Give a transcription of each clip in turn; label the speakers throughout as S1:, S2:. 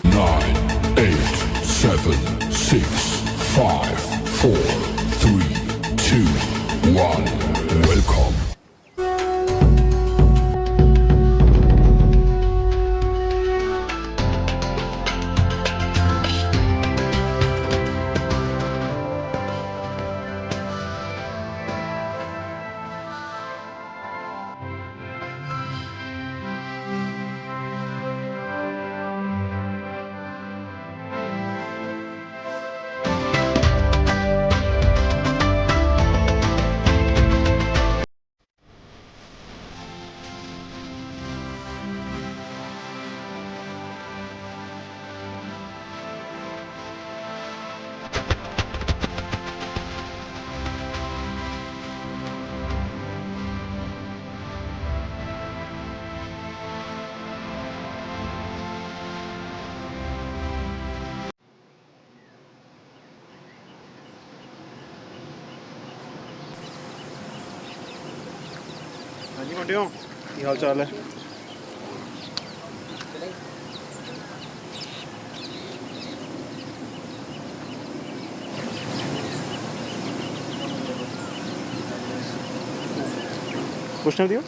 S1: Nine, 8, 7, 6, 5, 4, 3, 2, 1. Welcome.
S2: हाँ जी मंडियों की हाल चाल है। पूछना दियो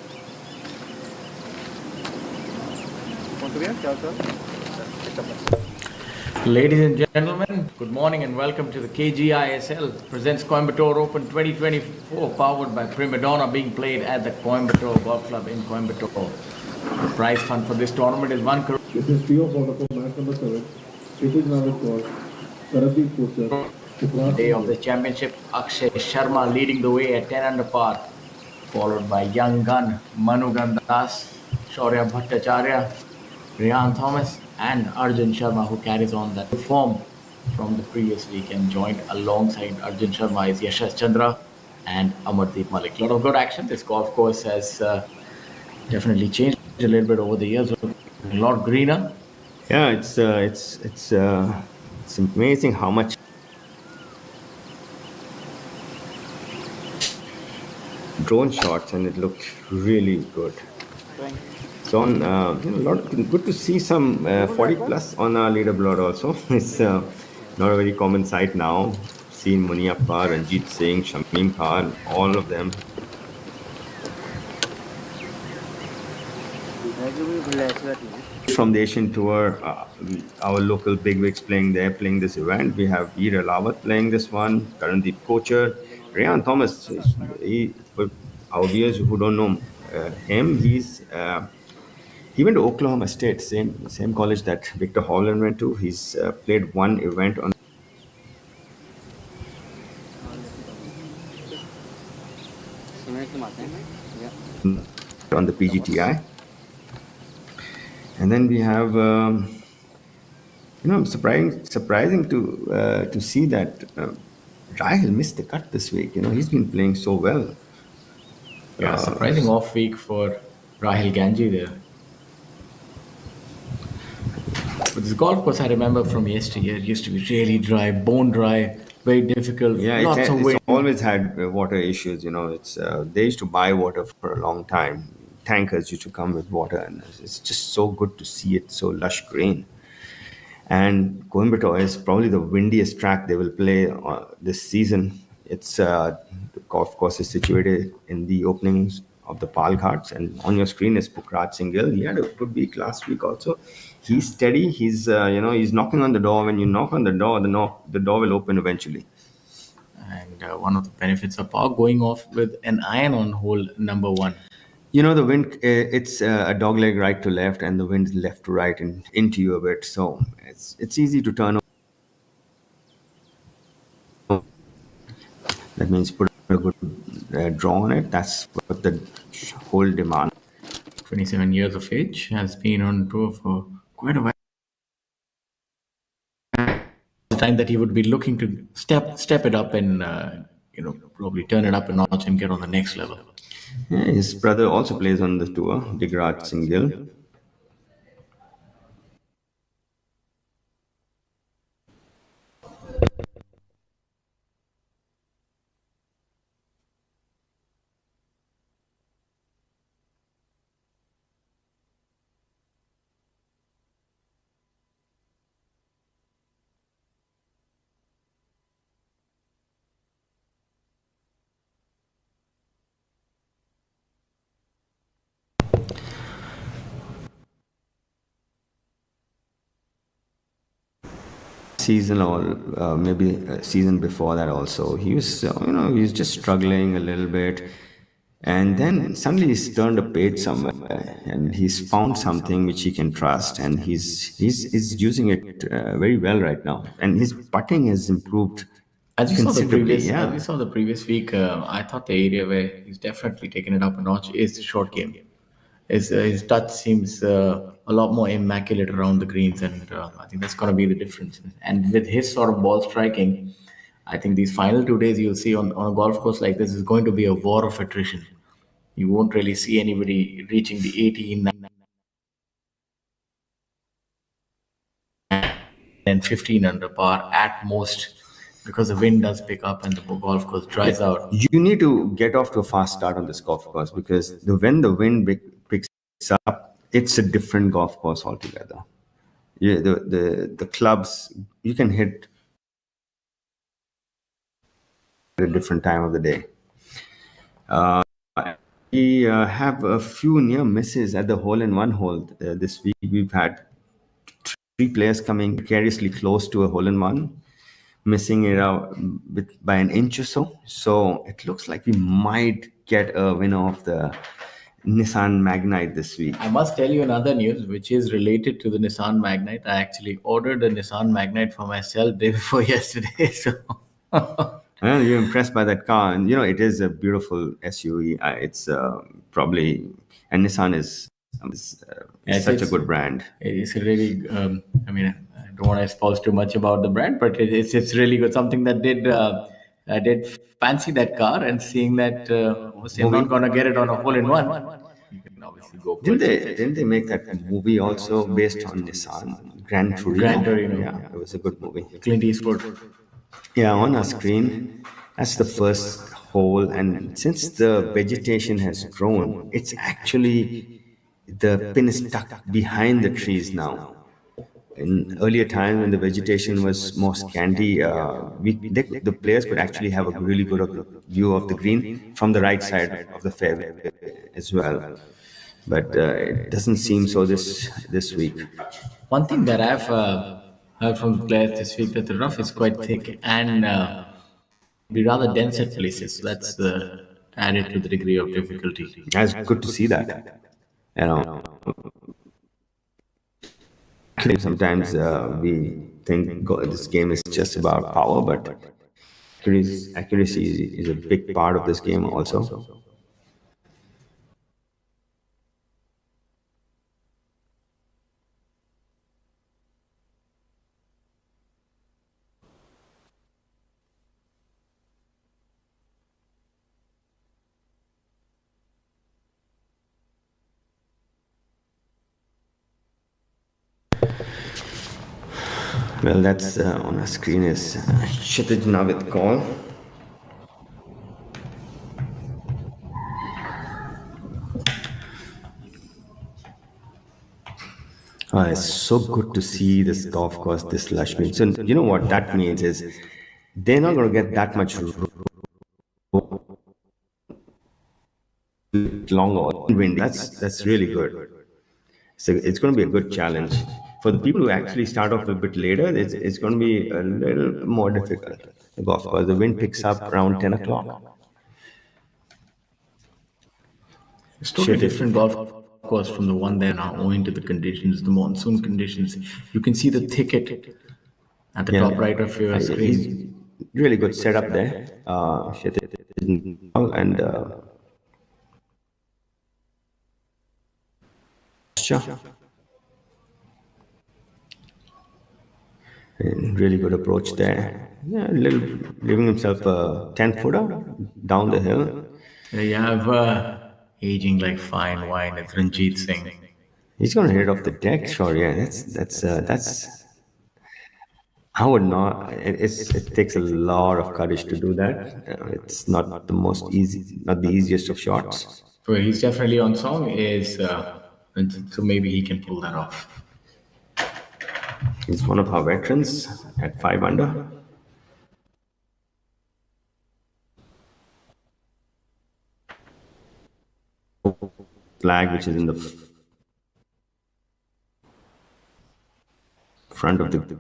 S2: कौन तो क्या हाल चाल।
S3: Ladies and gentlemen, good morning and welcome to the KGiSL presents Coimbatore Open 2024 powered by Prima Donna, being played at the Coimbatore Golf Club in Coimbatore. The prize fund for this tournament is 1 crore.
S4: This is Theo for match number 7. Kshitij Navid for Karadip Kocher.
S3: Day of the championship, Akshay Sharma leading the way at 10 under par, followed by young gun Manu Gandas, Shaurya Bhattacharya, Rian Thomas and Arjun Sharma, who carries on that form from the previous week, and joined alongside Arjun Sharma is Yashash Chandra and Amardeep Malik. A lot of good action. This golf course has definitely changed a little bit over the years, a lot greener.
S5: Yeah, it's amazing how much drone shots, and it looked really good. So on, good to see some 40 plus on our leaderboard also. It's not a very common sight now. Seen Muniappa, Ranjit Singh, Shamim Khan, all of them. From the Asian Tour, our local bigwigs playing this event. We have Veer Alawat playing this one, Karandeep Kocher, Rian Thomas. For our viewers who don't know him, he went to Oklahoma State, same college that Victor Holland went to. He's played one event on the PGTI. And then we have, surprising to see that Rahil missed the cut this week. He's been playing so well.
S3: Yeah, surprising off week for Rahil Ganji there. But this golf course, I remember from yesteryear, it used to be really dry, bone dry, very difficult.
S5: Yeah,
S3: lots of wind.
S5: it's always had water issues. It's they used to buy water for a long time. Tankers used to come with water, and it's just so good to see it so lush green. And Coimbatore is probably the windiest track they will play this season. It's the golf course is situated in the openings of the Pal Ghats, and on your screen is Pukraj Singhil. He had a good week last week also. He's steady. He's he's knocking on the door. When you knock on the door, the door will open eventually.
S3: And one of the benefits of power going off with an iron on hole number 1.
S5: The wind, it's a dogleg right to left, and the wind left to right and into you a bit. So it's easy to turn over. That means put a good draw on it. That's what the whole demand.
S3: 27 years of age, has been on tour for quite a while. The time that he would be looking to step it up and probably turn it up a notch and get on the next level.
S5: Yeah, his brother also plays on the tour, Digrat Singhil. Season or maybe a season before that also, he was he was just struggling a little bit, and then suddenly he's turned a page somewhere, and he's found something which he can trust, and he's using it very well right now, and his putting has improved considerably.
S3: As we
S5: Yeah.
S3: saw the previous week, I thought the area where he's definitely taken it up a notch is the short game. His touch seems a lot more immaculate around the greens, and I think that's going to be the difference. And with his sort of ball striking, I think these final 2 days you'll see on a golf course like this is going to be a war of attrition. You won't really see anybody reaching the 18 and 15 under par at most, because the wind does pick up and the golf course dries out.
S5: You need to get off to a fast start on this golf course, because when the wind picks up, it's a different golf course altogether. Yeah, the clubs you can hit at a different time of the day. We have a few near misses at the hole in one hole this week. We've had three players coming precariously close to a hole in one, missing it out by an inch or so. So it looks like we might get a winner of the Nissan Magnite this week.
S3: I must tell you another news which is related to the Nissan Magnite. I actually ordered a Nissan Magnite for myself day before yesterday. So
S5: And you're impressed by that car, and it is a beautiful SUV. It's probably, and Nissan is such a good brand.
S3: it's a really, I mean, I don't want to expose too much about the brand, but it's really good. Something that I did fancy that car, and seeing that obviously I'm not gonna get it on a hole in one. You can obviously go
S5: Didn't they make that movie also based on Nissan, Gran Torino?
S3: Gran Torino.
S5: Yeah, it was a good movie.
S3: Clint Eastwood.
S5: Yeah, on our screen, that's the first hole, and since the vegetation has grown, it's actually the pin is tucked behind the trees now. In earlier time, when the vegetation was more scanty, the players could actually have a really good view of the green from the right side of the fairway as well. But it doesn't seem so this week.
S3: One thing that I've heard from the players this week, that the rough is quite thick and be rather dense at places. So that's added to the degree of difficulty.
S5: It's good to see that. You know, sometimes we think this game is just about power, but accuracy is a big part of this game also. Well, that's on our screen is Kshitij Navid call. It's so good to see this golf course, this lush green. So you know what that means is they're not going to get that much longer wind. That's really good. So it's going to be a good challenge for the people who actually start off a bit later. It's going to be a little more difficult. The golf course, the wind picks up around 10 o'clock.
S3: It's totally different golf course from the one there now, owing to the conditions, the monsoon conditions. You can see the thicket at the top right of your screen.
S5: Really good setup there. And really good approach there. Yeah, leaving himself a 10-footer down the hill.
S3: You have aging like fine wine. It's Ranjit Singh.
S5: He's going to hit it off the deck, sure. Yeah, that's. I would not. It takes a lot of courage to do that. It's not the most easy, not the easiest of shots.
S3: So he's definitely on song. Is so maybe he can pull that off.
S5: He's one of our veterans at 5 under. Flag, which is in the front of the.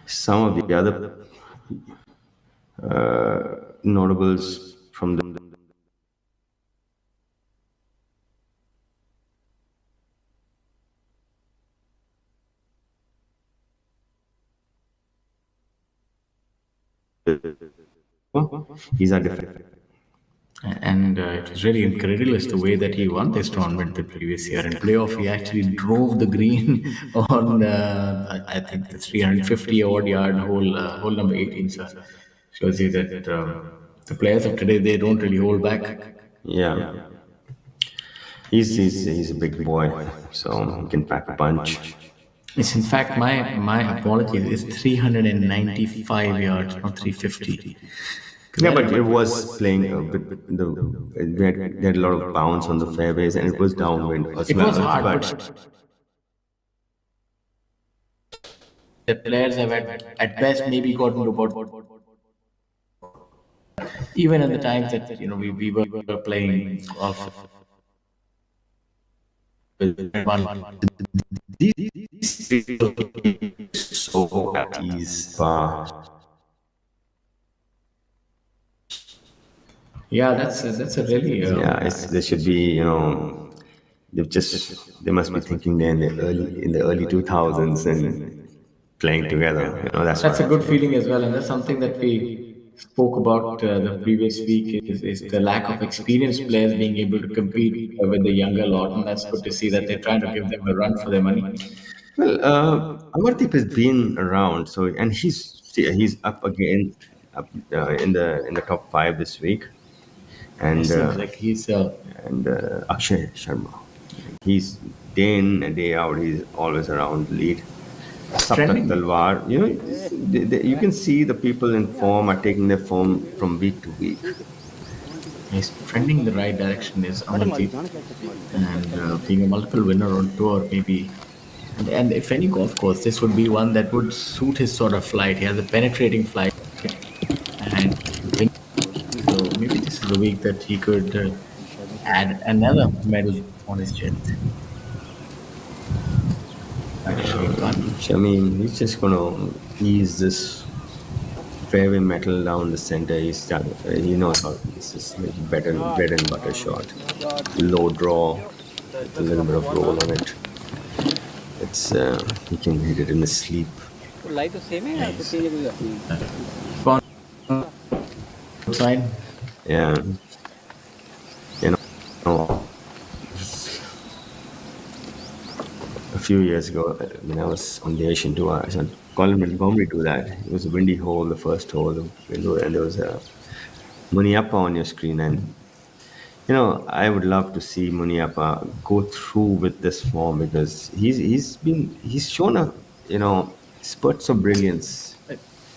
S5: Some of the other notables from he's our defender.
S3: And it was really incredible the way that he won this tournament the previous year. In playoff, he actually drove the green on, I think, the 350 odd yard hole, hole number 18. So shows you that the players of today, they don't really hold back.
S5: Yeah, he's a big boy, so he can pack a punch.
S3: It's in fact, my apologies, it's 395 yards, not 350.
S5: Yeah, but it was playing a bit, they had a lot of bounce on the fairways, and it was downwind as
S3: It
S5: well.
S3: was hard,
S5: But
S3: but the players have at best maybe gotten to about, even in the times that we were playing golf with one.
S5: these people so at ease.
S3: Yeah, that's a really
S5: Yeah, they should be, they must be thinking they're in the early 2000s and playing together. That's
S3: that's a
S5: what.
S3: good feeling as well, and that's something that we spoke about the previous week is the lack of experienced players being able to compete with the younger lot, and that's good to see that they're trying to give them a run for their money.
S5: Well, Amardeep has been around, so and he's up again, up in the top five this week,
S3: It
S5: and
S3: seems like he's
S5: Akshay Sharma, he's day in and day out. He's always around the lead. Saptak
S3: trending.
S5: Talwar, you can see the people in form are taking their form from week to week.
S3: He's trending in the right direction. Is Amandeep, and being a multiple winner on tour, maybe. And if any golf course, this would be one that would suit his sort of flight. He has a penetrating flight, and so maybe this is the week that he could add another medal on his chest. Actually, gone.
S5: He's just gonna ease this fairway metal down the center. He knows how this is like bread and butter shot. Low draw with a little bit of roll on it. It's he can hit it in his sleep.
S6: Light तो same है या तो change कोई अपनी
S3: Gone outside.
S5: Yeah, know, a few years ago when I was on the Asian tour, I saw Colin Montgomery do that. It was a windy hole, the first hole, and there was a Muniappa on your screen, and I would love to see Muniappa go through with this form because he's shown a spurts of brilliance.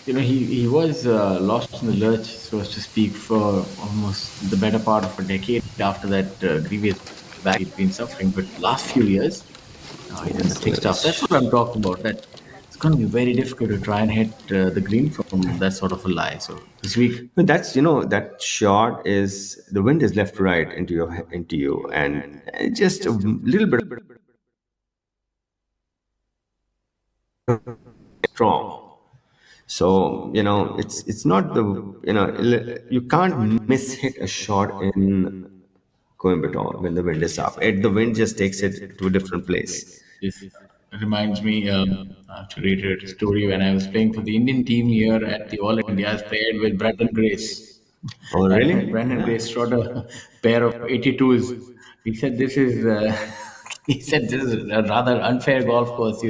S3: He was lost in the lurch, so as to speak, for almost the better part of a decade after that grievous back he'd been suffering. But last few years, he's in the thick stuff. That's what I'm talking about. That it's going to be very difficult to try and hit the green from that sort of a lie. So this week,
S5: But that's that shot is the wind is left to right into you, and just a little bit strong. So it's not the you can't miss hit a shot in Coimbatore when the wind is up. The wind just takes it to a different place.
S3: this reminds me to reiterate a story when I was playing for the Indian team here at the All Indias, paired with Brendan Grace.
S5: Oh, really?
S3: Brandon
S5: Yeah.
S3: Grace shot a pair of 82s. He said this is he said this is a rather unfair golf course.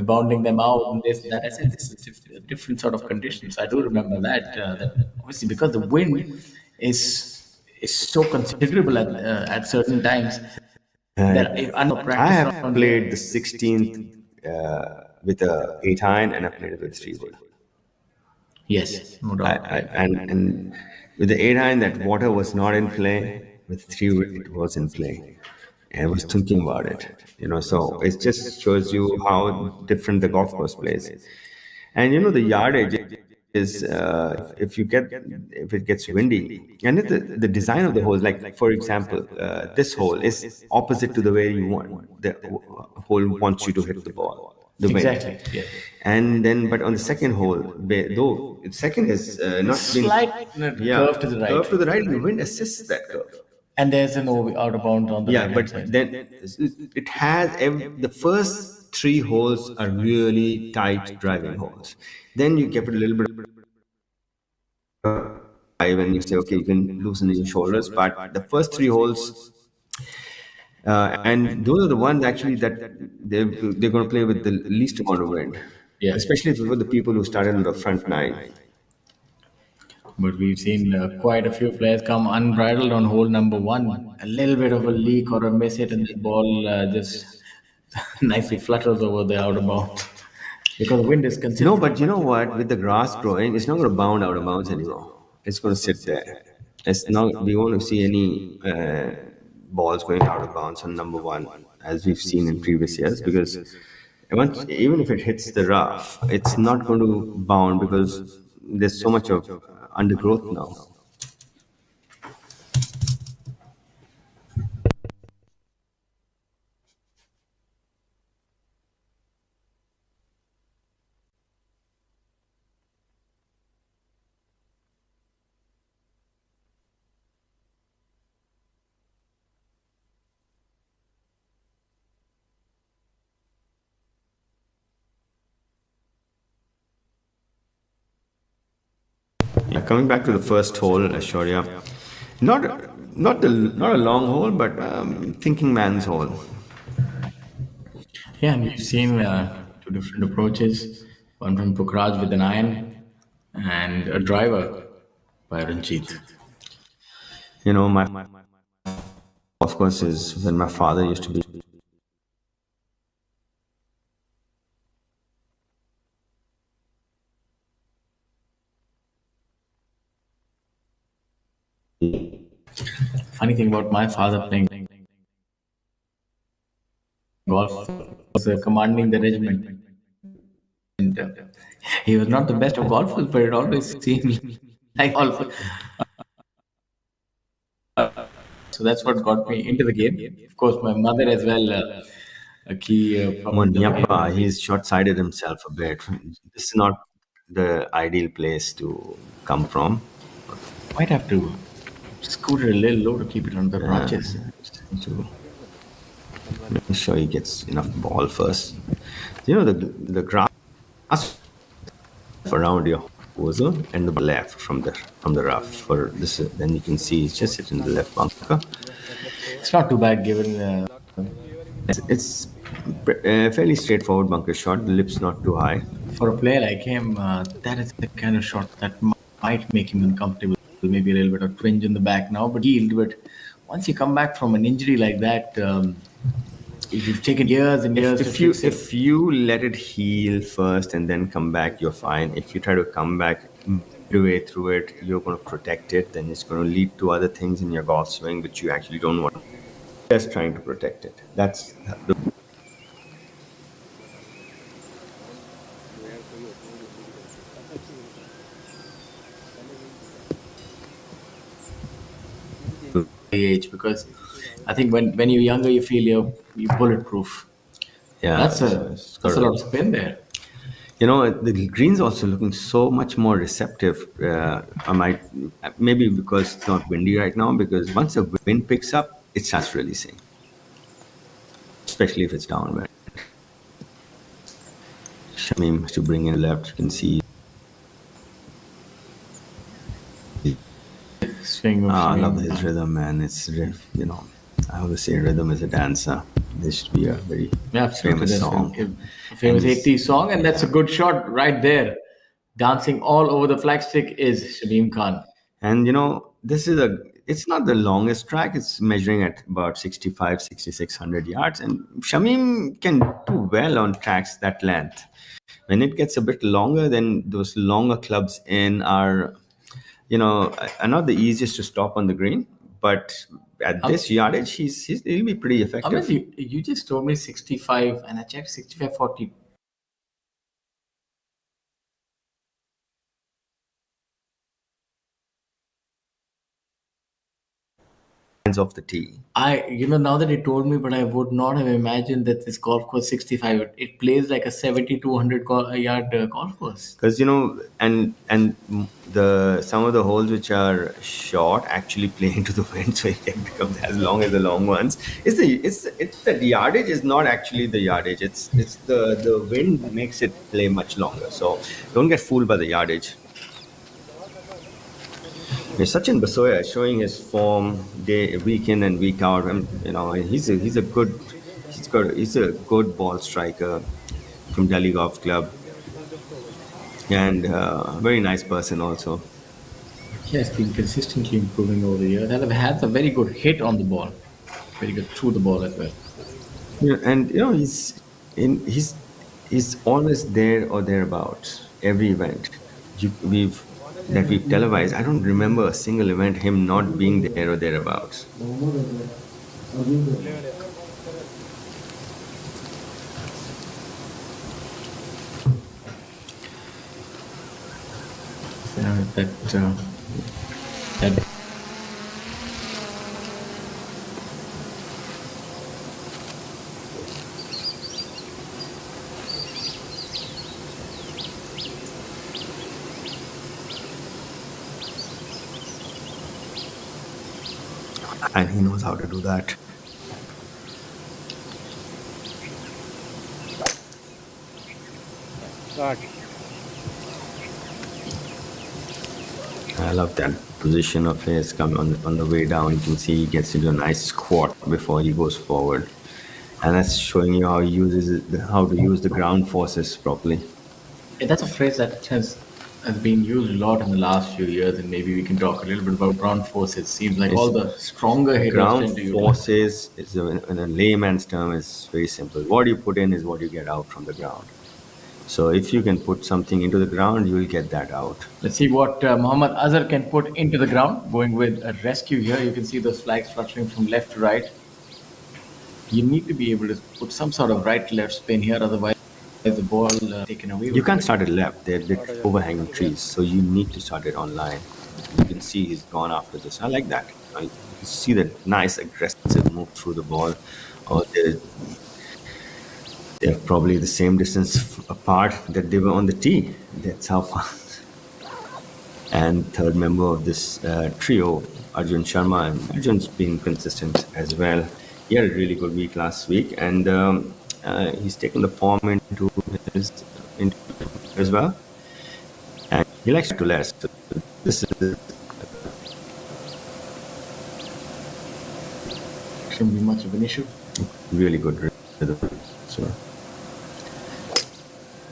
S3: bounding them out and this and that. I said this is different sort of conditions. I do remember that. That obviously because the wind is so considerable at certain times that if I know
S5: I
S3: practice
S5: have
S3: round
S5: played the
S3: here.
S5: 16th with a 8 iron and I played it with 3 wood.
S3: Yes, no doubt.
S5: And with the 8 iron, that water was not in play. With 3 wood, it was in play. And I was thinking about it, so it just shows you how different the golf course plays. And the yardage is if it gets windy, and the design of the hole, like for example, this hole is opposite to the way you want the hole wants you to hit the ball, the wind.
S3: Exactly. Yes.
S5: And then, but on the second hole, though second is not being,
S3: Slight
S5: yeah,
S3: curve to the right.
S5: curve to the right, and the wind assists that curve.
S3: And there's an out of bounds on the
S5: Yeah,
S3: right hand
S5: but
S3: side.
S5: then it has the first 3 holes are really tight driving holes. Then you give it a little bit of drive and you say, okay, you can loosen your shoulders. But the first 3 holes, and those are the ones actually that they're going to play with the least amount of wind,
S3: Yeah.
S5: especially for the people who started on the front nine.
S3: But we've seen quite a few players come unbridled on hole number one. A little bit of a leak or a miss hit, and the ball just nicely flutters over the outer bounds because the wind is
S5: No,
S3: considerable.
S5: but you know what? With the grass growing, it's not going to bound out of bounds anymore. It's going to sit there. It's not. We won't see any balls going out of bounds on number one, as we've seen in previous years. Because even if it hits the rough, it's not going to bound because there's so much of undergrowth now. Yeah, coming back to the first hole, Ashwarya, not not a long hole, but thinking man's hole.
S3: Yeah, and we've seen two different approaches. One from Pukhraj with an iron and a driver by Ranjit.
S5: My golf course is when my father used to be.
S3: Funny thing about my father playing golf was commanding the regiment. And he was not the best of golfers, but it always seemed like golf. So that's what got me into the game. Of course, my mother as well, a key proponent of the
S5: Monyapa,
S3: game.
S5: he's short-sighted himself a bit. This is not the ideal place to come from.
S3: Might have to scoot it a little low to keep it on the branches.
S5: To make sure he gets enough ball first. The grass around your hosel and the left from the rough. For this, then you can see it's just sitting in the left bunker.
S3: It's not too bad given.
S5: It's fairly straightforward bunker shot. The lip's not too high.
S3: For a player like him, that is the kind of shot that might make him uncomfortable. Maybe a little bit of twinge in the back now, but healed. But once you come back from an injury like that, you've taken years and years to fix it.
S5: If you let it heal first and then come back, you're fine. If you try to come back midway through it, you're going to protect it. Then it's going to lead to other things in your golf swing which you actually don't want. Just trying to protect it. That's the
S3: Age because I think when you're younger, you feel you're bulletproof.
S5: yeah.
S3: That's a lot of spin there.
S5: The green's also looking so much more receptive. I might maybe because it's not windy right now. Because once the wind picks up, it starts releasing, especially if it's downwind. Shamim to bring in left, you can see.
S3: Swing of
S5: I
S3: swing.
S5: love his rhythm, man. I always say rhythm is a dancer. This should be a very
S3: Yeah, absolutely.
S5: famous
S3: That's
S5: song.
S3: a famous
S5: And
S3: 80s song, and that's a good shot right there. Dancing all over the flagstick is Shalim Khan.
S5: And you know, this is a it's not the longest track. It's measuring at about 65, 6,600 yards. And Shamim can do well on tracks that length. When it gets a bit longer, then those longer clubs in are, are not the easiest to stop on the green. But at this yardage, he'll be pretty
S3: Amit,
S5: effective.
S3: you just told me 65, and I checked 65-40.
S5: Of the tee.
S3: Now that you told me, but I would not have imagined that this golf course 65. It plays like a 70 to 100 yard golf course.
S5: Because and the some of the holes which are short actually play into the wind, so it becomes as long as the long ones. It's the yardage is not actually the yardage. It's the wind makes it play much longer. So don't get fooled by the yardage. Sachin Basoya is showing his form day week in and week out. And he's a good ball striker from Delhi Golf Club, and a very nice person also.
S3: He has been consistently improving over the years and has a very good hit on the ball, very good through the ball as well.
S5: Yeah, and he's always there or thereabouts every event we've televised. I don't remember a single event him not being there or thereabouts.
S3: That
S5: And he knows how to do that.
S2: Start.
S5: I love that position of his coming on the way down. You can see he gets into a nice squat before he goes forward, and that's showing you how he how to use the ground forces properly.
S3: that's a phrase that has been used a lot in the last few years, and maybe we can talk a little bit about ground forces. Seems like all the stronger hitters
S5: Ground
S3: tend to use it.
S5: forces is in a layman's term is very simple. What you put in is what you get out from the ground. So if you can put something into the ground, you will get that out.
S3: Let's see what Muhammad Azhar can put into the ground. Going with a rescue here, you can see those flags fluttering from left to right. You need to be able to put some sort of right-left spin here, otherwise the ball taken away.
S5: You can't start it left. They're overhanging trees, so you need to start it on line. You can see he's gone after this. I like that. You see that nice aggressive move through the ball. Or they're probably the same distance apart that they were on the tee. That's how far. And third member of this trio, Arjun Sharma, and Arjun's been consistent as well. He had a really good week last week, and he's taken the form into as well. And he likes to less. So this is
S3: Shouldn't be much of an issue.
S5: really good rhythm. So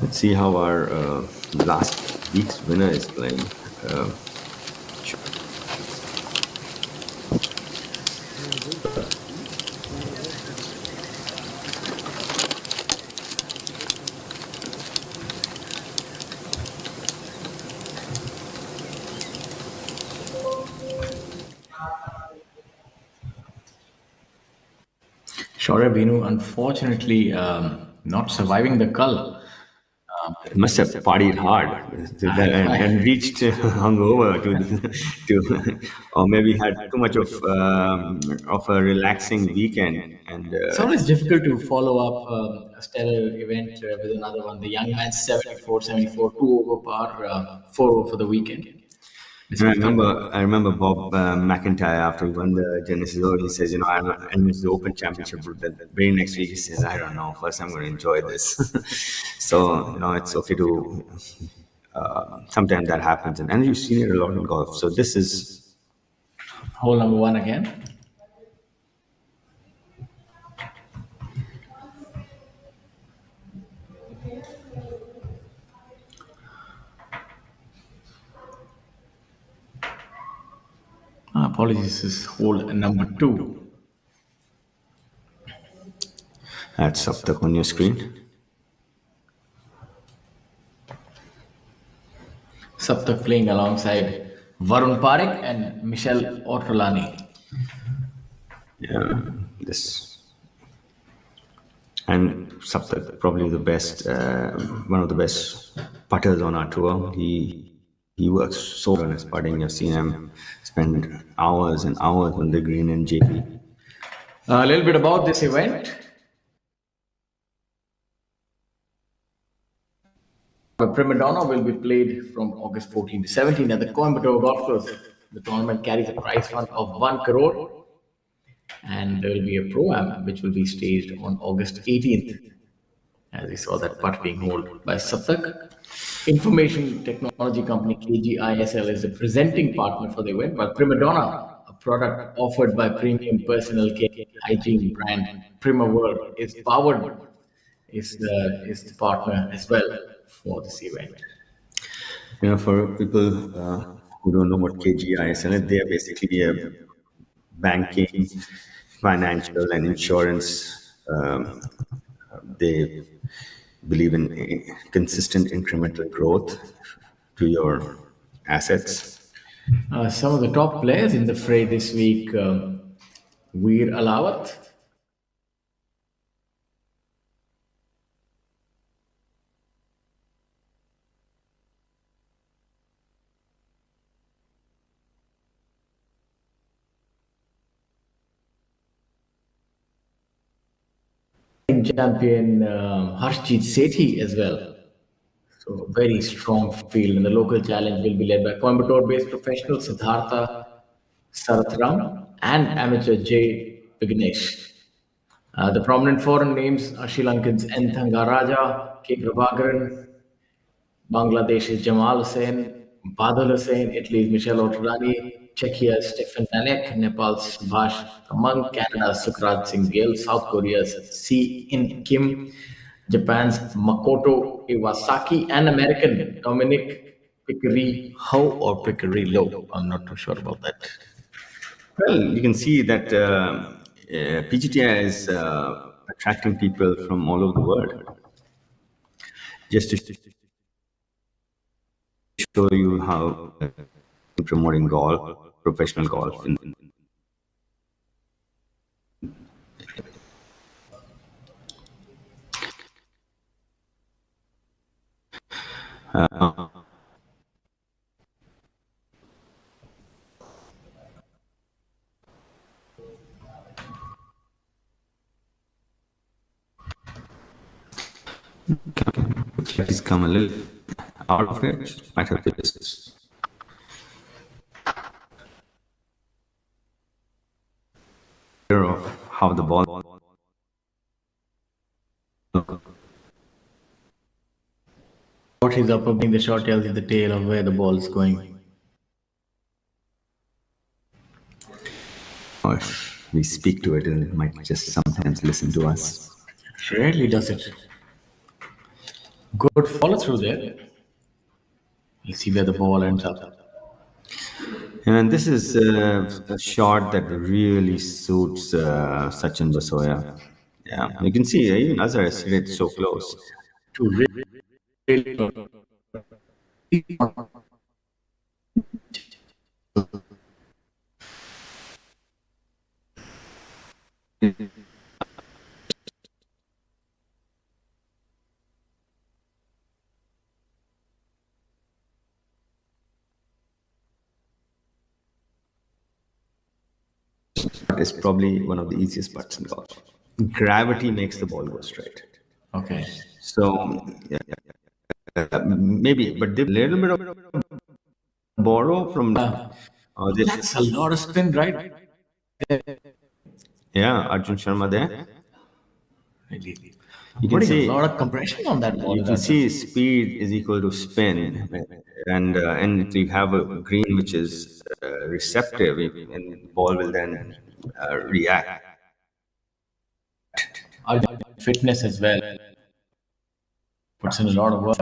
S5: let's see how our last week's winner is playing.
S3: Shaurya Binu, unfortunately, not surviving the cull.
S5: Must have partied hard and reached hungover or maybe had too much of a relaxing weekend. And
S3: It's always difficult to follow up a stellar event with another one. The young man's 74, 2 over par, 4 over for the weekend.
S5: I remember Bob McIntyre after he won the Genesis Open. He says, I missed the Open Championship. But the very next week he says, I don't know. First, I'm going to enjoy this. So it's okay to. Sometimes that happens, and you've seen it a lot in golf. So this is
S3: Hole number 1 again. Apologies, this is hole number 2.
S5: That's Saptak on your screen.
S3: Saptak playing alongside Varun Parekh and Michelle Ortolani.
S5: Yeah, this and Saptak probably the best, one of the best putters on our tour. He works so hard on his putting. I've seen him spend hours and hours on the green in JP.
S3: A little bit about this event. Prima Donna will be played from August 14 to 17 at the Coimbatore Golf Course. The tournament carries a prize fund of 1 crore, and there will be a pro-am which will be staged on August 18th. As we saw that putt being held by Saptak. Information technology company KGiSL is the presenting partner for the event, while Prima Donna, a product offered by premium personal care hygiene brand Prima World, is the partner as well for this event.
S5: You know, for people who don't know what KGiSL is, they are basically a banking, financial, and insurance. They believe in consistent incremental growth to your assets.
S3: Some of the top players in the fray this week: Veer Alawat, champion Harshjeet Sethi as well. So very strong field, and the local challenge will be led by Coimbatore-based professional Siddhartha Saratram and amateur J. Vignesh. The prominent foreign names are Sri Lankans N. Thangaraja, K. Prabhakaran, Bangladesh's Jamal Hussain, Badal Hussain, Italy's Michelle Ortolani, Czechia's Stefan Nanek, Nepal's Subhash Kamang, Canada's Sukraj Singh Gill, South Korea's Si In Kim, Japan's Makoto Iwasaki, and American Dominic Pickery Ho or Pickery Low. I'm not too sure about that.
S5: Well, you can see that PGTI is attracting people from all over the world. Just to show you how promoting golf, professional golf. Please come a little out of it. Might have to this. Of how the ball.
S3: What he's up being the shot tells you the tail of where the ball is going.
S5: Or if we speak to it, it might just sometimes listen to us.
S3: Rarely does it. Good follow through there. Let's see where the ball ends up.
S5: And this is a shot that really suits Sachin Basoya. Yeah, you can see even Azhar has hit it so close.
S3: To really
S5: It's probably one of the easiest putts in golf. Gravity makes the ball go straight.
S3: okay.
S5: So maybe, but they little bit of borrow from.
S3: That's a lot of spin, right?
S5: Yeah, Arjun Sharma there.
S3: Really.
S5: You can
S3: Putting
S5: see
S3: a lot of compression on that ball.
S5: you can see speed is equal to spin, and if you have a green which is receptive, and the ball will then react.
S3: Fitness as well. Puts in a lot of work.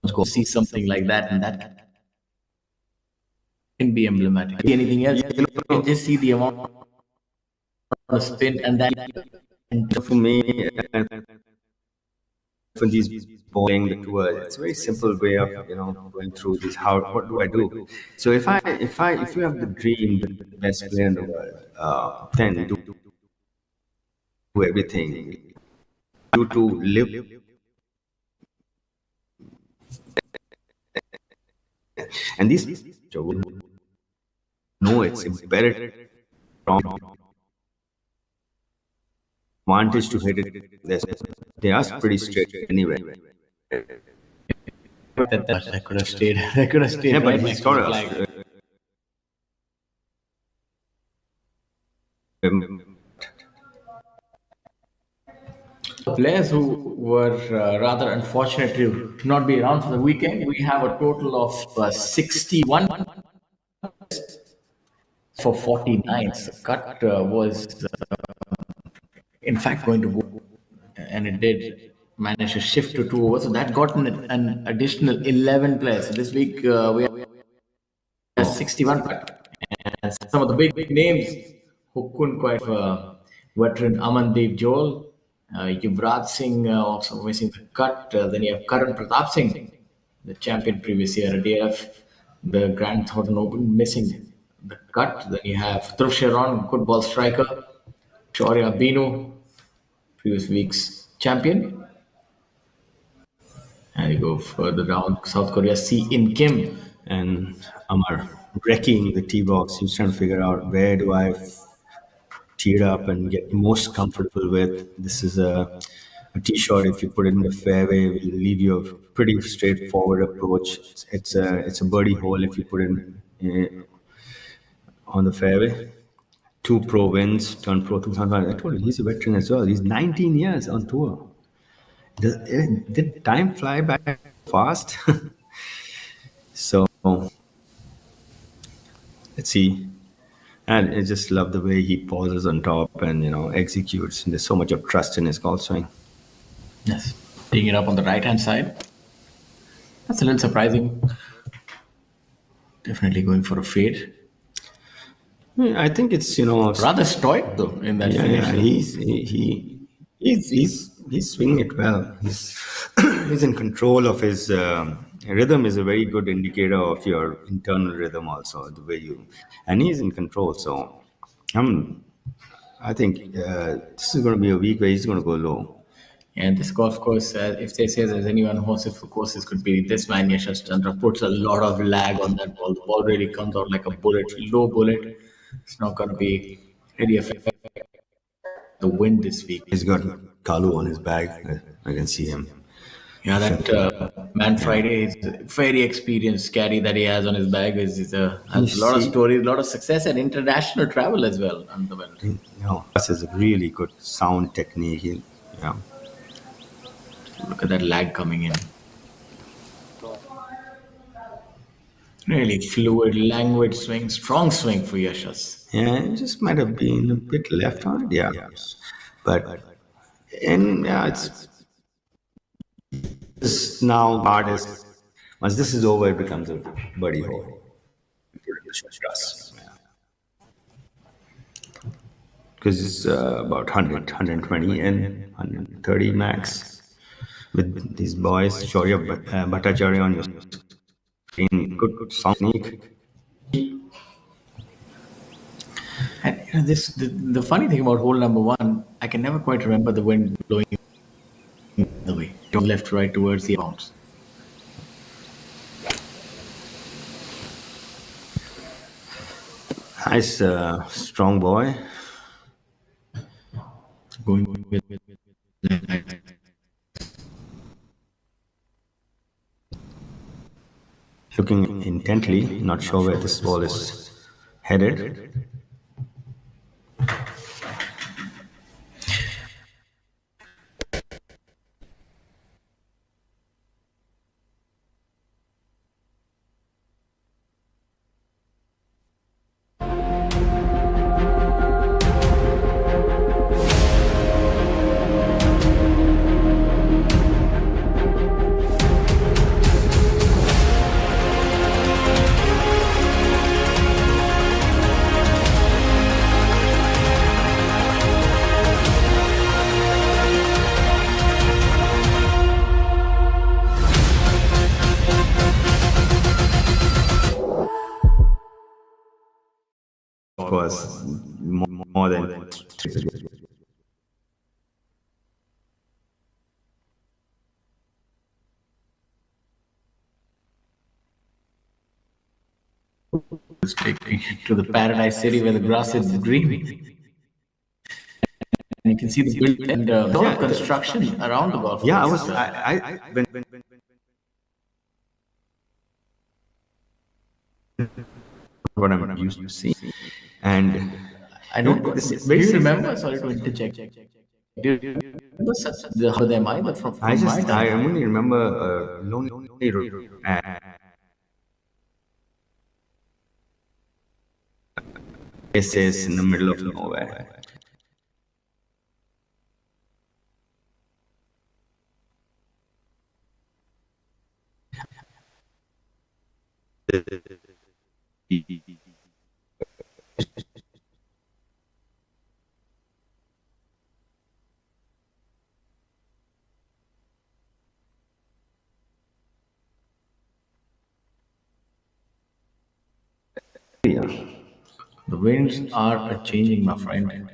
S3: Let's go see something like that, and that can be emblematic. Anything else? You can just see the amount of spin and that.
S5: For me, and for these bowling the tour, it's a very simple way of going through this. How what do I do? So if you have the dream, the best player in the world, then do everything. You to live, and these would know it's embedded from advantage to hit it. They are pretty straight anyway.
S3: That could have stayed. That could have stayed.
S5: Yeah, but
S3: right
S5: he's
S3: next to
S5: sort
S3: the
S5: of.
S3: flag. Players who were rather unfortunate to not be around for the weekend, we have a total of 61 for 49. The cut was, in fact, going to go, and it did manage to shift to 2 overs. So that got an additional 11 players. So this week we have 61 cut. And some of the big names who couldn't quite, veteran Amandeep Joel, Yuvraj Singh also missing the cut. Then you have Karan Pratap Singh, the champion previous year at DF, the Grand Thornton Open, missing the cut. Then you have Dhruv Sharon, good ball striker, Shaurya Binu, previous week's champion. And you go further down, South Korea, Si In Kim.
S5: And Amar wrecking the tee box. He's trying to figure out where do I tee it up and get most comfortable with. This is a tee shot. If you put it in the fairway, will leave you a pretty straightforward approach. It's a birdie hole if you put it on the fairway. 2 pro wins, turned pro 2005. I told you he's a veteran as well. He's 19 years on tour. Did time fly by fast? So let's see. And I just love the way he pauses on top and executes. There's so much of trust in his golf swing.
S3: Yes. Teeing it up on the right hand side. That's a little surprising. Definitely going for a fade.
S5: I think it's
S3: Rather stoic though in that finish.
S5: He's swinging it well. He's in control of his rhythm. Is a very good indicator of your internal rhythm also, the way and he's in control. So I think this is going to be a week where he's going to go low.
S3: And this golf course, if they say there's anyone who for courses could be this man, Yashav Chandra, puts a lot of lag on that ball. The ball really comes out like a bullet, low bullet. It's not going to be really affected the wind this week.
S5: He's got Kalu on his bag. I can see him.
S3: Yeah, that Man Friday is very experienced caddy that he has on his bag. Has a lot of stories, a lot of success, and international travel as well under the belt.
S5: Plus is a really good sound technique.
S3: Look at that lag coming in. Really fluid, languid swing, strong swing for Yashas.
S5: Yeah, it just might have been a bit left-handed. Yeah, but it's now hardest. Once this is over, it becomes a birdie hole. Because it's about 100, 120 and 130 max. With these boys, Shaurya Bhattacharya on your screen, good sound technique.
S3: And the funny thing about hole number 1, I can never quite remember the wind blowing the way, from left to right towards the bounce.
S5: Nice, strong boy.
S3: Going with
S5: looking intently, not sure where this ball is headed. course, more than 3 years.
S3: Take me to the paradise city where the grass is green. And you can see the building and a lot of construction around the golf course.
S5: Yeah, when what I'm used to seeing, and
S3: I don't. Do you remember? Sorry to interject. Do you remember how them either from my time?
S5: I only remember lonely road and places in the middle of nowhere. Yeah.
S3: The winds are changing, my friend.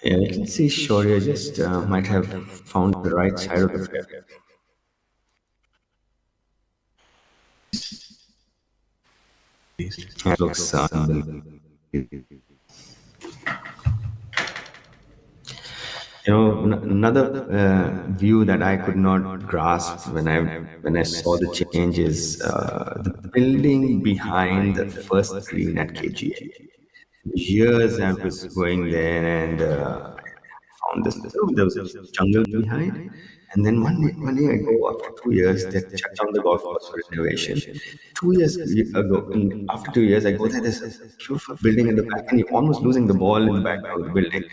S5: Yeah, you can see Shaurya just might have found the right side of the fair. It looks unbelievable. Another view that I could not grasp when I saw the changes, the building behind the first green at KGA. Years I was going there and found this. There was a jungle behind, and then one day I go after 2 years. They shut down the golf course for renovation. 2 years ago, and after 2 years, I go there. There's a beautiful building in the back, and you're almost losing the ball in the back of the building.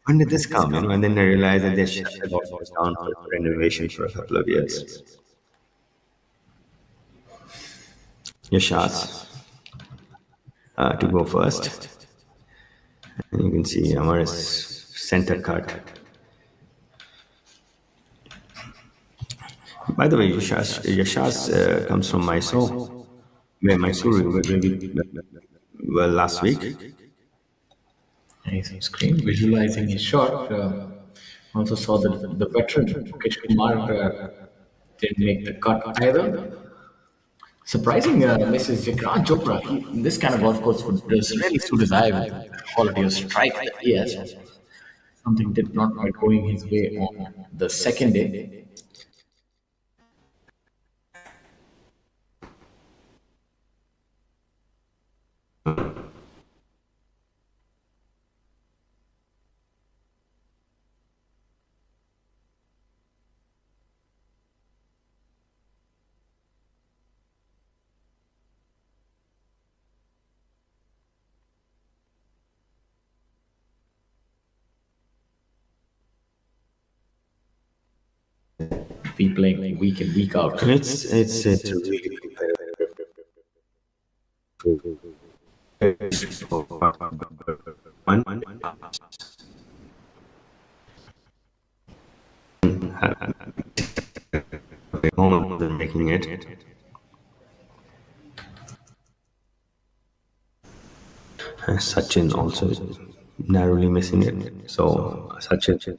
S5: When did this come? And then I realized that they shut the golf course down for renovation for a couple of years. Yashas to go first. And you can see Amar's center cut. By the way, Yashas comes from Mysore, where Mysore we were last week.
S3: Nice screen visualizing his shot. Also saw that the veteran Mukesh Kumar didn't make the cut either. Surprising Mrs. Vikrant Chopra. This kind of golf course would really suit his eye with the quality of strike that he has. Something did not quite going his way on the second day. Be playing week in, week out.
S5: It's really competitive. Making it. Sachin also narrowly missing it. So Sachin.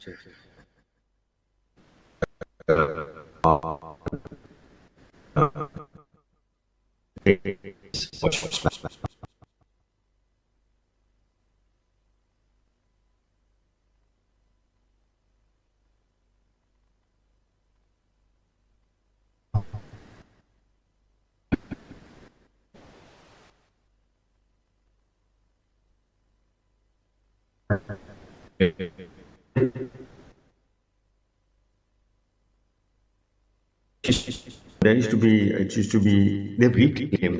S5: It used to be, they've reclaimed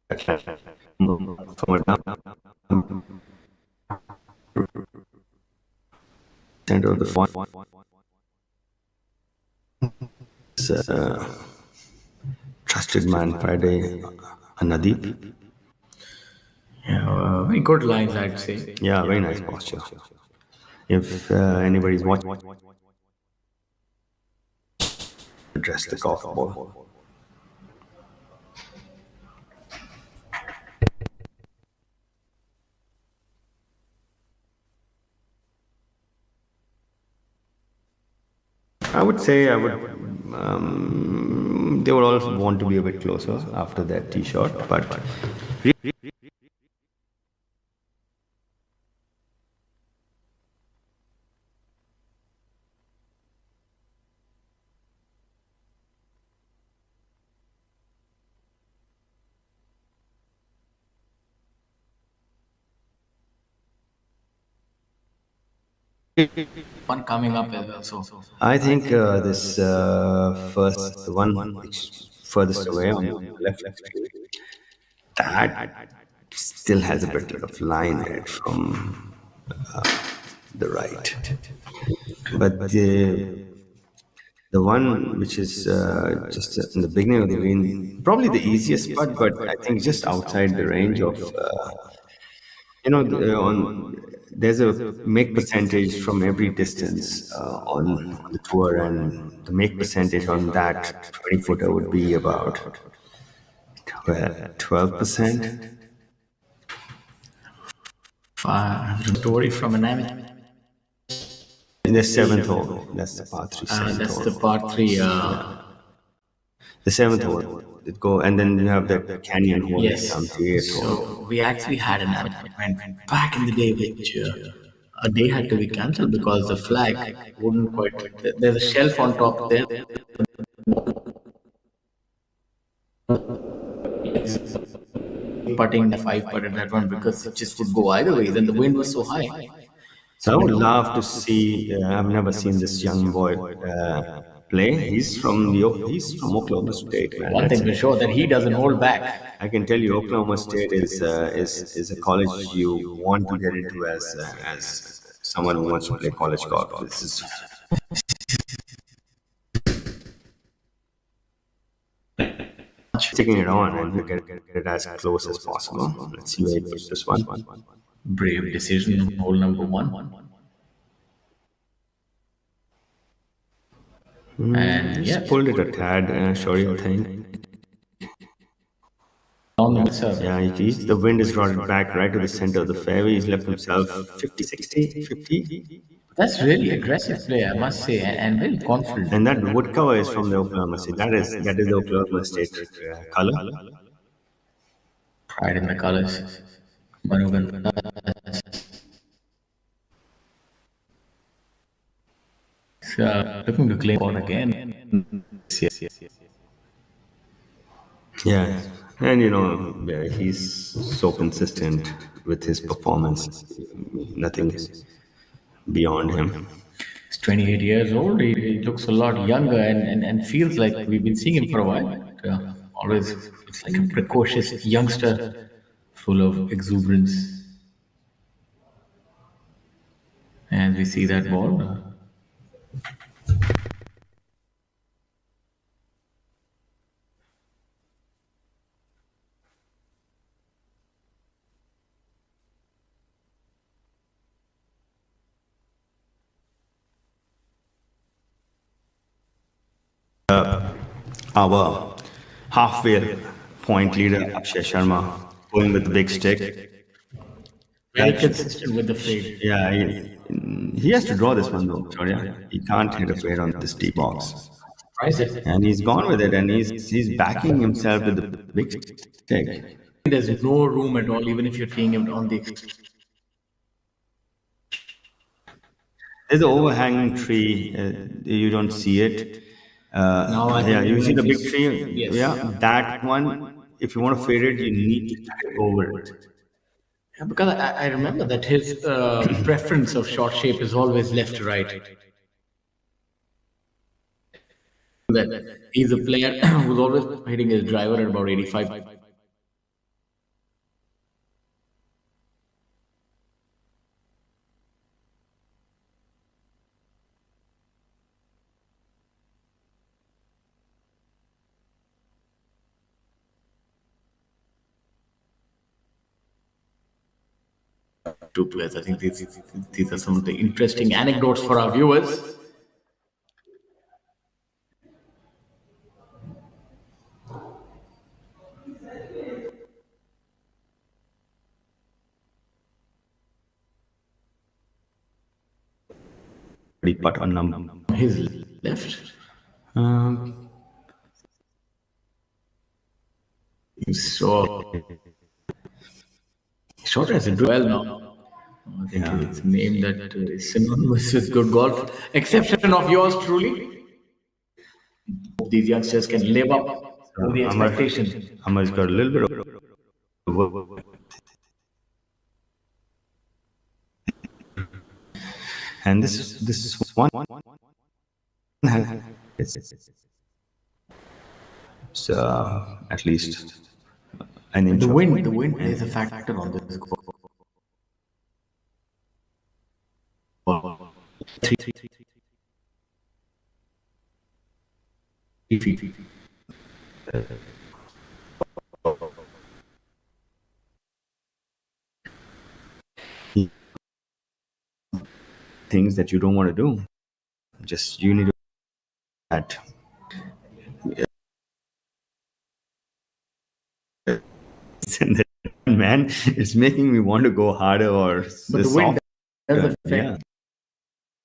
S5: that from a center of the font. Trusted man Friday Anadeep.
S3: Yeah, very good lines, I'd say.
S5: Yeah, very nice posture. If anybody's watching, address the golf ball. I would say I would. They would all want to be a bit closer after that tee shot, but
S3: One coming up as well. So
S5: I think this first, the one which furthest away on the left, that still has a bit of line in it from the right. But the one which is just in the beginning of the green, probably the easiest putt, but I think just outside the range of, there's a make percentage from every distance on the tour, and the make percentage on that 20 footer would be about 12%.
S3: story from an amateur.
S5: In the seventh hole, that's the par three seventh
S3: That's the
S5: hole.
S3: part three.
S5: The seventh hole, it go, and then you have the canyon hole that
S3: Yes.
S5: comes, the eighth hole.
S3: So we actually had an event back in the day, which a day had to be cancelled because the flag wouldn't quite. There's a shelf on top there. Putting the five putt at that one because it just would go either way. Then the wind was so high.
S5: So I would love to see. I've never seen this young boy play. He's from Oklahoma State, man.
S3: One thing for sure that he doesn't hold back.
S5: I can tell you, Oklahoma State is a college you want to get into as someone who wants to play college golf. This is taking it on and get it as close as possible. Let's see where it puts this one.
S3: Brave decision, hole number one. And
S5: Just pulled it a tad, sorry, I think.
S3: on the serve.
S5: Yeah, the wind is brought it back right to the center of the fairway. He's left himself 50, 60, 50.
S3: That's really aggressive play, I must say, and very confident.
S5: And that wood cover is from the Oklahoma State. That is the Oklahoma State color.
S3: Pride in the colors. Manugan. Looking to claim on again. Yes.
S5: Yeah, and he's so consistent with his performance. Nothing is beyond him.
S3: He's 28 years old. He looks a lot younger and feels like we've been seeing him for a while. Always looks like a precocious youngster full of exuberance. And we see that ball.
S5: Our halfway point leader, Akshay Sharma, going with the big stick.
S3: Very consistent with the fade.
S5: Yeah, he has to draw this one though. Sorry, he can't hit a fade on this tee box. And he's gone with it, and he's backing himself with the big stick.
S3: There's no room at all, even if you're teeing him on the.
S5: There's an overhanging tree. You don't see it. You see the big tree.
S3: Yes.
S5: Yeah, that one. If you want to fade it, you need to get over it.
S3: Yeah, because I remember that his preference of short shape is always left to right. That he's a player who's always hitting his driver at about 85. Two players. I think these are some of the interesting anecdotes for our viewers.
S5: Putt on number.
S3: His Left. So short as a well now. I think it's a name that is synonymous with good golf. Exception of yours truly. Hope these youngsters can live up to the expectation.
S5: Amar's got a little bit of work. And this is one. It's at least an inch.
S3: The wind plays a factor on this golf. Three feet.
S5: Things that you don't want to do. Just you need to that. Man, it's making me want to go harder or
S3: But the wind does
S5: yeah.
S3: affect.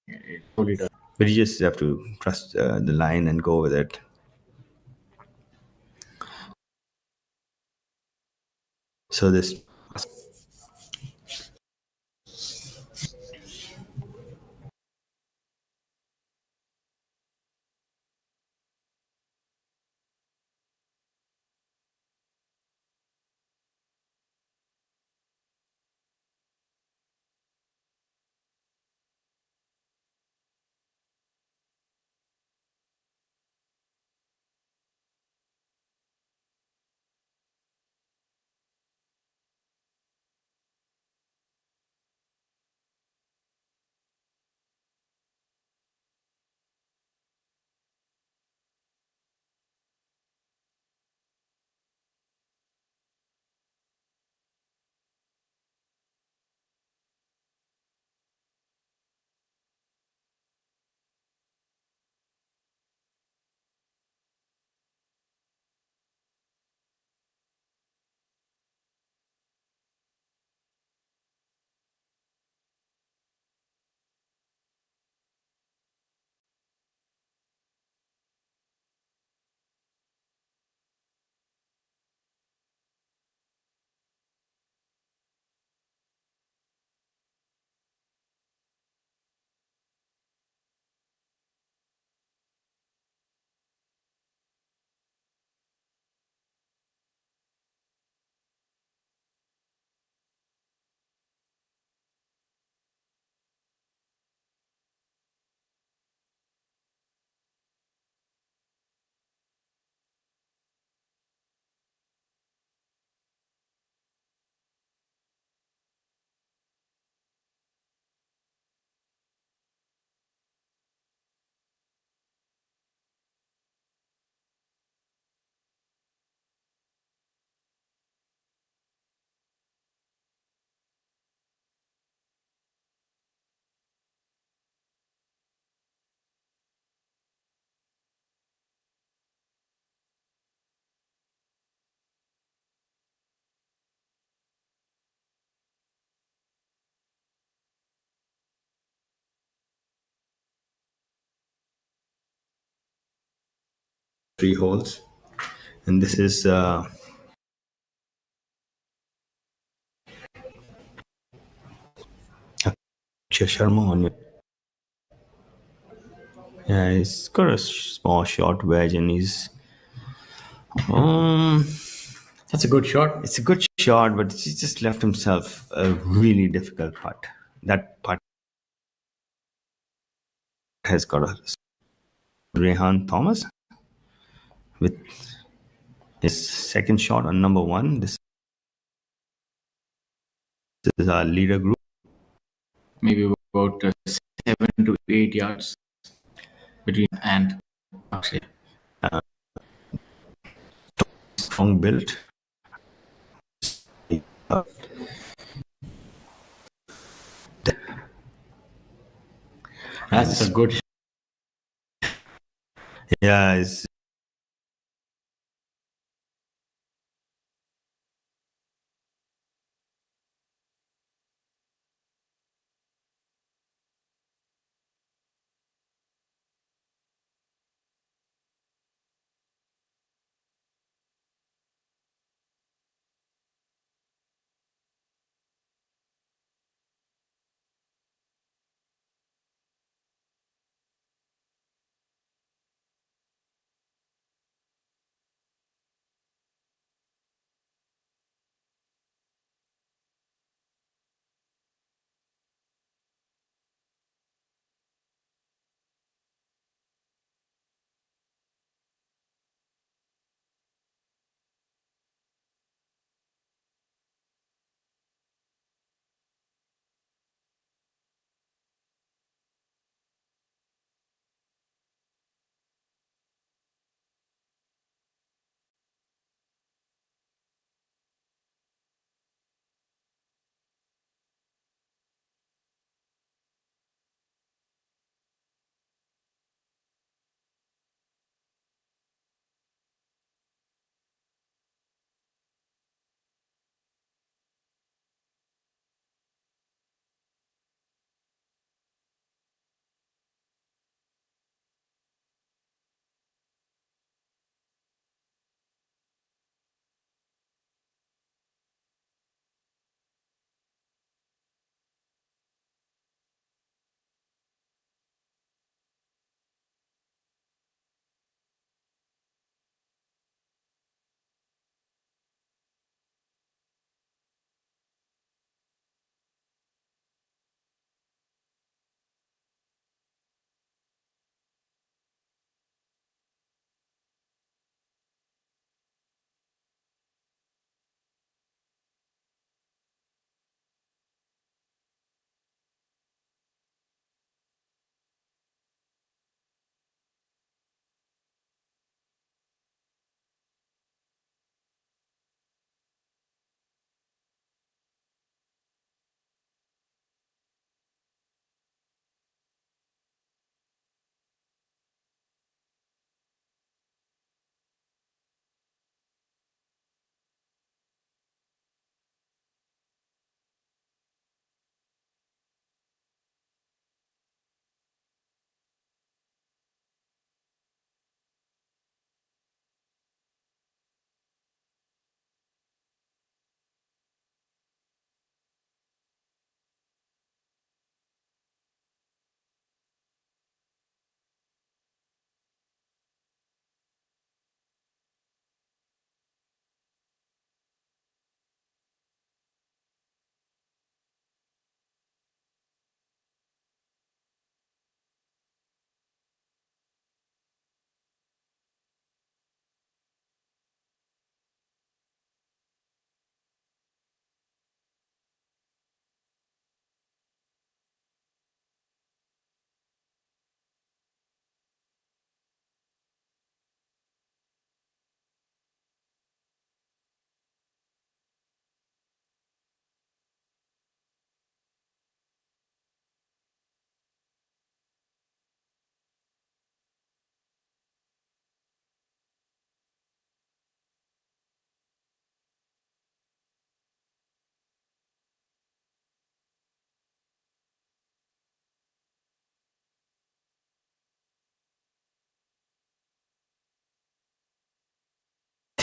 S3: It totally does.
S5: But you just have to trust the line and go with it. So this 3 holes, and this is Akshay Sharma on it. Yeah, he's got a small short wedge, and he's um,
S3: That's a good shot.
S5: it's a good shot, but he just left himself a really difficult putt. That putt has got a Rehan Thomas with his second shot on number one. This is our leader group.
S3: Maybe about 7 to 8 yards between and Akshay.
S5: Strong built.
S3: That's a good.
S5: Yeah, it's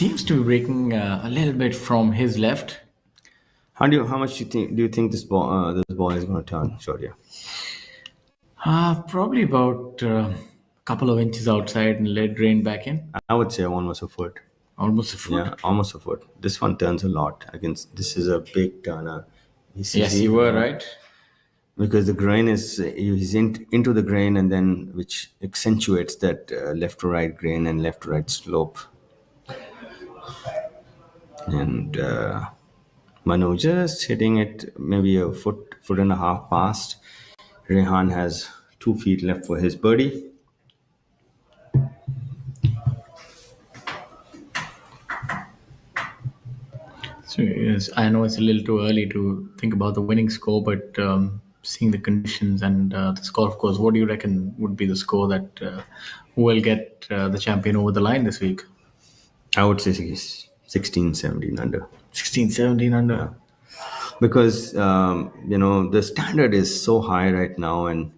S3: seems to be breaking a little bit from his left.
S5: How much do you think this ball is going to turn, Shaurya?
S3: Probably about a couple of inches outside and let drain back in.
S5: I would say almost a foot.
S3: Almost a foot.
S5: Yeah, almost a foot. This one turns a lot. This is a big turner.
S3: Yes, you were right.
S5: Because the grain he's into the grain, and then which accentuates that left to right grain and left to right slope. And Manu just hitting it maybe a foot and a half past. Rehan has 2 feet left for his birdie.
S3: So yes, I know it's a little too early to think about the winning score, but seeing the conditions and the score, of course, what do you reckon would be the score that will get the champion over the line this week?
S5: I would say 16, 17 under.
S3: 16, 17 under.
S5: Because the standard is so high right now, and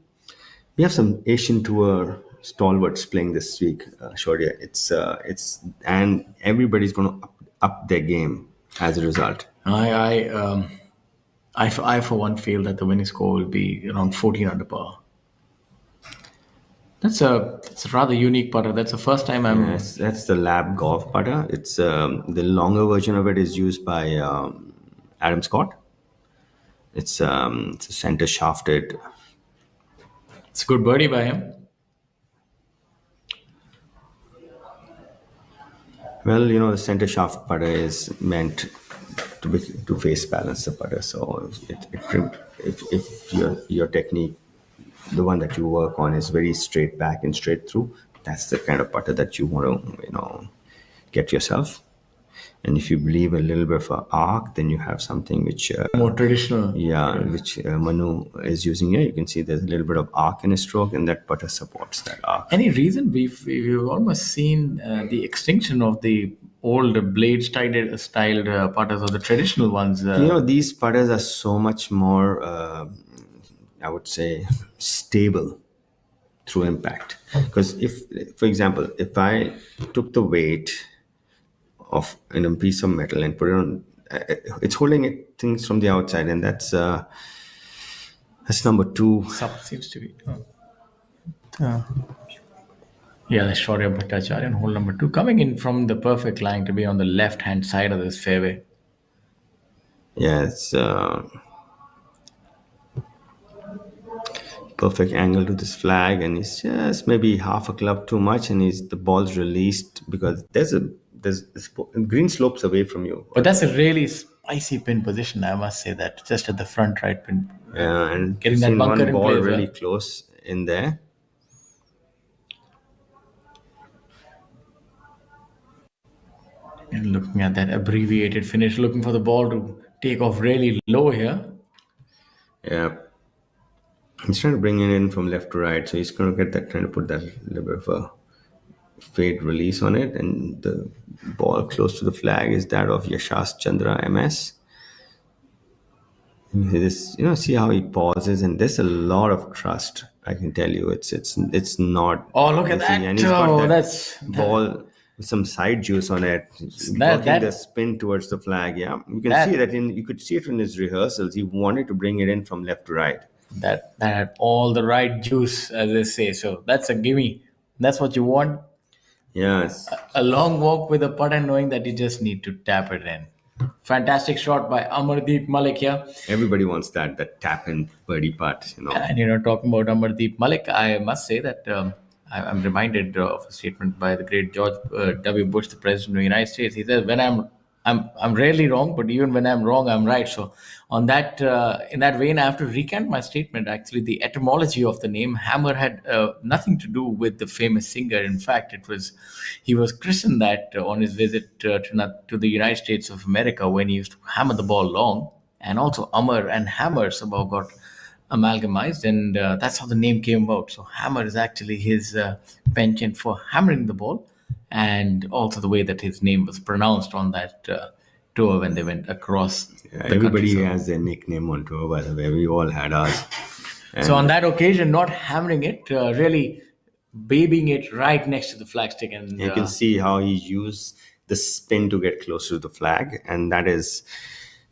S5: we have some Asian Tour stalwarts playing this week. Shaurya, and everybody's going to up their game as a result.
S3: I for one feel that the winning score will be around 14 under par. That's a rather unique putter. That's the first time I'm.
S5: Yes, that's the lab golf putter. It's the longer version of it is used by Adam Scott. It's a center shafted.
S3: It's a good birdie by him.
S5: Well, the center shaft putter is meant to face balance the putter. So if your technique, the one that you work on, is very straight back and straight through, that's the kind of putter that you want to get yourself. And if you believe a little bit of an arc, then you have something which
S3: more traditional.
S5: Yeah, which Manu is using here. You can see there's a little bit of arc in his stroke, and that putter supports that arc.
S3: Any reason we've almost seen the extinction of the old blade styled putters, or the traditional ones?
S5: These putters are so much more, I would say, stable through impact. Because for example, if I took the weight in a piece of metal and put it on, it's holding things from the outside, and that's number 2.
S3: Seems to be. Yeah, that's Shaurya Bhattacharya, hole number 2, coming in from the perfect line to be on the left hand side of this fairway.
S5: Yeah, it's perfect angle to this flag, and it's just maybe half a club too much, and the ball's released because there's green slopes away from you.
S3: But that's a really spicy pin position, I must say that, just at the front right pin.
S5: Yeah, and
S3: getting that bunker
S5: one
S3: in
S5: ball
S3: place,
S5: really close in there.
S3: And looking at that abbreviated finish, looking for the ball to take off really low here.
S5: Yeah. He's trying to bring it in from left to right, so he's going to trying to put that little bit of a fade release on it, and the ball close to the flag is that of Yashas Chandra MS. See how he pauses, and there's a lot of trust. I can tell you, it's not.
S3: Oh, look at that!
S5: And he's got
S3: that's
S5: ball with some side juice on it. Blocking the spin towards the flag. Yeah, you can see that you could see it in his rehearsals. He wanted to bring it in from left to right.
S3: That had all the right juice, as they say. So that's a gimme. That's what you want.
S5: Yes.
S3: A long walk with a putter, knowing that you just need to tap it in. Fantastic shot by Amardeep Malik here.
S5: Everybody wants that tap in birdie putt,
S3: And talking about Amardeep Malik, I must say that I'm reminded of a statement by the great George W. Bush, the President of the United States. He says, "When I'm rarely wrong, but even when I'm wrong, I'm right." So on that, in that vein, I have to recant my statement. Actually, the etymology of the name Hammer had nothing to do with the famous singer. In fact, he was christened that on his visit to the United States of America, when he used to hammer the ball long, and also Amar and Hammer somehow got amalgamized, and that's how the name came about. So Hammer is actually his penchant for hammering the ball, and also the way that his name was pronounced on that tour when they went across the
S5: everybody
S3: country.
S5: has their nickname on tour, by the way. We all had ours.
S3: So on that occasion, not hammering it, really babying it right next to the flagstick. And
S5: you can see how he used the spin to get close to the flag, and that is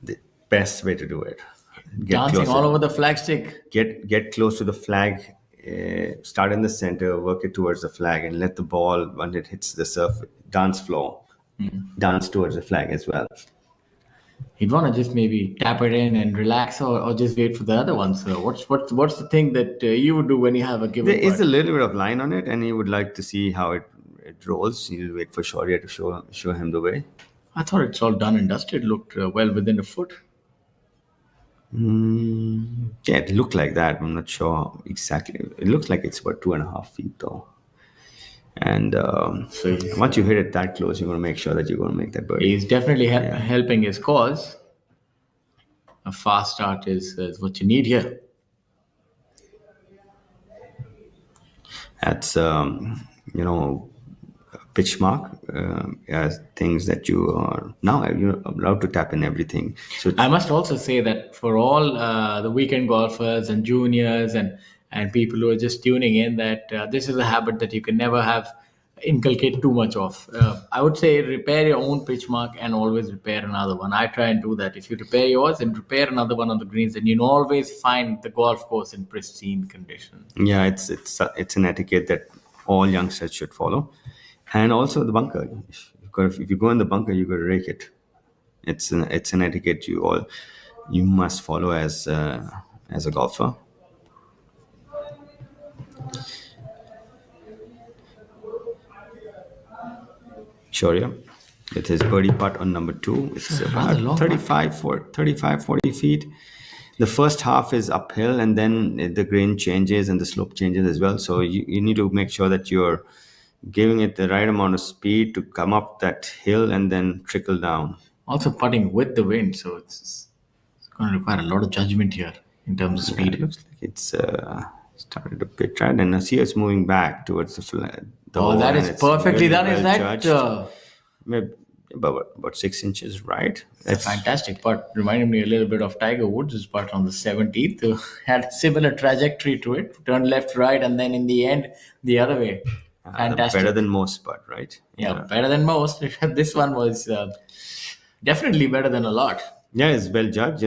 S5: the best way to do it.
S3: Dancing all over the flagstick.
S5: Get close to the flag, start in the center, work it towards the flag, and let the ball, when it hits the dance floor, dance towards the flag as well.
S3: You'd want to just maybe tap it in and relax, or just wait for the other one. So what's the thing that you would do when you have a given
S5: There is
S3: putt?
S5: a little bit of line on it, and you would like to see how it rolls. You'll wait for Shaurya to show him the way.
S3: I thought it's all done and dusted. Looked well within a foot.
S5: Yeah, it looked like that. I'm not sure exactly. It looks like it's about 2.5 feet though. And
S3: So he's,
S5: once you hit it that close, you're going to make sure that you're going to make that birdie.
S3: he's definitely helping his cause. A fast start is what you need here.
S5: That's pitch mark as things that you are now you're allowed to tap in everything. So
S3: I must also say that for all the weekend golfers and juniors and people who are just tuning in, that this is a habit that you can never have inculcate too much of. I would say repair your own pitch mark and always repair another one. I try and do that. If you repair yours and repair another one on the greens, then you always find the golf course in pristine condition.
S5: yeah, it's an etiquette that all youngsters should follow, and also the bunker. If you go in the bunker, you got to rake it. It's an etiquette you must follow as a golfer. Shaurya with his birdie putt on number 2. It's
S3: rather long
S5: about 40 feet. The first half is uphill, and then the green changes and the slope changes as well. So you need to make sure that you're giving it the right amount of speed to come up that hill and then trickle down.
S3: Also putting with the wind, so it's going to require a lot of judgment here in terms of
S5: Yeah,
S3: speed.
S5: it looks like it's started to pitch right, and I see it's moving back towards the flag.
S3: Oh, that is perfectly done. Is that
S5: Maybe about 6 inches right?
S3: That's a fantastic putt. Reminded me a little bit of Tiger Woods' putt on the 17th. Had similar trajectory to it. Turned left, right, and then in the end, the other way. Fantastic.
S5: Better than most putt, right?
S3: Yeah, better than most. This one was definitely better than a lot.
S5: Yeah, it's well judged.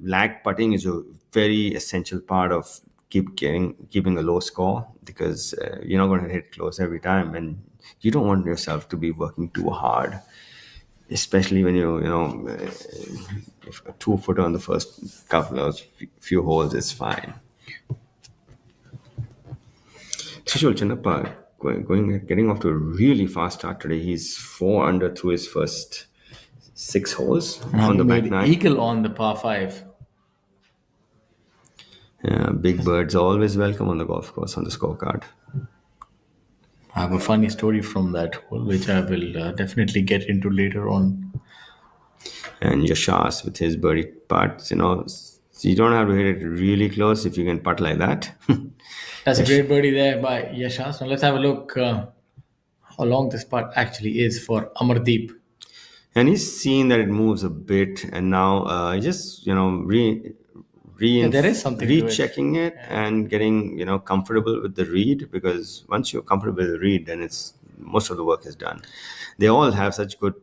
S5: Lag putting is a very essential part of keeping a low score, because you're not going to hit close every time, and you don't want yourself to be working too hard, especially when if a 2-footer on the first couple of few holes is fine. Trishul Channappa getting off to a really fast start today. He's 4 under through his first 6 holes on the back
S3: Made
S5: nine.
S3: eagle on the par 5.
S5: Big birds are always welcome on the golf course on the scorecard.
S3: I have a funny story from that hole, which I will definitely get into later on.
S5: And Yashas with his birdie putts, so you don't have to hit it really close if you can putt like that.
S3: That's a great birdie there by Yashas. Now let's have a look how long this putt actually is for Amardeep.
S5: And he's seen that it moves a bit, and now just
S3: there is something to it.
S5: rechecking it and getting comfortable with the read, because once you're comfortable with the read, then most of the work is done. They all have such good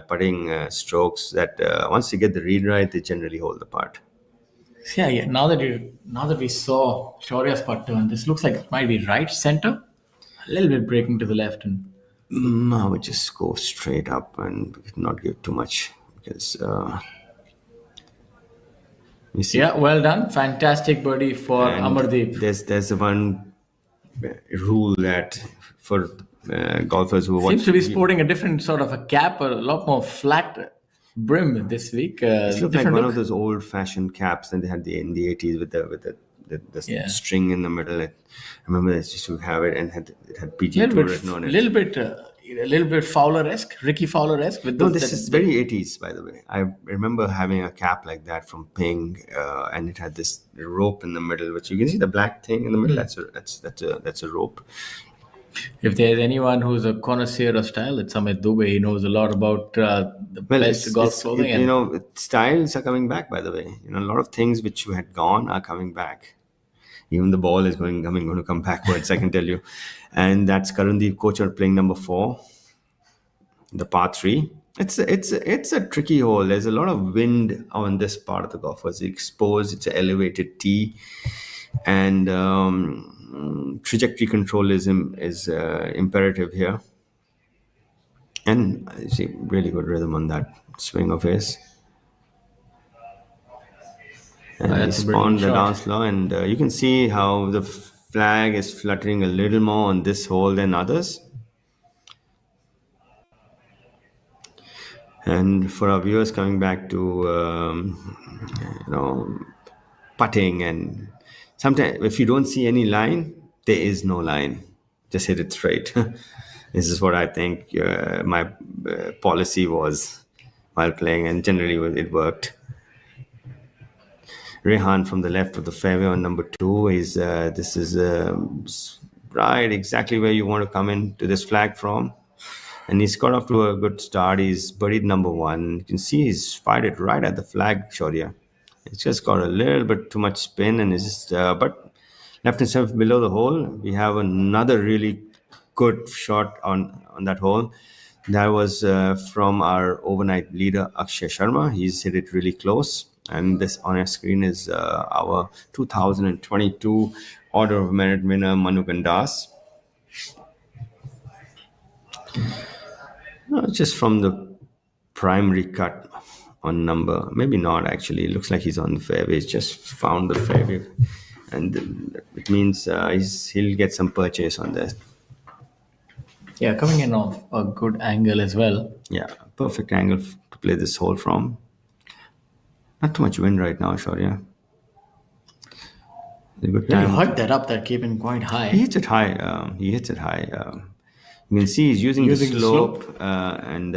S5: putting strokes that once you get the read right, they generally hold the putt.
S3: Yeah. Now that we saw Shaurya's putt turn, this looks like it might be right center, a little bit breaking to the left, and
S5: I would just go straight up and not give too much, because you see.
S3: yeah, well done, fantastic birdie for
S5: And
S3: Amardeep.
S5: There's one rule that for golfers who
S3: Seems to be
S5: watch.
S3: sporting a different sort of a cap, a lot more flat brim this week.
S5: It looked like
S3: Different
S5: one
S3: look.
S5: of those old-fashioned caps that they had in the 80s with the
S3: Yeah.
S5: string in the middle. I remember they used to have it, and it had PGTI written on it.
S3: A little bit Fowler-esque, Ricky Fowler-esque. With
S5: No,
S3: those,
S5: this is very 80s, by the way. I remember having a cap like that from Ping, and it had this rope in the middle, which you can see the black thing in the middle. That's a rope.
S3: If there's anyone who's a connoisseur of style, it's Amit Dubey. He knows a lot about the best golf clothing.
S5: Styles are coming back, by the way. A lot of things which had gone are coming back. Even the ball is going to come backwards, I can tell you. And that's Karandeep Kochar playing number 4. the par three. It's a tricky hole. There's a lot of wind on this part of the golf course. It's exposed. It's an elevated tee, and trajectory control is imperative here. And I see really good rhythm on that swing of his. And he
S3: That's a brilliant
S5: spawned the
S3: shot.
S5: dance floor, and you can see how the flag is fluttering a little more on this hole than others. And for our viewers coming back to putting, and sometimes if you don't see any line, there is no line. Just hit it straight. This is what I think my policy was while playing, and generally it worked. Rehan from the left of the fairway on number two is this is right exactly where you want to come into this flag from. And he's got off to a good start. He's birdied number one. You can see he's fired it right at the flag, Shaurya. It's just got a little bit too much spin, and it's just but left himself below the hole. We have another really good shot on that hole. That was from our overnight leader Akshay Sharma. He's hit it really close, and this on our screen is our 2022 Order of Merit winner Manu Gandas. Just from the primary cut on number, maybe not actually. It looks like he's on the fairway. He's just found the fairway, and it means he'll get some purchase on this.
S3: Yeah, coming in off a good angle as well.
S5: Yeah, perfect angle to play this hole from. Not too much wind right now, Shaurya. A good
S3: Really
S5: time.
S3: hug that up. That came in quite high.
S5: He hits it high. He hits it high. You can see he's using the slope, and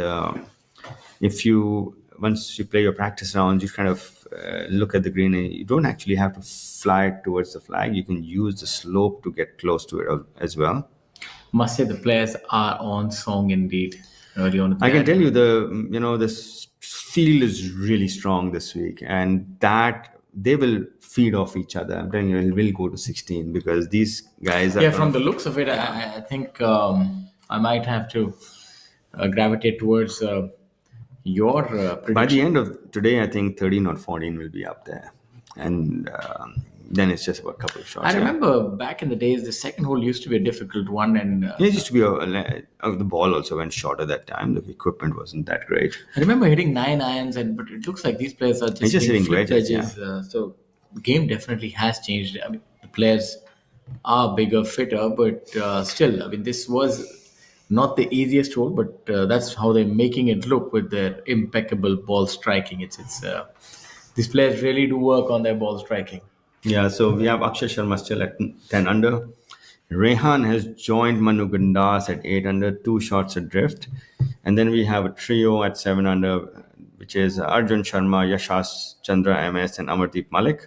S5: if you once you play your practice rounds, you kind of look at the green, and you don't actually have to fly it towards the flag. You can use the slope to get close to it as well.
S3: Must say the players are on song indeed. Early on,
S5: I can tell you this field is really strong this week, and that they will feed off each other. I'm telling you, it will go to 16 because these guys are.
S3: Yeah, from the looks of it, I think I might have to gravitate towards your prediction.
S5: By the end of today, I think 13 or 14 will be up there, and then it's just about a couple of shots.
S3: I remember back in the days, the second hole used to be a difficult one, and
S5: It used to be the ball also went short at that time. The equipment wasn't that great.
S3: I remember hitting 9 irons, but it looks like these players are just
S5: hitting
S3: flipped
S5: wedges,
S3: edges. So the game definitely has changed. I mean, the players are bigger, fitter, but still, I mean, this was not the easiest hole, but that's how they're making it look with their impeccable ball striking. It's these players really do work on their ball striking.
S5: Yeah, so we have Akshay Sharma still at 10 under. Rehan has joined Manu Gandas at 8 under, 2 shots adrift. And then we have a trio at 7 under, which is Arjun Sharma, Yashas Chandra MS, and Amardeep Malik.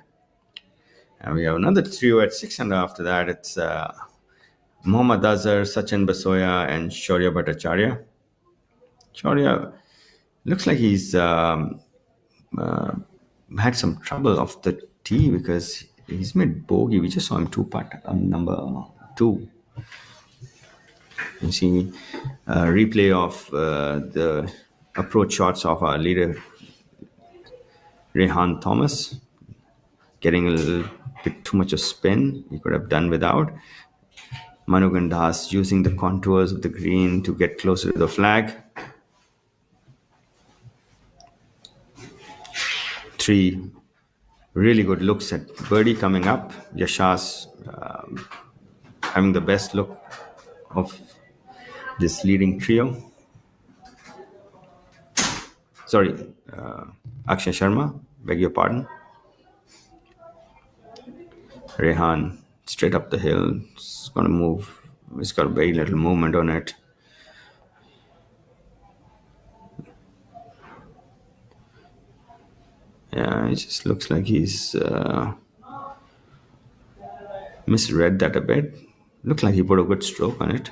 S5: And we have another trio at 6 under after that. It's Mohammad Azhar, Sachin Basoya, and Shaurya Bhattacharya. Shaurya looks like he's had some trouble off the tee because he's made bogey. We just saw him 2-putt on number 2. You see a replay of the approach shots of our leader Rehan Thomas getting a little bit too much of spin. He could have done without. Manu Gandas using the contours of the green to get closer to the flag. 3 really good looks at birdie coming up. Yashas having the best look of this leading trio. Sorry, Akshay Sharma, beg your pardon. Rehan straight up the hill. It's going to move. It's got very little movement on it. Yeah, it just looks like he's misread that a bit. Looked like he put a good stroke on it.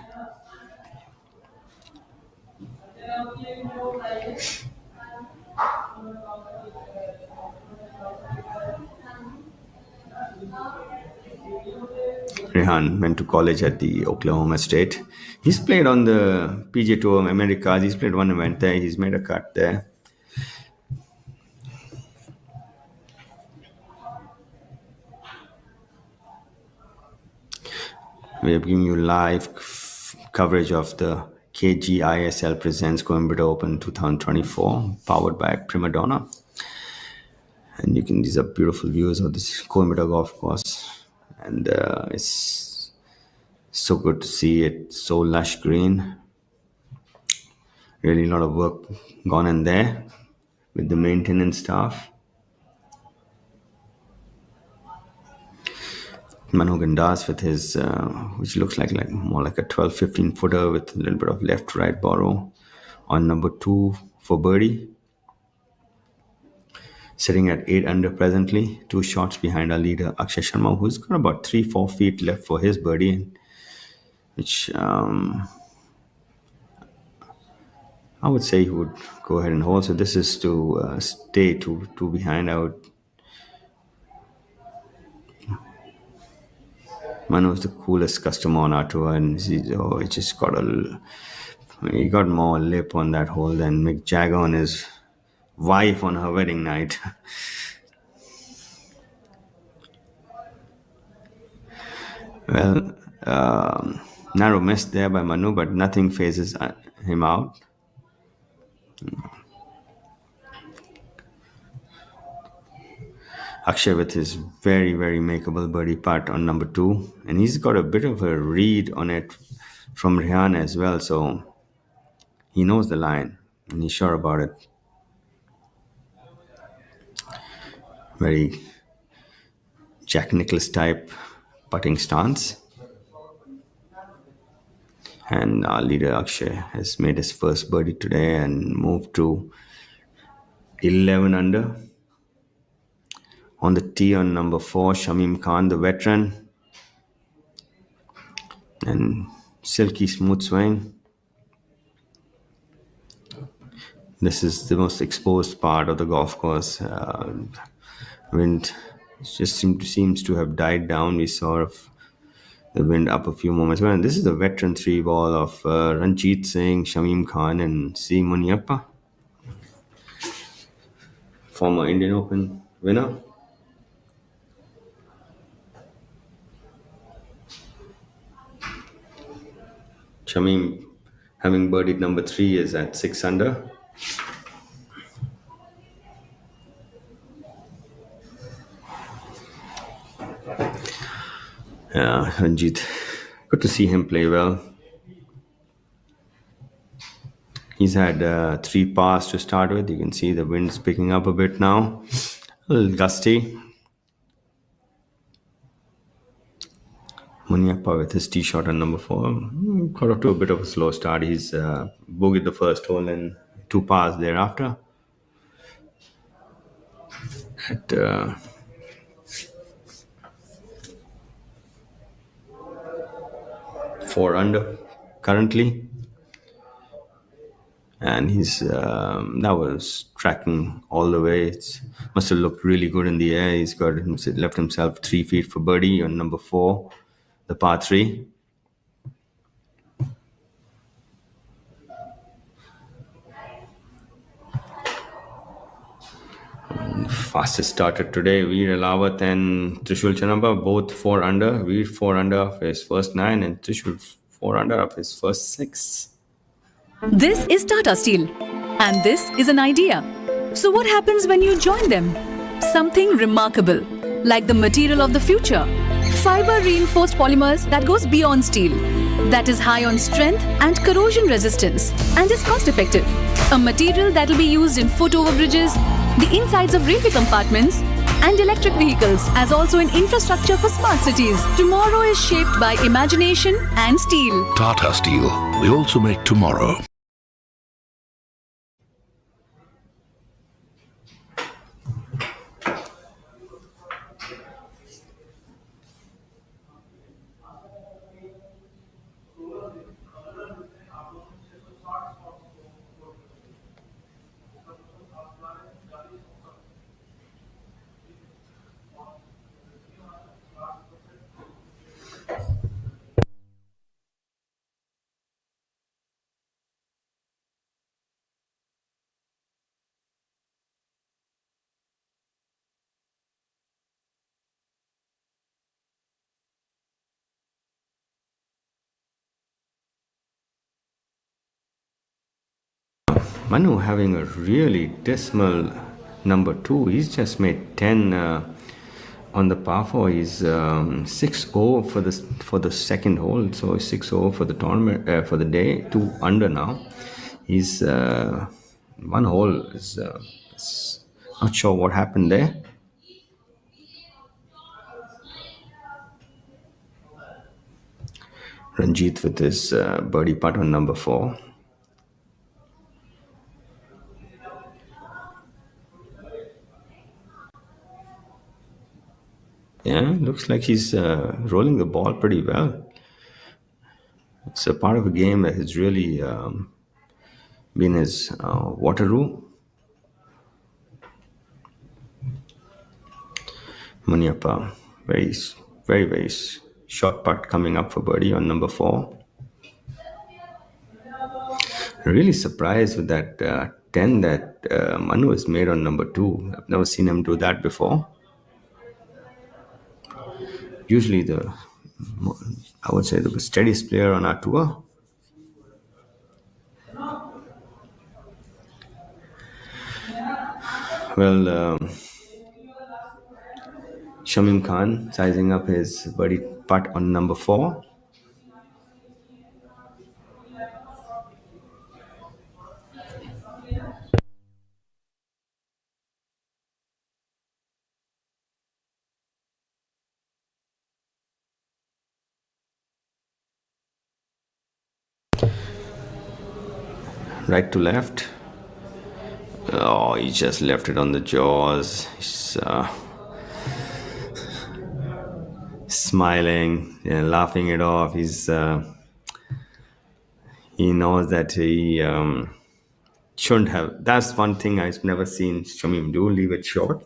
S5: Rehan went to college at the Oklahoma State. He's played on the PGA Tour Americas. He's played one event there. He's made a cut there. We are giving you live coverage of the KGiSL Presents Coimbatore Open 2024, powered by Prima Donna. And these are beautiful views of this Coimbatore golf course. And it's so good to see it, so lush green. Really a lot of work gone in there with the maintenance staff. Manu Gandas with his, which looks like more like a 12-15 footer with a little bit of left-right borrow on number 2 for birdie. Sitting at 8 under presently, 2 shots behind our leader Akshay Sharma, who's got about 3-4 feet left for his birdie, which I would say he would go ahead and hold. So this is to stay two behind. Manu is the coolest customer on our tour, and he just got he got more lip on that hole than Mick Jagger on his wife on her wedding night. Well, narrow miss there by Manu, but nothing phases him out. Akshay with his very, very makeable birdie putt on number 2. And he's got a bit of a read on it from Rihan as well. So he knows the line and he's sure about it. Very Jack Nicklaus type putting stance. And our leader Akshay has made his first birdie today and moved to 11 under. On the tee on number 4, Shamim Khan, the veteran. And silky smooth swing. This is the most exposed part of the golf course. Wind just seems to have died down. We saw the wind up a few moments ago. And this is the veteran 3 ball of Ranjit Singh, Shamim Khan, and C. Muniappa, former Indian Open winner. Shamim, having birdied number 3, is at 6 under. Ranjit, good to see him play well. He's had 3 pars to start with. You can see the wind's picking up a bit now. A little gusty. Muniappa with his tee shot on number 4. Got off to a bit of a slow start. He's bogeyed the first hole and 2 pars thereafter. At 4 under currently. And he's that was tracking all the way. It must have looked really good in the air. He's left himself 3 feet for birdie on number 4, the par 3. Fastest starter today, Veer Alawat and Trishul Chanamba, both 4 under. Veer 4 under of his first 9 and Trishul 4 under of his first 6.
S7: This is Tata Steel, and this is an idea. So what happens when you join them? Something remarkable, like the material of the future. Fiber reinforced polymers that goes beyond steel, that is high on strength and corrosion resistance, and is cost effective. A material that will be used in foot overbridges, the insides of railway compartments, and electric vehicles, as also in infrastructure for smart cities. Tomorrow is shaped by imagination and steel.
S1: Tata Steel. We also make tomorrow.
S5: Manu having a really dismal number two. He's just made 10 on the par four. He's 6-0 for the second hole, so 6-0 for the tournament for the day. 2 under now. He's one hole is not sure what happened there. Ranjit with his birdie putt on number four. Yeah, looks like he's rolling the ball pretty well. It's a part of a game that has really been his wateroo. Maniappa, very short putt coming up for birdie on number four. Really surprised with that 10 that Manu has made on number two. I've never seen him do that before. Usually I would say the steadiest player on our tour. Well, Shamim Khan sizing up his birdie putt on number four. Right to left. Oh, he just left it on the jaws. He's smiling, laughing it off. He knows that he shouldn't have. That's one thing I've never seen Shamim do. Leave it short.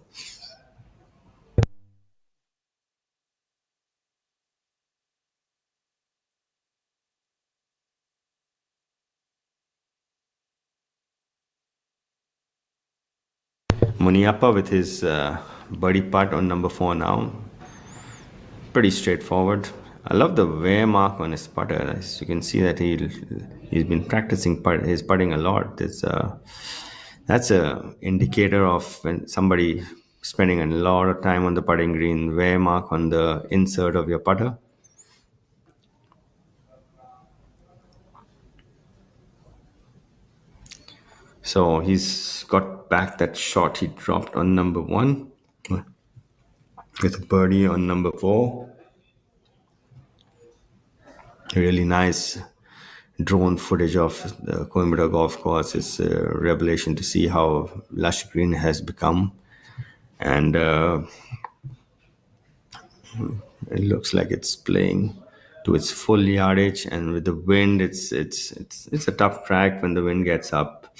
S5: Muniappa with his birdie putt on number four now. Pretty straightforward. I love the wear mark on his putter. As you can see that he's been practicing his putting a lot. That's a indicator of when somebody spending a lot of time on the putting green. Wear mark on the insert of your putter. So he's got back that shot he dropped on number one with a birdie on number four. Really nice drone footage of the Coimbatore golf course. It's a revelation to see how lush green has become, and it looks like it's playing to its full yardage. And with the wind, it's a tough track when the wind gets up.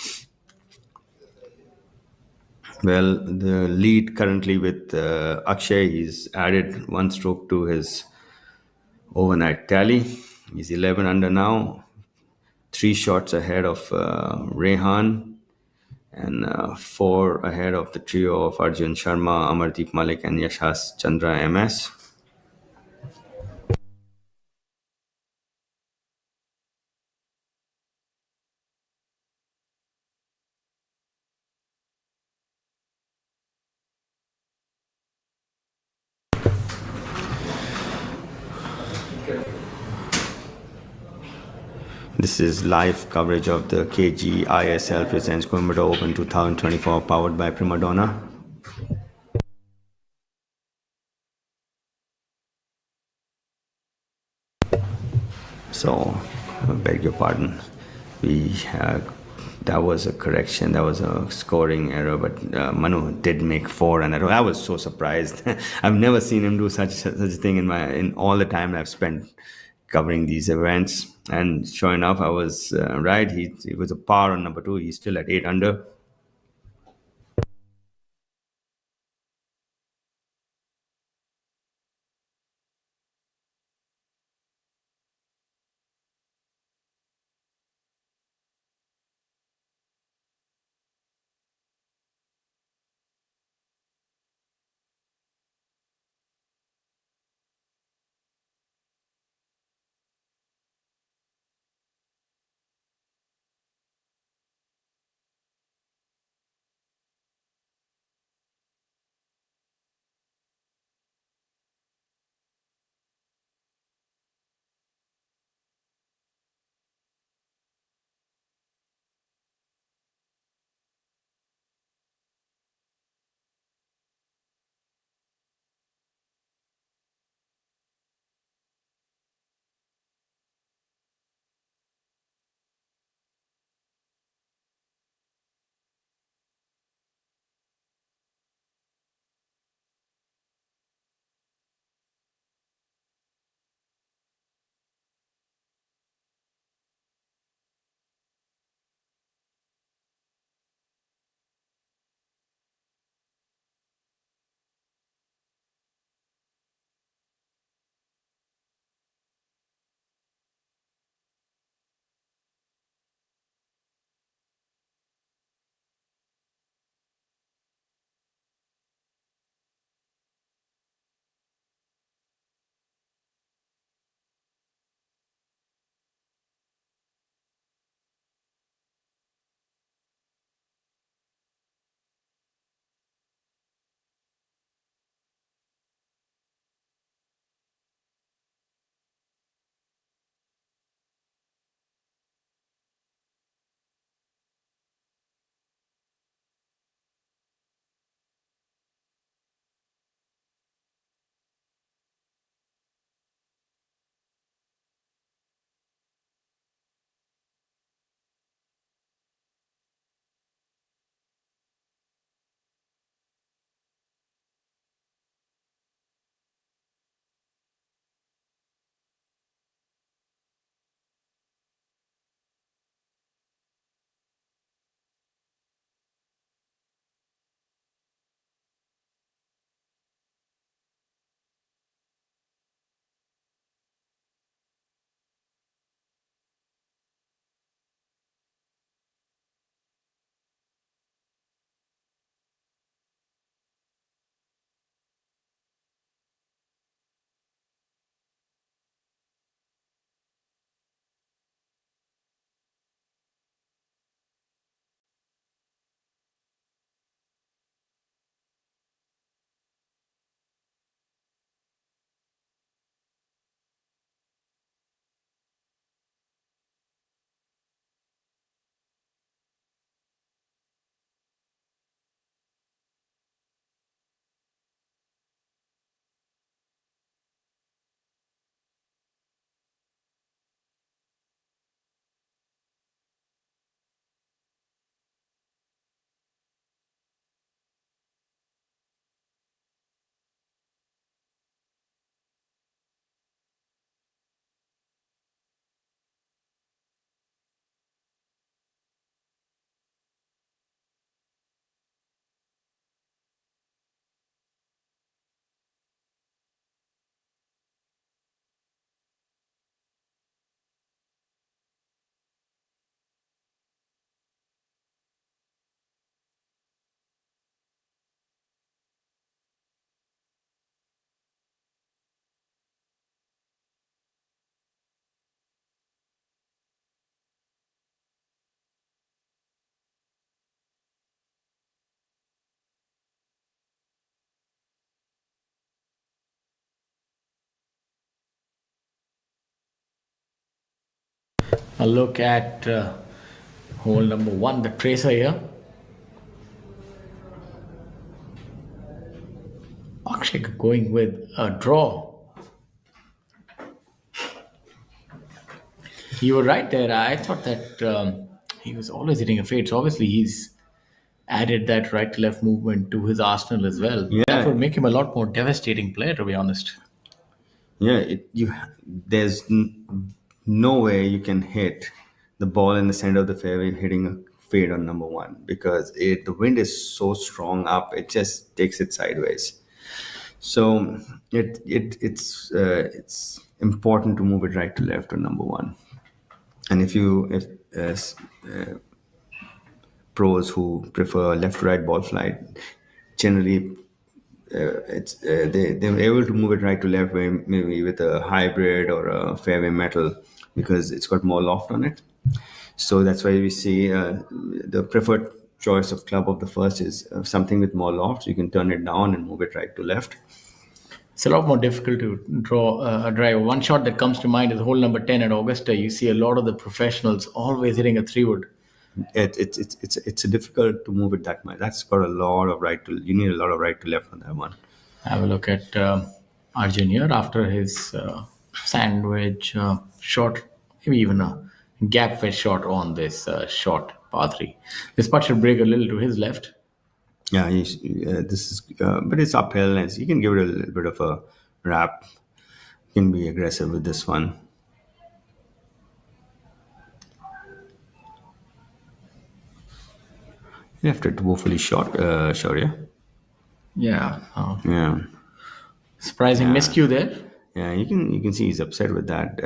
S5: Well, the lead currently with Akshay, he's added one stroke to his overnight tally. He's 11 under now, 3 shots ahead of Rehan, and 4 ahead of the trio of Arjun Sharma, Amardeep Malik, and Yashas Chandra MS. This is live coverage of the KGiSL presents Coimbatore Open 2024, powered by Prima Donna. So, I beg your pardon. That was a correction. That was a scoring error. But Manu did make 4, and I was so surprised. I've never seen him do such a thing in all the time I've spent covering these events. And sure enough, I was right. He was a par on number 2. He's still at 8 under.
S3: A look at hole number one, the tracer here. Akshay going with a draw. You were right there. I thought that he was always hitting a fade. So obviously he's added that right to left movement to his arsenal as well. That
S5: Yeah,
S3: would make him a lot more devastating player, to be honest.
S5: yeah. There's no way you can hit the ball in the center of the fairway hitting a fade on number one because the wind is so strong up. It just takes it sideways. So it's important to move it right to left on number one. And if pros who prefer left to right ball flight generally they're able to move it right to left maybe with a hybrid or a fairway metal because it's got more loft on it. So that's why we see the preferred choice of club of the first is something with more loft. You can turn it down and move it right to left.
S3: It's a lot more difficult to draw a drive. One shot that comes to mind is hole number 10 at Augusta. You see a lot of the professionals always hitting a three wood.
S5: It's difficult to move it that much. That's got a lot of right to. You need a lot of right to left on that one.
S3: Have a look at Arjun here after his sandwich shot, maybe even a gap wedge shot on this short par 3. This putt should break a little to his left.
S5: Yeah, this is, but it's uphill, and you can give it a little bit of a wrap. You can be aggressive with this one. Left it woefully short, Shaurya.
S3: Yeah.
S5: Yeah,
S3: Surprising miscue there.
S5: yeah. You can see he's upset with that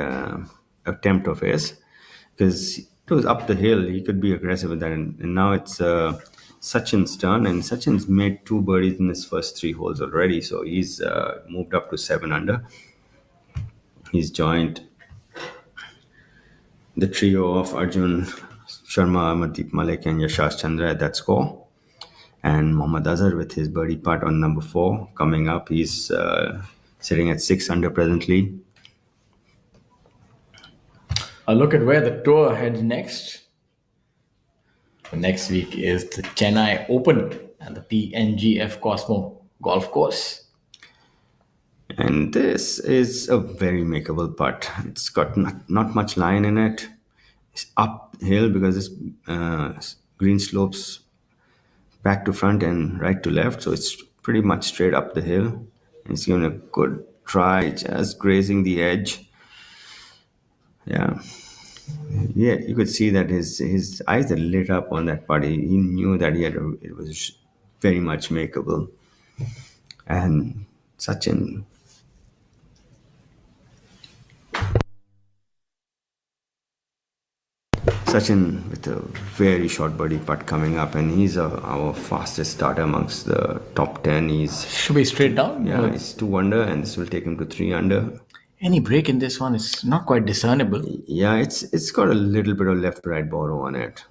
S5: attempt of his because it was up the hill. He could be aggressive with that, and now it's Sachin's turn, and Sachin's made two birdies in his first three holes already. So he's moved up to 7 under. He's joined the trio of Arjun Sharma, Amardeep Malik, and Yashash Chandra at that score. And Mohammad Azhar with his birdie putt on number 4 coming up. He's sitting at 6 under presently.
S3: A look at where the tour heads next. Next week is the Chennai Open and the PNGF Cosmo Golf Course.
S5: And this is a very makeable putt. It's got not much line in it. It's uphill because it's green slopes back to front and right to left. So it's pretty much straight up the hill. And it's given a good try, just grazing the edge. Yeah. Yeah, you could see that his eyes are lit up on that putt. He knew that it was very much makeable. And Sachin with a very short birdie putt coming up, and he's our fastest starter amongst the top 10.
S3: Should be straight down.
S5: Yeah, he's 2 under, and this will take him to 3 under.
S3: Any break in this one is not quite discernible.
S5: Yeah, it's got a little bit of left to right borrow on it.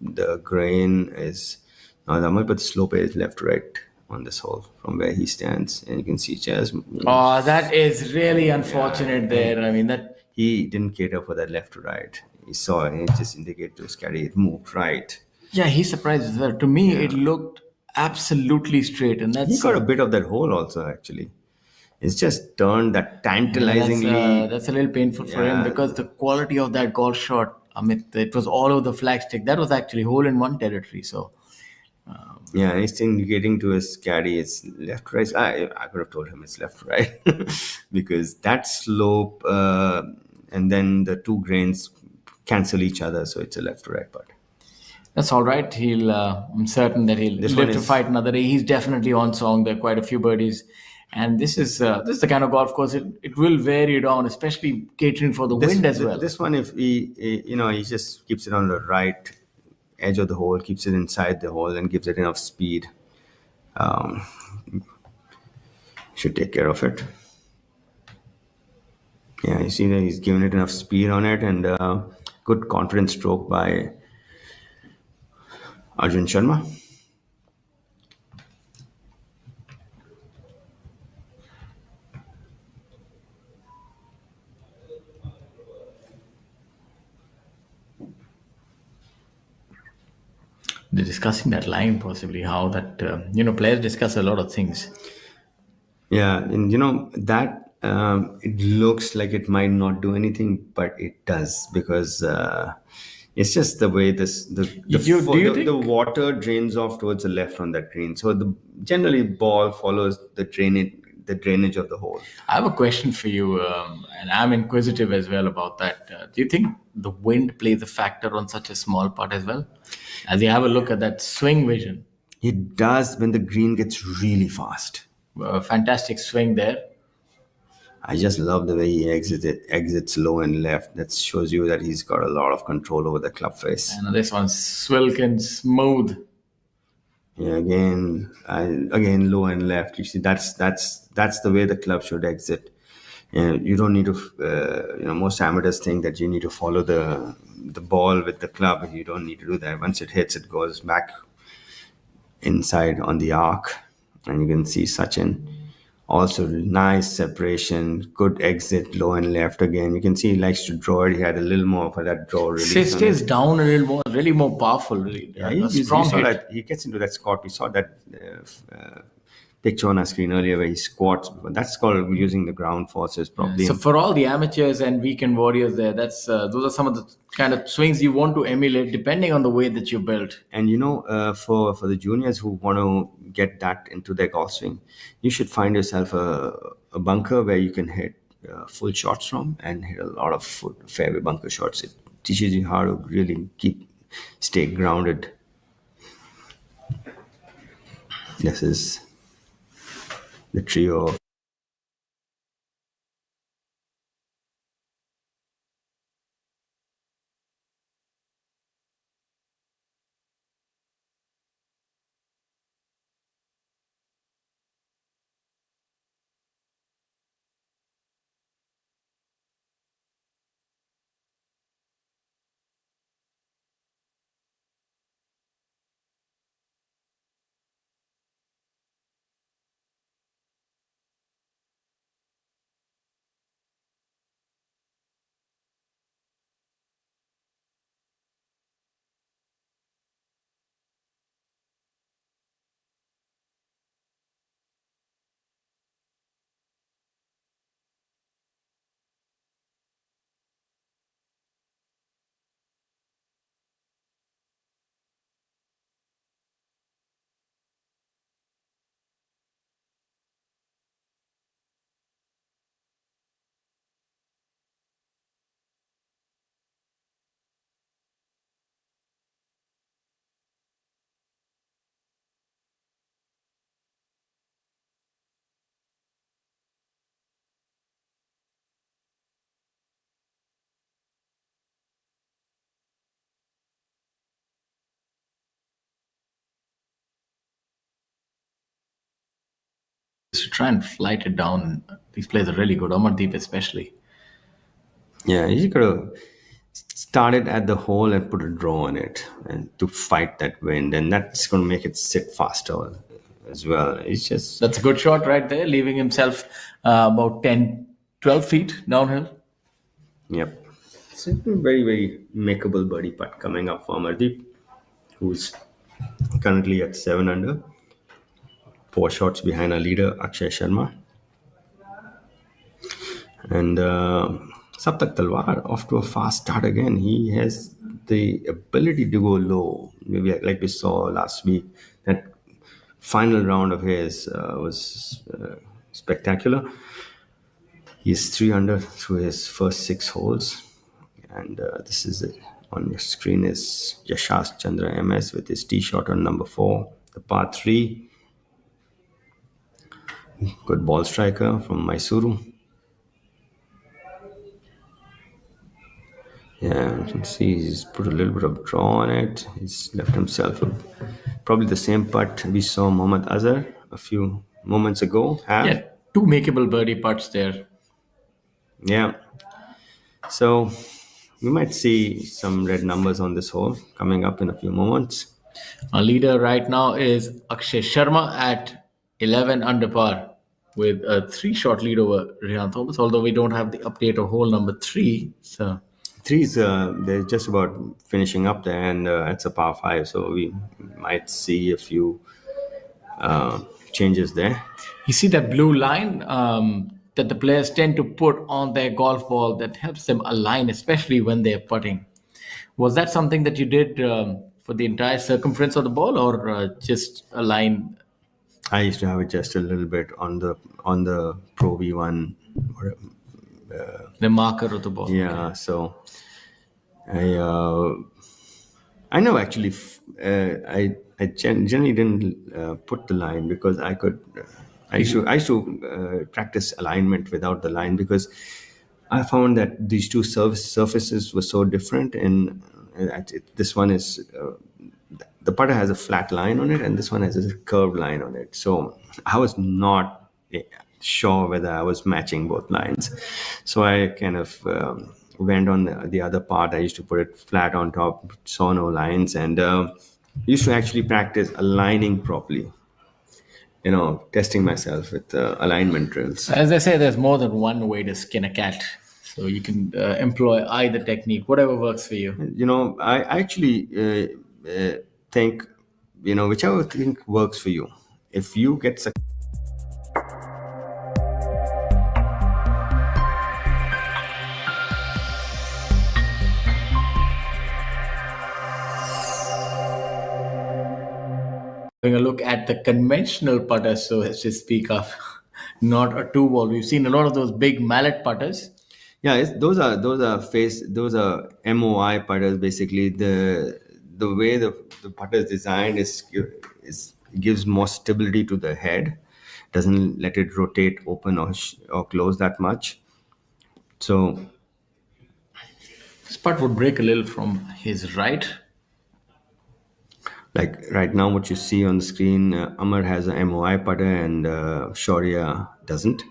S5: The grain is not that much, but the slope is left to right on this hole from where he stands, and you can see Chaz.
S3: Oh, that is really unfortunate there. I mean, that
S5: He didn't cater for that left to right. He saw it, and it just indicated to his caddy it moved right.
S3: yeah, he's surprised as well. To me, it looked absolutely straight, and
S5: He
S3: that's
S5: got a bit of that hole also, actually. It's just turned that tantalizingly.
S3: that's a little painful for him
S5: Yeah.
S3: because the quality of that golf shot, Amit, it was all over the flagstick. That was actually hole in one territory. So
S5: Yeah, he's indicating to his caddy it's left to right. I could have told him it's left to right because that slope and then the two grains cancel each other, so it's a left to right putt.
S3: that's all right. I'm certain that he'll
S5: This
S3: live
S5: one
S3: to
S5: is-
S3: fight another day. He's definitely on song. There are quite a few birdies. And this is the kind of golf course it will vary down, especially catering for the wind as well.
S5: This one, if he just keeps it on the right edge of the hole, keeps it inside the hole, and gives it enough speed, should take care of it. Yeah, you see that he's given it enough speed on it, and good confidence stroke by Arjun Sharma.
S3: They're discussing that line possibly, how that, players discuss a lot of things.
S5: Yeah, and that it looks like it might not do anything, but it does because it's just the way
S3: Do you
S5: the
S3: think?
S5: water drains off towards the left on that green. So the generally ball follows the drainage of the hole.
S3: I have a question for you, and I'm inquisitive as well about that. Do you think the wind plays a factor on such a small part as well? As you have a look at that swing vision,
S5: It does when the green gets really fast.
S3: fantastic swing there.
S5: I just love the way he exits low and left. That shows you that he's got a lot of control over the club face.
S3: And this one's Swilkin smooth.
S5: Yeah, again, low and left. You see, that's the way the club should exit. You don't need to. Most amateurs think that you need to follow the ball with the club. You don't need to do that. Once it hits, it goes back inside on the arc, and you can see Sachin. Also, nice separation, good exit, low and left again. You can see he likes to draw it. He had a little more for that draw release.
S3: Stays down a little more, really more powerful. Really.
S5: Yeah,
S3: A
S5: we
S3: strong
S5: saw
S3: hit.
S5: that he gets into that squat. We saw that picture on our screen earlier where he squats. That's called using the ground forces probably.
S3: So for all the amateurs and weekend warriors there, that's those are some of the kind of swings you want to emulate, depending on the way that you're built.
S5: And for the juniors who want to get that into their golf swing, you should find yourself a bunker where you can hit full shots from and hit a lot of fairway bunker shots. It teaches you how to really stay grounded. This is the trio of
S3: Is to try and flight it down. These players are really good. Amardeep especially.
S5: yeah, you could have started at the hole and put a draw on it and to fight that wind, and that's going to make it sit faster as well. It's just
S3: That's a good shot right there, leaving himself about 10, 12 feet downhill.
S5: yep. It's a very very makeable birdie putt coming up for Amardeep, who's currently at 7 under, 4 shots behind our leader Akshay Sharma. And Saptak Talwar off to a fast start again. He has the ability to go low, maybe like we saw last week. That final round of his was spectacular. He's 3 under through his first 6 holes. And this is it. On your screen is Yashas Chandra MS with his tee shot on number 4, the par 3. Good ball striker from Mysuru. Yeah, you can see he's put a little bit of draw on it. He's left himself probably the same putt we saw Mohammad Azhar a few moments ago have.
S3: Yeah, two makeable birdie putts there.
S5: Yeah. So we might see some red numbers on this hole coming up in a few moments.
S3: Our leader right now is Akshay Sharma at 11 under par with a 3-shot lead over Rihan Thomas, although we don't have the update of hole number 3. So
S5: Three is they're just about finishing up there, and it's a par five, so we might see a few changes there.
S3: You see that blue line that the players tend to put on their golf ball that helps them align, especially when they're putting. Was that something that you did for the entire circumference of the ball, or just a line,
S5: I used to have it just a little bit on the Pro V1.
S3: the marker of the ball?
S5: Yeah, so I I know actually. Generally didn't put the line because I could. I used to practice alignment without the line because I found that these two surfaces were so different. And this one is the putter has a flat line on it, and this one has a curved line on it. So I was not sure whether I was matching both lines. So I kind of went on the other part. I used to put it flat on top, saw no lines, and used to actually practice aligning properly. Testing myself with alignment drills.
S3: As I say, there's more than one way to skin a cat. So you can employ either technique, whatever works for you.
S5: I actually think, whichever thing works for you. If you get
S3: Having a look at the conventional putters, so as to speak of, not a two ball. We've seen a lot of those big mallet putters.
S5: Yeah, those are MOI putters. Basically, the way the putter is designed is gives more stability to the head, doesn't let it rotate open or close that much. So,
S3: This putt would break a little from his right.
S5: like right now, what you see on the screen, Amar has a MOI putter and Shaurya doesn't.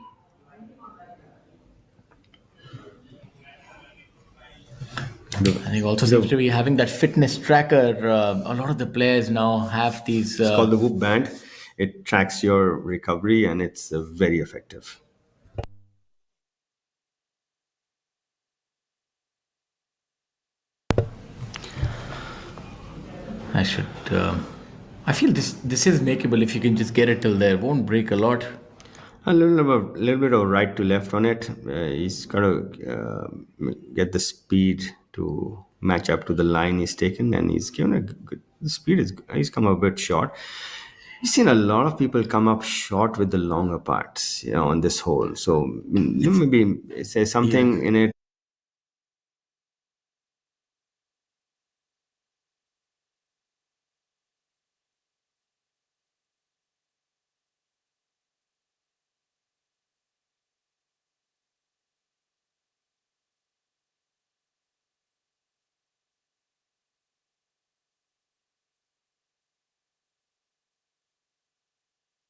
S3: And he also seems to be having that fitness tracker. A lot of the players now have these.
S5: It's called the Whoop Band. It tracks your recovery, and it's very effective.
S3: I should. I feel this is makeable if you can just get it till there. Won't break a lot.
S5: A little bit of right to left on it. He's got to get the speed to match up to the line he's taken, and he's given a good. The speed is. He's come a bit short. You've seen a lot of people come up short with the longer parts, on this hole. So maybe say something in it.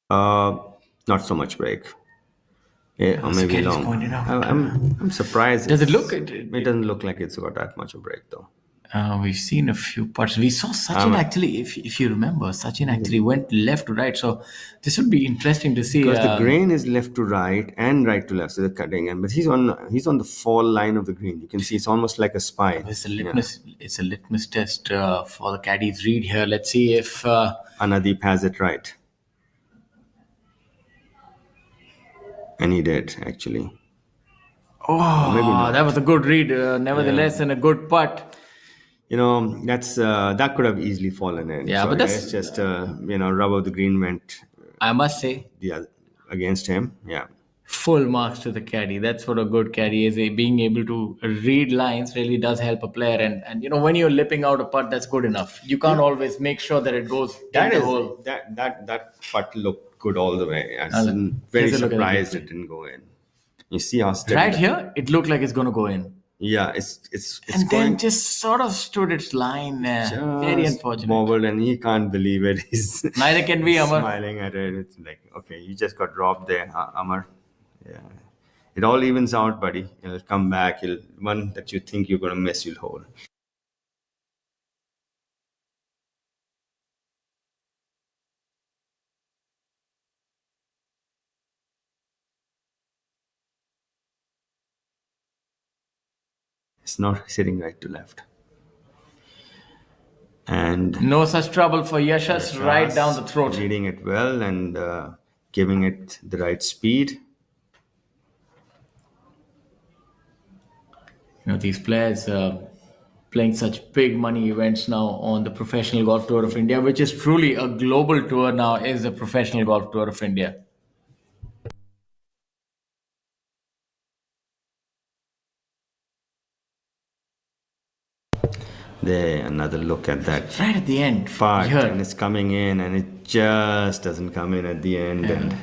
S5: Uh, Not so much break. Yeah, or
S3: As
S5: maybe
S3: Kelly's
S5: long.
S3: pointed out.
S5: I'm surprised.
S3: Does it look?
S5: It doesn't look like it's got that much of break though.
S3: We've seen a few putts. We saw Sachin actually, if you remember, Sachin actually went left to right. So this would be interesting to see.
S5: Because the grain is left to right and right to left, so the cutting, but he's on the fall line of the green. You can see it's almost like a spine.
S3: It's a litmus. It's a litmus test for the caddies read here. Let's see if.
S5: Anadeep has it right, and he did actually.
S3: Oh,
S5: maybe not.
S3: that was a good read. Nevertheless, and a good putt.
S5: That's that could have easily fallen in.
S3: Yeah, but that's-
S5: it's just rub of the green went
S3: I must say,
S5: against him. Yeah.
S3: full marks to the caddy. That's what a good caddy is. Being able to read lines really does help a player. And when you're lipping out a putt, that's good enough. You can't always make sure that it goes in the hole.
S5: That putt looked good all the way. I
S3: I'll-
S5: was very
S3: here's a look at
S5: surprised
S3: it.
S5: it didn't go in. You see how steady
S3: Right here, it looked like it's going to go in.
S5: Yeah, it's
S3: And
S5: going
S3: then just sort of stood its line. Very
S5: just
S3: unfortunate.
S5: wobbled, and he can't believe it. He's
S3: Neither can we, Amar.
S5: smiling at it. It's like, okay, you just got dropped there, Amar. Yeah, it all evens out, buddy. It'll come back. One that you think you're gonna miss, you'll hold. It's not sitting right to left. And
S3: No such trouble for Yashas, right down the throat.
S5: reading it well and giving it the right speed.
S3: These players playing such big money events now on the Professional Golf Tour of India, which is truly a global tour now, is the Professional Golf Tour of India.
S5: There, another look at that
S3: Right at the end,
S5: part,
S3: here.
S5: and it's coming in, and it just doesn't come in at the end, and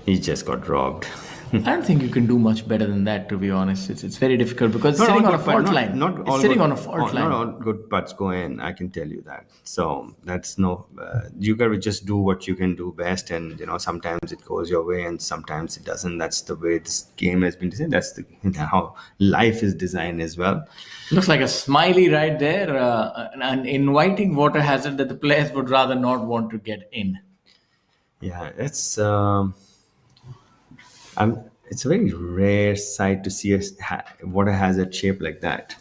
S5: he just got robbed.
S3: I don't think you can do much better than that, to be honest. It's very difficult because it's sitting on a fault line. It's sitting on a fault line.
S5: Not all good putts go in, I can tell you that. So that's no, you got to just do what you can do best, and sometimes it goes your way and sometimes it doesn't. That's the way this game has been designed. That's how life is designed as well.
S3: Looks like a smiley right there, an inviting water hazard that the players would rather not want to get in.
S5: Yeah, it's it's a very rare sight to see a water hazard shape like that.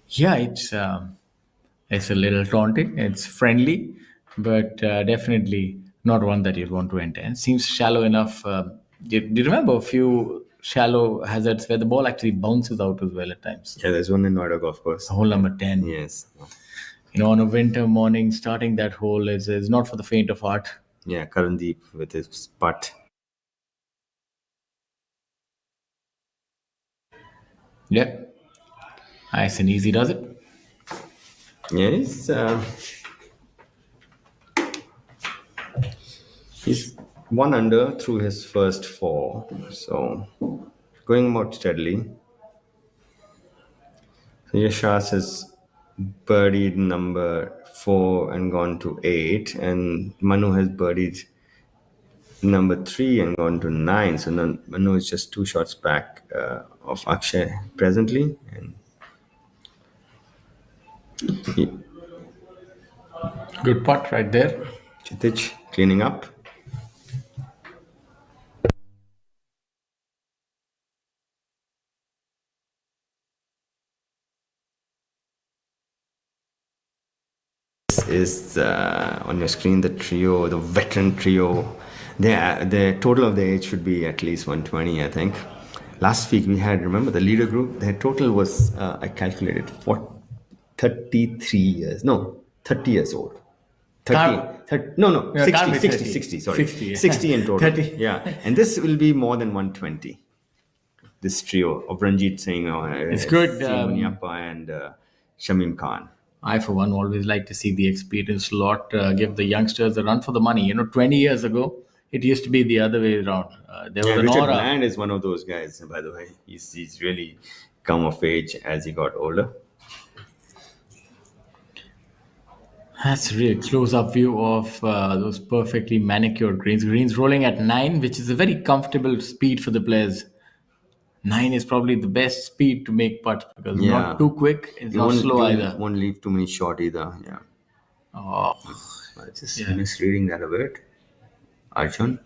S3: Yeah, it's a little taunting. It's friendly, but definitely not one that you'd want to enter. And seems shallow enough. Do you remember a few shallow hazards where the ball actually bounces out as well at times?
S5: Yeah, there's one in Noida Golf Course.
S3: Hole number 10.
S5: Yes.
S3: On a winter morning, starting that hole is not for the faint of heart.
S5: Yeah, Karandeep with his putt.
S3: Yeah. Nice and easy, does it?
S5: Yes. He's 1 under through his first 4. So going more steadily. So Yashas has birdied number 4 and gone to 8. And Manu has birdied number 3 and gone to 9. So Manu is just 2 shots back of Akshay presently. And
S3: Good putt right there.
S5: Chitich cleaning up. This is on your screen the trio, the veteran trio. The total of their age should be at least 120, I think. Last week we had, remember the leader group, their total was, I calculated, 33 years. No, 30 years old. 30, no,
S3: Yeah, can't be
S5: 60,
S3: 30.
S5: 60, sorry.
S3: 60, yeah.
S5: 60 in total.
S3: 30.
S5: Yeah, and this will be more than 120. This trio of Ranjit Singh,
S3: It's good,
S5: Munyappa and Shamim Khan.
S3: I, for one, always like to see the experienced lot give the youngsters a run for the money. 20 years ago, it used to be the other way around. There was an
S5: Richard
S3: aura.
S5: Bland is one of those guys, by the way. He's really come of age as he got older.
S3: That's a really close-up view of those perfectly manicured greens. Greens rolling at 9, which is a very comfortable speed for the players. 9 is probably the best speed to make putts because it's not too quick, it's not slow either.
S5: Won't leave too many short either. Yeah.
S3: Oh,
S5: I just misreading that a bit. Arjun.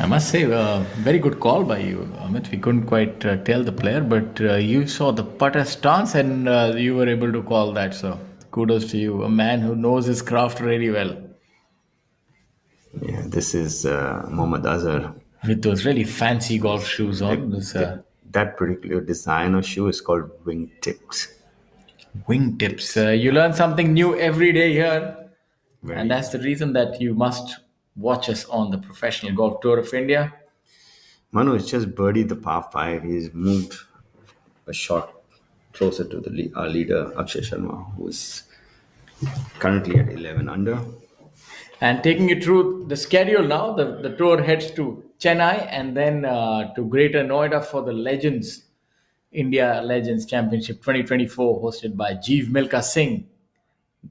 S3: I must say, very good call by you, Amit. We couldn't quite tell the player, but you saw the putter stance and you were able to call that. So kudos to you, a man who knows his craft really well.
S5: Yeah, this is Mohammad Azhar.
S3: With those really fancy golf shoes on.
S5: That particular design of shoe is called wingtips.
S3: Wingtips. You learn something new every day here.
S5: Very
S3: And that's the reason that you must watch us on the Professional Golf Tour of India.
S5: Manu has just birdied the par 5. He's moved a shot closer to our leader, Akshay Sharma, who is currently at 11 under.
S3: And taking you through the schedule now, the tour heads to Chennai and then to Greater Noida for the Legends, India Legends Championship 2024, hosted by Jeev Milkha Singh.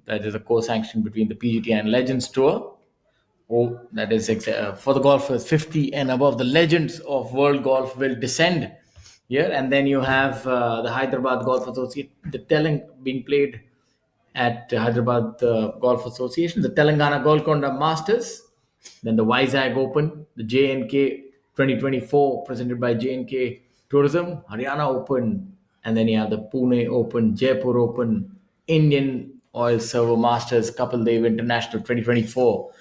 S3: That is a co-sanction between the PGTI and Legends Tour. Oh, that is for the golfers 50 and above. The legends of world golf will descend here, and then you have the Hyderabad Golf Associate, the telling being played at Hyderabad Golf Association, the Telangana Golconda Masters, then the Vizag Open, the JNK 2024 presented by JNK Tourism, Haryana Open, and then you have the Pune Open, Jaipur Open, Indian Oil Server Masters, Kapil Dev International 2024,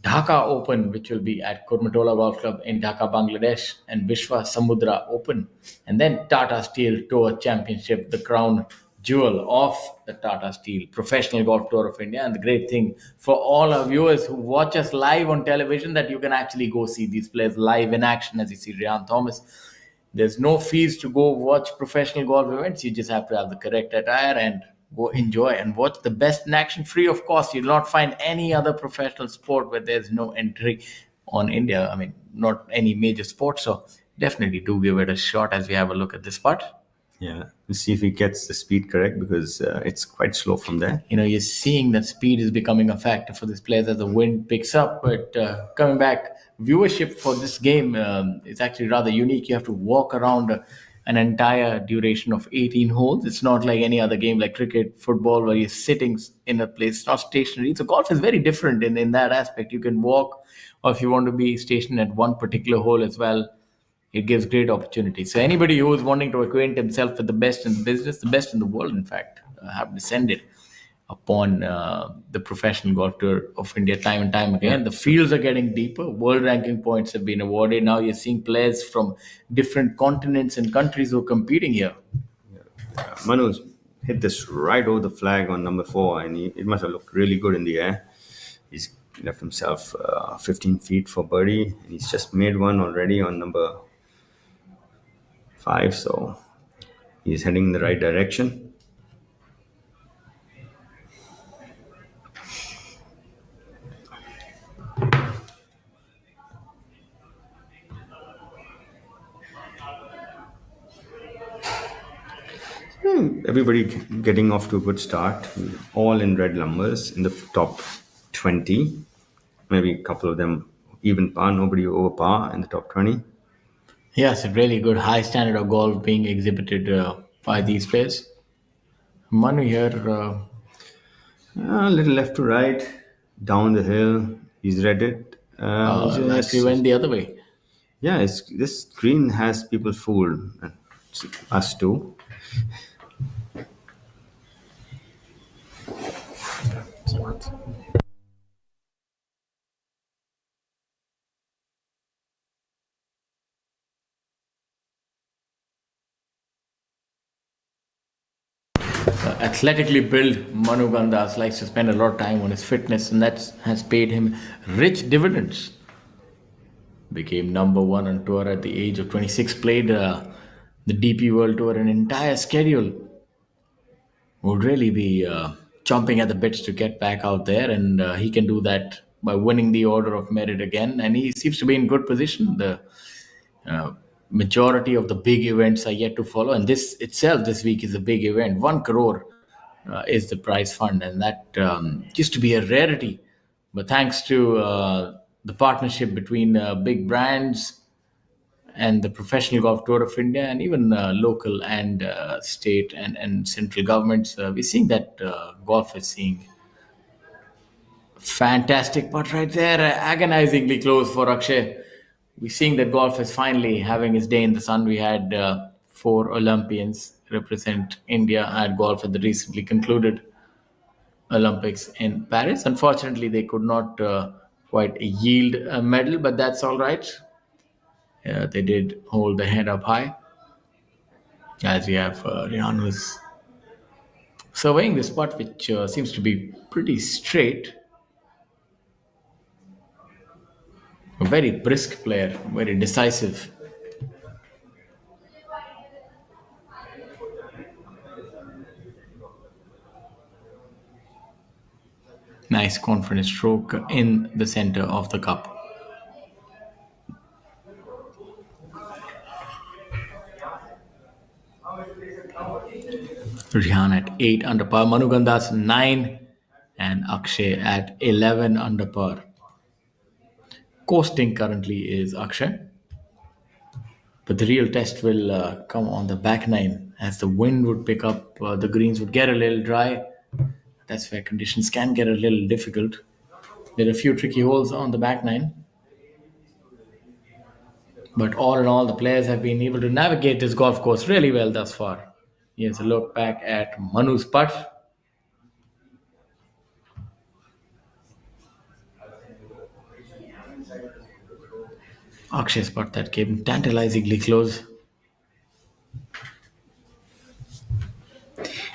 S3: Dhaka Open, which will be at Coimbatore Golf Club in Dhaka, Bangladesh, and Vishwa Samudra Open, and then Tata Steel Tour Championship, the crown jewel of the Tata Steel Professional Golf Tour of India. And the great thing for all our viewers who watch us live on television, that you can actually go see these players live in action, as you see Ryan Thomas. There's no fees to go watch professional golf events. You just have to have the correct attire and go enjoy and watch the best in action, free of cost. You'll not find any other professional sport where there's no entry on India. I mean, not any major sport. So definitely do give it a shot as we have a look at this spot.
S5: Yeah, we'll see if he gets the speed correct, because it's quite slow from there.
S3: You're seeing that speed is becoming a factor for this players as the wind picks up. But coming back, viewership for this game is actually rather unique. You have to walk around an entire duration of 18 holes. It's not like any other game like cricket, football, where you're sitting in a place, it's not stationary. So golf is very different in that aspect. You can walk, or if you want to be stationed at one particular hole as well, it gives great opportunity. So anybody who is wanting to acquaint himself with the best in the business, the best in the world, in fact, have descended upon the professional golf tour of India time and time again. The fields are getting deeper. World ranking points have been awarded. Now you're seeing players from different continents and countries who are competing here.
S5: Manu's hit this right over the flag on number 4, and it must have looked really good in the air. He's left himself 15 feet for birdie, and he's just made one already on number 5, so he's heading in the right direction. Everybody getting off to a good start, all in red numbers in the top 20. Maybe a couple of them even par, nobody over par in the top 20.
S3: Yes, a really good high standard of golf being exhibited by these players. Manu here,
S5: A little left to right, down the hill. He's read it.
S3: actually went the other way.
S5: Yeah, this green has people fooled. Us too.
S3: Athletically built Manu Gandas likes to spend a lot of time on his fitness, and that has paid him rich dividends. Became number 1 on tour at the age of 26, played the DP World Tour, an entire schedule. Would really be chomping at the bits to get back out there, and he can do that by winning the Order of Merit again, and he seems to be in good position. The majority of the big events are yet to follow, and this itself this week is a big event. 1 crore is the prize fund, and that used to be a rarity, but thanks to the partnership between big brands and the Professional Golf Tour of India, and even local and state and central governments, we're seeing that golf is seeing fantastic, but right there, agonizingly close for Akshay. We're seeing that golf is finally having its day in the sun. We had 4 Olympians represent India at golf at the recently concluded Olympics in Paris. Unfortunately, they could not quite yield a medal, but that's all right. They did hold the head up high. As we have Rihan, who's surveying the spot, which seems to be pretty straight. A very brisk player, very decisive. Nice confident stroke in the center of the cup. Rihan at 8 under par, Manu Gandas 9, and Akshay at 11 under par. Coasting currently is Akshay, but the real test will come on the back 9, as the wind would pick up, the greens would get a little dry, That's where conditions can get a little difficult. There are a few tricky holes on the back nine, but all in all, the players have been able to navigate this golf course really well thus far. Here's a look back at Manu's putt. Akshay's putt that came tantalizingly close.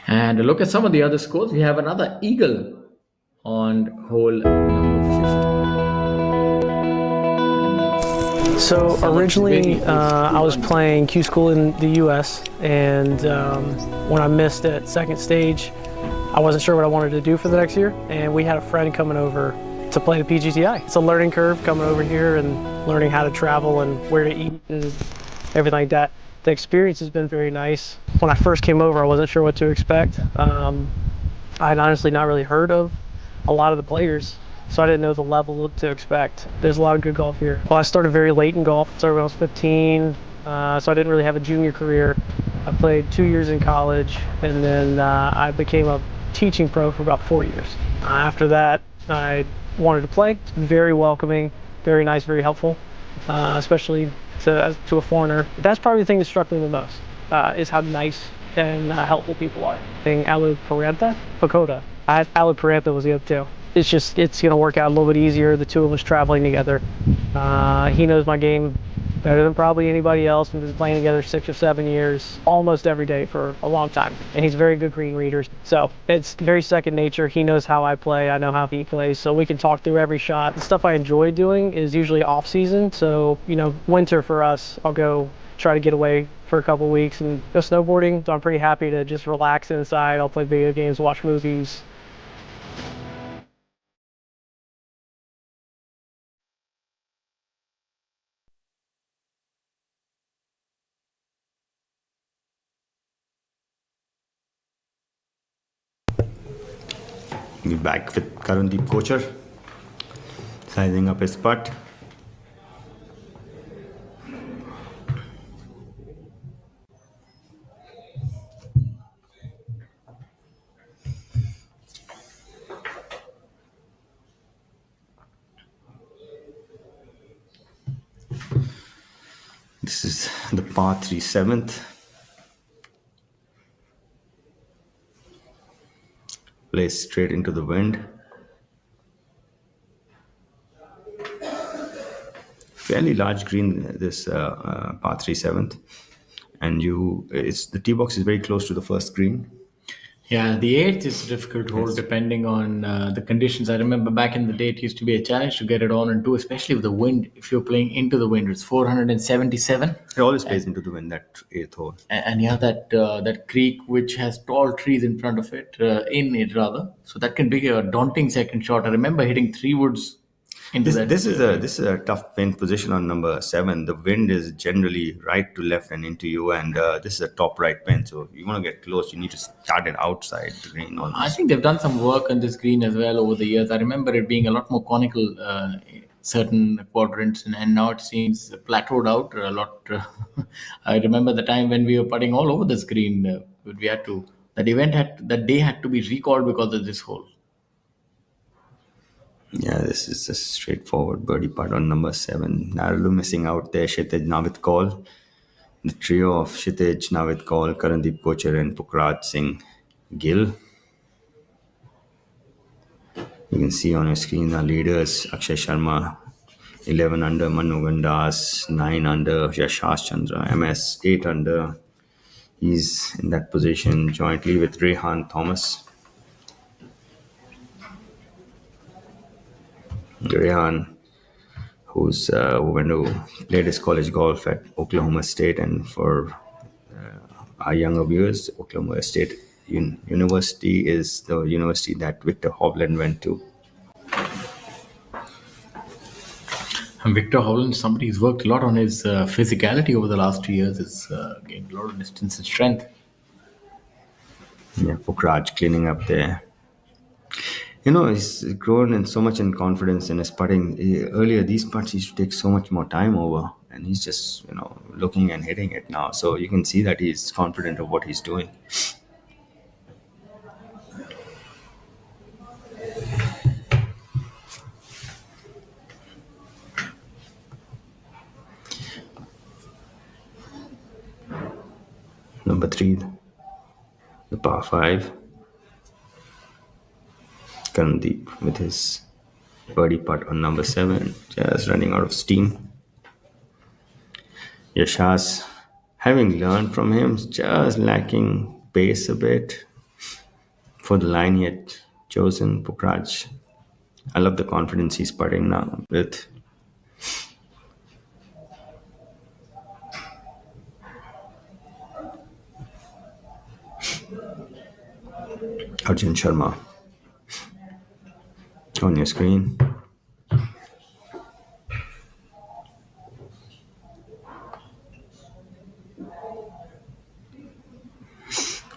S3: And a look at some of the other scores. We have another eagle on hole number 50.
S8: So originally, I was playing Q School in the U.S. and when I missed at second stage, I wasn't sure what I wanted to do for the next year, and we had a friend coming over to play the PGTI. It's a learning curve coming over here and learning how to travel and where to eat and everything like that. The experience has been very nice. When I first came over, I wasn't sure what to expect. I'd honestly not really heard of a lot of the players, so I didn't know the level to expect. There's a lot of good golf here. Well, I started very late in golf. Started when I was 15, so I didn't really have a junior career. I played 2 years in college, and then I became a teaching pro for about 4 years. After that, I wanted to play. It's very welcoming, very nice, very helpful, especially to a foreigner. That's probably the thing that struck me the most, is how nice and helpful people are. Thing Alu Parenta, Pagoda. Alu Parenta was the other two. It's gonna work out a little bit easier. The two of us traveling together. He knows my game better than probably anybody else. We've been playing together 6 or 7 years, almost every day for a long time. And he's a very good green reader. So it's very second nature. He knows how I play. I know how he plays. So we can talk through every shot. The stuff I enjoy doing is usually off season. So, winter for us, I'll go try to get away for a couple weeks and go snowboarding. So I'm pretty happy to just relax inside. I'll play video games, watch movies.
S5: We're back with Karundeep Kochar, sizing up his putt. This is the par 3 7th. Plays straight into the wind. Fairly large green, this par 3 7th. And the tee box is very close to the first green.
S3: Yeah, the eighth is a difficult hole depending on the conditions. I remember back in the day, it used to be a challenge to get it on and two, especially with the wind. If you're playing into the wind, it's 477.
S5: It always plays into the wind, that eighth hole.
S3: And yeah, that creek which has tall trees in front of it, in it rather. So that can be a daunting second shot. I remember hitting 3 woods into that.
S5: This is a tough pin position on number 7. The wind is generally right to left and into you, and this is a top right pin. So you want to get close, you need to start it outside the green.
S3: I think they've done some work on this green as well over the years. I remember it being a lot more conical, certain quadrants, and now it seems plateaued out a lot. I remember the time when we were putting all over this green. That day had to be recalled because of this hole.
S5: Yeah, this is a straightforward birdie putt on number 7. Naralu missing out there. Kshitij, Navid Kaul. The trio of Kshitij, Navid Kaul, Karandeep Kochar and Pukraj Singh Gill. You can see on your screen our leaders: Akshay Sharma, 11 under, Manu Gandas, 9 under, Yashash Chandra, MS, 8 under. He's in that position jointly with Rehan Thomas. Rehan, who played his college golf at Oklahoma State, and for our younger viewers, Oklahoma State University is the university that Victor Hovland went to.
S3: And Victor Hovland, somebody who's worked a lot on his physicality over the last 2 years, has gained a lot of distance and strength.
S5: Yeah, Pukraj cleaning up there. He's grown in so much in confidence in his putting. Earlier, these putts used to take so much more time over, and he's just, looking and hitting it now. So you can see that he's confident of what he's doing. Number 3, the par 5. Karandeep with his birdie putt on number 7, just running out of steam. Yashas, having learned from him, just lacking pace a bit for the line he had chosen. Pukraj, I love the confidence he's putting now with. Arjun Sharma on your screen.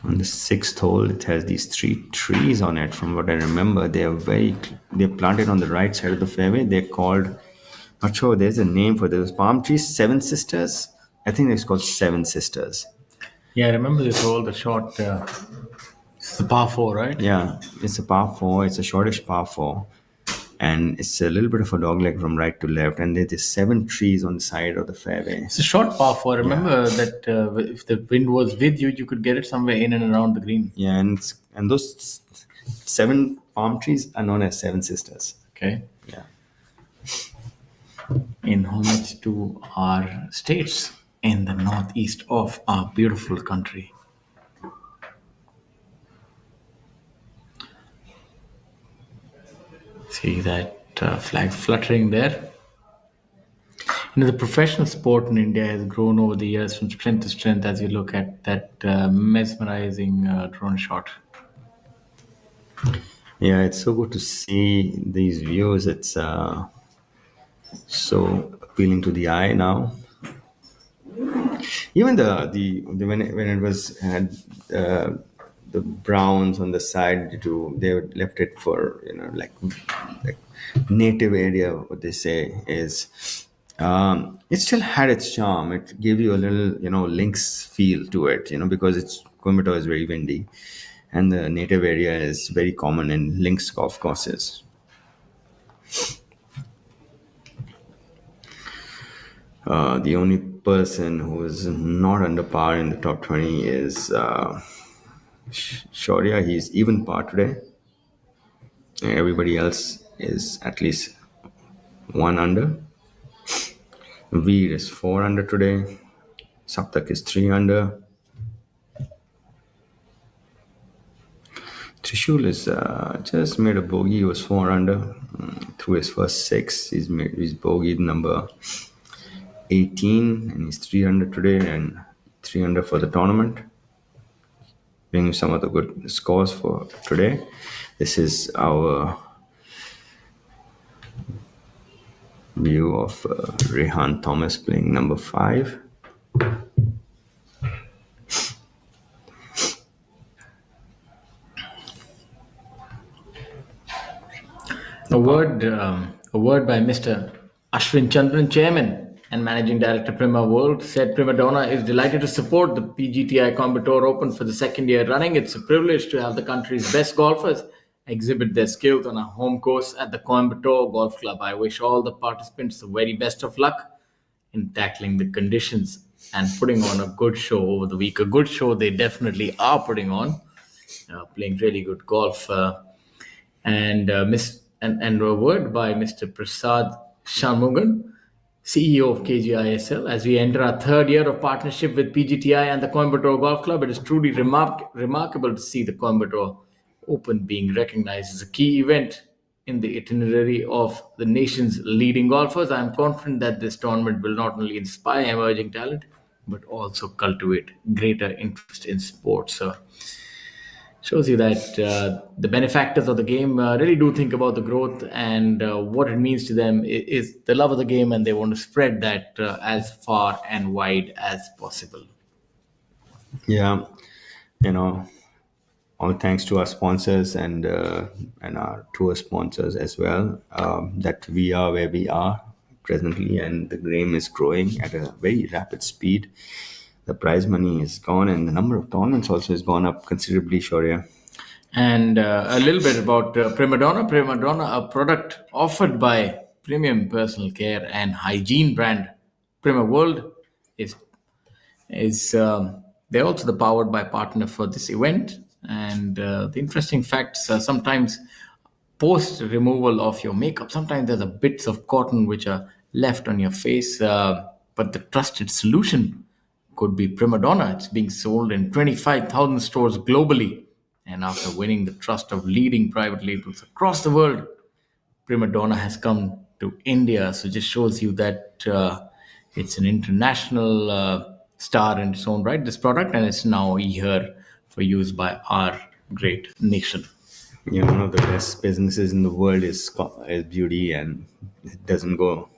S5: On the 6th hole, it has these 3 trees on it. From what I remember, they're planted on the right side of the fairway. They're called, not sure, there's a name for those palm trees. 7 Sisters. I think it's called 7 Sisters.
S3: Yeah, I remember this hole, the short. It's the par 4, right?
S5: Yeah, it's a par 4. It's a shortish par 4. And it's a little bit of a dogleg from right to left. And there's 7 trees on the side of the fairway.
S3: It's a short par 4. Remember that if the wind was with you, you could get it somewhere in and around the green.
S5: Yeah, and those 7 palm trees are known as 7 Sisters.
S3: Okay.
S5: Yeah.
S3: In homage to our states in the northeast of our beautiful country. See that flag fluttering there? The professional sport in India has grown over the years from strength to strength as you look at that mesmerizing drone shot.
S5: Yeah, it's so good to see these views. It's so appealing to the eye now. Even the when it was had the browns on the side, they left it for like native area. What they say is it still had its charm. It gave you a little links feel to it. Because Coimbatore is very windy, and the native area is very common in links golf courses. The only person who is not under par in the top 20 is Shaurya. He's even par today. Everybody else is at least 1 under. Veer is 4 under today. Saptak is 3 under. Trishul is just made a bogey. He was 4 under through his first 6. He's bogeyed number 18, and he's 3 under today and 3 under for the tournament. Bring you some of the good scores for today. This is our view of Rehan Thomas playing number 5.
S3: A word by Mr. Ashwin Chandran, Chairman and Managing Director, Prima World, said Prima Donna is delighted to support the PGTI Coimbatore Open for the 2nd year running. It's a privilege to have the country's best golfers exhibit their skills on a home course at the Coimbatore Golf Club. I wish all the participants the very best of luck in tackling the conditions and putting on a good show over the week. A good show they definitely are putting on, playing really good golf. And a word by Mr. Prasad Shanmugan, CEO of KGiSL. As we enter our 3rd year of partnership with PGTI and the Coimbatore Golf Club, it is truly remarkable to see the Coimbatore Open being recognized as a key event in the itinerary of the nation's leading golfers. I am confident that this tournament will not only inspire emerging talent, but also cultivate greater interest in sports. Shows you that the benefactors of the game really do think about the growth, and what it means to them is the love of the game, and they want to spread that as far and wide as possible.
S5: Yeah, all thanks to our sponsors and our tour sponsors as well, that we are where we are presently, and the game is growing at a very rapid speed. The prize money is gone, and the number of tournaments also has gone up considerably, Shaurya.
S3: And a little bit about Prima Donna. Prima Donna, a product offered by premium personal care and hygiene brand Prima World, is They're also the powered by partner for this event. And the interesting facts sometimes post removal of your makeup, sometimes there's a bits of cotton which are left on your face, but the trusted solution could be Prima Donna. It's being sold in 25,000 stores globally. And after winning the trust of leading private labels across the world, Prima Donna has come to India. So just shows you that it's an international star in its own right, this product, and it's now here for use by our great nation.
S5: Yeah, one of the best businesses in the world is beauty, and it doesn't go.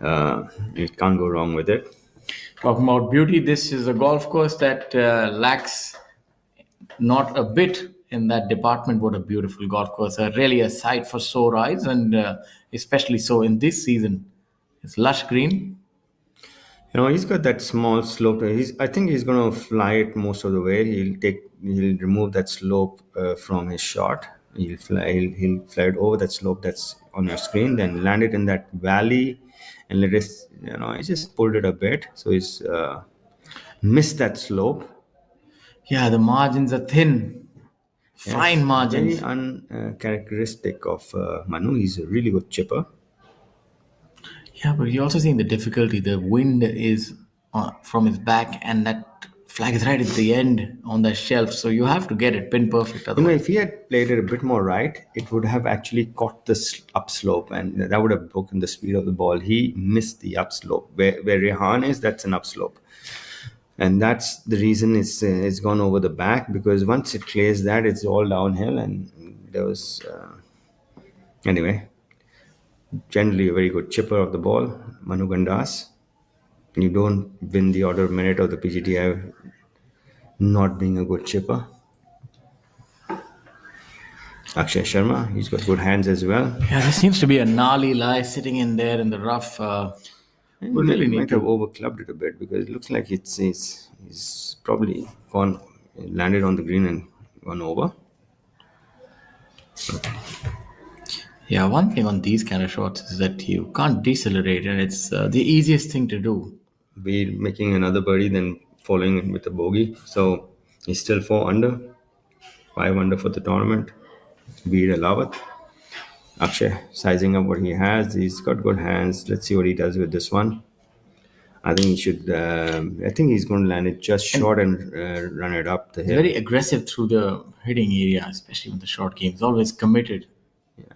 S5: You can't go wrong with it.
S3: Talking about beauty, this is a golf course that lacks not a bit in that department. What a beautiful golf course. Really a sight for sore eyes, and especially so in this season. It's lush green.
S5: He's got that small slope. I think he's going to fly it most of the way. He'll remove that slope from his shot. He'll fly it over that slope that's on your screen, then land it in that valley, and let it. He just pulled it a bit, so he's missed that slope.
S3: Yeah, the margins are thin, fine
S5: Yes,
S3: margins.
S5: very uncharacteristic of Manu. He's a really good chipper.
S3: Yeah, but you're also seeing the difficulty. The wind is from his back, and that flag is right at the end on the shelf. So you have to get it pin perfect. Otherwise,
S5: If he had played it a bit more right, it would have actually caught the upslope, and that would have broken the speed of the ball. He missed the upslope. Where Rehan is, that's an upslope. And that's the reason it's gone over the back, because once it clears that, it's all downhill. And there was, anyway, generally a very good chipper of the ball, Manu Gandas. You don't win the order of merit of the PGTI not being a good chipper. Akshay Sharma, he's got good hands as well.
S3: yeah, there seems to be a gnarly lie sitting in there in the rough.
S5: And
S3: We really
S5: he
S3: need
S5: might
S3: to.
S5: have overclubbed it a bit, because it looks like he's probably landed on the green and gone over.
S3: Yeah, one thing on these kind of shots is that you can't decelerate, and it's the easiest thing to do.
S5: Be making another birdie, then following it with a bogey. So he's still 4 under, 5 under for the tournament. Beat Alawat. Akshay sizing up what he has. He's got good hands. Let's see what he does with this one. I think he should. I think he's going to land it just short and run it up the hill.
S3: Very aggressive through the hitting area, especially with the short games. Always committed.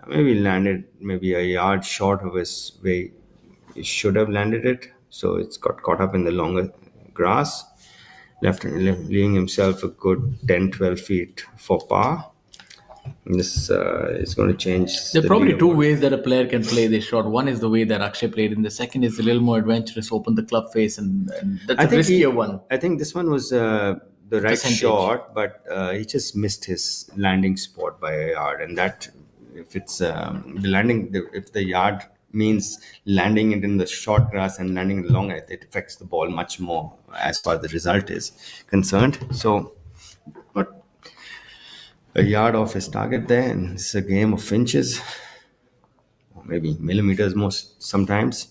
S5: Maybe landed maybe a yard short of his way he should have landed it. So it's got caught up in the longer grass, leaving himself a good 10, 12 feet for par. This is going to change.
S3: There are
S5: the
S3: probably two
S5: leaderboard.
S3: ways that a player can play this shot. One is the way that Akshay played, and the second is a little more adventurous, open the club face, and that's a riskier one.
S5: I think this one was the right
S3: Percentage.
S5: shot, but he just missed his landing spot by a yard, and that if it's the landing, if the yard means landing it in the short grass and landing in the long, it affects the ball much more as far as the result is concerned. So, but a yard off his target there, and it's a game of inches, or maybe millimeters most sometimes.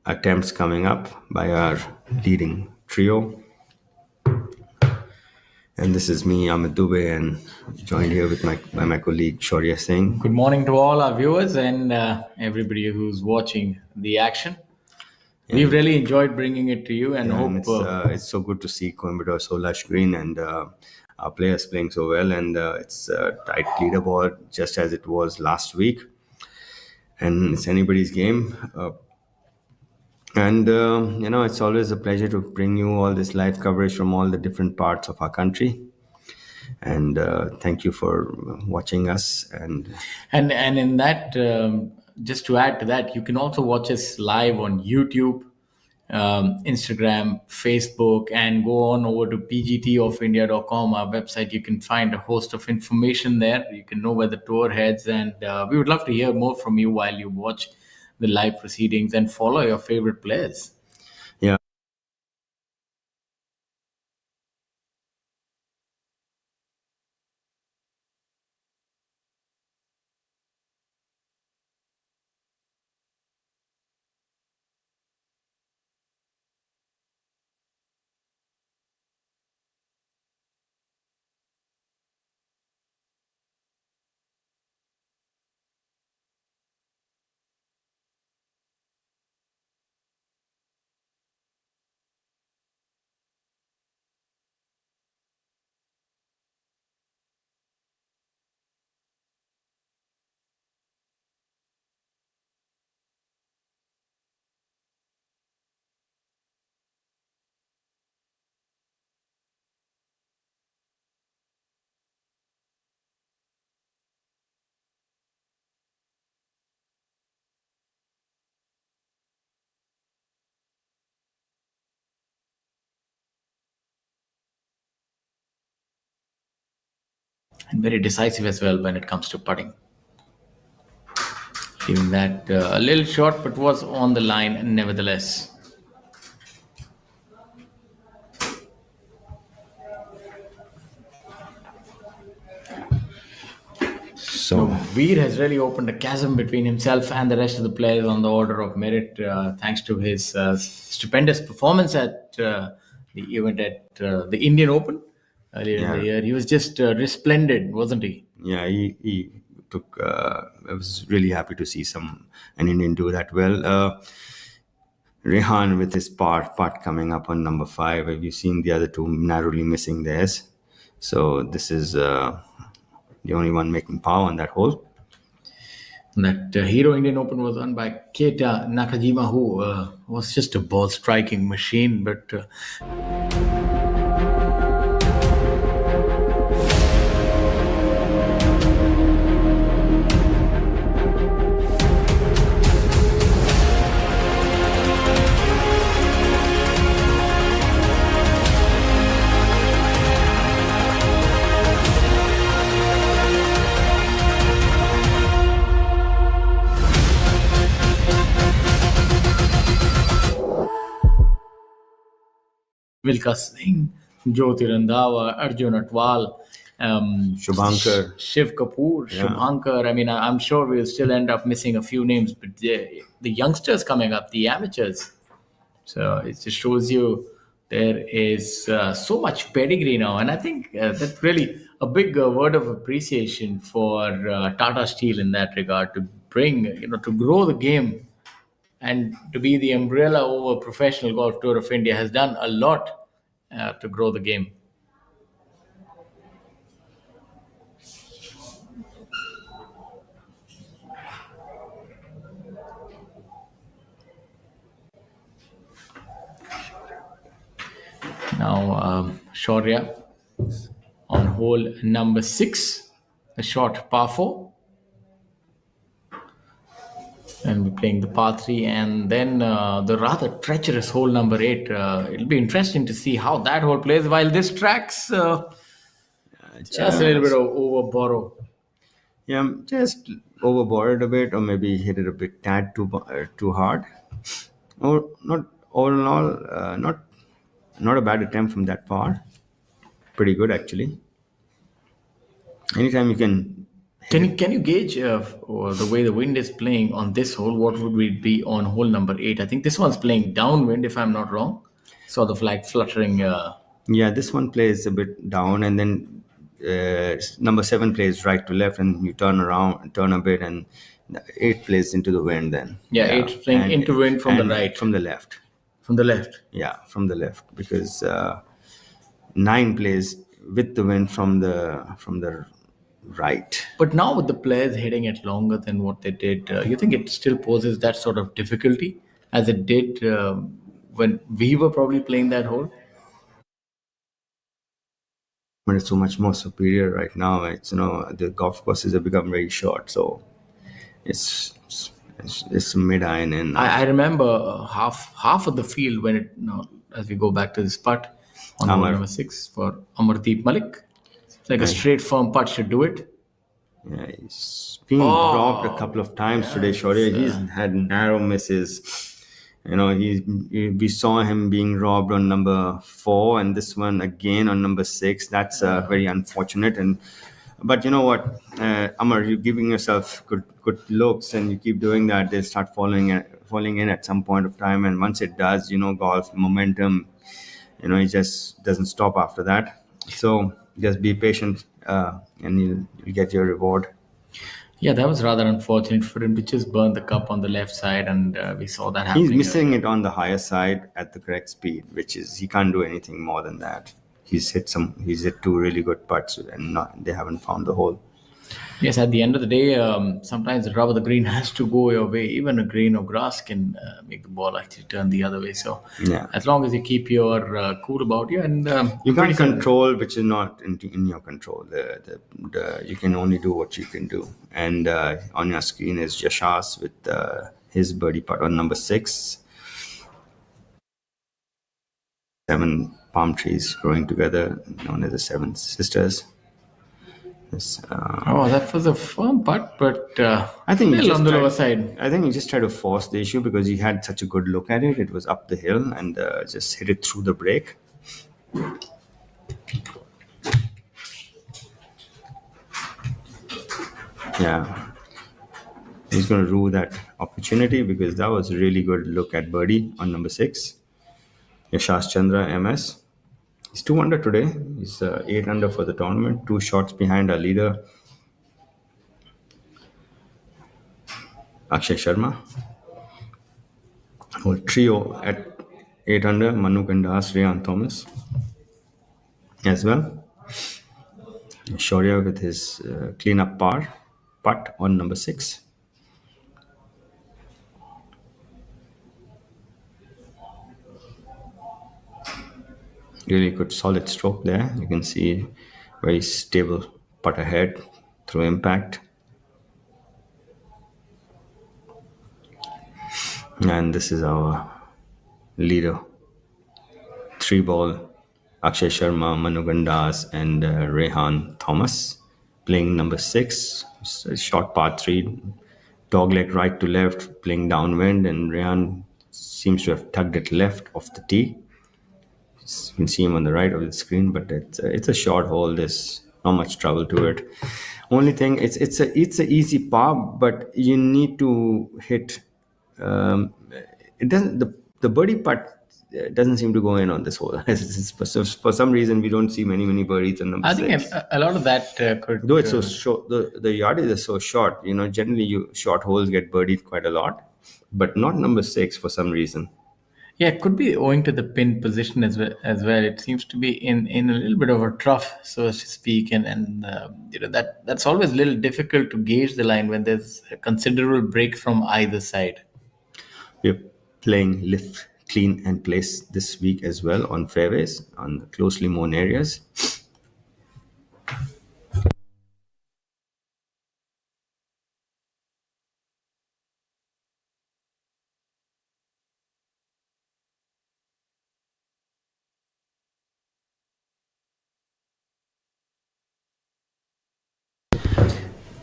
S5: Attempts coming up by our leading trio. And this is me, Amit Dubey, and joined here with by my colleague Shaurya Singh.
S3: Good morning to all our viewers and everybody who's watching the action. We've really enjoyed bringing it to you, and
S5: And
S3: hope
S5: it's so good to see Coimbatore so lush green, and our players playing so well. And it's a tight leaderboard, just as it was last week. And it's anybody's game. And it's always a pleasure to bring you all this live coverage from all the different parts of our country. And thank you for watching us. And
S3: and in that, just to add to that, you can also watch us live on YouTube Instagram, Facebook, and go on over to pgtofindia.com, our website. You can find a host of information there. You can know where the tour heads, and we would love to hear more from you while you watch the live proceedings and follow your favorite players.
S5: Yeah.
S3: And very decisive as well when it comes to putting. Even that a little short, but was on the line nevertheless. So Veer has really opened a chasm between himself and the rest of the players on the order of merit, thanks to his stupendous performance at the event at the Indian Open earlier in the
S5: Yeah.
S3: year. He was just resplendent, wasn't he?
S5: Yeah, he took. I was really happy to see an Indian do that well. Rehan with his part coming up on number 5. Have you seen the other two narrowly missing theirs? So this is the only one making par on that hole.
S3: That Hero Indian Open was won by Keita Nakajima, who was just a ball striking machine, but. Milka Singh, Jyoti Randhawa, Arjun Atwal,
S5: Shubhankar.
S3: Shiv Kapoor,
S5: Yeah.
S3: Shubhankar. I mean, I'm sure we'll still end up missing a few names, but the youngsters coming up, the amateurs. So it just shows you there is so much pedigree now. And I think that's really a big word of appreciation for Tata Steel in that regard, to bring, to grow the game and to be the umbrella over Professional Golf Tour of India has done a lot to grow the game. Now, Shaurya on hole number 6, a short par 4. And we're playing the par 3, and then the rather treacherous hole number 8. It'll be interesting to see how that hole plays, while this track's just a little bit of over borrow.
S5: Yeah, just overboard a bit, or maybe hit it a bit tad too hard. Or not all in all, not a bad attempt from that par. Pretty good actually. Anytime you can.
S3: Can you gauge the way the wind is playing on this hole? What would we be on hole number 8? I think this one's playing downwind, if I'm not wrong. Saw the flag fluttering.
S5: Yeah, this one plays a bit down, and then number 7 plays right to left, and you turn a bit, and 8 plays into the wind. Then
S3: 8 playing into wind from the right,
S5: from the left.
S3: From the left.
S5: Yeah, from the left, because 9 plays with the wind from the right.
S3: But now with the players hitting it longer than what they did, you think it still poses that sort of difficulty as it did when we were probably playing that hole?
S5: But it's so much more superior right now. It's the golf courses have become very short, so it's It's mid iron and
S3: I remember half of the field when it, as we go back to this putt on hole
S5: Amar.
S3: number 6 for Amardeep Malik. It's like a
S5: Right.
S3: straight firm putt should do it.
S5: Yeah, he's been robbed a couple of times today, Shaurya. He's had narrow misses. We saw him being robbed on number 4, and this one again on number 6. That's very unfortunate. But you know what, Amar, you're giving yourself good looks, and you keep doing that. They'll start falling in at some point of time, and once it does, golf momentum, it just doesn't stop after that. So just be patient, and you'll get your reward.
S3: Yeah, that was rather unfortunate for him to just burn the cup on the left side, and we saw that happening.
S5: He's missing it on the higher side at the correct speed, which is he can't do anything more than that. He's hit 2 really good putts, and they haven't found the hole.
S3: Yes, at the end of the day, sometimes the rub of the green has to go your way. Even a grain of grass can make the ball actually turn the other way. So,
S5: Yeah.
S3: as long as you keep your cool about you, and
S5: You can't control which is not in your control. You can only do what you can do. And on your screen is Yashas with his birdie putt on number 6. 7 palm trees growing together, known as the 7 sisters.
S3: that was a firm putt, but
S5: I think
S3: little on the lower side.
S5: I think he just tried to force the issue because he had such a good look at it. It was up the hill and just hit it through the break. Yeah. He's going to rue that opportunity because that was a really good look at birdie on number 6. Yashash Chandra MS. He's 2 under today. He's 8 under for the tournament. 2 shots behind our leader, Akshay Sharma. Whole trio at 8 under, Manu Gandas, Rayan Thomas as well. Shaurya with his clean-up putt on number 6. Really good solid stroke there. You can see very stable putt ahead through impact. And this is our leader. 3 ball, Akshay Sharma, Manu Gandas, and Rehan Thomas playing number 6. It's a short par 3, dogleg right to left, playing downwind, and Rehan seems to have tugged it left off the tee. You can see him on the right of the screen, but it's a short hole. There's not much trouble to it. Only thing, it's a easy par, but you need to hit. It doesn't the birdie putt doesn't seem to go in on this hole. For some reason, we don't see many birdies on number 6.
S3: I think a lot of that could.
S5: Though it's so short, the yardage is so short. Generally, short holes get birdied quite a lot, but not number 6 for some reason.
S3: Yeah, it could be owing to the pin position as well. It seems to be in a little bit of a trough, so to speak, and that's always a little difficult to gauge the line when there's a considerable break from either side.
S5: We're playing lift, clean, and place this week as well on fairways on closely mown areas.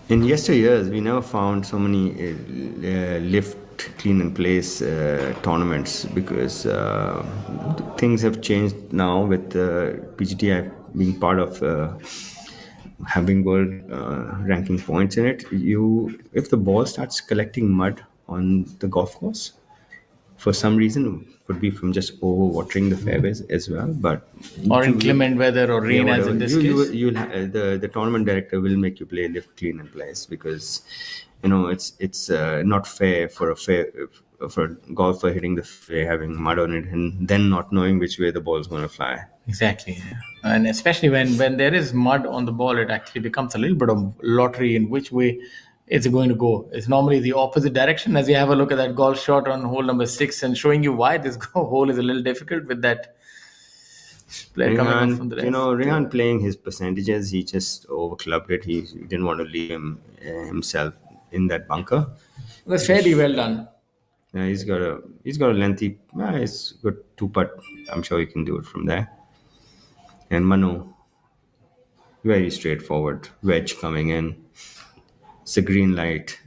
S5: In yesteryears, we never found so many lift, clean and place tournaments because things have changed now with PGTI being part of having world ranking points in it. If the ball starts collecting mud on the golf course, for some reason, could be from just over-watering the fairways as well, but
S3: Or inclement weather or rain, as in this case.
S5: The tournament director will make you play lift, clean, and place because it's not fair for a golfer hitting the fairway having mud on it and then not knowing which way the ball is going to fly.
S3: Exactly, yeah. And especially when there is mud on the ball, it actually becomes a little bit of lottery in which way it's going to go. It's normally the opposite direction. As you have a look at that golf shot on hole number 6 and showing you why this hole is a little difficult with that player coming up from the left.
S5: Rehan playing his percentages, he just overclubbed it. He didn't want to leave himself in that bunker.
S3: It was fairly well done.
S5: Yeah, he's got a lengthy. It's good 2 putt. I'm sure he can do it from there. And Manu, very straightforward wedge coming in. It's a green light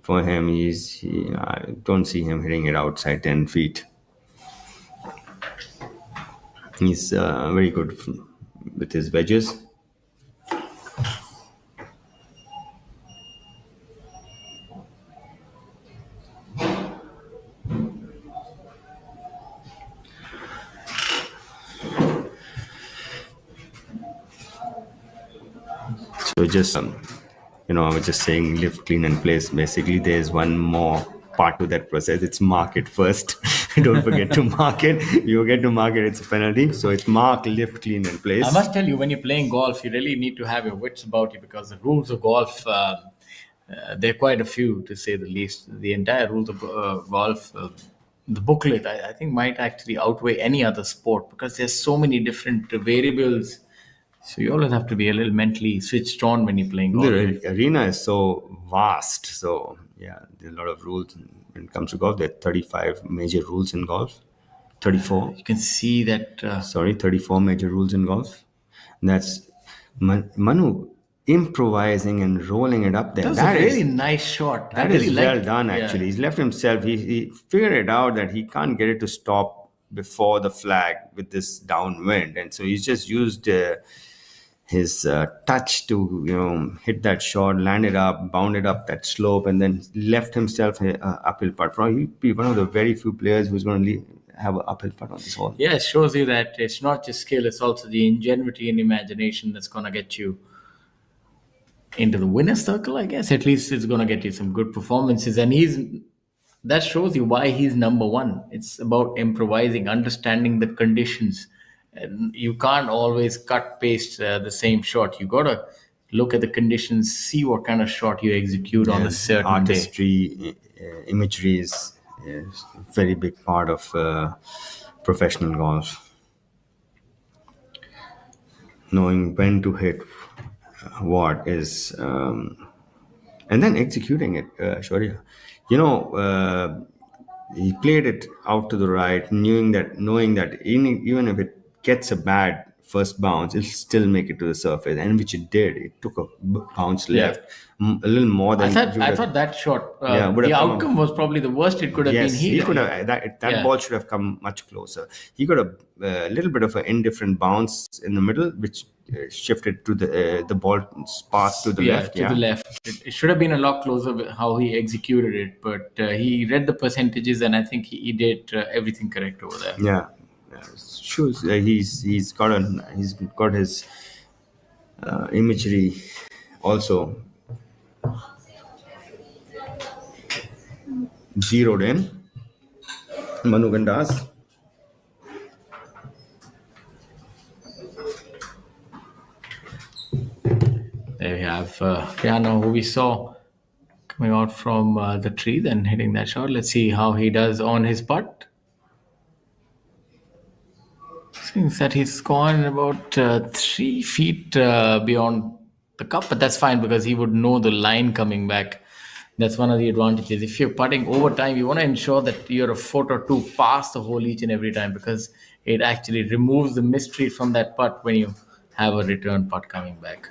S5: for him. I don't see him hitting it outside 10 feet. He's very good with his wedges. So just I was just saying lift, clean, and place. Basically, there's one more part to that process. It's mark it first. Don't forget to mark it. You forget to mark it, it's a penalty. So it's mark, lift, clean, and place.
S3: I must tell you, when you're playing golf, you really need to have your wits about you, because the rules of golf, there are quite a few, to say the least. The entire rules of golf, the booklet, I think might actually outweigh any other sport, because there's so many different variables. So you always have to be a little mentally switched on when you're playing golf.
S5: The arena is so vast. So yeah, there are a lot of rules when it comes to golf. There are 35 major rules in golf. 34.
S3: You can see that.
S5: 34 major rules in golf. That's Manu improvising and rolling it up there.
S3: That was a really nice shot.
S5: That is well done, actually. He's left himself. He figured it out that he can't get it to stop before the flag with this downwind. And so he's just used his touch to hit that shot, land it up, bound it up that slope, and then left himself an uphill putt. Probably he'll be one of the very few players who's going to have an uphill putt on this hole.
S3: Yeah, it shows you that it's not just skill, it's also the ingenuity and imagination that's going to get you into the winner's circle, I guess. At least it's going to get you some good performances. And that shows you why he's number one. It's about improvising, understanding the conditions. And you can't always cut paste the same shot. You got to look at the conditions, see what kind of shot you execute on a certain
S5: artistry, imagery is a very big part of professional golf. Knowing when to hit what is, and then executing it, Shaurya. He played it out to the right, knowing that even if it gets a bad first bounce, it'll still make it to the surface, and which it did. It took a bounce left, a little more than.
S3: I thought that shot. The outcome was probably the worst it could have been.
S5: He could have that ball should have come much closer. He got a little bit of an indifferent bounce in the middle, which shifted to the ball path to the left.
S3: The left. It should have been a lot closer with how he executed it, but he read the percentages, and I think he did everything correct over there.
S5: Yeah. Shows he's got his imagery also zeroed in. Manu Gandas.
S3: There we have Piano, who we saw coming out from the tree, then hitting that shot. Let's see how he does on his putt. Seems that he's gone about 3 feet beyond the cup, but that's fine because he would know the line coming back. That's one of the advantages. If you're putting over time, you want to ensure that you're a foot or two past the hole each and every time, because it actually removes the mystery from that putt when you have a return putt coming back.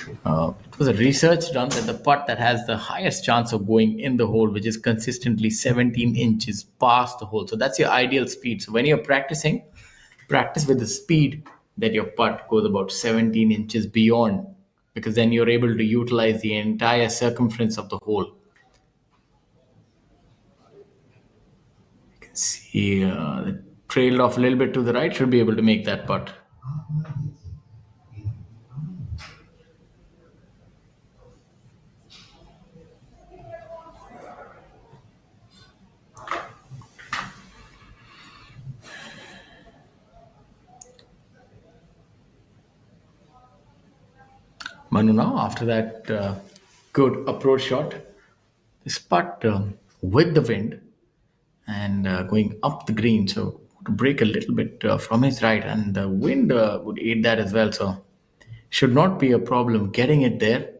S3: It was a research done that the putt that has the highest chance of going in the hole, which is consistently 17 inches past the hole. So that's your ideal speed. So when you're practicing, practice with the speed that your putt goes about 17 inches beyond, because then you're able to utilize the entire circumference of the hole. You can see it trailed off a little bit to the right, should be able to make that putt. Manu now, after that good approach shot, this putt with the wind and going up the green, so to break a little bit from his right, and the wind would aid that as well, so should not be a problem getting it there.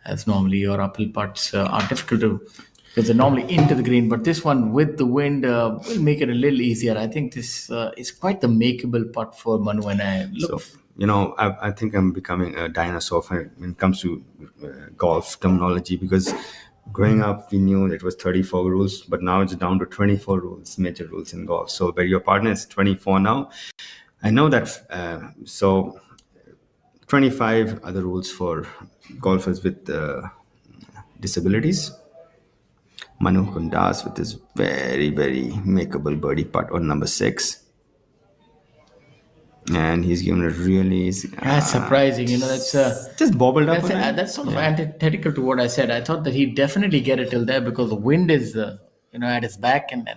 S3: as normally your uphill putts are difficult to, because they're normally into the green. But this one with the wind will make it a little easier. I think this is quite the makeable putt for Manu, and I look.
S5: So, I think I'm becoming a dinosaur when it comes to golf terminology, because growing up, we knew it was 34 rules, but now it's down to 24 rules, major rules in golf. So, where your partner is 24 now, I know that. So, 25 are the rules for golfers with disabilities. Manu Kundas with his very, very makeable birdie putt on number 6. And he's given a really easy.
S3: That's surprising. That's
S5: Just bobbled up.
S3: that's sort of antithetical to what I said. I thought that he'd definitely get it till there because the wind is at his back, and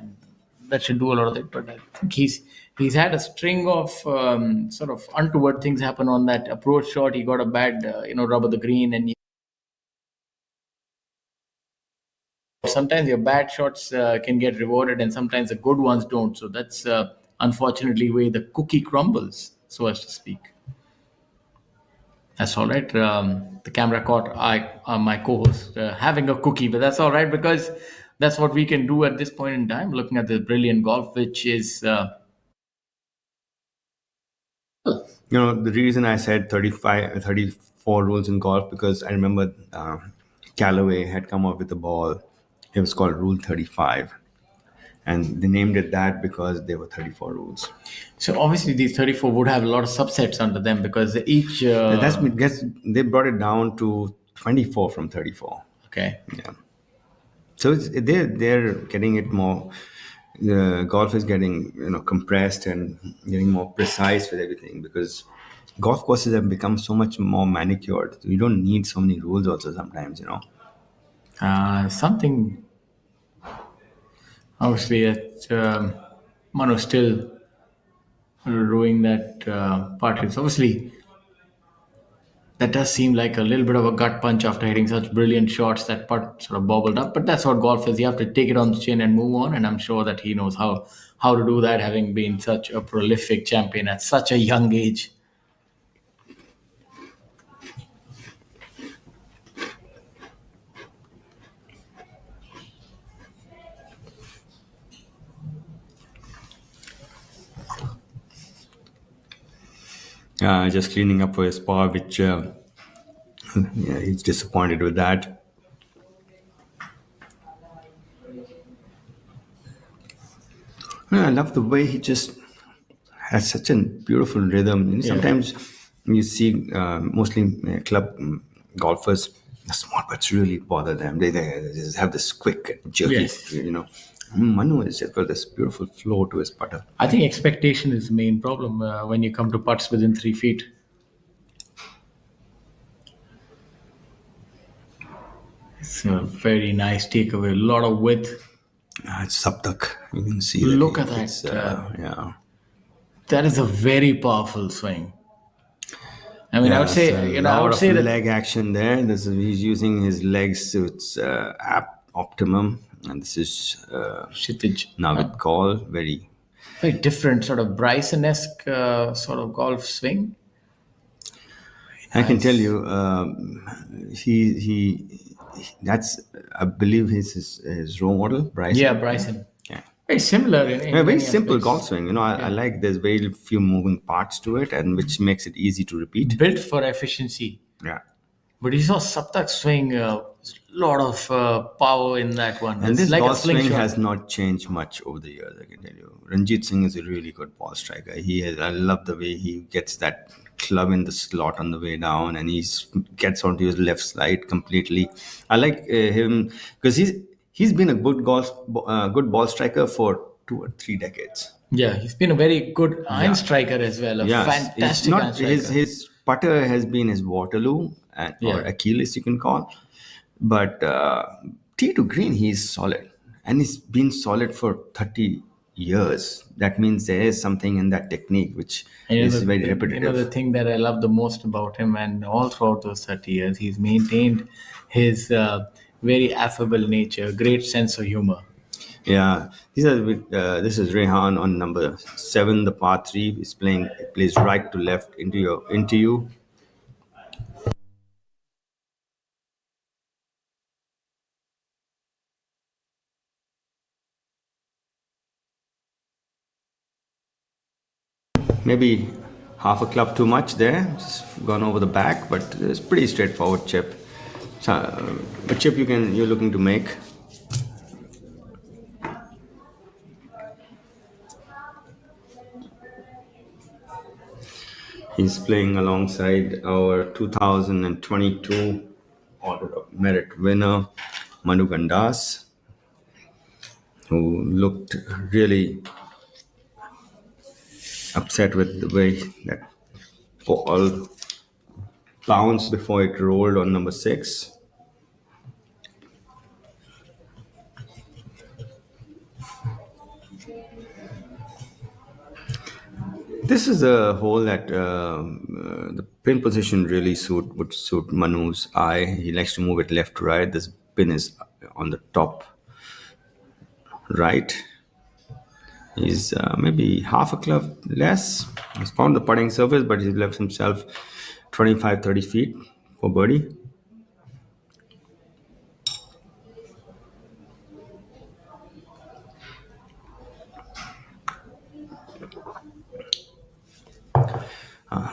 S3: that should do a lot of it. But I think he's had a string of sort of untoward things happen on that approach shot. He got a bad rub of the green, and sometimes your bad shots can get rewarded, and sometimes the good ones don't. So that's unfortunately where the cookie crumbles, so as to speak. That's all right. The camera caught my co-host having a cookie, but that's all right because that's what we can do at this point in time, looking at the brilliant golf, which is.
S5: The reason I said 34 rules in golf, because I remember Callaway had come up with a ball. It was called Rule 35. And they named it that because there were 34 rules.
S3: So obviously these 34 would have a lot of subsets under them because each...
S5: they brought it down to 24 from 34.
S3: Okay.
S5: Yeah. So they're getting it more... golf is getting compressed and getting more precise with everything, because golf courses have become so much more manicured. You don't need so many rules also sometimes,
S3: Something... Obviously, Manu still doing that part. It's obviously, that does seem like a little bit of a gut punch after hitting such brilliant shots. That putt sort of bobbled up, but that's what golf is. You have to take it on the chin and move on. And I'm sure that he knows how to do that, having been such a prolific champion at such a young age.
S5: Just cleaning up for his par, which he's disappointed with that. I love the way he just has such a beautiful rhythm. Sometimes you see mostly club golfers, the small putts really bother them. They just have this quick and jerky, Manu has just got this beautiful flow to his putter.
S3: I think expectation is the main problem when you come to putts within 3 feet. It's a very nice takeaway, a lot of width.
S5: It's Saptak. You can see.
S3: Look at that. That is a very powerful swing. I mean, I would say, I would say that
S5: leg action there. He's using his legs to its optimum, and this is
S3: Kshitij.
S5: Now with call very
S3: different sort of Bryson-esque sort of golf swing.
S5: I can tell you, that's, I believe, his role model, Bryson.
S3: Yeah, Bryson.
S5: Yeah.
S3: Very similar.
S5: Very simple golf swing. I like there's very few moving parts to it, and which makes it easy to repeat.
S3: Built for efficiency.
S5: Yeah.
S3: But you saw Saptak swing, a lot of power in that one.
S5: And this golf swing has not changed much over the years, I can tell you. Ranjit Singh is a really good ball striker. I love the way he gets that club in the slot on the way down, and he gets onto his left side completely. I like him because he's been a good ball striker for 2 or 3 decades.
S3: Yeah, he's been a very good iron striker as well. Fantastic iron striker.
S5: His putter has been his Waterloo or Achilles, you can call. But tee to green, he's solid. And he's been solid for 30 years. That means there is something in that technique which is very repetitive.
S3: The thing that I love the most about him, and all throughout those 30 years, he's maintained his very affable nature, great sense of humor.
S5: Yeah, this is Rehan on number 7, the par 3. It plays right to left into you. Maybe half a club too much there, just gone over the back, but it's pretty straightforward chip. So, a chip you're looking to make. He's playing alongside our 2022 Order of Merit winner, Manu Gandas, who looked really upset with the way that ball bounced before it rolled on number 6. This is a hole that the pin position really would suit Manu's eye. He likes to move it left to right. This pin is on the top right. He's maybe half a club less. He's found the putting surface, but he's left himself 25-30 feet for birdie.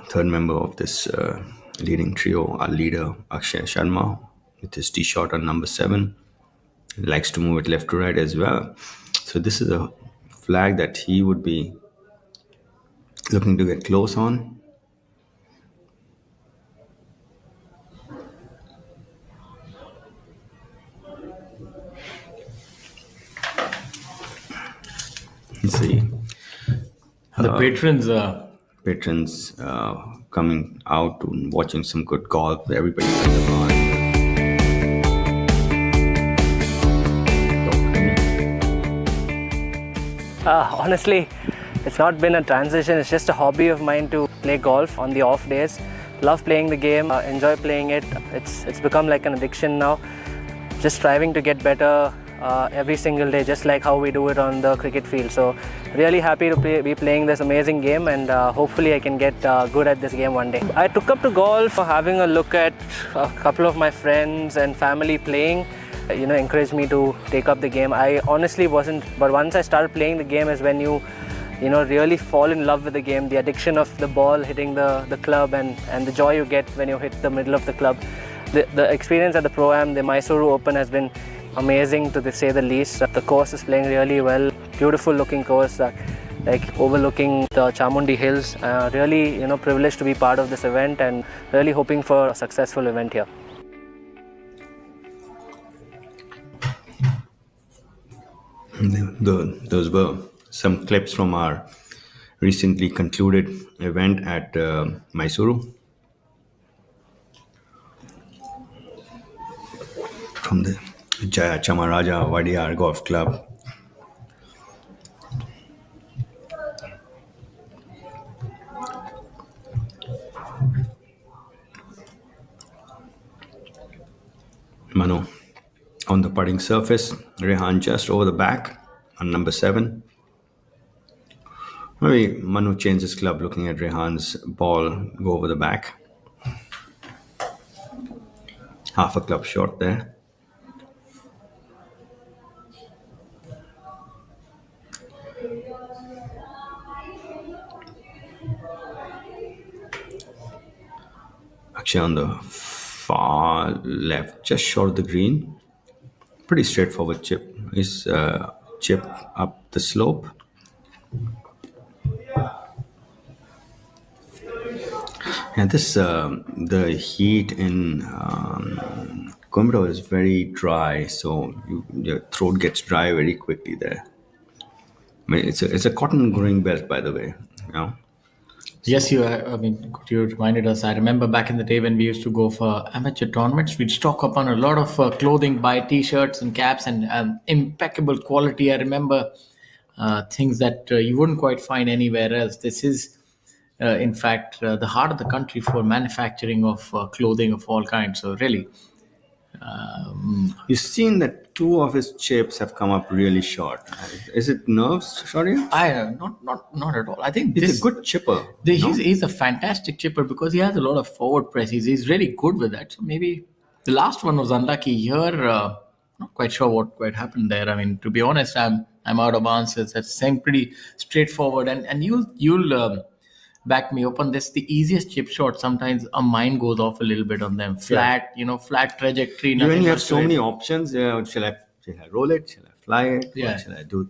S5: Third member of this leading trio, our leader, Akshay Sharma, with his tee shot on number 7. He likes to move it left to right as well. So this is a flag that he would be looking to get close on. Let's see.
S3: The
S5: Patrons coming out and watching some good golf. Everybody plays a lot.
S9: Honestly, it's not been a transition. It's just a hobby of mine to play golf on the off days. Love playing the game, enjoy playing it. It's become like an addiction now. Just striving to get better every single day, just like how we do it on the cricket field. So really happy to be playing this amazing game, and hopefully I can get good at this game one day. I took up to golf for having a look at a couple of my friends and family playing. Encouraged me to take up the game. I honestly wasn't, but once I started playing the game is when you really fall in love with the game. The addiction of the ball hitting the club and the joy you get when you hit the middle of the club. The experience at the Pro-Am, the Mysuru Open, has been amazing to say the least. The course is playing really well. Beautiful looking course, like overlooking the Chamundi Hills. Really, privileged to be part of this event and really hoping for a successful event here.
S5: Those were some clips from our recently concluded event at Mysuru. From the Jaya Chamaraja Wadiyar Golf Club. Manu on the putting surface, Rehan just over the back on number 7. Maybe Manu changes club looking at Rehan's ball go over the back. Half a club short there. Akshay on the far left, just short of the green. Pretty straightforward chip. Is chip up the slope. And this the heat in Coimbatore is very dry, so your throat gets dry very quickly there. I mean, it's a cotton growing belt, by the way.
S3: Yes, you reminded us. I remember back in the day when we used to go for amateur tournaments, we'd stock up on a lot of clothing, buy t-shirts and caps, and impeccable quality. I remember things that you wouldn't quite find anywhere else. This is, in fact, the heart of the country for manufacturing of clothing of all kinds. So really,
S5: You've seen that 2 of his chips have come up really short. Is it nerves, Shaurya?
S3: not at all. I think
S5: He's a good chipper.
S3: He's a fantastic chipper because he has a lot of forward press. He's really good with that. So maybe the last one was unlucky here. Not quite sure what quite happened there. I mean, to be honest, I'm out of answers. That's saying pretty straightforward, and you'll back me up on this. The easiest chip shot, sometimes a mind goes off a little bit on them. Flat, flat trajectory.
S5: When
S3: Nothing
S5: you have
S3: much
S5: so
S3: to it.
S5: many options, shall I roll it? Shall I fly it?
S3: Yeah.
S5: What shall I do?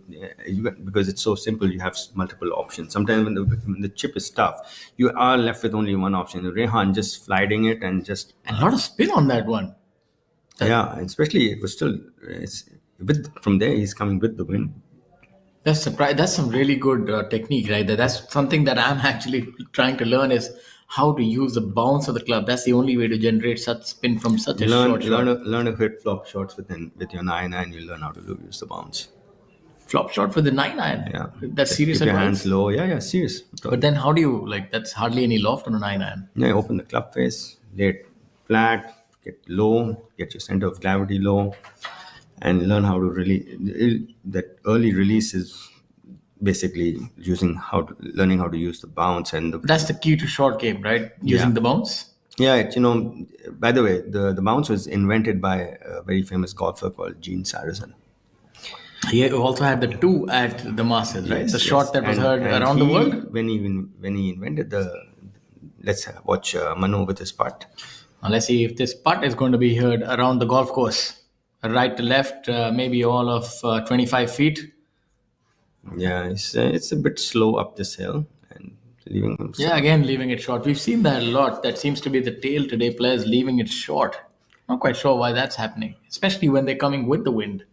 S5: Because it's so simple, you have multiple options. Sometimes when the chip is tough, you are left with only one option. Rehan just sliding it and just
S3: And a lot of spin on that one.
S5: yeah, especially it was still it's from there he's coming with the win.
S3: That's surprise. That's some really good technique right there. That's something that I'm actually trying to learn is how to use the bounce of the club. That's the only way to generate such spin from such a short shot.
S5: Learn to hit flop shots with your 9-9. You learn how to use the bounce.
S3: Flop shot with the 9-iron.
S5: Yeah,
S3: That's
S5: just
S3: serious
S5: keep your
S3: advice.
S5: hands low. Yeah, serious.
S3: But then how do you that's hardly any loft on a 9-iron.
S5: Yeah, open the club face, lay it flat, get low, get your center of gravity low, and learn how to really. That early release is basically learning how to use the bounce and the.
S3: That's the key to short game, right? Using
S5: Yeah.
S3: the bounce.
S5: Yeah, by the way, the bounce was invented by a very famous golfer called Gene Sarazen.
S3: He also had the 2 at the Masters, right?
S5: Yes,
S3: The shot that was
S5: And-
S3: heard
S5: and
S3: around the world.
S5: When he invented let's watch Manu with his putt.
S3: Now let's see if this putt is going to be heard around the golf course. Right to left, maybe all of 25 feet.
S5: Yeah, it's a bit slow up this hill and leaving him.
S3: Yeah, again, leaving it short. We've seen that a lot. That seems to be the tail today, players leaving it short. Not quite sure why that's happening, especially when they're coming with the wind.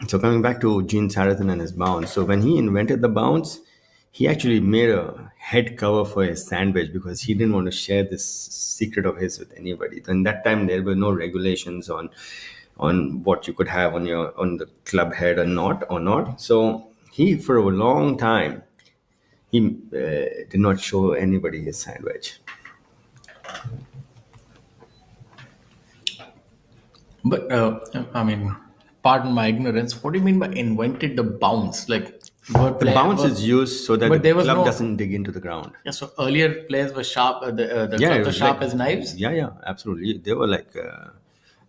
S5: So coming back to Gene Sarazen and his bounce. So when he invented the bounce, he actually made a head cover for his sandwich because he didn't want to share this secret of his with anybody. In that time, there were no regulations on what you could have on the club head or not. So he, for a long time, he did not show anybody his sandwich.
S3: But, pardon my ignorance. What do you mean by invented the bounce? Like,
S5: The bounce is used so that
S3: but
S5: the
S3: there was
S5: club
S3: no-
S5: doesn't dig into the ground.
S3: Yeah, so earlier players were sharp, the
S5: it
S3: clubs were
S5: was
S3: sharp
S5: like-
S3: as knives.
S5: Yeah, absolutely. They were like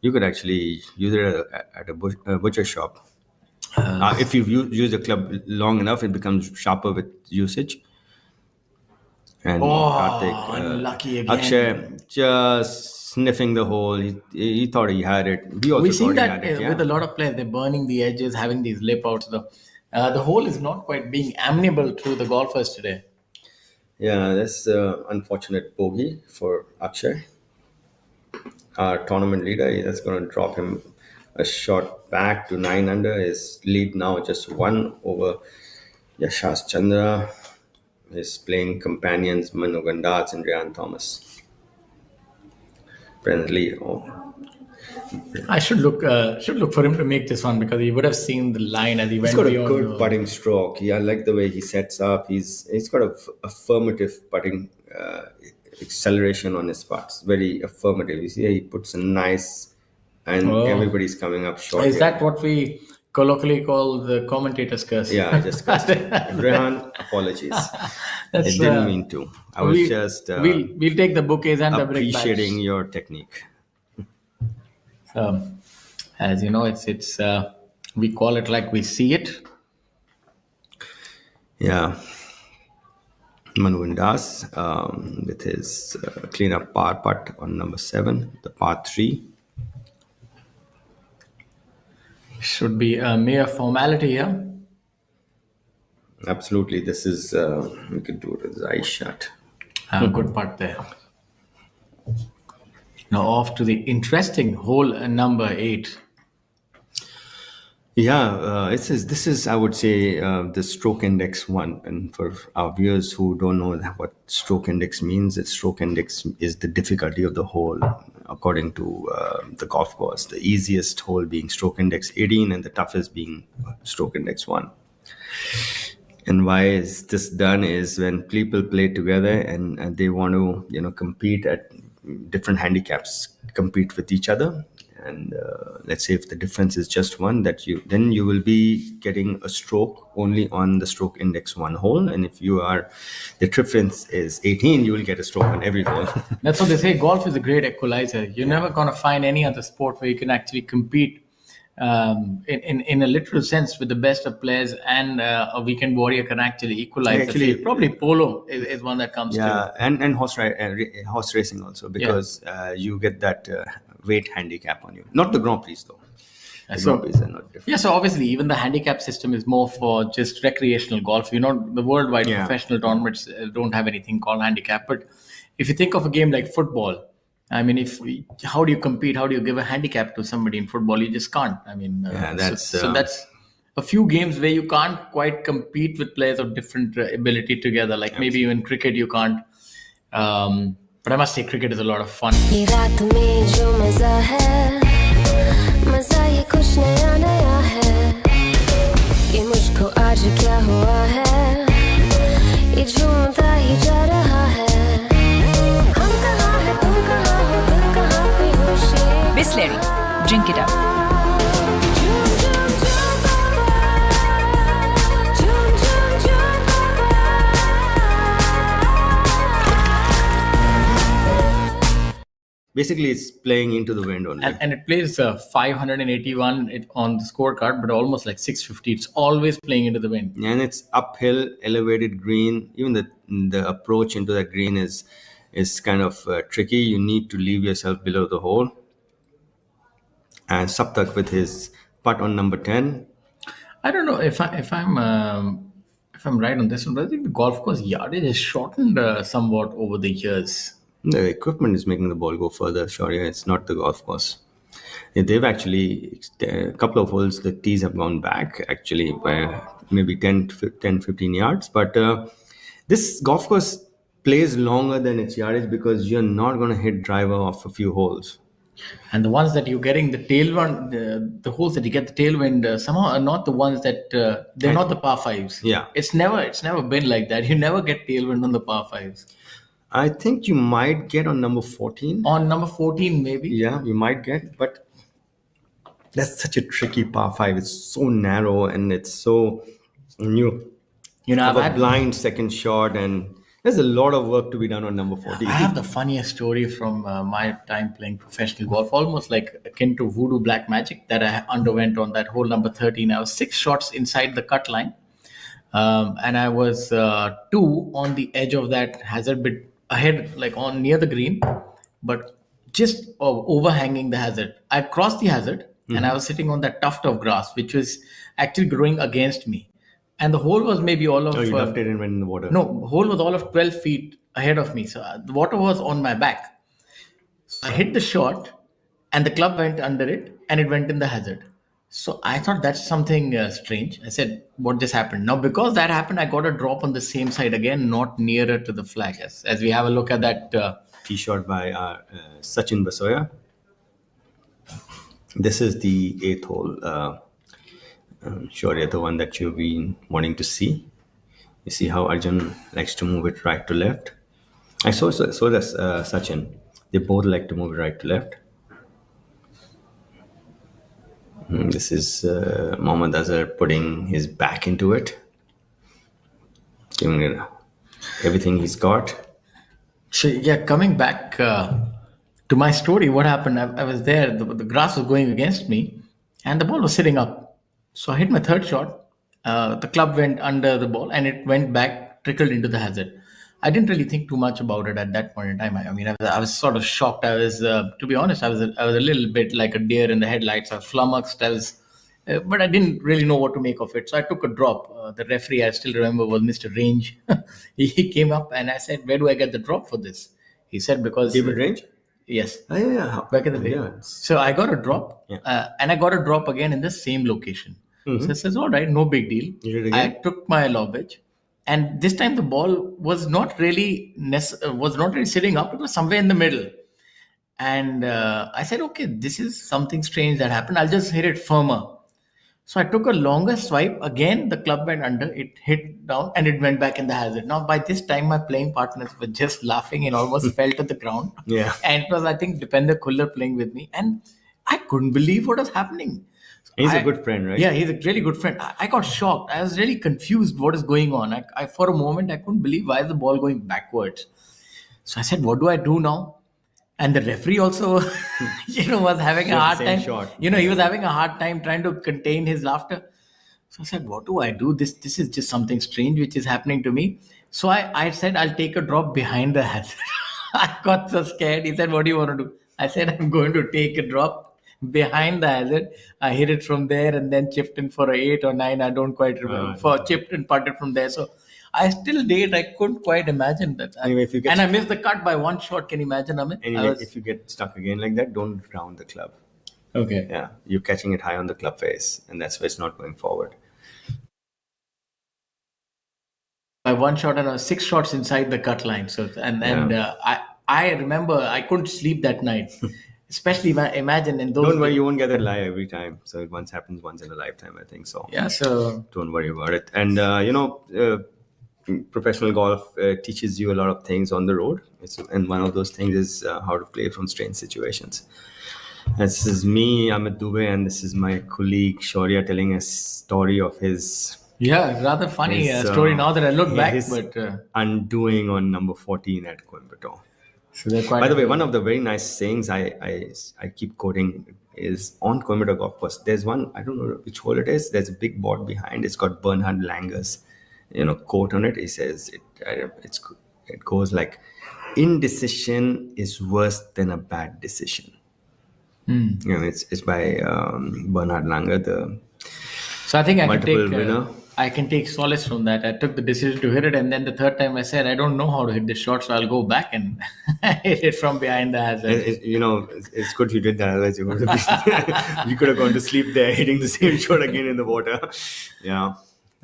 S5: you could actually use it at a butcher shop. If you use the club long enough, it becomes sharper with usage. And Karthik,
S3: unlucky again.
S5: Akshay just sniffing the hole. He thought he had it. We also
S3: We've seen
S5: thought
S3: that
S5: he had it.
S3: with a lot of players. They're burning the edges, having these lip outs. The hole is not quite being amenable to the golfers today.
S5: Yeah, that's unfortunate bogey for Akshay. Our tournament leader, that's going to drop him a shot back to 9 under. His lead now just 1 over Yashas Chandra. His playing companions Manu Gandas and Ryan Thomas. Presently,
S3: I should look for him to make this one because he would have seen the line as he
S5: he's
S3: went
S5: got a
S3: beyond.
S5: good putting stroke. I like the way he sets up. He's got a affirmative putting acceleration on his putts. Very affirmative. You see, he puts a nice, and everybody's coming up short.
S3: Is
S5: here.
S3: that what we colloquially call the commentator's curse?
S5: Yeah, I just cursed him. Rehan, apologies. I
S3: That's,
S5: didn't mean to. I was just
S3: we'll take the bouquets and the brick
S5: appreciating your technique.
S3: As you know, it's we call it like we see it.
S5: Yeah. Manu Gandas with his clean-up par putt on number 7, the par 3.
S3: Should be a mere formality here.
S5: Absolutely, this is we could do it with his eyes shut.
S3: Good putt there. Now off to the interesting hole number 8.
S5: Yeah, this is I would say the stroke index one, and for our viewers who don't know what stroke index means, the stroke index is the difficulty of the hole according to the golf course. The easiest hole being stroke index 18, and the toughest being stroke index 1. And why is this done is when people play together and they want to compete at different handicaps, compete with each other. And let's say if the difference is just 1, then you will be getting a stroke only on the stroke index 1 hole. And if the difference is 18, you will get a stroke on every hole.
S3: That's what they say. Golf is a great equalizer. You're never going to find any other sport where you can actually compete in a literal sense, with the best of players, and a weekend warrior can actually equalize the
S5: Actually,
S3: field. Probably polo is one that comes
S5: Yeah,
S3: to.
S5: and horse racing also, because you get that weight handicap on you. Not the Grand Prix though. The
S3: So-
S5: Grand Prix are not different.
S3: Yeah, so obviously, even the handicap system is more for just recreational golf. The worldwide
S5: Yeah.
S3: professional tournaments don't have anything called handicap. But if you think of a game like football, I mean, how do you compete? How do you give a handicap to somebody in football? You just can't. I mean,
S5: Yeah,
S3: so that's a few games where you can't quite compete with players of different ability together. Like maybe even cricket, you can't. But I must say, cricket is a lot of fun.
S10: ये रात में जो मजा है मजा ये कुछ नया नया है ये मुझको आज क्या हुआ है ये झूमता ही जा रहा है हम कहाँ हैं तुम कहाँ हो दिल कहाँ पे होशे
S7: Bisleri, drink it up.
S10: झूम झूम झूम बाबा झूम झूम झूम बाबा
S5: Basically, it's playing into the wind only.
S3: And it plays 581 on the scorecard, but almost like 650. It's always playing into the wind.
S5: And it's uphill, elevated green. Even the approach into the green is kind of tricky. You need to leave yourself below the hole. And Saptak with his putt on number 10.
S3: I don't know if I'm right on this one, but I think the golf course yardage has shortened somewhat over the years.
S5: The equipment is making the ball go further. Shaurya, it's not the golf course. They've actually, a couple of holes, the tees have gone back actually by maybe 10, 15 yards. But this golf course plays longer than its yardage because you're not going to hit driver off a few holes.
S3: And the ones that you're getting the tailwind, the holes that you get the tailwind, somehow are not the ones that they're not the par fives.
S5: Yeah.
S3: It's never been like that. You never get tailwind on the par fives.
S5: I think you might get on number 14.
S3: On number 14, maybe.
S5: Yeah, you might get, but that's such a tricky par 5. It's so narrow and it's so new.
S3: I've
S5: Have a
S3: had
S5: blind second shot, and there's a lot of work to be done on number 14.
S3: I have the funniest story from my time playing professional golf, almost like akin to voodoo black magic that I underwent on that hole number 13. I was 6 shots inside the cut line, and I was 2 on the edge of that hazard bit ahead, like on near the green, but just overhanging the hazard. I crossed the hazard, and I was sitting on that tuft of grass, which was actually growing against me. And the hole was maybe all of...
S5: Oh, you left it and went in the water.
S3: No, the hole was all of 12 feet ahead of me. So the water was on my back. So I hit the shot and the club went under it and it went in the hazard. So I thought that's something strange. I said, what just happened? Now, because that happened, I got a drop on the same side again, not nearer to the flag. As we have a look at that.
S5: Tee shot by Sachin Basoya. This is the 8th hole. Shaurya, the one that you've been wanting to see. You see how Arjun likes to move it right to left. So does Sachin. They both like to move it right to left. This is Mohammad Azhar putting his back into it, giving it everything he's got.
S3: So yeah, coming back to my story, what happened? I was there. The grass was going against me, and the ball was sitting up. So I hit my third shot. The club went under the ball, and it went back, trickled into the hazard. I didn't really think too much about it at that point in time. I mean, I was sort of shocked. I was, to be honest, I was a little bit like a deer in the headlights. I was flummoxed. But I didn't really know what to make of it. So I took a drop. The referee, I still remember, was Mr. Range. He came up and I said, "Where do I get the drop for this?" He said, "Because..."
S5: David Range?
S3: Yes.
S5: Oh, yeah.
S3: Back in the day.
S5: Yeah.
S3: So I got a drop,
S5: Yeah.
S3: and I got a drop again in the same location. So I says, all right, no big deal.
S5: You did it
S3: I
S5: again?
S3: took my lobbage, and this time the ball was not really sitting up. It was somewhere in the middle. And I said, okay, this is something strange that happened. I'll just hit it firmer. So I took a longer swipe. Again, the club went under. It hit down and it went back in the hazard. Now, by this time, my playing partners were just laughing and almost fell to the ground.
S5: Yeah.
S3: And it was, I think, Dipender Kullar playing with me. And I couldn't believe what was happening.
S5: He's a good friend, right?
S3: Yeah, he's a really good friend. I got shocked. I was really confused what is going on. I for a moment, I couldn't believe why is the ball going backwards. So I said, what do I do now? And the referee also, was having a
S5: Yeah, the
S3: hard
S5: same
S3: time.
S5: shot.
S3: He was having a hard time trying to contain his laughter. So I said, what do I do? This is just something strange which is happening to me. So I said, I'll take a drop behind the hazard. I got so scared. He said, what do you want to do? I said, I'm going to take a drop behind the hazard. I hit it from there and then chipped in for a 8 or 9. I don't quite remember. For chipped and putted from there. So I still did. I couldn't quite imagine that.
S5: Anyway, if you get
S3: and I missed the cut by one shot. Can you imagine, Amit?
S5: Anyway, if you get stuck again like that, don't round the club.
S3: Okay.
S5: Yeah, you're catching it high on the club face, and that's why it's not going forward.
S3: By one shot and 6 shots inside the cut line. So I remember I couldn't sleep that night, especially imagine in those.
S5: Don't worry, you won't get that lie every time. So it once happens once in a lifetime, I think so.
S3: Yeah. So
S5: don't worry about it. And professional golf teaches you a lot of things on the road, and one of those things is how to play from strange situations. This is me, Amit Dubey, and this is my colleague Shaurya telling a story of his.
S3: Yeah, rather funny story now that I look back. But
S5: undoing on number 14 at Coimbatore.
S3: So they're quite.
S5: By the way, one of the very nice sayings I keep quoting is on Coimbatore Golf Course. There's one, I don't know which hole it is. There's a big board behind. It's got Bernhard Langer's, quote on it. He says it goes like, indecision is worse than a bad decision. It's by Bernhard Langer,
S3: so I think
S5: winner.
S3: I can take solace from that. I took the decision to hit it, and then the third time I said, I don't know how to hit this shot, so I'll go back and hit it from behind the hazard.
S5: It's good you did that, otherwise you could have gone to sleep there hitting the same shot again in the water. Yeah.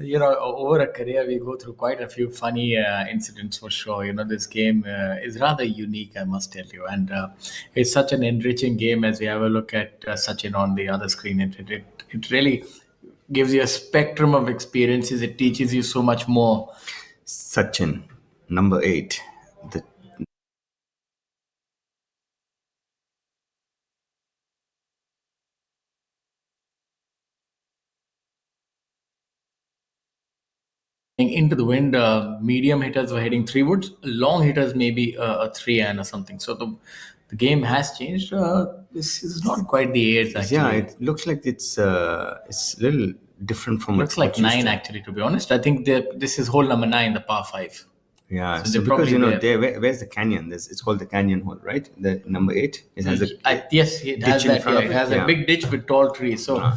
S3: Over a career, we go through quite a few funny incidents for sure. This game is rather unique, I must tell you. And it's such an enriching game as we have a look at Sachin on the other screen. It really gives you a spectrum of experiences. It teaches you so much more.
S5: Sachin, number 8.
S3: Into the wind, medium hitters were hitting 3 woods, long hitters maybe a 3-iron or something. So the game has changed. This is not quite the 8s actually.
S5: Yeah, it looks like it's a little different from.
S3: Looks like 9 actually, to be honest. I think this is hole number 9, the par 5.
S5: Yeah, so because where's the canyon? It's called the canyon hole, right? The number 8. It has
S3: yes, it has that. Yeah, it has a big ditch with tall trees. So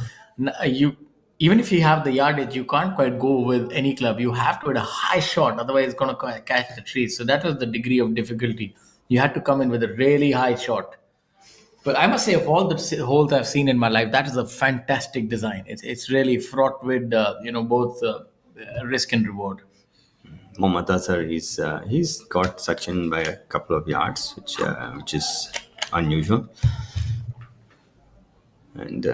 S3: even if you have the yardage, you can't quite go with any club. You have to hit a high shot, otherwise it's going to catch the trees. So that was the degree of difficulty. You had to come in with a really high shot. But I must say, of all the holes I've seen in my life, that is a fantastic design. It's really fraught with both risk and reward.
S5: Mohammad Azhar, he's got Sachin by a couple of yards, which is unusual. And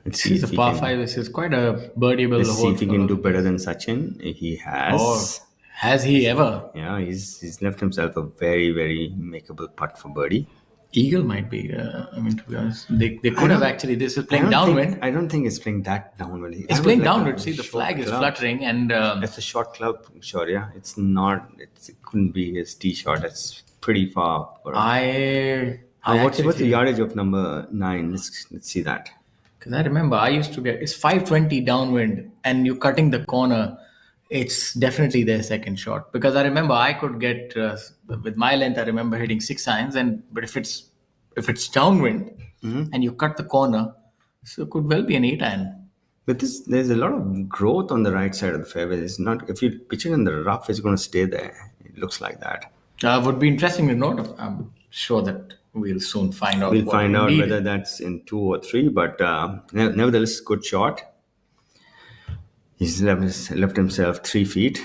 S5: let's see
S3: the par 5 is quite a birdieable hole.
S5: Let's see if he can do better than Sachin. He has.
S3: Oh, has he ever?
S5: Yeah, he's left himself a very, very makeable putt for birdie.
S3: Eagle might be. To be honest, they could have actually. This is playing downwind.
S5: I don't think it's playing that downwind.
S3: It's playing downwind. See, the flag is fluttering, and
S5: that's a short club, Shaurya. It's not. It couldn't be his tee shot. It's pretty far. What's the yardage of number 9? Let's see that.
S3: Because I remember I used to get it's 520 downwind, and you're cutting the corner. It's definitely their second shot, because I remember I could get with my length. I remember hitting 6 irons, but if it's downwind and you cut the corner, so it could well be an 8-iron.
S5: But there's a lot of growth on the right side of the fairway. It's not, if you pitch it in the rough, it's going to stay there. It looks like that.
S3: Would be interesting to note. I'm sure that we'll soon find out.
S5: We'll find out whether that's in 2 or 3, but nevertheless, good shot. He's left himself 3 feet.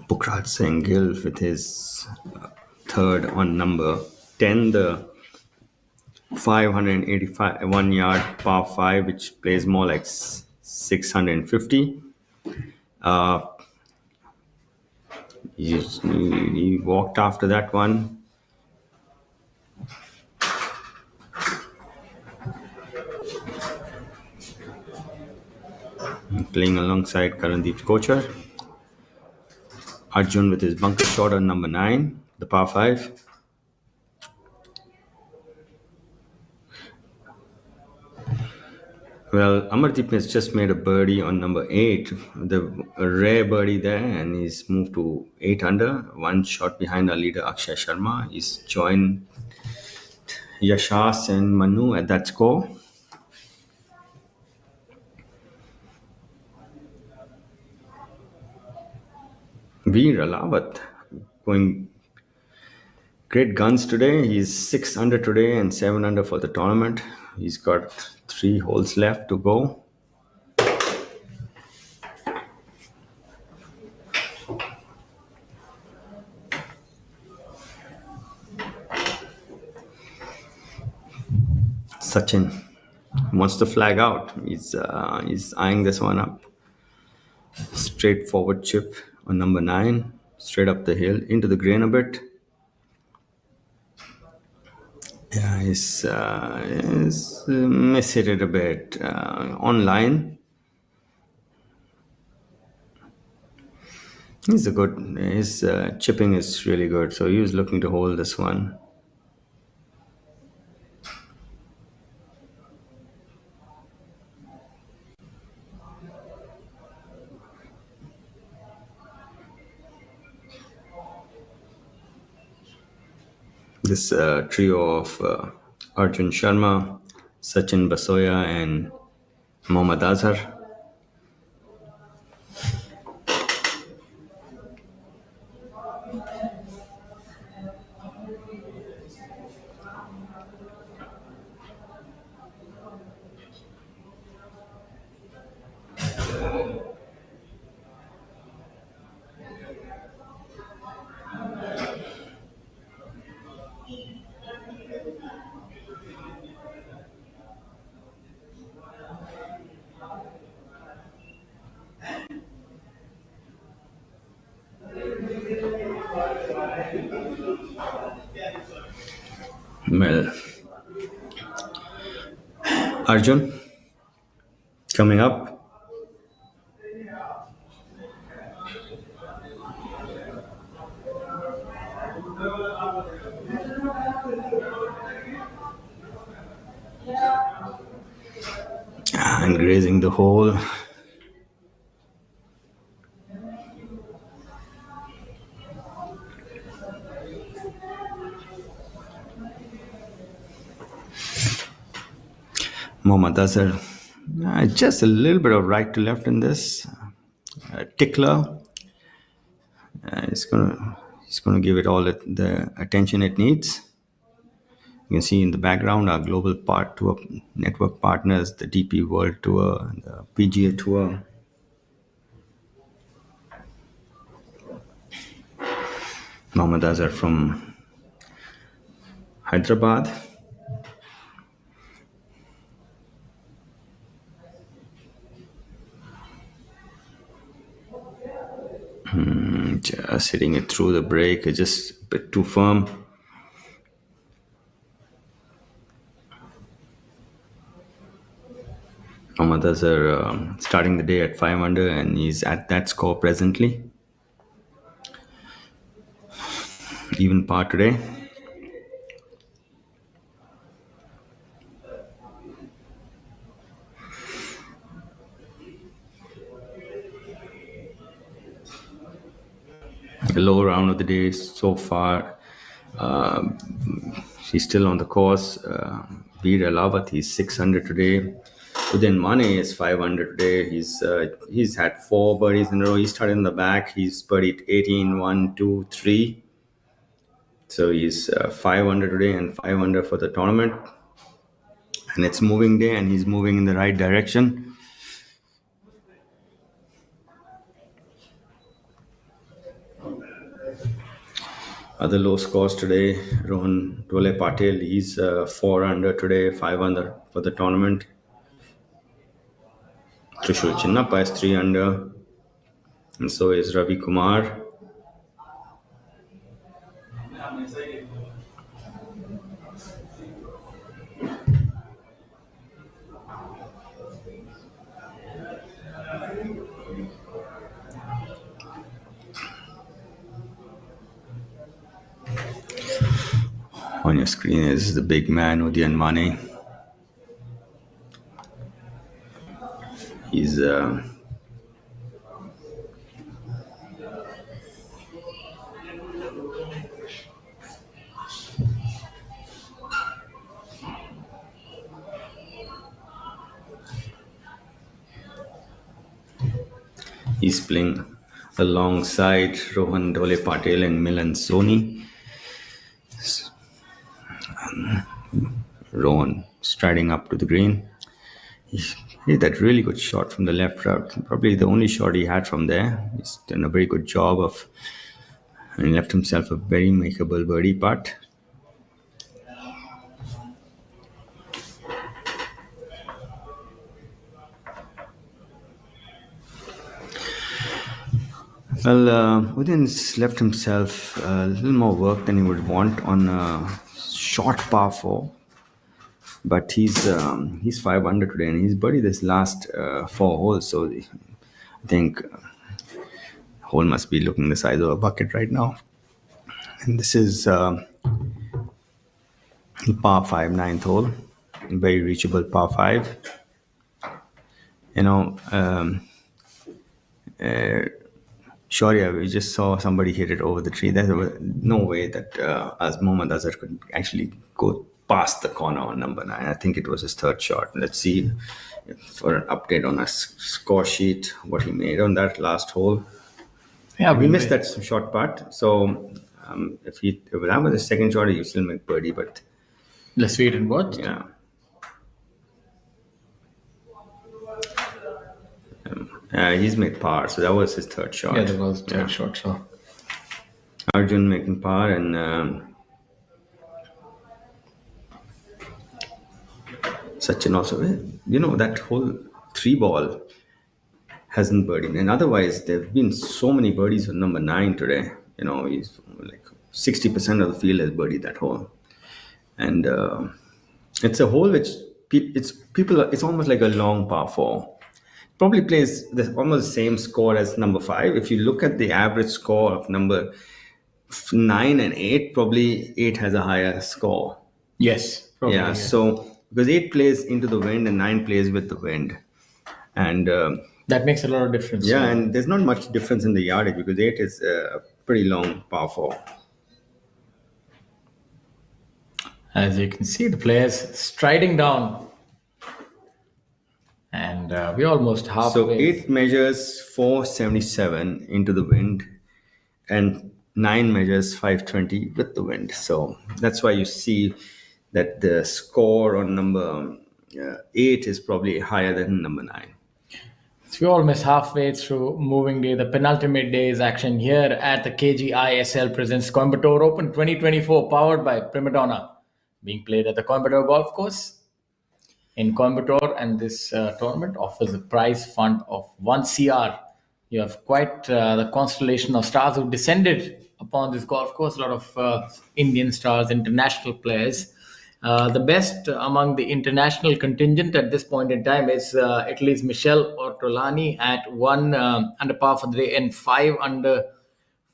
S5: Pukraj Singh Gill with his third on number 10, the 581 yard par 5, which plays more like 650. He walked after that one. Playing alongside Karandeep Kochar. Arjun with his bunker shot on number 9. the par 5. Well, Amardeep has just made a birdie on number 8, the a rare birdie there, and he's moved to 8 under, one shot behind our leader Akshay Sharma. He's joined Yashas and Manu at that score. Veer Alawat going great guns today. He's 6 under today and 7 under for the tournament. He's got 3 holes left to go. Sachin wants to flag out. He's eyeing this one up. Straightforward chip on number 9, straight up the hill into the green a bit. Yeah, he's miss hit it a bit online. His chipping is really good, so he was looking to hold this one. This trio of Arjun Sharma, Sachin Basoya, and Mohammad Azhar. Well, Arjun coming up. And grazing the hole. Mohammad Azhar, just a little bit of right to left in this. Tickler. He's gonna give it all the attention it needs. You can see in the background our global tour network partners, the DP World Tour, the PGA Tour. Mohammad Azhar from Hyderabad. Just hitting it through the break, just a bit too firm. Mohammad Azhar starting the day at 5 under, and he's at that score presently. Even par today. The low round of the day so far. He's still on the course. Veer Alawat, he's 600 today. Udin Mane is 500 today. He's had 4 birdies in a row. He started in the back. He's birdied 18, 1, 2, 3. So he's 500 today and 500 for the tournament. And it's moving day, and he's moving in the right direction. Other low scores today, Rohan Dole Patel, he's 4 under today, 5 under for the tournament. Trishul Chinnappa is 3 under, and so is Ravi Kumar. On your screen is the big man, Udian Mane. He's he's playing alongside Rohan Dhole Patel and Milan Soni. Rohan striding up to the green. He hit that really good shot from the left route. Probably the only shot he had from there. He's done a very good job of and left himself a very makeable birdie putt. Well, Udin's left himself a little more work than he would want on a short par 4. But he's 5 under today, and he's birdied this last 4 holes. So I think hole must be looking the size of a bucket right now. And this is par 5, ninth hole, very reachable par 5. You know, Shaurya, we just saw somebody hit it over the tree. There was no way that as Mohammad Azhar could actually go past the corner on number 9. I think it was his third shot. Let's see for an update on a score sheet what he made on that last hole.
S3: Yeah,
S5: we missed that short putt. So if that was his second shot, he would still make birdie. But
S3: let's wait and watch.
S5: Yeah. He's made par, so that was his third shot.
S3: Yeah, that was third shot. So
S5: Arjun making par, and Sachin also. You know, that whole 3 ball hasn't birdied, and otherwise there have been so many birdies on number 9 today. You know, he's like 60% of the field has birdied that hole, and it's a hole which it's almost like a long par 4. Probably plays almost the same score as number 5. If you look at the average score of number 9 and 8, probably 8 has a higher score.
S3: Yes. Probably,
S5: yeah. So because 8 plays into the wind and 9 plays with the wind, and
S3: that makes a lot of difference.
S5: Yeah, and there's not much difference in the yardage because 8 is a pretty long par 4.
S3: As you can see, the players striding down. And we're almost halfway.
S5: So 8 measures 477 into the wind, and 9 measures 520 with the wind. So that's why you see that the score on number 8 is probably higher than number 9.
S3: So we're almost halfway through moving day. The penultimate day's action here at the KGiSL presents Coimbatore Open 2024, powered by Prima Donna, being played at the Coimbatore Golf Course in Coimbatore, and this tournament offers a prize fund of 1 CR. You have quite the constellation of stars who descended upon this golf course. A lot of Indian stars, international players. The best among the international contingent at this point in time is Italy's Michele Ortolani at 1 under par for the day and 5 under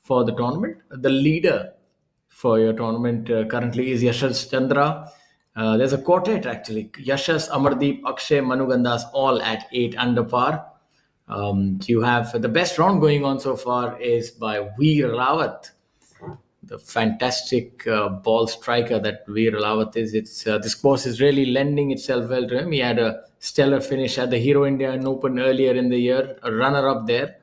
S3: for the tournament. The leader for your tournament currently is Yashas Chandra. There's a quartet actually. Yashas, Amardeep, Akshay, Manu Gandas all at 8 under par. You have the best round going on so far is by Veer Rawat, the fantastic ball striker that Veer Rawat is. This course is really lending itself well to him. He had a stellar finish at the Hero Indian Open earlier in the year, a runner-up there.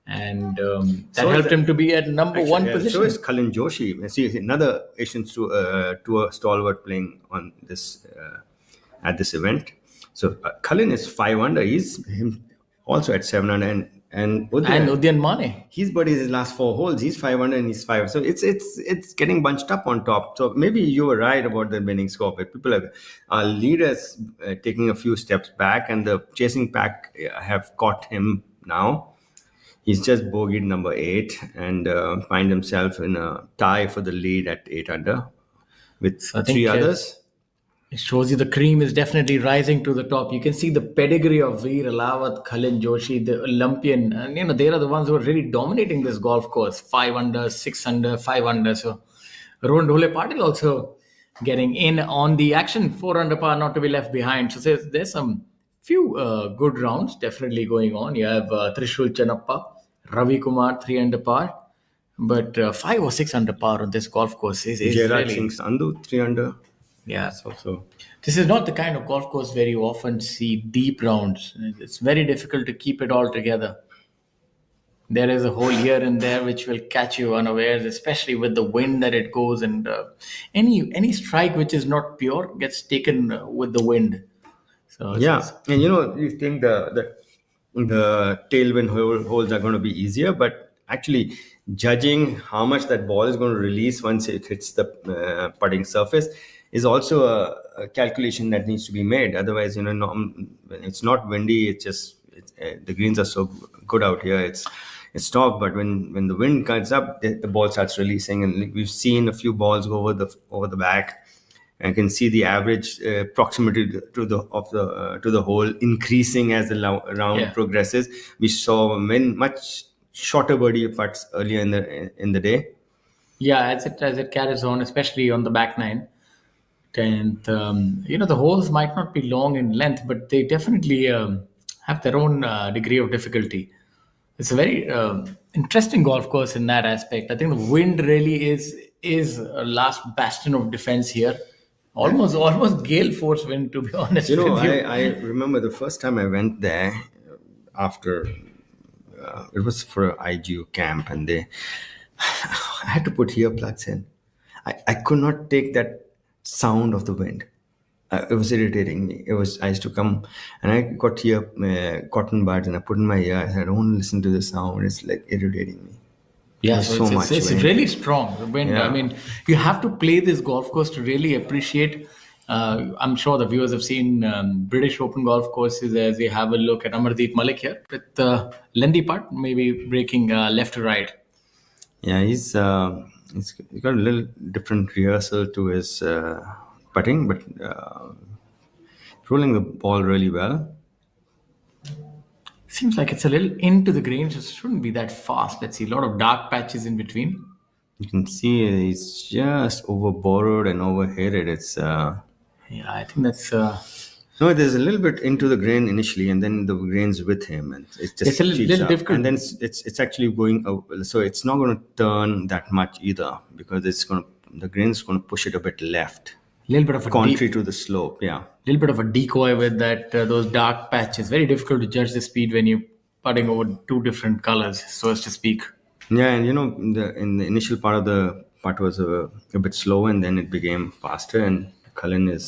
S3: And that helped him to be at number 1 position.
S5: So is Kalin Joshi. See, another Asian tour stalwart playing on this at this event. So Kalin is 5 under. He's also at 7 under, and
S3: Udian Mane.
S5: He's birdied his last 4 holes. He's 5 under and he's 5. So it's getting bunched up on top. So maybe you were right about the winning score. But people are leaders taking a few steps back, and the chasing pack have caught him now. He's just bogeyed number 8 and find himself in a tie for the lead at 8 under with 3 others.
S3: It shows you the cream is definitely rising to the top. You can see the pedigree of Veer Alawat, Kalin Joshi, the Olympian. And, they are the ones who are really dominating this golf course. 5 under, 6 under, 5 under. So Rohan Dhole Patil also getting in on the action. 4 under par, not to be left behind. So there's some few good rounds definitely going on. You have Trishul Chanappa, Ravi Kumar 3 under par, but 5 or 6 under par on this golf course is
S5: Jairaj
S3: really
S5: Singh Sandhu, 3 under.
S3: yeah.
S5: That's also.
S3: This is not the kind of golf course where you often see deep rounds. It's very difficult to keep it all together. There is a hole here and there which will catch you unawares, especially with the wind that it goes, and any strike which is not pure gets taken with the wind. So
S5: Yeah, and you think the tailwind holes are going to be easier, but actually judging how much that ball is going to release once it hits the putting surface is also a calculation that needs to be made. Otherwise, no, when it's not windy. The greens are so good out here. It's tough, but when the wind comes up, the ball starts releasing, and we've seen a few balls go over the back, and can see the average proximity to the hole increasing as the round progresses. We saw much shorter birdie putts earlier in the day.
S3: yeah, as it carries on, especially on the back nine, and the holes might not be long in length, but they definitely have their own degree of difficulty. It's a very interesting golf course in that aspect. I think the wind really is a last bastion of defense here. Almost gale force wind, to be honest with you.
S5: I remember the first time I went there after it was for an IGU camp, and I had to put earplugs in. I could not take that sound of the wind. It was irritating me. I used to come and I got cotton buds and I put in my ear. I said, I don't want to listen to the sound. It's like irritating me.
S3: Yeah,
S5: There's
S3: so it's
S5: wind.
S3: really strong. The wind.
S5: Yeah.
S3: I mean, you have to play this golf course to really appreciate. I'm sure the viewers have seen British Open golf courses as they have a look at Amardeep Malik here with the lengthy putt, maybe breaking left to right.
S5: Yeah, he's got a little different rehearsal to his putting, but rolling the ball really well.
S3: Seems like it's a little into the green, so it shouldn't be that fast. Let's see, a lot of dark patches in between.
S5: You can see he's just overborrowed and overhit it.
S3: Yeah, I think that's.
S5: No, there's a little bit into the grain initially, and then the grain's with him, and
S3: It's a little difficult.
S5: And then it's actually going, so it's not going to turn that much either because the grain's going to push it a bit left,
S3: A little bit of a
S5: contrary to the slope. Yeah,
S3: little bit of a decoy with that those dark patches. Very difficult to judge the speed when you're putting over two different colors, so as to speak.
S5: yeah, and in the initial part of the putt was a bit slow, and then it became faster. And Cullen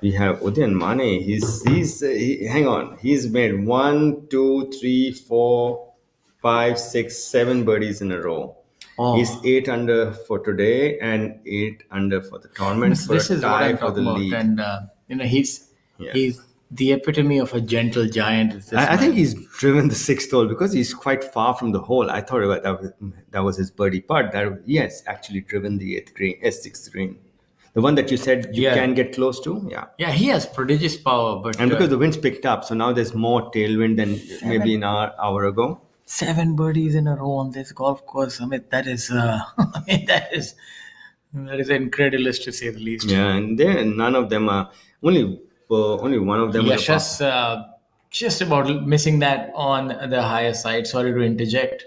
S5: we have Udayan Mane. Hang on. He's made 1, 2, 3, 4, 5, 6, 7 birdies in a row.
S3: Oh.
S5: He's 8 under for today and 8 under for the tournament
S3: This
S5: for a
S3: is what
S5: tie
S3: I'm
S5: for the
S3: talking about,
S5: lead.
S3: and he's the epitome of a gentle giant. Is this
S5: I think
S3: man.
S5: he's driven the 6th hole because he's quite far from the hole. I thought that was his birdie putt. That he has actually driven the 6th green. The one that you said you can get close to, yeah.
S3: Yeah, he has prodigious power, but
S5: And because the wind's picked up, so now there's more tailwind than maybe an hour ago.
S3: 7 birdies in a row on this golf course. I mean, that is that is incredulous to say the least.
S5: Yeah, and none of them are only one of them.
S3: Yashas just about missing that on the higher side. Sorry to interject,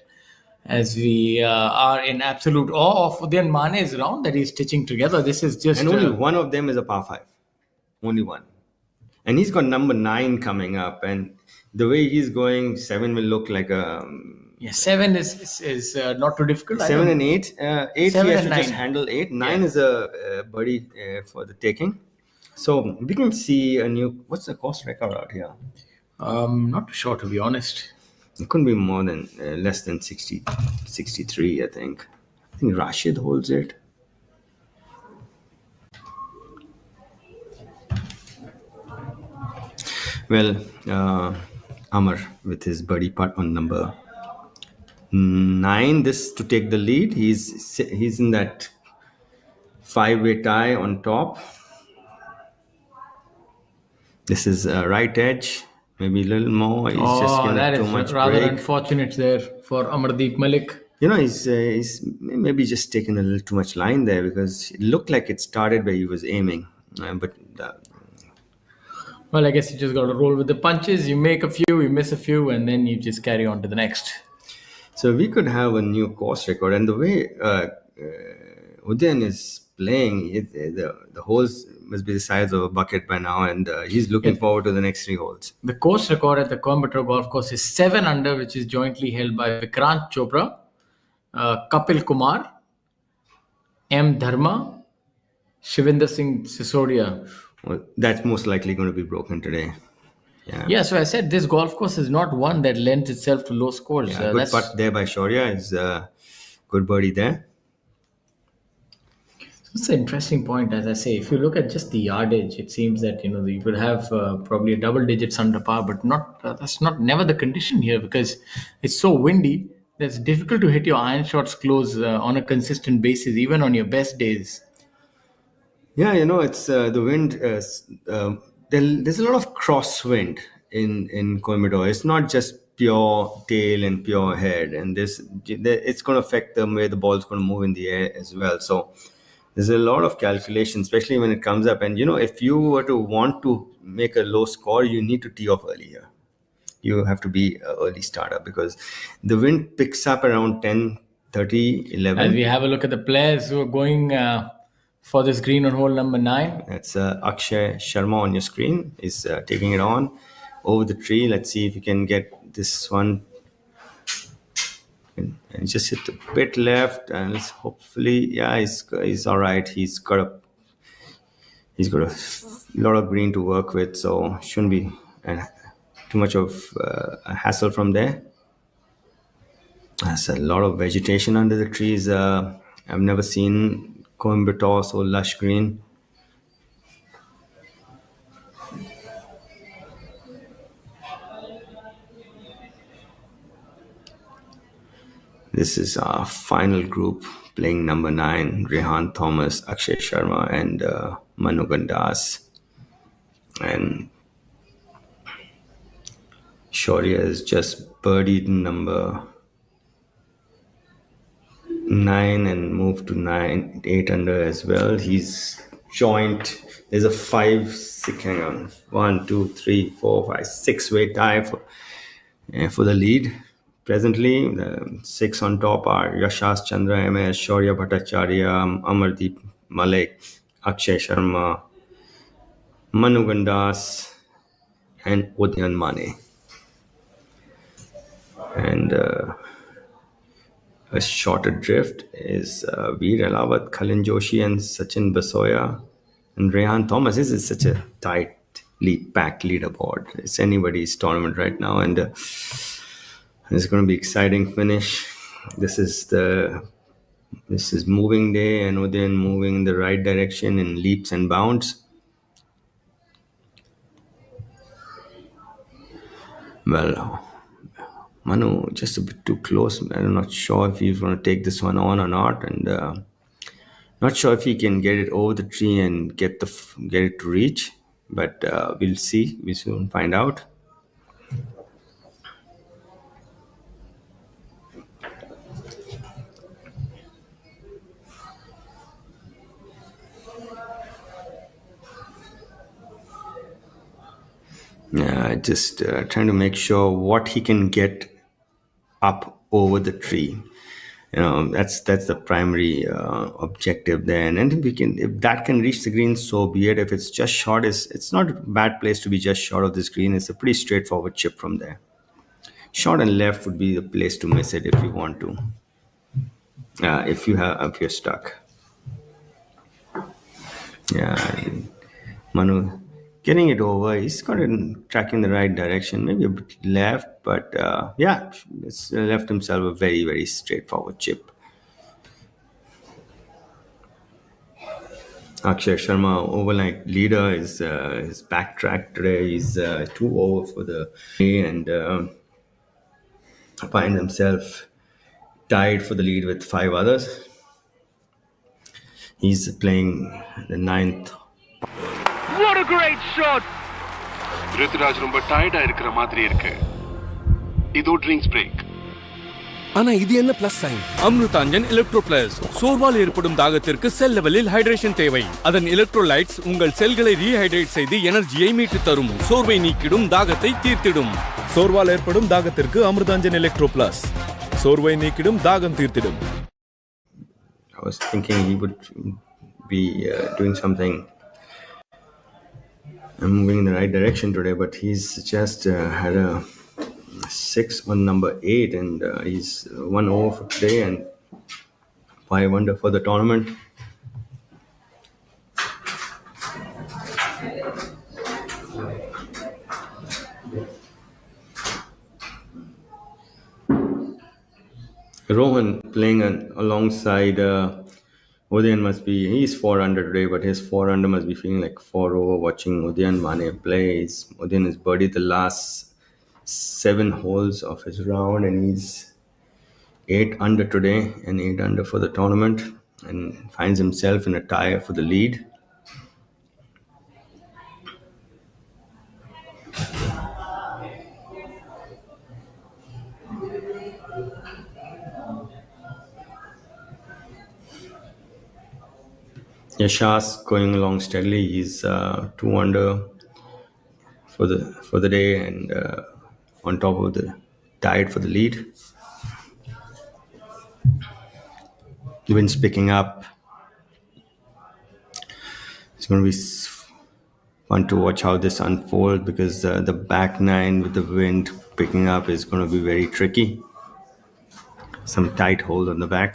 S3: as we are in absolute awe of Udayan Mane's round that he's stitching together. This is just
S5: and only one of them is a par 5. Only one. And he's got number 9 coming up, and the way he's going, 7 will look like a.
S3: 7 is not too difficult.
S5: 7 and 8. 8
S3: 7
S5: he has
S3: and
S5: to just
S3: 9.
S5: handle 8. 9 is a birdie for the taking. So we can see a new. What's the course record out here?
S3: Not too sure, to be honest.
S5: It couldn't be more than less than 63, I think. I think Rashid holds it. Well, Amar with his birdie putt on number 9, this to take the lead. He's in that 5-way tie on top. This is right edge, maybe a little more. He's just giving
S3: that
S5: too
S3: is
S5: much
S3: rather
S5: break.
S3: unfortunate there for Amardeep Malik.
S5: He's maybe just taken a little too much line there because it looked like it started where he was aiming. But
S3: Well, I guess you just got to roll with the punches. You make a few, you miss a few, and then you just carry on to the next.
S5: So we could have a new course record. And the way Udayan is playing, the holes must be the size of a bucket by now. And he's looking forward to the next 3 holes.
S3: The course record at the Coimbatore Golf Course is 7 under, which is jointly held by Vikrant Chopra, Kapil Kumar, M. Dharma, Shivinder Singh Sisodia.
S5: Well, that's most likely going to be broken today.
S3: Yeah, so I said this golf course is not one that lends itself to low scores.
S5: Yeah, good putt there by Shaurya. Is good birdie there.
S3: It's an interesting point, as I say. If you look at just the yardage, it seems that you could have probably a double digits under par, but not that's not never the condition here because it's so windy. That it's difficult to hit your iron shots close on a consistent basis, even on your best days.
S5: Yeah, it's the wind. There's a lot of crosswind in Coimbatore. It's not just pure tail and pure head, and it's going to affect the way the ball's going to move in the air as well. So there's a lot of calculation, especially when it comes up. And if you were to want to make a low score, you need to tee off earlier. You have to be an early starter because the wind picks up around 10:30, 11.
S3: As we have a look at the players who are going for this green on hole number 9.
S5: That's Akshay Sharma on your screen. Is taking it on over the tree. Let's see if you can get this one. And just hit a bit left, and let's hopefully, he's all right. He's got a lot of green to work with, so shouldn't be too much of a hassle from there. There's a lot of vegetation under the trees. I've never seen Coimbatore so lush green. This is our final group playing number 9, Rehan Thomas, Akshay Sharma, and Manu Gandas. And Shaurya has just birdied number 9 and moved to 8 under as well. He's joint. There's a 5, 6, hang on. 1, 2, 3, 4, 5, 6-way tie for the lead. Presently, the 6 on top are Yashas Chandra, MS, Shaurya Bhattacharya, Amardeep Malik, Akshay Sharma, Manu Gandas, and Udayan Mane. And a shorter drift is Veer Alawat, Khalin Joshi, and Sachin Basoya, and Rehan Thomas. This is such a tightly packed leaderboard. It's anybody's tournament right now, and it's going to be exciting finish. This is moving day, and Udayan moving in the right direction in leaps and bounds. Well, Manu just a bit too close. I'm not sure if he's going to take this one on or not, and not sure if he can get it over the tree and get it to reach. But we'll see. We soon find out. Just trying to make sure what he can get up over the tree. That's the primary objective there. And if that can reach the green, so be it. If it's just short, it's not a bad place to be just short of this green. It's a pretty straightforward chip from there. Short and left would be the place to miss it if you want to. If you're stuck. Yeah, Manu getting it over. He's got it tracking the right direction, maybe a bit left, but it's left himself a very, very straightforward chip. Akshay Sharma, overnight leader, is backtracked today. He's 2 over for the day and finds himself tied for the lead with 5 others. He's playing the 9th.
S11: What a great shot! Rituraj ரொம்ப டயர்டா இருக்கிற மாதிரி இருக்கு. இதோ drinks break.
S1: ஆனா இது என்ன plus sign?
S12: Amrutanjan electro plus. சோர்வால் ஏற்படும் தாகத்திற்கு செல் லெவலில் ஹைட்ரேஷன் தேவை. அதன் எலக்ட்ரோலைட்ஸ் உங்கள் செல்களை ரீஹைட்ரேட் செய்து எனர்ஜியை மீட்டு தரும். சோர்வை நீக்கிடும், தாகத்தை தீர்த்திடும்.
S13: சோர்வால் ஏற்படும் தாகத்திற்கு அமிர்தாஞ்சன் எலக்ட்ரோ பிளஸ். சோர்வை நீக்கிடும், தாகம் தீர்த்திடும்.
S5: I was thinking he would be doing something and moving in the right direction today, but he's just had a 6 on number 8, and he's 1 over for today and 5 under for the tournament. Rohan playing alongside Udayan he's 4 under today, but his 4 under must be feeling like 4 over watching Udayan Mane play. Udayan has birdied the last 7 holes of his round, and he's 8 under today and 8 under for the tournament, and finds himself in a tie for the lead. Yashas going along steadily. He's 2 under for the day, and on top of the tied for the lead. The wind's picking up. It's going to be fun to watch how this unfolds, because the back nine with the wind picking up is going to be very tricky. Some tight hold on the back.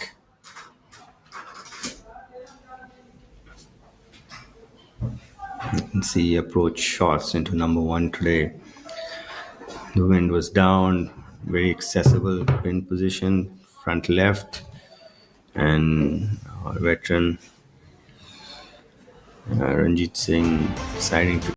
S5: You can see approach shots into number 1 today. The wind was down, very accessible wind position, front left, and our veteran Ranjit Singh deciding to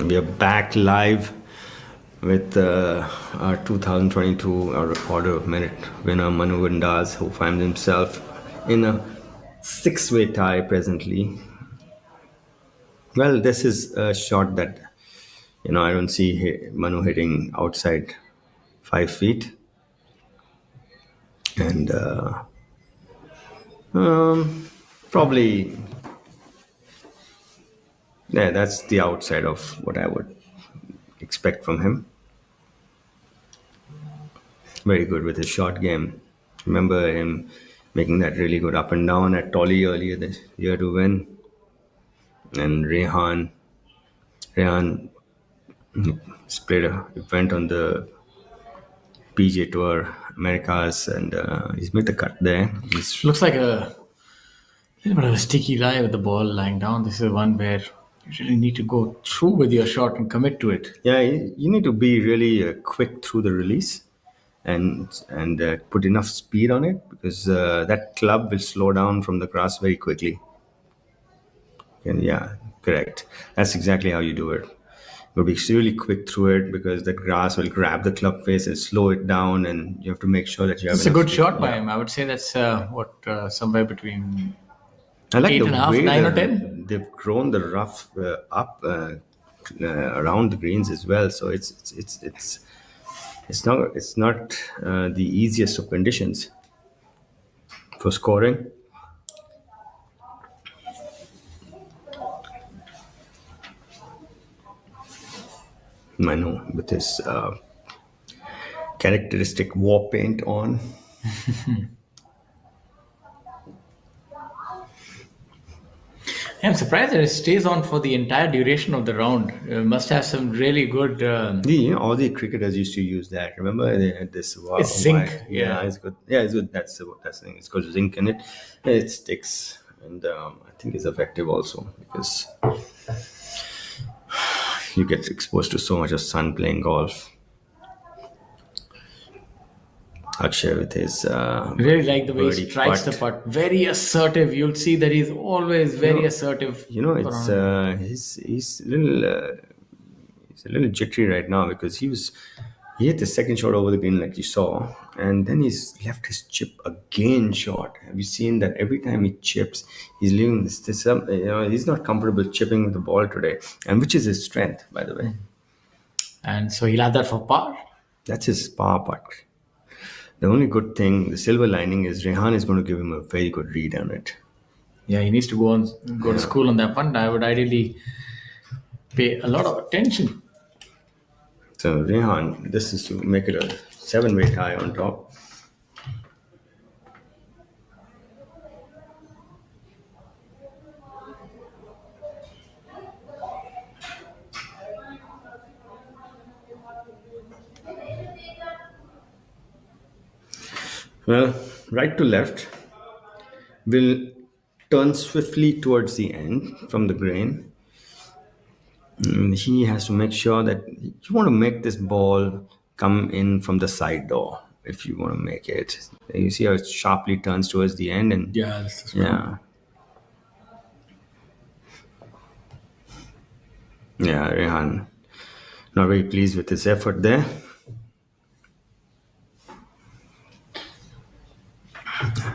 S5: We are back live with our 2022 Order of Merit winner Manu Gandas, who finds himself in a 6-way tie presently. Well, this is a shot that I don't see Manu hitting outside 5 feet, and probably. Yeah, that's the outside of what I would expect from him. Very good with his short game. Remember him making that really good up and down at Tolly earlier this year to win. And Rehan played an event on the PGA Tour Americas, and he's made the cut there.
S3: Looks like a little bit of a sticky lie with the ball lying down. This is one where you really need to go through with your shot and commit to it.
S5: Yeah, you need to be really quick through the release and put enough speed on it, because that club will slow down from the grass very quickly. And yeah, correct. That's exactly how you do it. You'll be really quick through it, because the grass will grab the club face and slow it down, and you have to make sure that you have.
S3: It's a good shot by him. I would say that's somewhere between.
S5: I like
S3: 8.5, 9 or 10.
S5: They've grown the rough up around the greens as well, so it's not the easiest of conditions for scoring. Manu with his characteristic war paint on.
S3: I'm surprised that it stays on for the entire duration of the round. Must have some really good.
S5: All the cricketers used to use that. Remember they had this.
S3: It's zinc,
S5: Yeah,
S3: yeah.
S5: it's good. Yeah, it's good. That's the thing. It's got zinc in it. It sticks, and I think it's effective also because you get exposed to so much of sun playing golf. Akshay with his
S3: Really like the way he
S5: birdie
S3: strikes
S5: putt.
S3: the putt. Very assertive. You'll see that he's always very assertive.
S5: It's he's a little jittery right now because he hit the second shot over the green like you saw, and then he's left his chip again short. Have you seen that? Every time he chips, he's leaving this he's not comfortable chipping with the ball today, and which is his strength, by the way.
S3: And so he'll have that for par.
S5: That's his par putt. The only good thing, the silver lining, is Rehan is going to give him a very good read on it.
S3: Yeah, he needs to go to school on that one. I would ideally pay a lot of attention.
S5: So Rehan, this is to make it a 7-weight high on top. Well, right to left will turn swiftly towards the end from the grain. He has to make sure that you want to make this ball come in from the side door if you want to make it. You see how it sharply turns towards the end, and
S3: Yeah, this is
S5: yeah, Rehan not very pleased with his effort there.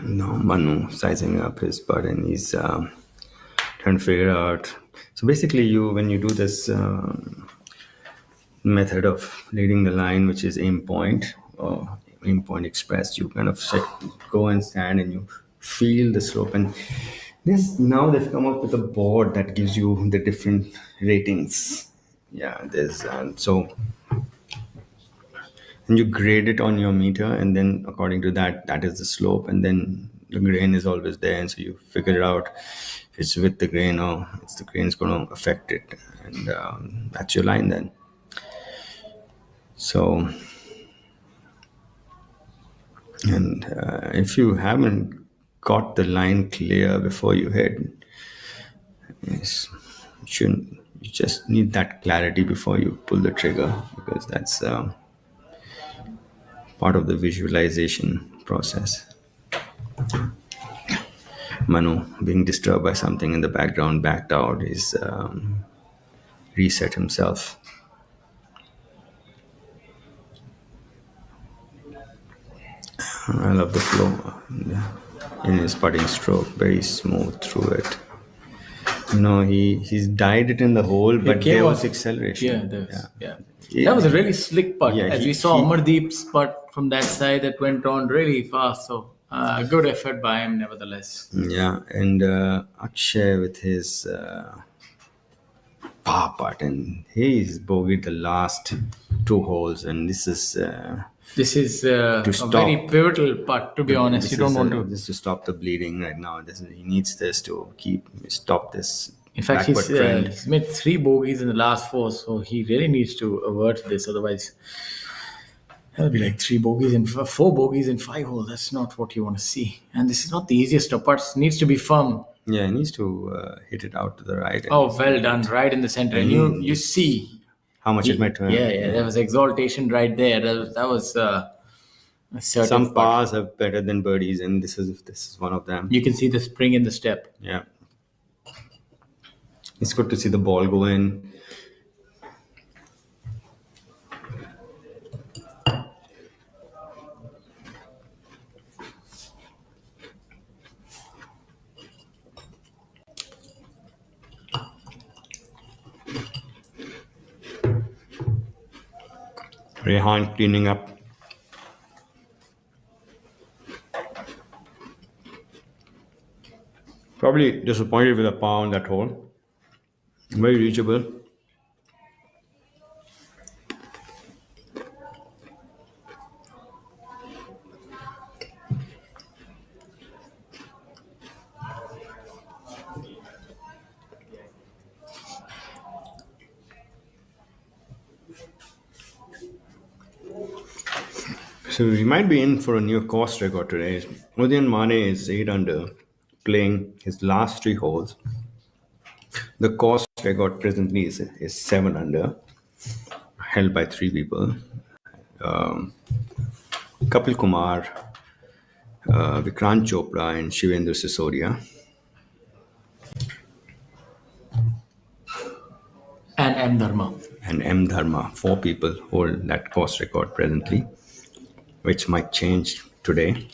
S5: No, Manu sizing up his putt, and he's trying to figure out. So basically, when you do this method of leading the line, which is aim point or aim point express, you kind of go and stand and you feel the slope. And now they've come up with a board that gives you the different ratings. Yeah, and you grade it on your meter, and then according to that is the slope, and then the grain is always there, and so you figure it out if it's with the grain or it's the grain is going to affect it, and that's your line then. So, and if you haven't got the line clear before you hit, you just need that clarity before you pull the trigger, because that's part of the visualization process. Manu, being disturbed by something in the background, backed out. He's reset himself. I love the flow in his putting stroke, very smooth through it. He's dyed it in the hole, but there was acceleration.
S3: That was a really slick putt. As we saw Amardeep's putt from that side, that went on really fast. So good effort by him, nevertheless.
S5: Yeah, and Akshay with his par putt, and he's bogeyed the last 2 holes, and this is
S3: a very pivotal putt, to be honest. You don't want to.
S5: This is to stop the bleeding right now. He needs this to stop this.
S3: In fact, he's made 3 bogeys in the last 4, so he really needs to avert this. Otherwise, that'll be like 3 bogeys and 4 bogeys in 5 holes. That's not what you want to see. And this is not the easiest of putts. Needs to be firm.
S5: Yeah, he needs to hit it out to the right.
S3: Oh, well done, right in the center. And you see
S5: how much it might turn.
S3: Yeah, there was exaltation right there. That was
S5: some pars are better than birdies, and this is one of them.
S3: You can see the spring in the step.
S5: Yeah. It's good to see the ball go in. Rehan cleaning up. Probably disappointed with a par on that hole. Very reachable. So we might be in for a new course record today. Udian Mane is 8 under, playing his last 3 holes. The course record presently is 7 under, held by 3 people. Kapil Kumar, Vikrant Chopra, and Shivendra Sisodia.
S3: And M. Dharma.
S5: And M. Dharma. 4 people hold that course record presently, which might change today.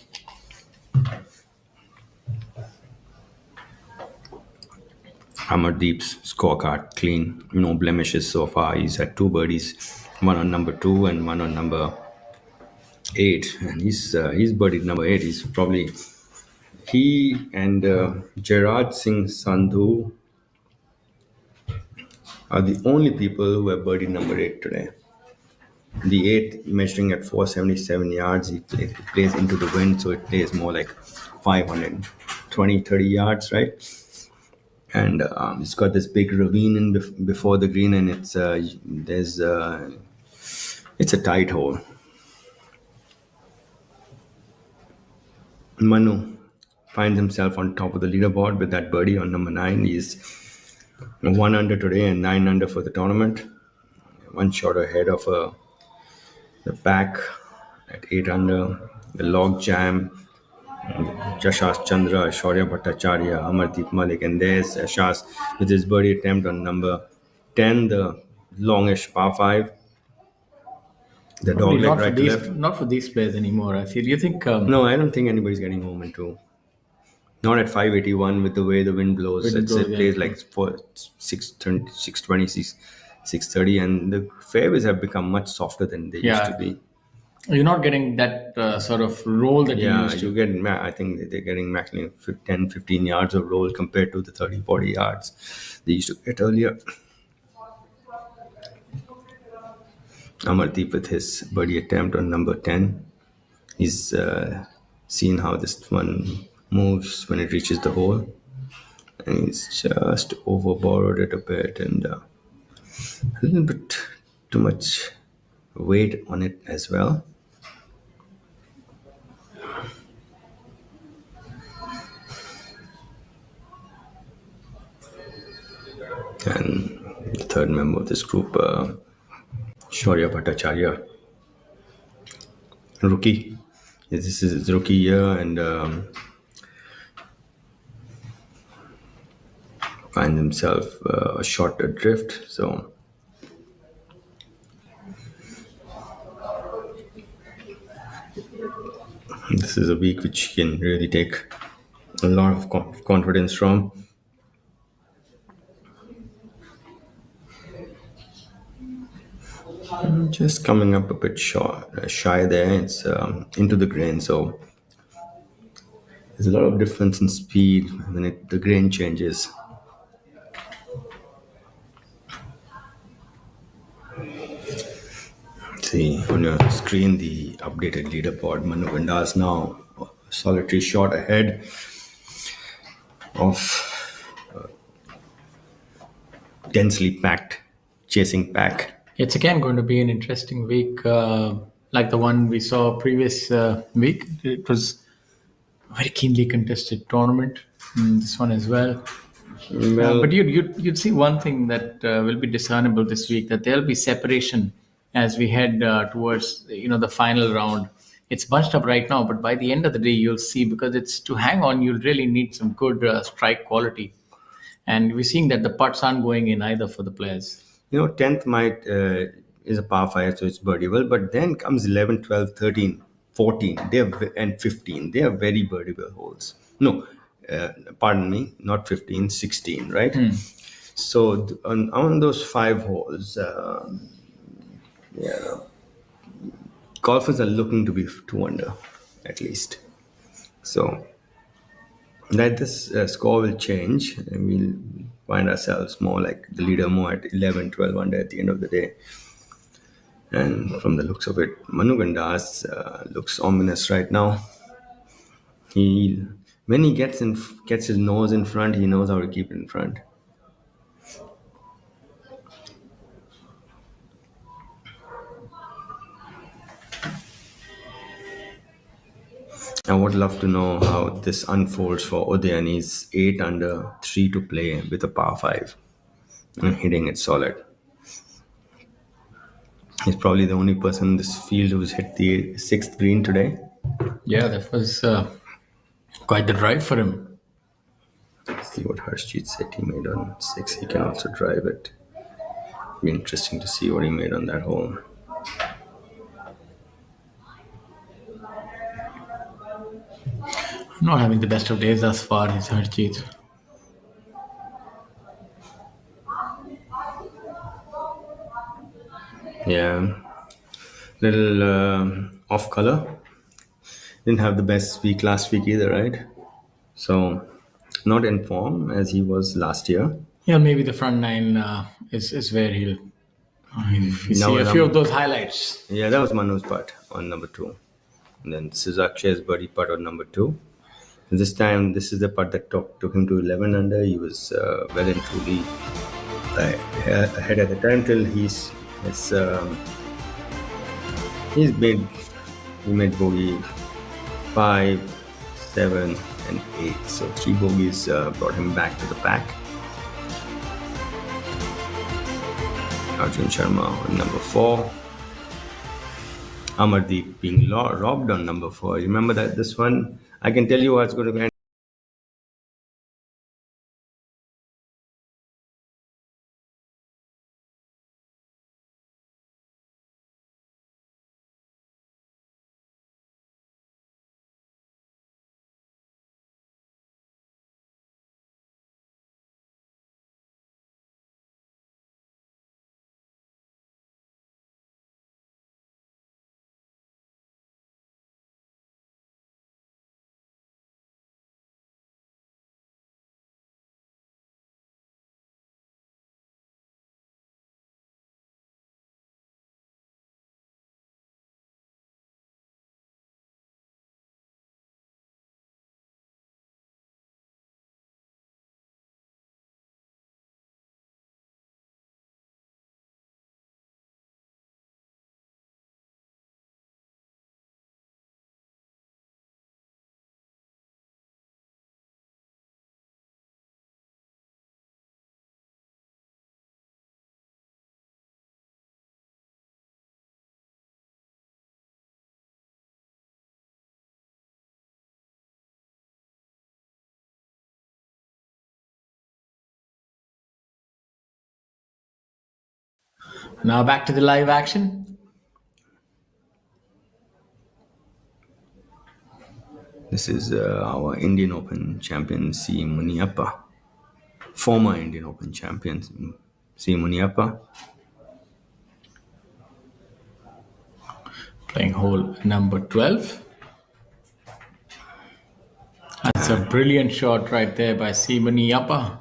S5: Amardeep's scorecard clean, no blemishes so far. He's had 2 birdies, one on number 2 and one on number 8, and he's birdied number 8. He's probably he and Gerard Singh Sandhu are the only people who have birdied number 8 today. The 8 measuring at 477 yards, it plays into the wind, so it plays more like 520, 30 yards, right? And it's got this big ravine before the green, and it's a tight hole. Manu finds himself on top of the leaderboard with that birdie on number 9. He's 1 under today and 9 under for the tournament. 1 shot ahead of the pack at 8 under. The log jam, Jashas Chandra, Shaurya Bhattacharya, Amardeep Malik, and there's Ashas with his birdie attempt on number 10, the longish par 5. The
S3: Probably
S5: dog leg right to left.
S3: not for these players anymore. I feel. You think?
S5: No, I don't think anybody's getting home in 2. Not at 581 with the way the wind blows. It plays like 620, 630, and the fairways have become much softer than they used to be.
S3: You're not getting that sort of roll that you used to.
S5: I think they're getting maximum 10, 15 yards of roll compared to the 30, 40 yards they used to get earlier. Amardeep with his birdie attempt on number 10. He's seen how this one moves when it reaches the hole. And he's just overborrowed it a bit and a little bit too much weight on it as well. And the third member of this group, Shaurya Bhattacharya, rookie. This is his rookie year, and finds himself a shot adrift. So this is a week which he can really take a lot of confidence from. Just coming up a bit shy there. It's into the grain, so there's a lot of difference in speed when the grain changes. See on your screen the updated leaderboard. Manu Gandas now a solitary shot ahead of densely packed chasing pack.
S3: It's again going to be an interesting week, like the one we saw previous week. It was a very keenly contested tournament. This one as well. But you'd see one thing that will be discernible this week, that there'll be separation as we head towards the final round. It's bunched up right now, but by the end of the day, you'll see, because it's to hang on, you'll really need some good strike quality. And we're seeing that the putts aren't going in either for the players.
S5: 10th might is a par 5, so it's birdieable. But then comes 11, 12, 13, 14, and 15. They are very birdieable holes. No, pardon me, not 15, 16, right? So on those 5 holes, golfers are looking to be 2 under at least. So that this score will change, and we'll find ourselves more like the leader, more at 11, 12 under at the end of the day. And from the looks of it, Manu Gandas looks ominous right now. When he gets his nose in front, he knows how to keep it in front. I would love to know how this unfolds for Udayan. He's 8 under, 3 to play with a par 5 and hitting it solid. He's probably the only person in this field who's hit the 6th green today.
S3: Yeah, that was quite the drive for him.
S5: Let's see what Harshjeet said he made on 6. He can also drive it. Be interesting to see what he made on that hole.
S3: Not having the best of days thus far, he's Harjeet.
S5: Yeah, little off color. Didn't have the best week last week either, right? So, not in form as he was last year.
S3: Yeah, maybe the front nine is where he'll. If you see a few of those highlights.
S5: Yeah, that was Manu's putt on number 2. And then this is Akshay's birdie putt on number 2. And this time, this is the putt that took him to 11 under. He was well and truly ahead at the time till he made bogey 5, 7, and 8. So 3 bogeys brought him back to the pack. Arjun Sharma on number 4. Amardeep being robbed on number 4. Remember that this one? I can tell you what's going to end.
S3: Now back to the live action.
S5: This is our Indian Open champion, C. Muniappa. Former Indian Open champion, C. Muniappa.
S3: Playing hole number 12. That's a brilliant shot right there by C. Muniappa.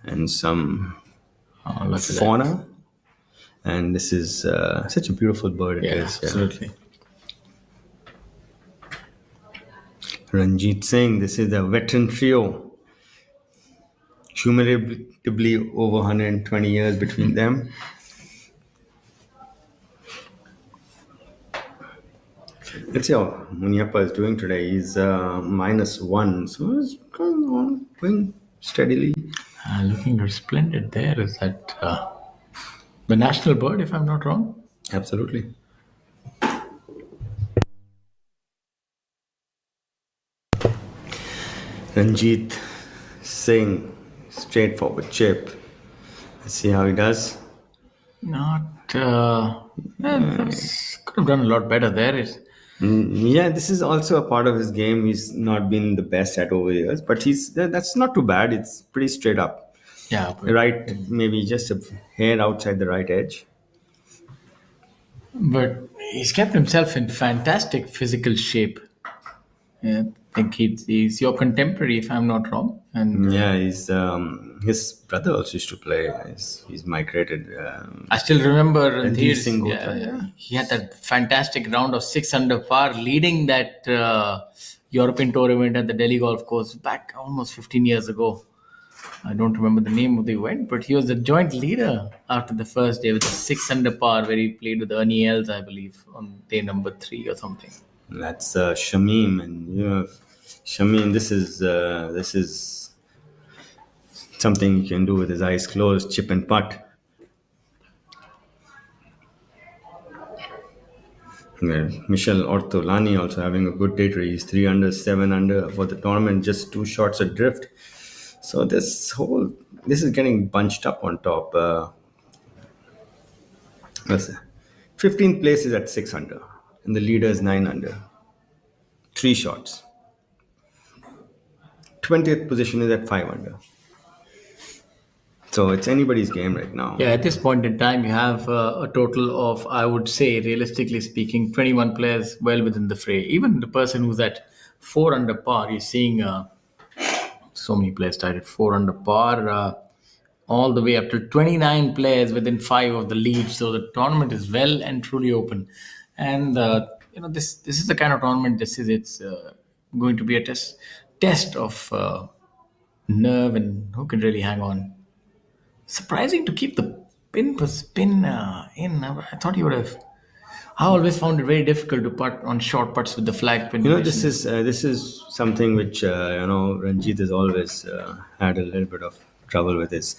S5: And some fauna. And this is such a beautiful bird it is.
S3: Absolutely.
S5: Ranjit Singh, this is the veteran trio. Cumulatively over 120 years between them. Let's see how Muniappa is doing today. He's -1, so he's going steadily.
S3: Looking splendid there. Is that the national bird, if I'm not wrong?
S5: Absolutely. Ranjit Singh, straightforward chip. Let's see how he does.
S3: Not. Could have done a lot better there.
S5: Yeah, this is also a part of his game. He's not been the best at over years, but that's not too bad. It's pretty straight up.
S3: Yeah.
S5: Right, maybe just a hair outside the right edge.
S3: But he's kept himself in fantastic physical shape. Yeah, I think he's your contemporary, if I'm not wrong. And
S5: yeah, he's his brother also used to play. He's migrated.
S3: I still remember
S5: he
S3: had that fantastic round of 6 under par, leading that European tour event at the Delhi Golf Course back almost 15 years ago. I don't remember the name of the event, but he was the joint leader after the first day with a 6 under par, where he played with Ernie Els, I believe, on day number 3 or something.
S5: That's Shamim, and Shamim. This is something he can do with his eyes closed, chip and putt. Yeah, Michel Ortolani also having a good day today. He's 3 under, 7 under for the tournament, just 2 shots adrift. So this is getting bunched up on top. Let's see. 15th place is at 6 under, and the leader is 9 under. 3 shots. 20th position is at 5 under. So it's anybody's game right now.
S3: Yeah, at this point in time, you have a total of, I would say, realistically speaking, 21 players well within the fray. Even the person who's at 4 under par, you're seeing so many players tied at 4 under par, all the way up to 29 players within 5 of the lead. So the tournament is well and truly open. And, this is the kind of tournament, it's going to be a test of nerve and who can really hang on. Surprising to keep the spin in. I thought you would have. I always found it very difficult to putt on short putts with the flag pin.
S5: This is something which Ranjit has always had a little bit of trouble with. Is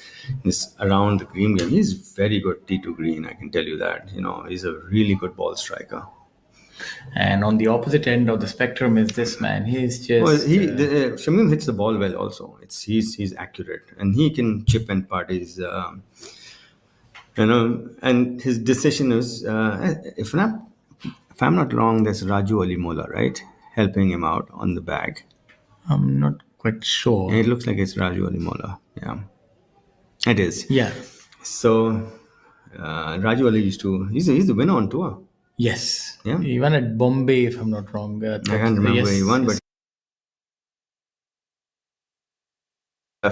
S5: around the green game. He's very good T2 green. I can tell you that. He's a really good ball striker.
S3: And on the opposite end of the spectrum is this man. He's just.
S5: Well, Shamim hits the ball well. Also, he's accurate and he can chip and putt. And his decision is if I'm not wrong, there's Raju Alimola, right, helping him out on the bag.
S3: I'm not quite sure.
S5: Yeah, it looks like it's Raju Alimola. Yeah, it is.
S3: Yeah.
S5: So Raju Ali he's the winner on tour.
S3: Yes.
S5: Yeah.
S3: He won at Bombay, if I'm not wrong.
S5: I can't remember where he won, but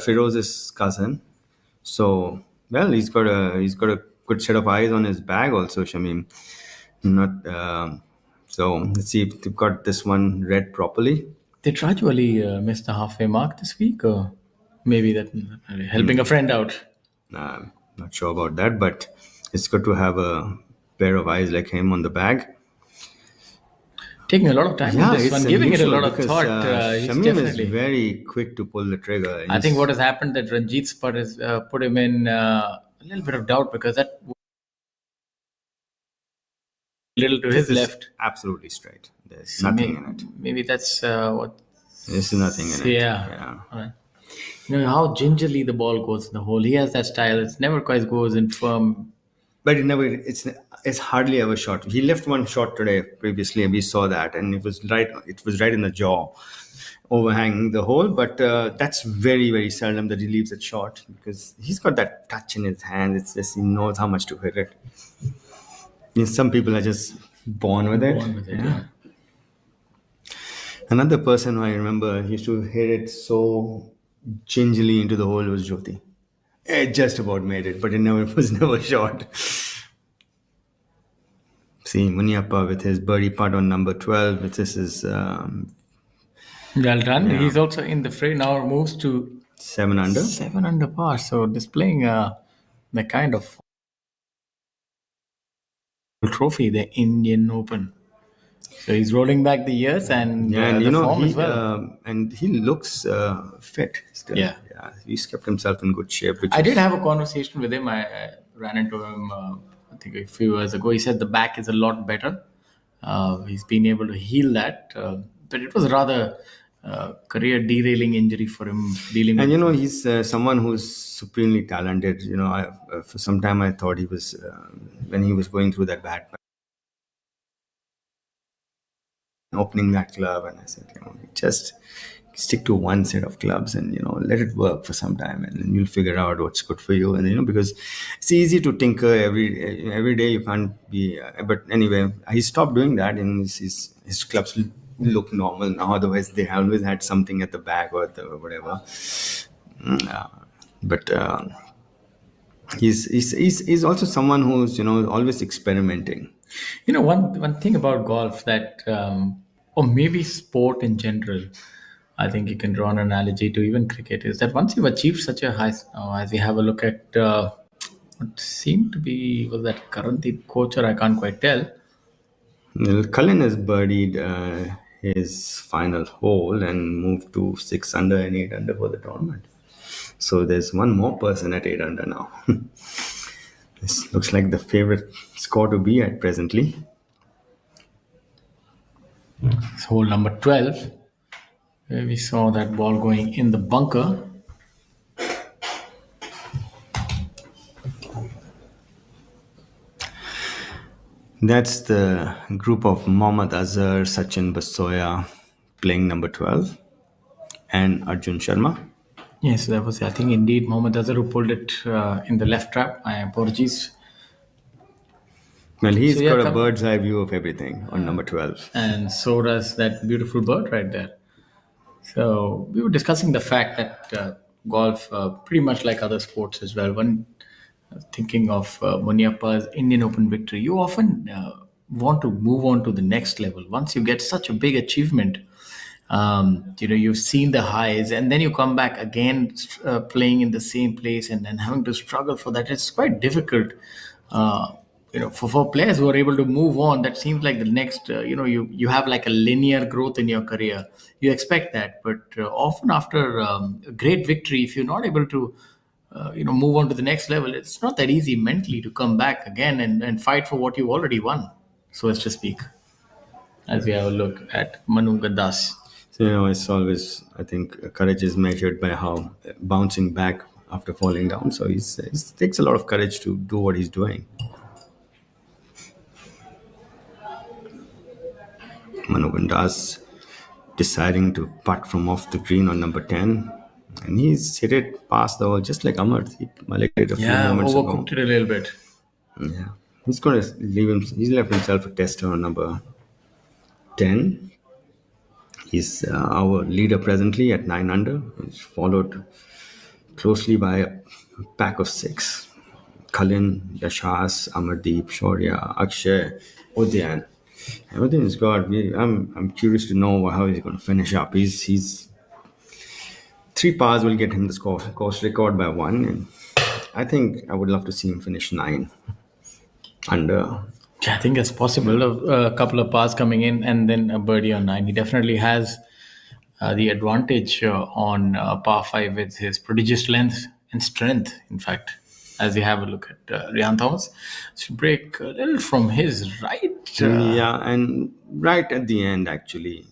S5: Firoz's cousin. So he's got a good set of eyes on his bag also, Shamim. So let's see if they've got this one read properly.
S3: Did Raju Ali miss the halfway mark this week, or maybe that helping a friend out?
S5: Not sure about that, but it's good to have a pair of eyes like him on the bag.
S3: Taking a lot of time on this one, giving it a lot of thought.
S5: Shamim is very quick to pull the trigger.
S3: I think what has happened that Ranjit's putt has put him in a little bit of doubt because that little to his left.
S5: Absolutely straight. There's nothing in it.
S3: Maybe that's what.
S5: There's nothing in it.
S3: Yeah. Right. How gingerly the ball goes in the hole. He has that style. It never quite goes in firm.
S5: But it's hardly ever shot. He left one shot today previously, and we saw that, and it was right in the jaw, overhanging the hole. But that's very, very seldom that he leaves that shot because he's got that touch in his hand. It's just he knows how much to hit it. Some people are just born with it.
S3: Yeah.
S5: Another person who I remember used to hit it so gingerly into the hole was Jyoti. It just about made it, but it was never shot. See, Muniappa with his birdie putt on number 12. This is
S3: well done. Yeah. He's also in the fray now. Moves to
S5: 7 under.
S3: 7 under par. So displaying the kind of trophy, the Indian Open. So he's rolling back the years and the form as well.
S5: And he looks fit still.
S3: Yeah.
S5: He's kept himself in good shape.
S3: I did have a conversation with him. I ran into him, I think a few years ago. He said the back is a lot better. He's been able to heal that. But it was a rather career derailing injury for him dealing with.
S5: And he's someone who's supremely talented. For some time I thought he was, when he was going through that bad opening that club, and I said, just stick to one set of clubs and let it work for some time, and then you'll figure out what's good for you. And because it's easy to tinker every day, you can't be. But anyway, he stopped doing that, and his clubs look normal now. Otherwise, they always had something at the back or whatever. But he's also someone who's always experimenting.
S3: One thing about golf that, or maybe sport in general, I think you can draw an analogy to even cricket, is that once you've achieved such a high, as you have a look at what seemed to be, was that Karandeep Kochar, I can't quite tell.
S5: Well, Cullen has birdied his final hole and moved to 6 under and 8 under for the tournament. So there's one more person at 8 under now. This looks like the favorite score to be at presently.
S3: It's hole number 12, where we saw that ball going in the bunker.
S5: That's the group of Mohammad Azhar, Sachin Basoya playing number 12 and Arjun Sharma.
S3: Yes, that was, I think, indeed Mohammad Azhar who pulled it in the left trap. My apologies.
S5: Well, he's
S3: So, yeah,
S5: got a bird's eye view of everything on number 12.
S3: And so does that beautiful bird right there. So we were discussing the fact that golf, pretty much like other sports as well, when thinking of Munyappa's Indian Open victory, you often want to move on to the next level. Once you get such a big achievement, you've seen the highs, and then you come back again playing in the same place and then having to struggle for that. It's quite difficult. For players who are able to move on, that seems like the next, you have like a linear growth in your career. You expect that, but often after a great victory, if you're not able to, move on to the next level, it's not that easy mentally to come back again and fight for what you already won, so as to speak. As we have a look at Manu Gandas.
S5: So, it's always, I think, courage is measured by how bouncing back after falling down. So it takes a lot of courage to do what he's doing. Manu Gandas deciding to putt from off the green on number 10. And he's hit it past the hole just like Amar. Malik did a few moments ago.
S3: Overcooked it a little bit.
S5: Yeah. He's going to he's left himself a tester on number 10. He's our leader presently at 9 under. He's followed closely by a pack of 6. Cullen, Yashas, Amardeep, Shaurya, Akshay, Udyan. Everything's got. I'm curious to know how he's going to finish up. He's 3 pars will get him the course record by 1, and I think I would love to see him finish 9 under.
S3: I think it's possible. A couple of pars coming in and then a birdie on 9. He definitely has the advantage on par 5 with his prodigious length and strength, in fact. As you have a look at Ryan Thomas, should break a little from his right.
S5: Yeah, and right at the end, actually,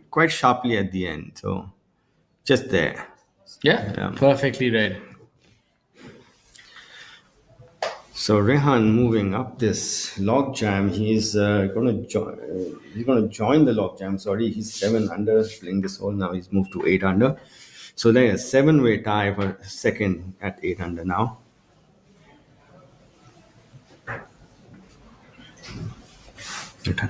S5: quite sharply at the end. So just there.
S3: Yeah. Perfectly read.
S5: So Rehan moving up this log jam, he's going to join the log jam. Sorry, he's 7 under playing this hole now. He's moved to 8 under. So there's a 7-way tie for second at 8 under now. Okay.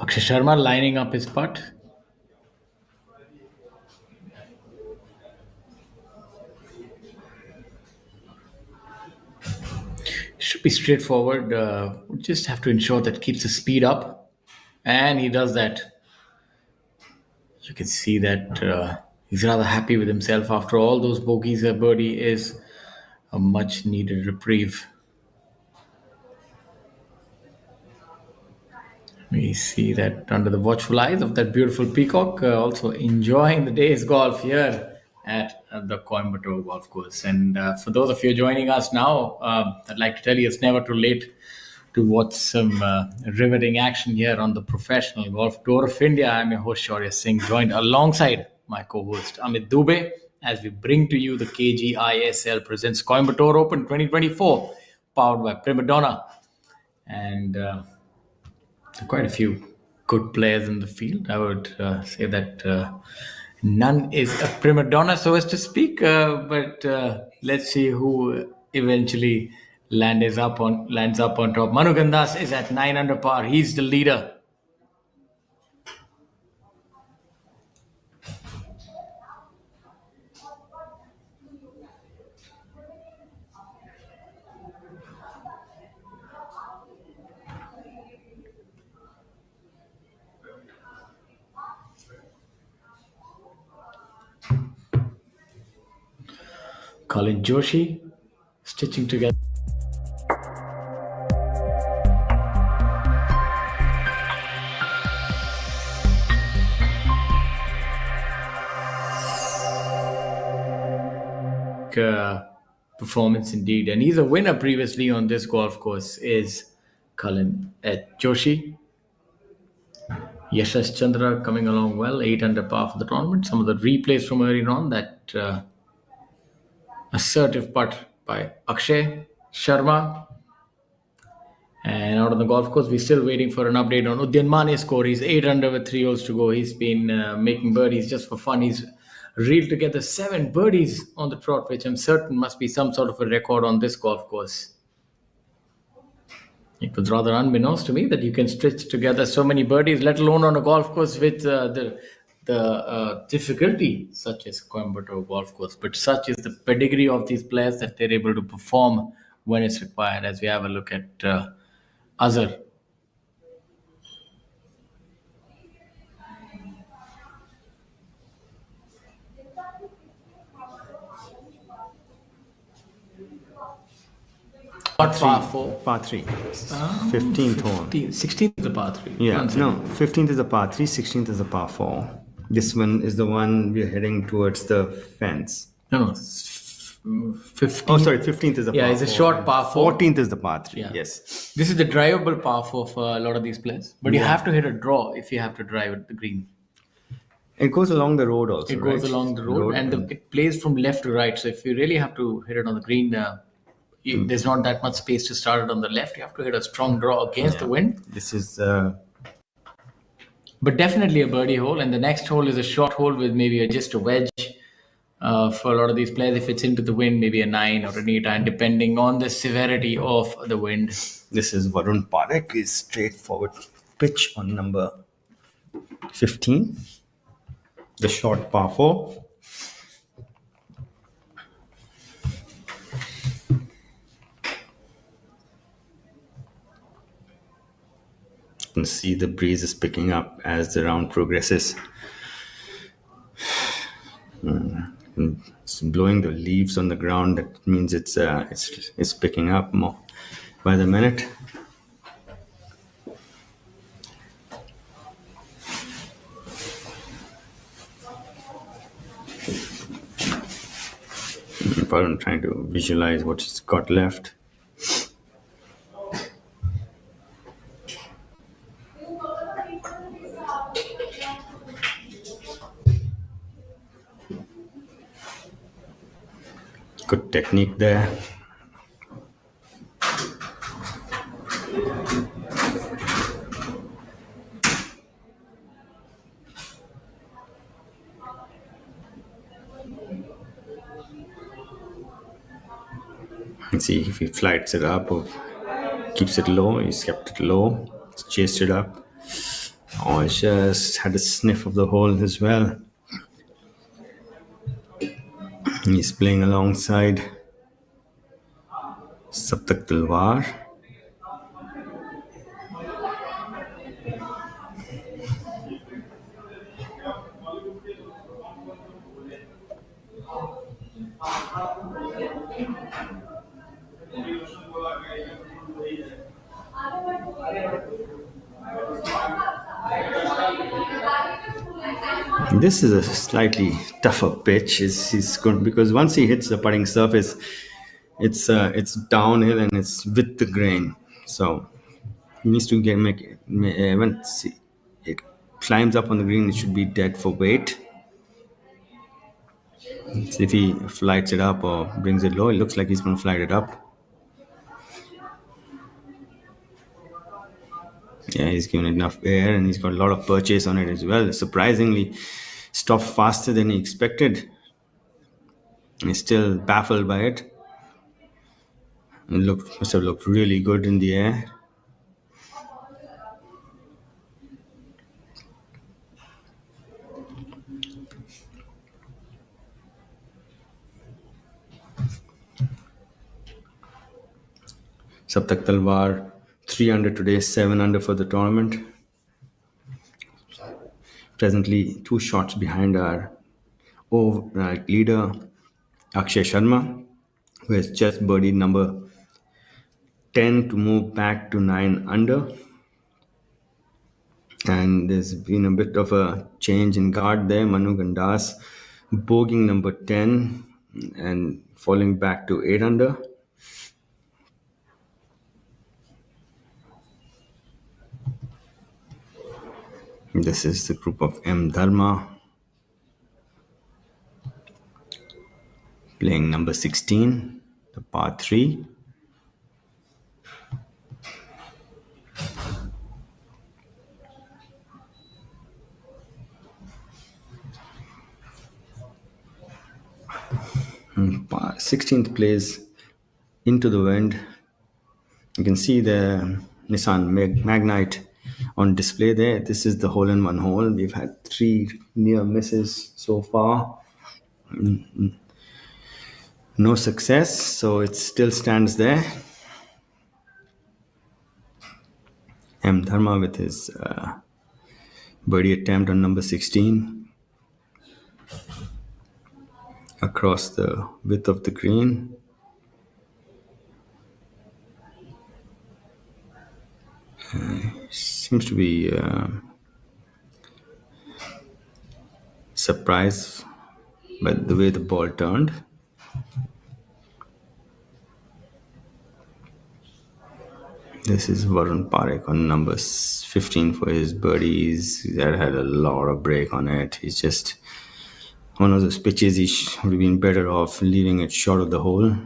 S3: Akshay Sharma lining up his putt. Should be straightforward. We just have to ensure that keeps the speed up, and he does that. You can see that he's rather happy with himself after all those bogeys. A birdie is a much needed reprieve. We see that under the watchful eyes of that beautiful peacock, also enjoying the day's golf here at the Coimbatore Golf Course. And for those of you joining us now, I'd like to tell you it's never too late to watch some riveting action here on the Professional Golf Tour of India. I'm your host, Shaurya Singh, joined alongside my co-host, Amit Dubey, as we bring to you the KGiSL presents Coimbatore Open 2024, powered by Prima Donna. And quite a few good players in the field. I would say that none is a prima donna, so as to speak. But let's see who eventually lands up on top. Manu Gandas is at 9 under par. He's the leader. Colin Joshi stitching together. Performance indeed, and he's a winner previously on this golf course. Is Colin Joshi. Yashash Chandra coming along well, 8 under par for the tournament. Some of the replays from earlier on, that assertive putt by Akshay Sharma. And out on the golf course, we're still waiting for an update on Udyan Mane's score. He's 8 under with 3 holes to go. He's been making birdies just for fun. He's reeled together 7 birdies on the trot, which I'm certain must be some sort of a record on this golf course. It was rather unbeknownst to me that you can stitch together so many birdies, let alone on a golf course with the difficulty such as Coimbatore golf course. But such is the pedigree of these players that they're able to perform when it's required. As we have a look at Azhar. Par 4.
S5: Par 3. 15th hole.
S3: 16th is the par 3.
S5: Yeah, no, 15th is a par 3, 16th is a par 4. This one is the one we're heading towards the fence.
S3: No, 15th.
S5: Oh, sorry, 15th is the par 4.
S3: Yeah, it's a short par 4.
S5: 14th is the par 3,
S3: Yeah.
S5: yes.
S3: This is the drivable par 4 for a lot of these players. But you have to hit a draw if you have to drive at the green.
S5: It goes along the road also,
S3: It goes
S5: right?
S3: along the road, and it plays from left to right. So if you really have to hit it on the green, there's not that much space to start it on the left. You have to hit a strong draw against the wind.
S5: This is...
S3: But definitely a birdie hole. And the next hole is a short hole with maybe just a wedge for a lot of these players. If it's into the wind, maybe a 9 or an 8 iron, depending on the severity of the wind.
S5: This is Varun Parek's straightforward pitch on number 15. The short par 4. You can see the breeze is picking up as the round progresses. And it's blowing the leaves on the ground. That means it's picking up more by the minute. I'm trying to visualize what it's got left. Good technique there. Let's see if he flights it up or keeps it low. He's kept it low. He's chased it up. Oh, he just had a sniff of the hole as well. He's playing alongside Saptak Talwar. This is a slightly tougher pitch. He's good because once he hits the putting surface, it's downhill and it's with the grain. So he needs to once it climbs up on the green, it should be dead for weight. Let's see if he flights it up or brings it low. It looks like he's going to flight it up. Yeah, he's given enough air and he's got a lot of purchase on it as well. Surprisingly, stopped faster than he expected. He's still baffled by it. It must have looked really good in the air. Saptak Talwar 3 under today, 7 under for the tournament. Presently 2 shots behind our leader. Akshay Sharma, who has just birdied number 10 to move back to 9 under. And there's been a bit of a change in guard there. Manu Gandas bogeying number 10 and falling back to 8 under. This is the group of M. Dharma playing number 16, the par 3. Par 16th plays into the wind. You can see the Nissan Magnite on display there. This is the hole-in-one hole. We've had 3 near misses so far. No success, so it still stands there. M. Dharma with his birdie attempt on number 16 across the width of the green. Seems to be surprised by the way the ball turned. This is Varun Parekh on number 15 for his birdies. That had a lot of break on it. He's just one of those pitches he would have been better off leaving it short of the hole.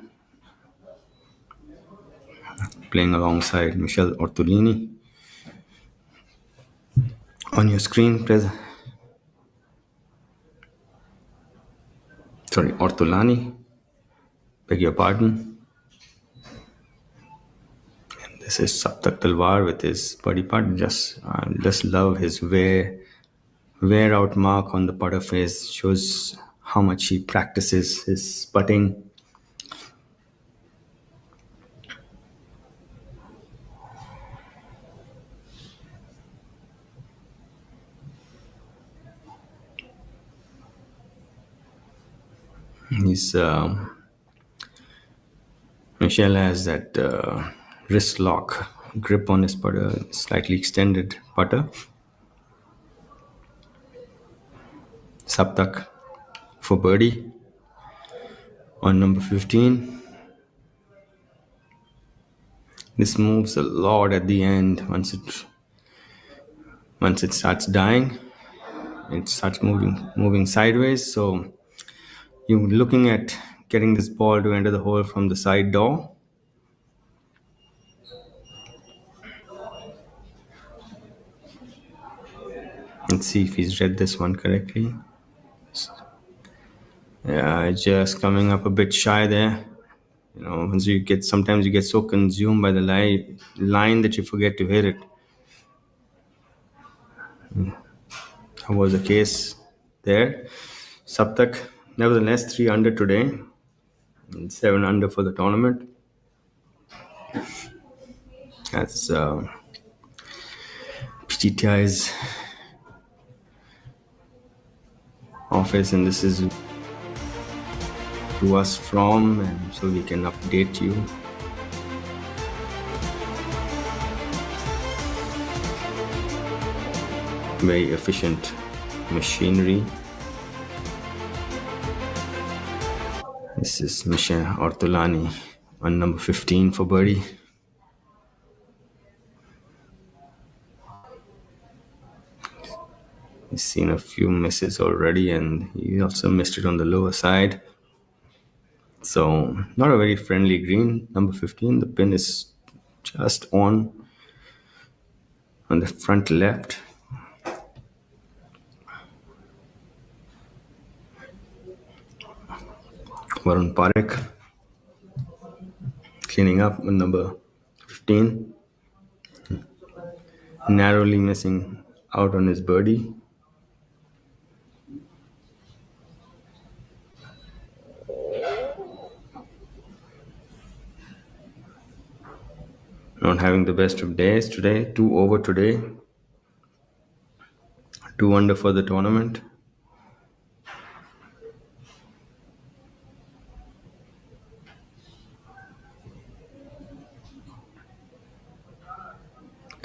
S5: Playing alongside Michel Ortolini. On your screen, Ortolani. Beg your pardon. And this is Saptak Talwar with his birdie putt. Just love his wear out mark on the putter face. Shows how much he practices his putting. Michel has that wrist lock grip on his putter, slightly extended putter. Saptak for birdie on number 15. This moves a lot at the end. Once it starts dying, it starts moving sideways. So you're looking at getting this ball to enter the hole from the side door. Let's see if he's read this one correctly. Yeah, just coming up a bit shy there. Sometimes you get so consumed by the line that you forget to hit it. That was the case there. Saptak, nevertheless, 3 under today. And 7 under for the tournament. That's PGTI's office, and this is to us from, and so we can update you. Very efficient machinery. This is Michel Ortolani on number 15 for birdie. He's seen a few misses already, and he also missed it on the lower side. So, not a very friendly green. Number 15, the pin is just on the front left. Varun Parekh cleaning up on number 15. Narrowly missing out on his birdie. Not having the best of days today. 2 over today. 2 under for the tournament.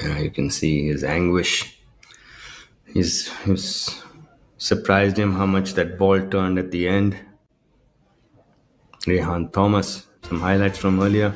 S5: You can see his anguish. He's surprised him how much that ball turned at the end. Rehan Thomas, some highlights from earlier.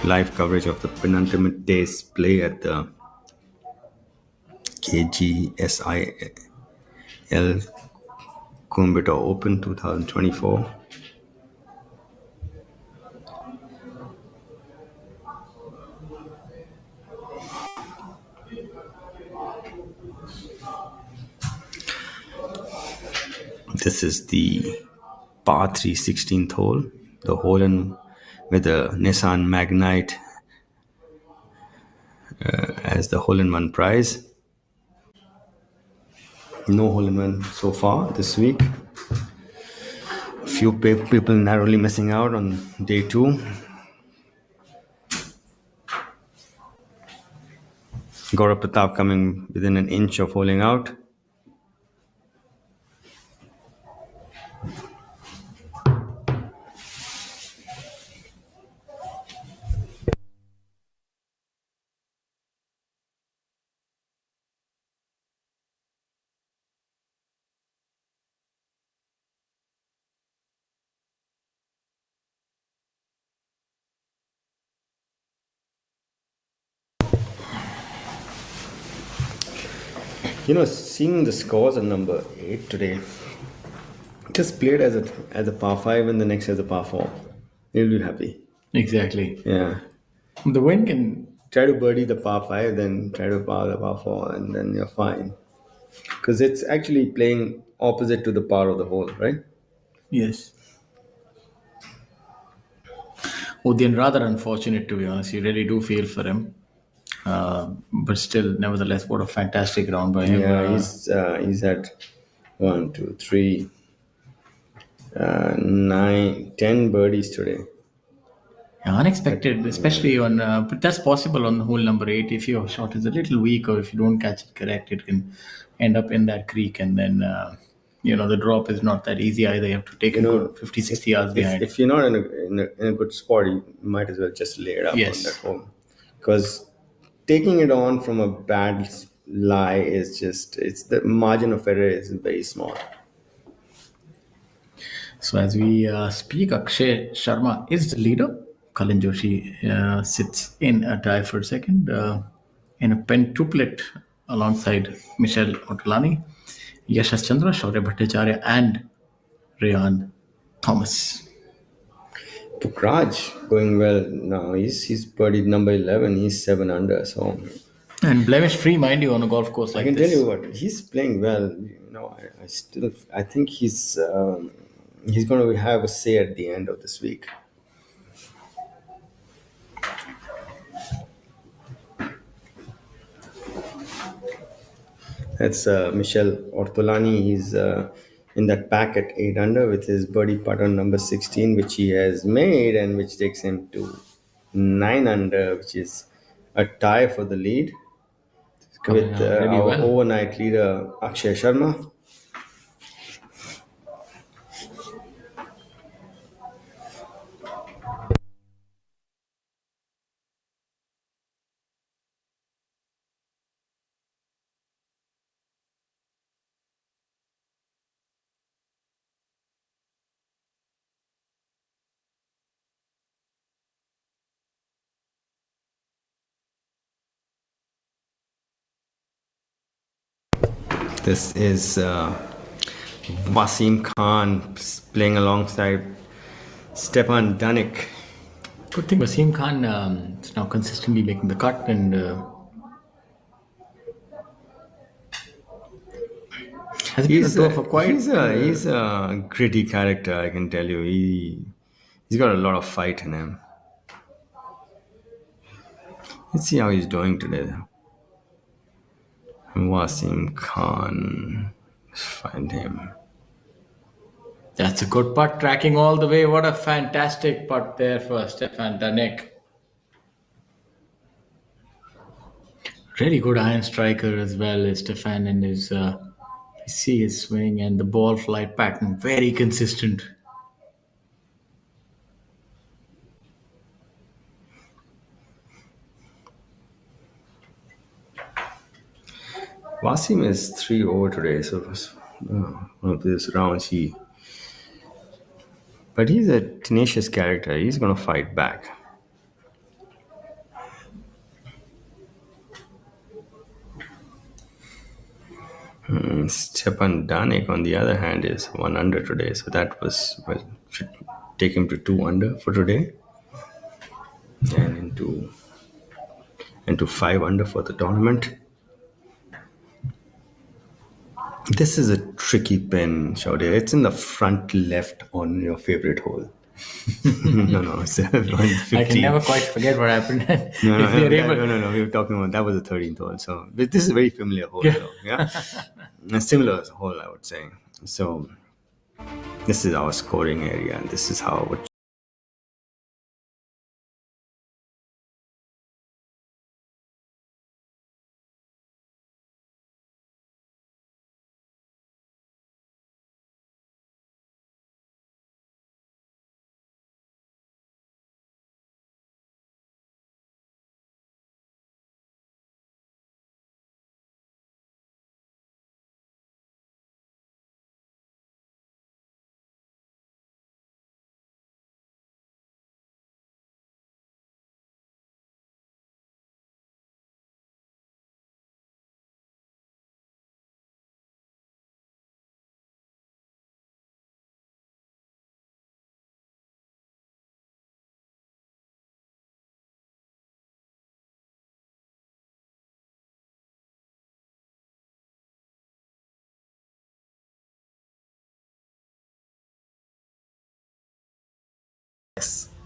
S5: live coverage of the penultimate day's play at the KGiSL Coimbatore Open 2024. This is the par 3 16th hole, the hole in with the Nissan Magnite as the hole in one prize. No hole in one so far this week. A few people narrowly missing out on day 2. Gaurav Pratap coming within an inch of holing out. Seeing the scores on number 8 today, just played as a par 5 and the next as a par 4. You'll be happy.
S3: Exactly.
S5: Yeah.
S3: The wind can
S5: try to birdie the par 5, then try to par the par 4, and then you're fine. Because it's actually playing opposite to the par of the hole, right?
S3: Yes. Udian rather unfortunate, to be honest. You really do feel for him. But still, nevertheless, what a fantastic round by him.
S5: Yeah, he's had 1, 2, 3, 9, 10 birdies today.
S3: Unexpected, especially on, but that's possible on hole number 8. If your shot is a little weak or if you don't catch it correct, it can end up in that creek, and then the drop is not that easy either. You have to take a good 50, 60 yards behind.
S5: If you're not in a good spot, you might as well just lay it up on that hole. Because taking it on from a bad lie is it's the margin of error is very small.
S3: So as we speak, Akshay Sharma is the leader. Kalin Joshi sits in a tie for second in a pentuplet alongside Michelle Otolani, Yashas Chandra, Shaurya Bhattacharya, and Ryan Thomas.
S5: Pukraj going well now. He's birdied number 11. He's 7 under. So
S3: and blemish free, mind you, on a golf course like this.
S5: I can tell you what, he's playing well. I think he's going to have a say at the end of this week. That's Michel Ortolani. He's in that pack at 8 under with his birdie putt on number 16, which he has made and which takes him to 9 under, which is a tie for the lead with our overnight leader Akshay Sharma. This is Wasim Khan playing alongside Stepan Danik.
S3: Good thing Wasim Khan is now consistently making the cut, and
S5: he's a gritty character, I can tell you. He's got a lot of fight in him. Let's see how he's doing today. Wasim Khan. Let's find him.
S3: That's a good putt, tracking all the way. What a fantastic putt there for Stefan Danek. Really good iron striker as well as Stefan, and his see his swing and the ball flight pattern, very consistent.
S5: Wasim is 3 over today, so one of these rounds but he's a tenacious character. He's going to fight back. Stepan Danik, on the other hand, is 1 under today. So that was, well, should take him to 2 under for today. And into 5 under for the tournament. This is a tricky pin, Shaude. It's in the front left on your favorite hole. no, it's 115.
S3: I can never quite forget what happened.
S5: No. We were talking about that was the 13th hole. So this is a very familiar hole, though. Yeah, a similar hole, I would say. So this is our scoring area, and this is how.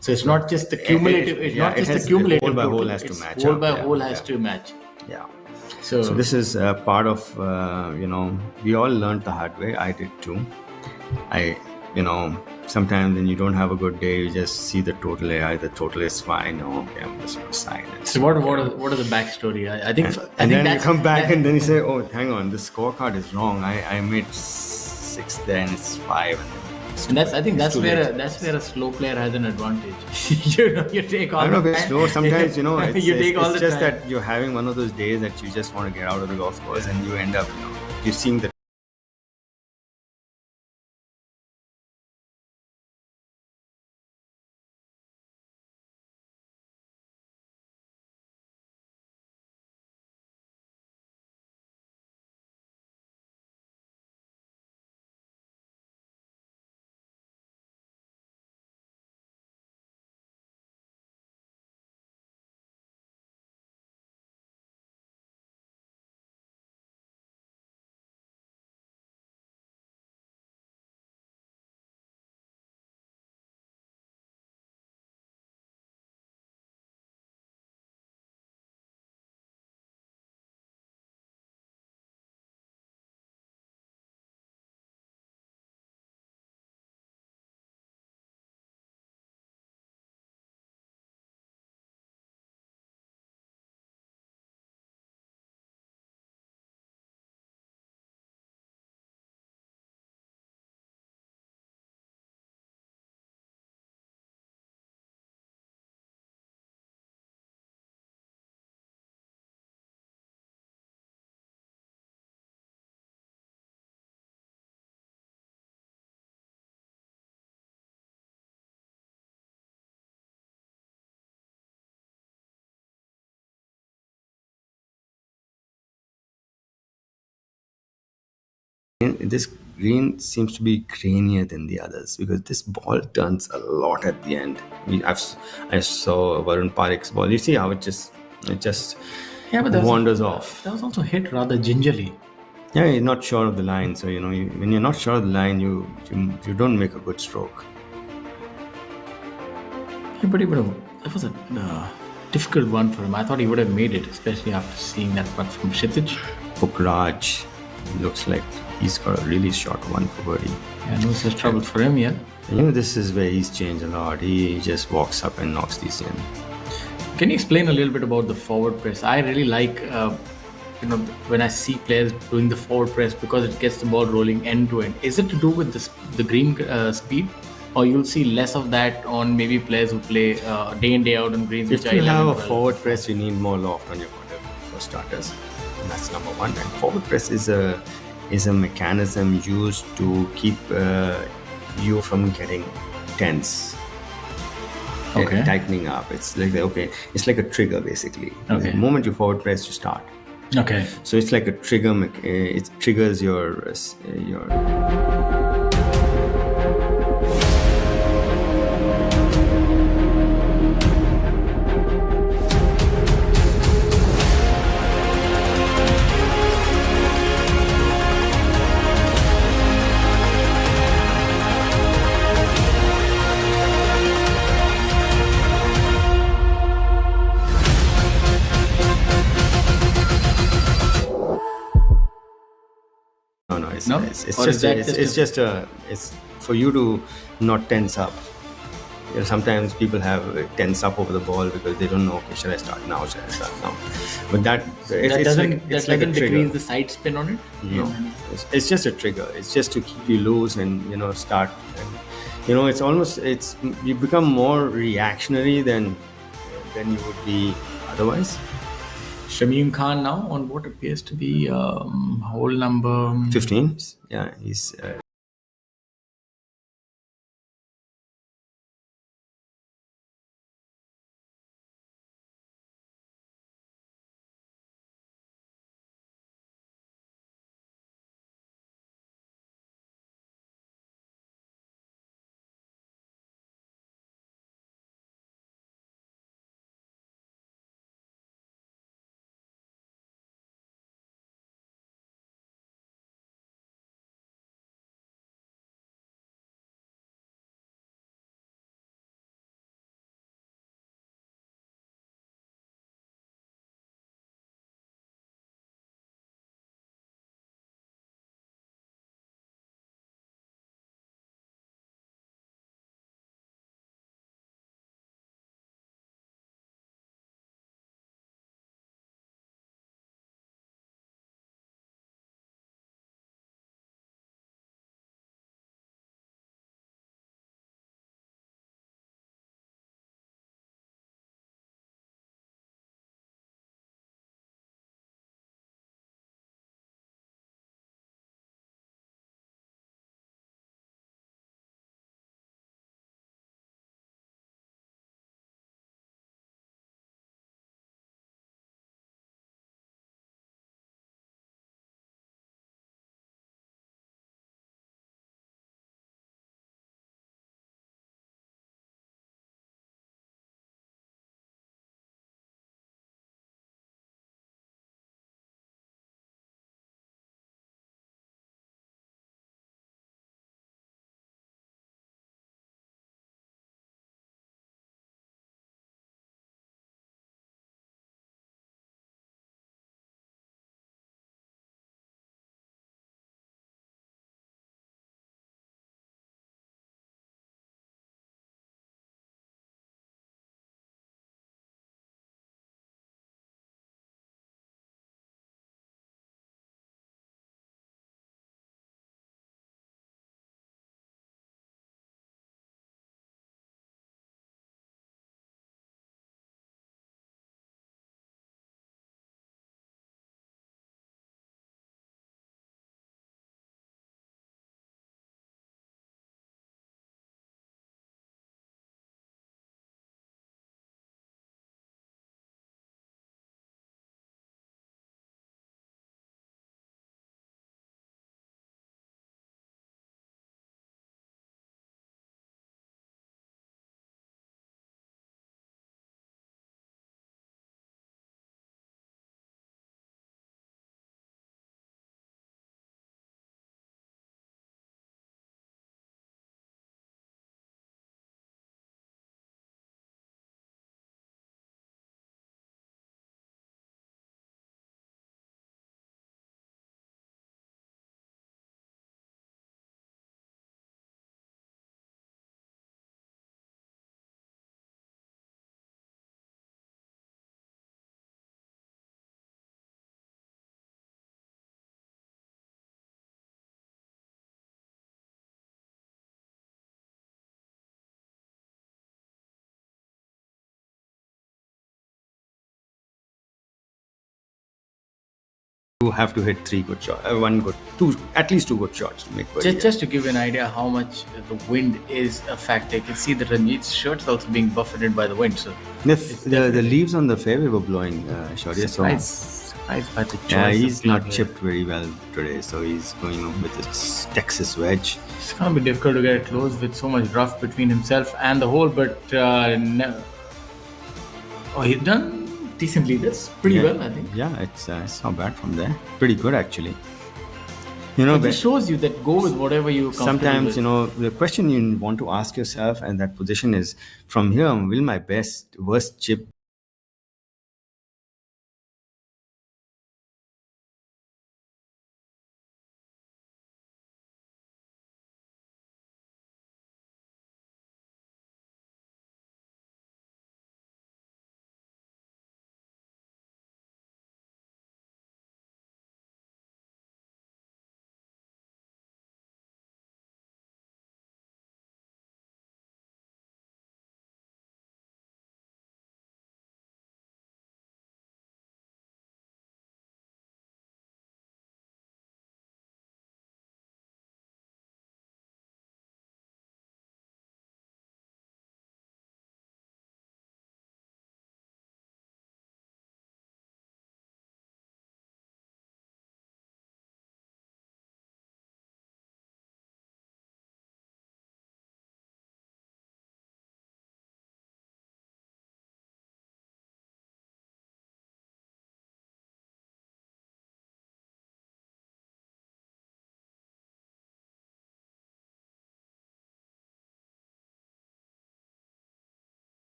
S3: So it's not just the cumulative. It's not just the cumulative.
S5: Hole by
S3: total,
S5: hole has to match.
S3: Hole by
S5: up.
S3: hole has to match.
S5: Yeah.
S3: So
S5: this is part of we all learned the hard way. I did too. Sometimes when you don't have a good day, you just see the total. The total is fine. Okay, I'm just gonna sign it.
S3: So what are the backstory? I think.
S5: And then you come back and then you say, "Oh, hang on, this scorecard is wrong. I made 6 there and it's 5."
S3: And that's where a slow player has an advantage. You take all.
S5: I don't know if it's slow. Sometimes it's just
S3: time.
S5: that you're having one of those days that you just want to get out of the golf course, and you end up you're seeing the. This green seems to be grainier than the others because this ball turns a lot at the end. I saw Varun Parikh's ball. You see how it just wanders off.
S3: That was also hit rather gingerly.
S5: Yeah, you're not sure of the line. So when you're not sure of the line, you don't make a good stroke.
S3: Yeah, but that was a difficult one for him. I thought he would have made it, especially after seeing that putt from Kshitij.
S5: Pukraj looks like he's got a really short one for birdie.
S3: Yeah, no such trouble for him, yeah.
S5: This is where he's changed a lot. He just walks up and knocks these in.
S3: Can you explain a little bit about the forward press? I really like, when I see players doing the forward press because it gets the ball rolling end to end. Is it to do with the green speed? Or you'll see less of that on maybe players who play day in, day out on greens.
S5: If you have a forward press, you need more loft on your putter for starters. And that's number one. And forward press is a mechanism used to keep you from getting tense.
S3: Okay.
S5: Tightening up. It's like a trigger basically.
S3: Okay.
S5: The moment you forward press, you start.
S3: Okay.
S5: So it's like a trigger. It triggers your. No, it's
S3: No?
S5: it's
S3: Or is
S5: just
S3: that
S5: it's for you to not tense up. Sometimes people have tense up over the ball because they don't know. Okay, should I start now? Should I start now? But
S3: that doesn't decrease the side spin on it?
S5: No, it's just a trigger. It's just to keep you loose and start. And it's almost you become more reactionary than you would be otherwise.
S3: Shamim Khan now on what appears to be hole number
S5: 15. Yeah, he's. You have to hit three good shots, at least two good shots to make birdie.
S3: Just to give you an idea how much the wind is a factor, you can see that Ranjit's shirt is also being buffeted by the wind. So
S5: the leaves on the fairway were blowing, Shaurya. So
S3: surprised by the
S5: Yeah,
S3: choice
S5: he's
S3: of club
S5: not
S3: here.
S5: chipped very well today, so he's going up with his Texas wedge.
S3: It's gonna be difficult to get it close with so much rough between himself and the hole, but no. Oh, he's done decently. That's pretty
S5: Yeah,
S3: well, I think.
S5: Yeah, it's not bad from there. Pretty good actually. You know,
S3: It just shows you that go with whatever you're comfortable
S5: sometimes
S3: with.
S5: you know the question you want to ask yourself in that position is: from here, will my best worst chip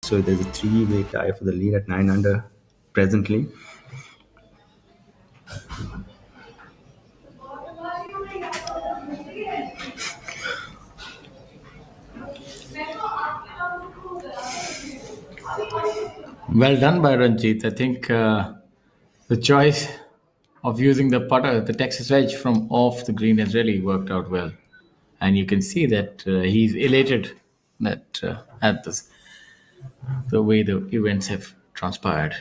S5: So there's a three-way tie for the lead at 9 under presently.
S3: Well done by Ranjit. I think the choice of using the putter, the Texas wedge from off the green has really worked out well. And you can see that he's elated that at this, the way the events have transpired.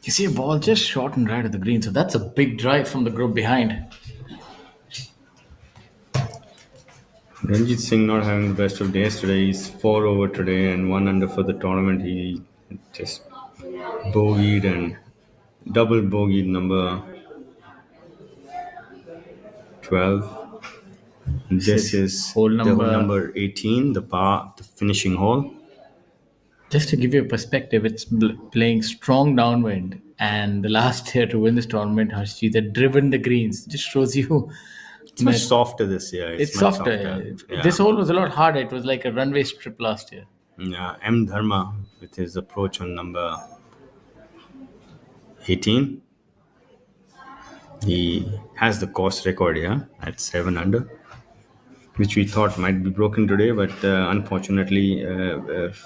S3: You see a ball just short and right at the green, so that's a big drive from the group behind.
S5: Ranjit Singh not having the best of days today. He's 4 over today and 1 under for the tournament. He just bogeyed and double bogeyed number 12. And this is
S3: hole
S5: the hole
S3: number
S5: number 18, the par, the finishing hole.
S3: Just to give you a perspective, it's playing strong downwind, and the last year to win this tournament, Harshjeet had driven the greens. Just shows you
S5: It's much softer this year.
S3: It's
S5: much
S3: softer.
S5: Yeah.
S3: This hole was a lot harder. It was like a runway strip last year.
S5: Yeah, M. Dharma with his approach on number 18. He has the course record here at 7 under, which we thought might be broken today, but unfortunately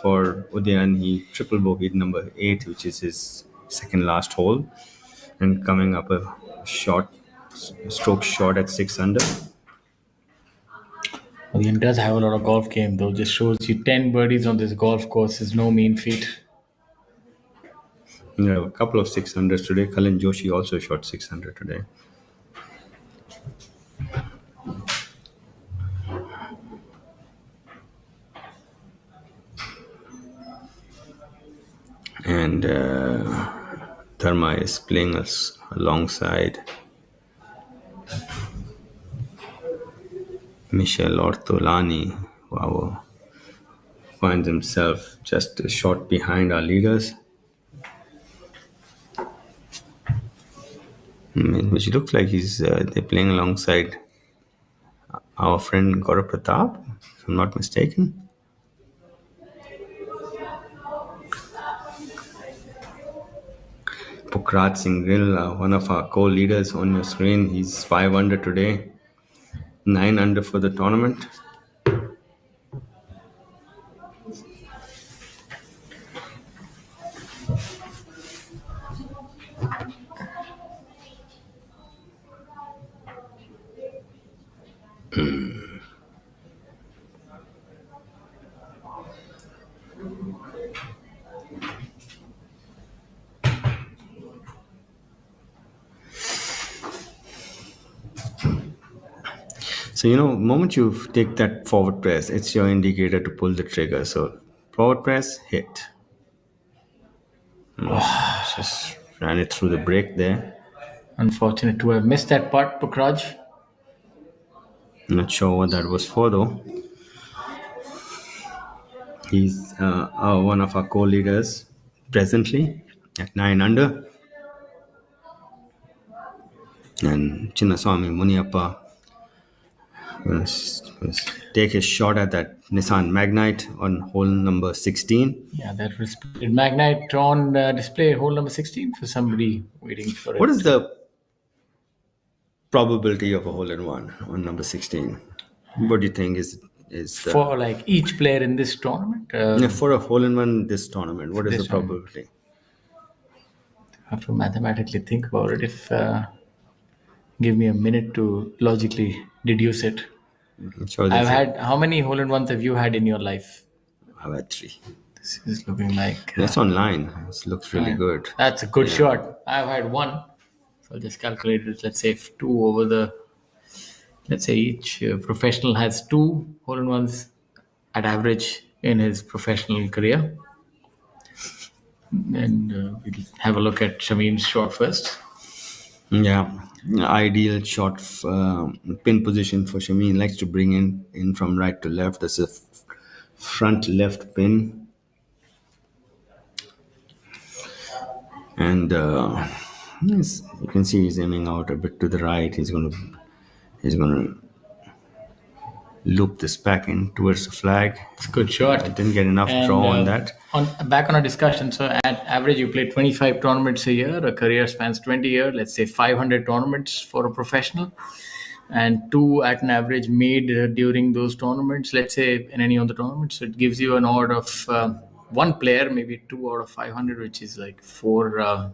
S5: for Udayan, he triple bogeyed number 8, which is his second last hole, and coming up a stroke short at 6 under.
S3: Udayan does have a lot of golf game, though. Just shows you 10 birdies on this golf course is no mean feat.
S5: Yeah, a couple of 600s today. Kalin Joshi also shot 600 today. And Dharma is playing us alongside Michel Ortolani. Wow, finds himself just a shot behind our leaders, which looks like they're playing alongside our friend Gaurav Pratap, if I'm not mistaken. Pukrat Singh Gill, one of our co-leaders on your screen, he's 5 under today. 9 under for the tournament. So, moment you take that forward press, it's your indicator to pull the trigger. So, forward press, hit. Just ran it through the break there.
S3: Unfortunate to have missed that putt, Pukraj.
S5: Not sure what that was for, though. He's one of our co-leaders presently at 9 under. And Chinnaswamy Muniappa will take his shot at that Nissan Magnite on hole number 16.
S3: Yeah, that was Magnite on display, hole number 16 for somebody waiting for it.
S5: What is the probability of a hole-in-one on number 16? What do you think is
S3: for like each player in this tournament?
S5: For a hole-in-one this tournament, what is the probability?
S3: I have to mathematically think about it. If give me a minute to logically deduce it.
S5: Sure,
S3: I've had how many hole-in-ones have you had in your life?
S5: I've had 3.
S3: This is looking like
S5: that's online. It looks really good.
S3: That's a good shot. I've had 1. So I'll just calculate it. Let's say 2 over the. Let's say each professional has 2 hole-in-ones at average in his professional career. And we'll have a look at Shamim's shot first.
S5: Yeah, ideal shot pin position for Shamin. Likes to bring in from right to left. That's a front left pin. And yes, you can see he's aiming out a bit to the right. He's gonna loop this back in towards the flag.
S3: It's a good shot.
S5: I didn't get enough draw on that.
S3: Back on our discussion, so at average you play 25 tournaments a year. A career spans 20 years. Let's say 500 tournaments for a professional, and 2 at an average made during those tournaments. Let's say in any of the tournaments, so it gives you an odd of 1 player, maybe 2 out of 500, which is like 4 out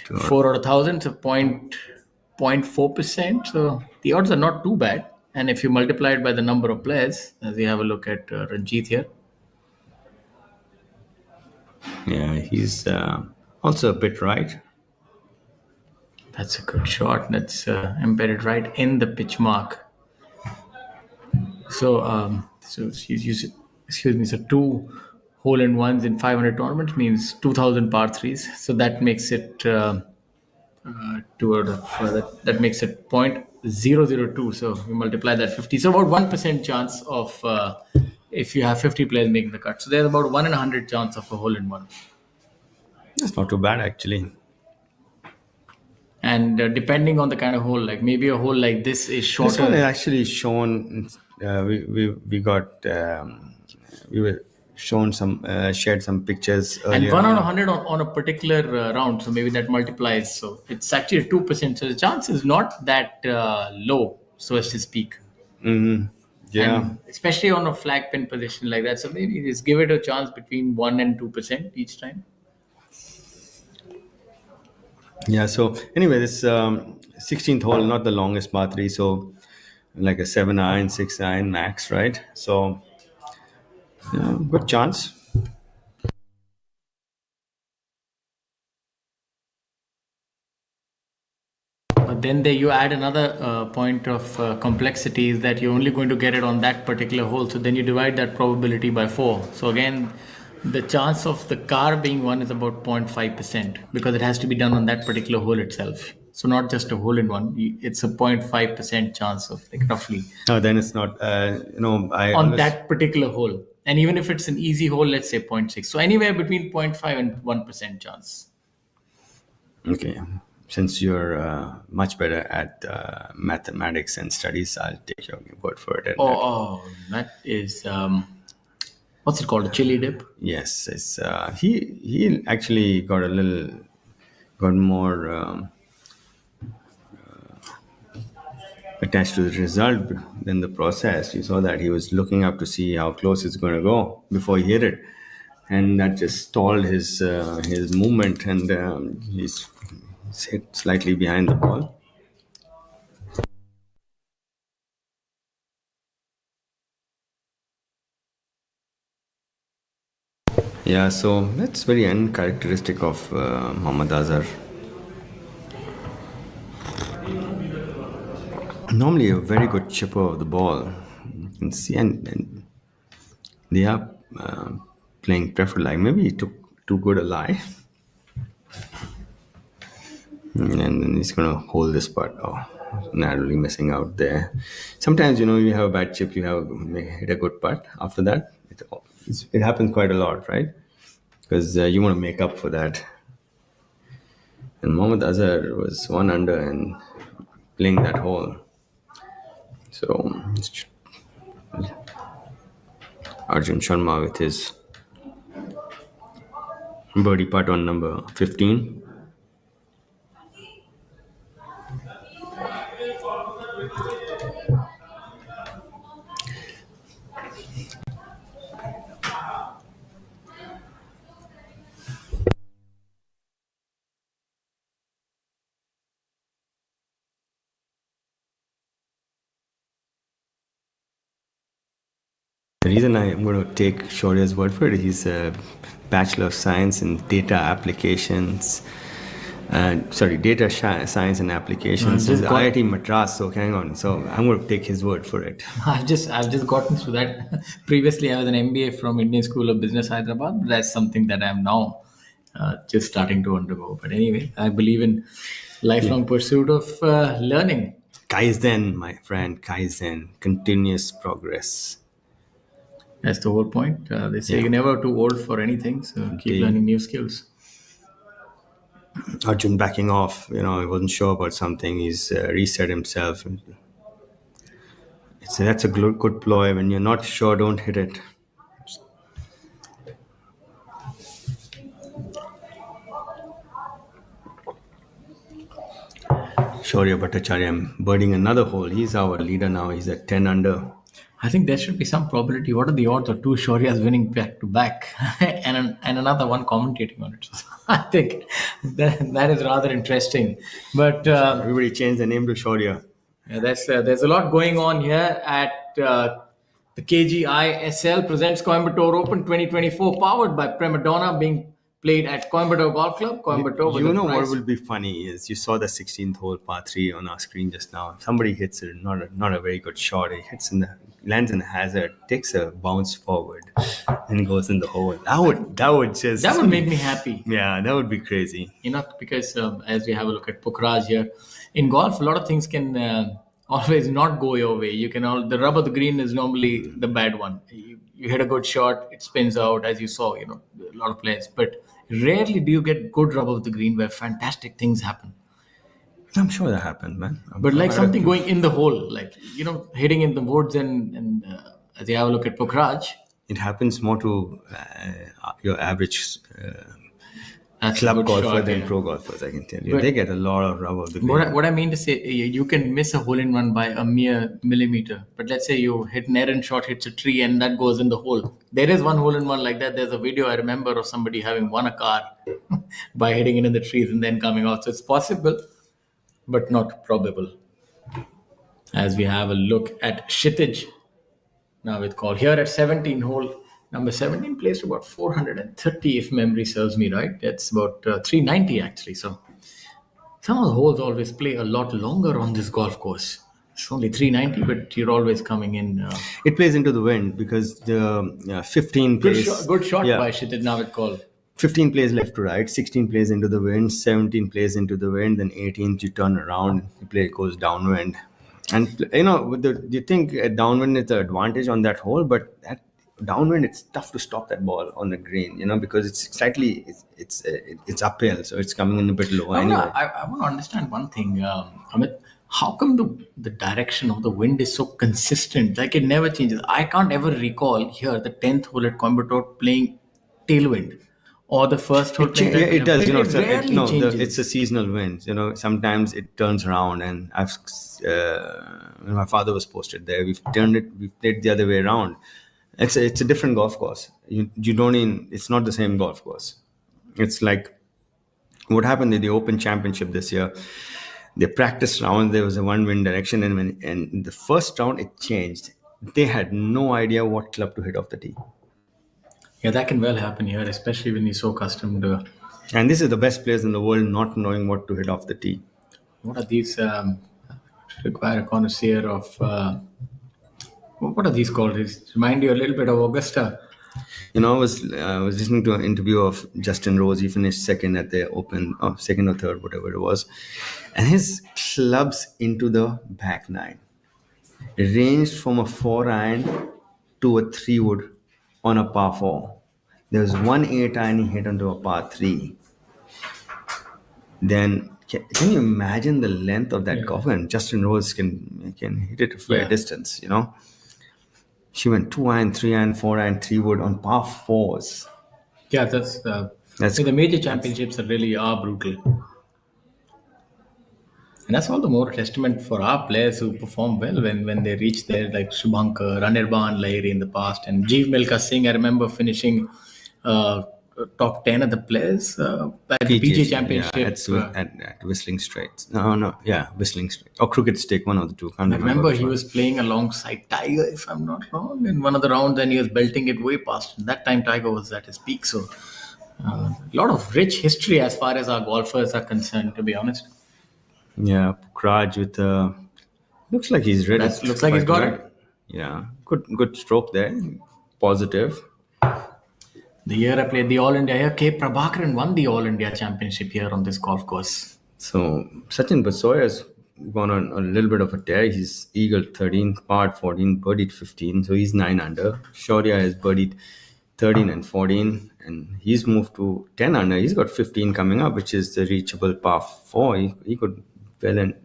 S3: of 1,000, so 0.4%. So the odds are not too bad. And if you multiply it by the number of players, as we have a look at Ranjit here.
S5: Yeah, he's also a bit right.
S3: That's a good shot. That's embedded right in the pitch mark. So, excuse me. So 2 hole-in-ones in 500 tournaments means 2,000 par 3s. So that makes it that makes it 0.002. So you multiply that 50. So about 1% chance of if you have 50 players making the cut. So there's about 1 in 100 chance of a hole-in-one.
S5: That's not too bad actually.
S3: And depending on the kind of hole, like maybe a hole like this is shorter.
S5: This one is actually shown. We were shown shared some pictures earlier.
S3: And 1 out of 100 on a particular round, so maybe that multiplies. So it's actually 2%. So the chance is not that low, so as to speak.
S5: Mm-hmm. Yeah.
S3: And especially on a flag pin position like that. So maybe just give it a chance between 1 and 2% each time.
S5: Yeah, so anyway, this 16th hole, not the longest par 3, so like a 7 iron, 6 iron max, right? So, good chance.
S3: But then there you add another point of complexity is that you're only going to get it on that particular hole. So then you divide that probability by 4. So again, the chance of the car being won is about 0.5% because it has to be done on that particular hole itself. So not just a hole-in-one, it's a 0.5% chance of like roughly.
S5: No, then it's not,
S3: that particular hole. And even if it's an easy hole, let's say 0.6. So anywhere between 0.5 and 1% chance.
S5: Okay. Since you're much better at mathematics and studies, I'll take your word for it.
S3: That is... what's it called? A chili dip?
S5: Yes, it's he actually got more attached to the result than the process. You saw that he was looking up to see how close it's going to go before he hit it, and that just stalled his movement, and he's hit slightly behind the ball. Yeah, so that's very uncharacteristic of Mohammad Azhar. Normally a very good chipper of the ball. You can see, and they are playing preferred lie. Maybe he took too good a lie, and then he's gonna hold this putt. Oh, narrowly missing out there. Sometimes you have a bad chip, you have hit a good putt. After that, it happens quite a lot, right? Because you want to make up for that. And Mohammad Azhar was one under and playing that hole. So Arjun Sharma with his birdie putt on number 15. The reason I'm going to take Shaurya's word for it, he's a Bachelor of Science in Data Applications. Data Science and Applications. He's IIT Madras, so hang on. So I'm going to take his word for it.
S3: I've just gotten through that. Previously, I was an MBA from Indian School of Business, Hyderabad. But that's something that I'm now just starting to undergo. But anyway, I believe in lifelong pursuit of learning.
S5: Kaizen, my friend, Kaizen, continuous progress.
S3: That's the whole point. They say you're never too old for anything, so keep learning new skills.
S5: Arjun backing off, he wasn't sure about something. He's reset himself. That's a good ploy. When you're not sure, don't hit it. Shaurya Bhattacharya birding another hole. He's our leader now. He's at 10 under.
S3: I think there should be some probability. What are the odds of two Shauryas winning back to back and another one commentating on it? I think that is rather interesting. But
S5: everybody changed the name to Shaurya.
S3: Yeah, there's a lot going on here at the KGiSL presents Coimbatore Open 2024, powered by Prima Donna, being played at Coimbatore Golf Club. Coimbatore.
S5: What will be funny is you saw the 16th hole par 3 on our screen just now. Somebody hits it, not a very good shot. He lands in the hazard, takes a bounce forward, and goes in the hole. That would
S3: make me happy.
S5: Yeah, that would be crazy.
S3: Because as we have a look at Pukhraj here, in golf, a lot of things can always not go your way. The rub of the green is normally the bad one. You hit a good shot, it spins out, as you saw. A lot of players, but rarely do you get good rub of the green where fantastic things happen.
S5: I'm sure that happened, man.
S3: But like something going in the hole, hitting in the woods and as you have a look at Pukhraj.
S5: It happens more to your average club golfer than pro golfers, I can tell you. But they get a lot of rub of the green.
S3: What I mean to say, you can miss a hole-in-one by a mere millimeter. But let's say you hit an errant shot, hits a tree, and that goes in the hole. There is one hole-in-one like that. There's a video I remember of somebody having won a car by hitting it in the trees and then coming out. So it's possible, but not probable. As we have a look at Kshitij now with call here at 17 hole. Number 17 plays to about 430 if memory serves me right. That's about 390 actually. So some of the holes always play a lot longer on this golf course. It's only 390, but you're always coming in.
S5: It plays into the wind because the 15 plays...
S3: Good shot by Kshitij now with call.
S5: 15 plays left to right, 16 plays into the wind, 17 plays into the wind, then 18 you turn around, the play goes downwind. And, you think downwind is the advantage on that hole, but that downwind, it's tough to stop that ball on the green, because it's slightly, it's uphill, so it's coming in a bit low anyway.
S3: I want to understand one thing, Amit. How come the direction of the wind is so consistent? Like it never changes. I can't ever recall here the 10th hole at Coimbatore playing tailwind. or the first hole playing that.
S5: It does.
S3: It rarely changes.
S5: It's a seasonal win. Sometimes it turns around, and when my father was posted there, we've turned it. We've played the other way around. It's a different golf course. You don't even. It's not the same golf course. It's like what happened in the Open Championship this year. The practice round, there was a one wind direction, and in the first round it changed. They had no idea what club to hit off the tee.
S3: Yeah, that can well happen here, especially when you're so accustomed to.
S5: And this is the best players in the world not knowing what to hit off the tee.
S3: What are these? Require a connoisseur of. What are these called? These remind you a little bit of Augusta.
S5: I was listening to an interview of Justin Rose. He finished second at the Open, second or third, whatever it was. And his clubs into the back nine ranged from a 4-iron to a 3-wood on a par 4. There was one 8-iron he hit onto a par 3. Then, can you imagine the length of that golf? And Justin Rose can hit it for a distance, She went 2-iron, 3-iron, 4-iron, 3-wood on par 4s.
S3: Yeah, that's the major championships really are brutal. And that's all the more testament for our players who perform well when they reach there, like Shubhankar, Anirban Lahiri in the past, and Jeev Milkha Singh. I remember finishing top 10 of the players at the PGA Championship.
S5: At Whistling Straits. Whistling Straits. Or Crooked Stick, one of the two.
S3: I remember he was playing alongside Tiger, if I'm not wrong, in one of the rounds, and he was belting it way past. And that time Tiger was at his peak. So a lot of rich history as far as our golfers are concerned, to be honest.
S5: Yeah, Pukraj with looks like he's ready.
S3: Looks like he's got it.
S5: Yeah, good stroke there. Positive.
S3: The year I played the All India here, K. Prabhakaran won the All India Championship here on this golf course.
S5: So Sachin Basoya has gone on a little bit of a tear. He's eagled 13, parred 14, birdied 15, so he's 9 under. Shaurya has birdied 13 and 14, and he's moved to 10 under. He's got 15 coming up, which is the reachable par 4. He could well and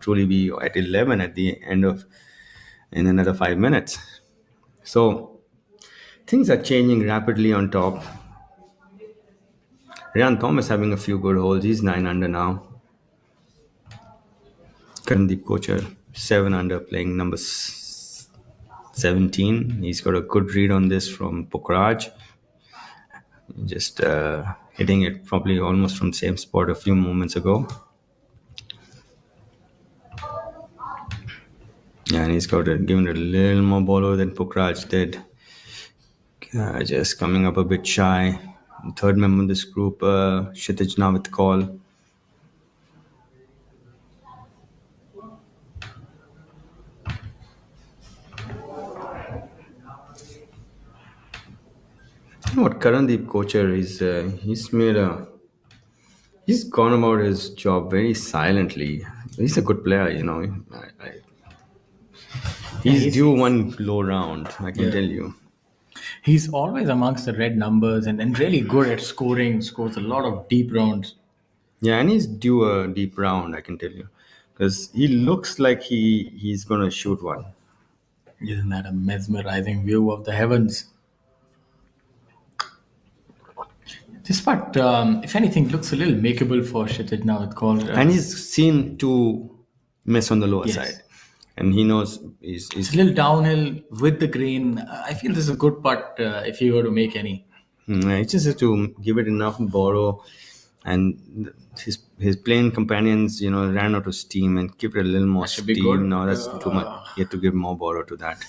S5: truly be at 11 at the end of in another 5 minutes. So things are changing rapidly on top. Ryan Thomas having a few good holes. He's 9 under now. Karandeep Kochar 7 under, playing number 17. He's got a good read on this from Pukraj. Just hitting it probably almost from the same spot a few moments ago. Yeah, and he's got given it a little more ball than Pukraj did. Just coming up a bit shy. Third member of this group, Kshitij now with call. What Karandeep Kochar is, he's gone about his job very silently. He's a good player, he's due one low round, I can tell you.
S3: He's always amongst the red numbers and really good at scoring, scores a lot of deep rounds.
S5: Yeah, and he's due a deep round, I can tell you. Because he looks like he's going to shoot one.
S3: Isn't that a mesmerizing view of the heavens? This part, if anything, looks a little makeable for Kshitij now with call.
S5: And he's seen to miss on the lower side. And he knows he's
S3: it's a little downhill with the green. I feel this is a good putt if he were to make any.
S5: It's just to give it enough borrow, and his playing companions, ran out of steam, and give it a little more steam. No, that's too much. You have to give more borrow to that.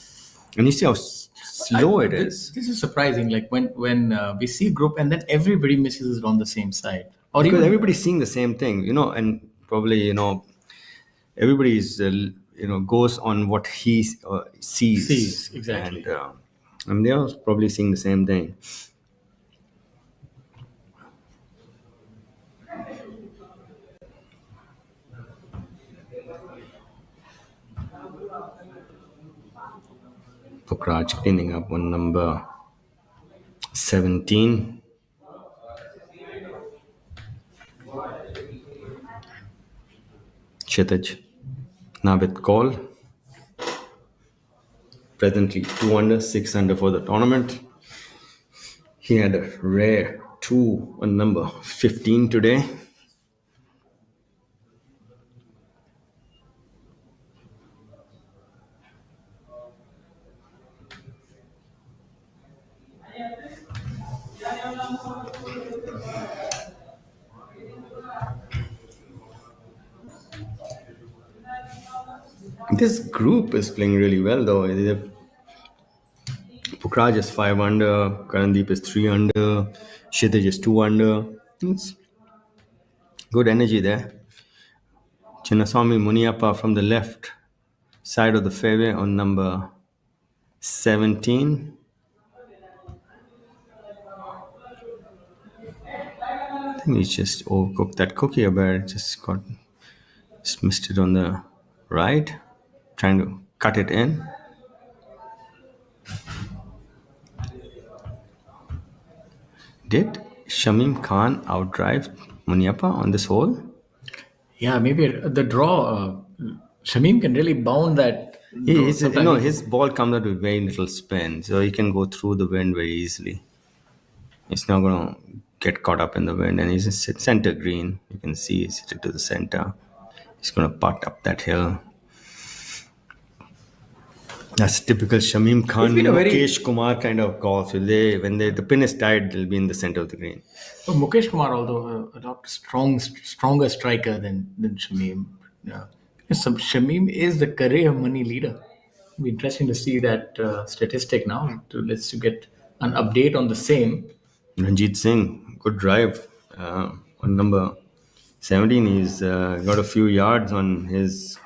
S5: And you see how slow it is.
S3: This is surprising. Like when we see group and then everybody misses it on the same side.
S5: Or because everybody's seeing the same thing, and probably, everybody's... goes on what he sees.
S3: Sees, exactly.
S5: And they are probably seeing the same thing. Pukraj cleaning up on number 17. Kshitij now with call. Presently 2 under, 6 under for the tournament. He had a rare 2 on number 15 today. This group is playing really well, though. Pukraj is 5 under, Karandeep is 3 under, Kshitij is 2 under. It's good energy there. Chinnaswamy Muniappa from the left side of the fairway on number 17. I think he just overcooked that cookie a bit. Just missed it on the right, trying to cut it in. Did Shamim Khan outdrive Muniappa on this hole?
S3: Yeah, maybe the draw. Shamim can really bound that.
S5: His ball comes out with very little spin, so he can go through the wind very easily. He's not going to get caught up in the wind, and he's in center green. You can see he's hit it to the center. He's going to putt up that hill. That's typical Shamim Khan, Mukesh Kumar kind of golf. When the pin is tied, they'll be in the center of the green.
S3: Well, Mukesh Kumar, although a lot stronger striker than Shamim. Shamim is the career money leader. It'll be interesting to see that statistic now. Let's get an update on the same.
S5: Ranjit Singh, good drive on number 17. He's got a few yards on his.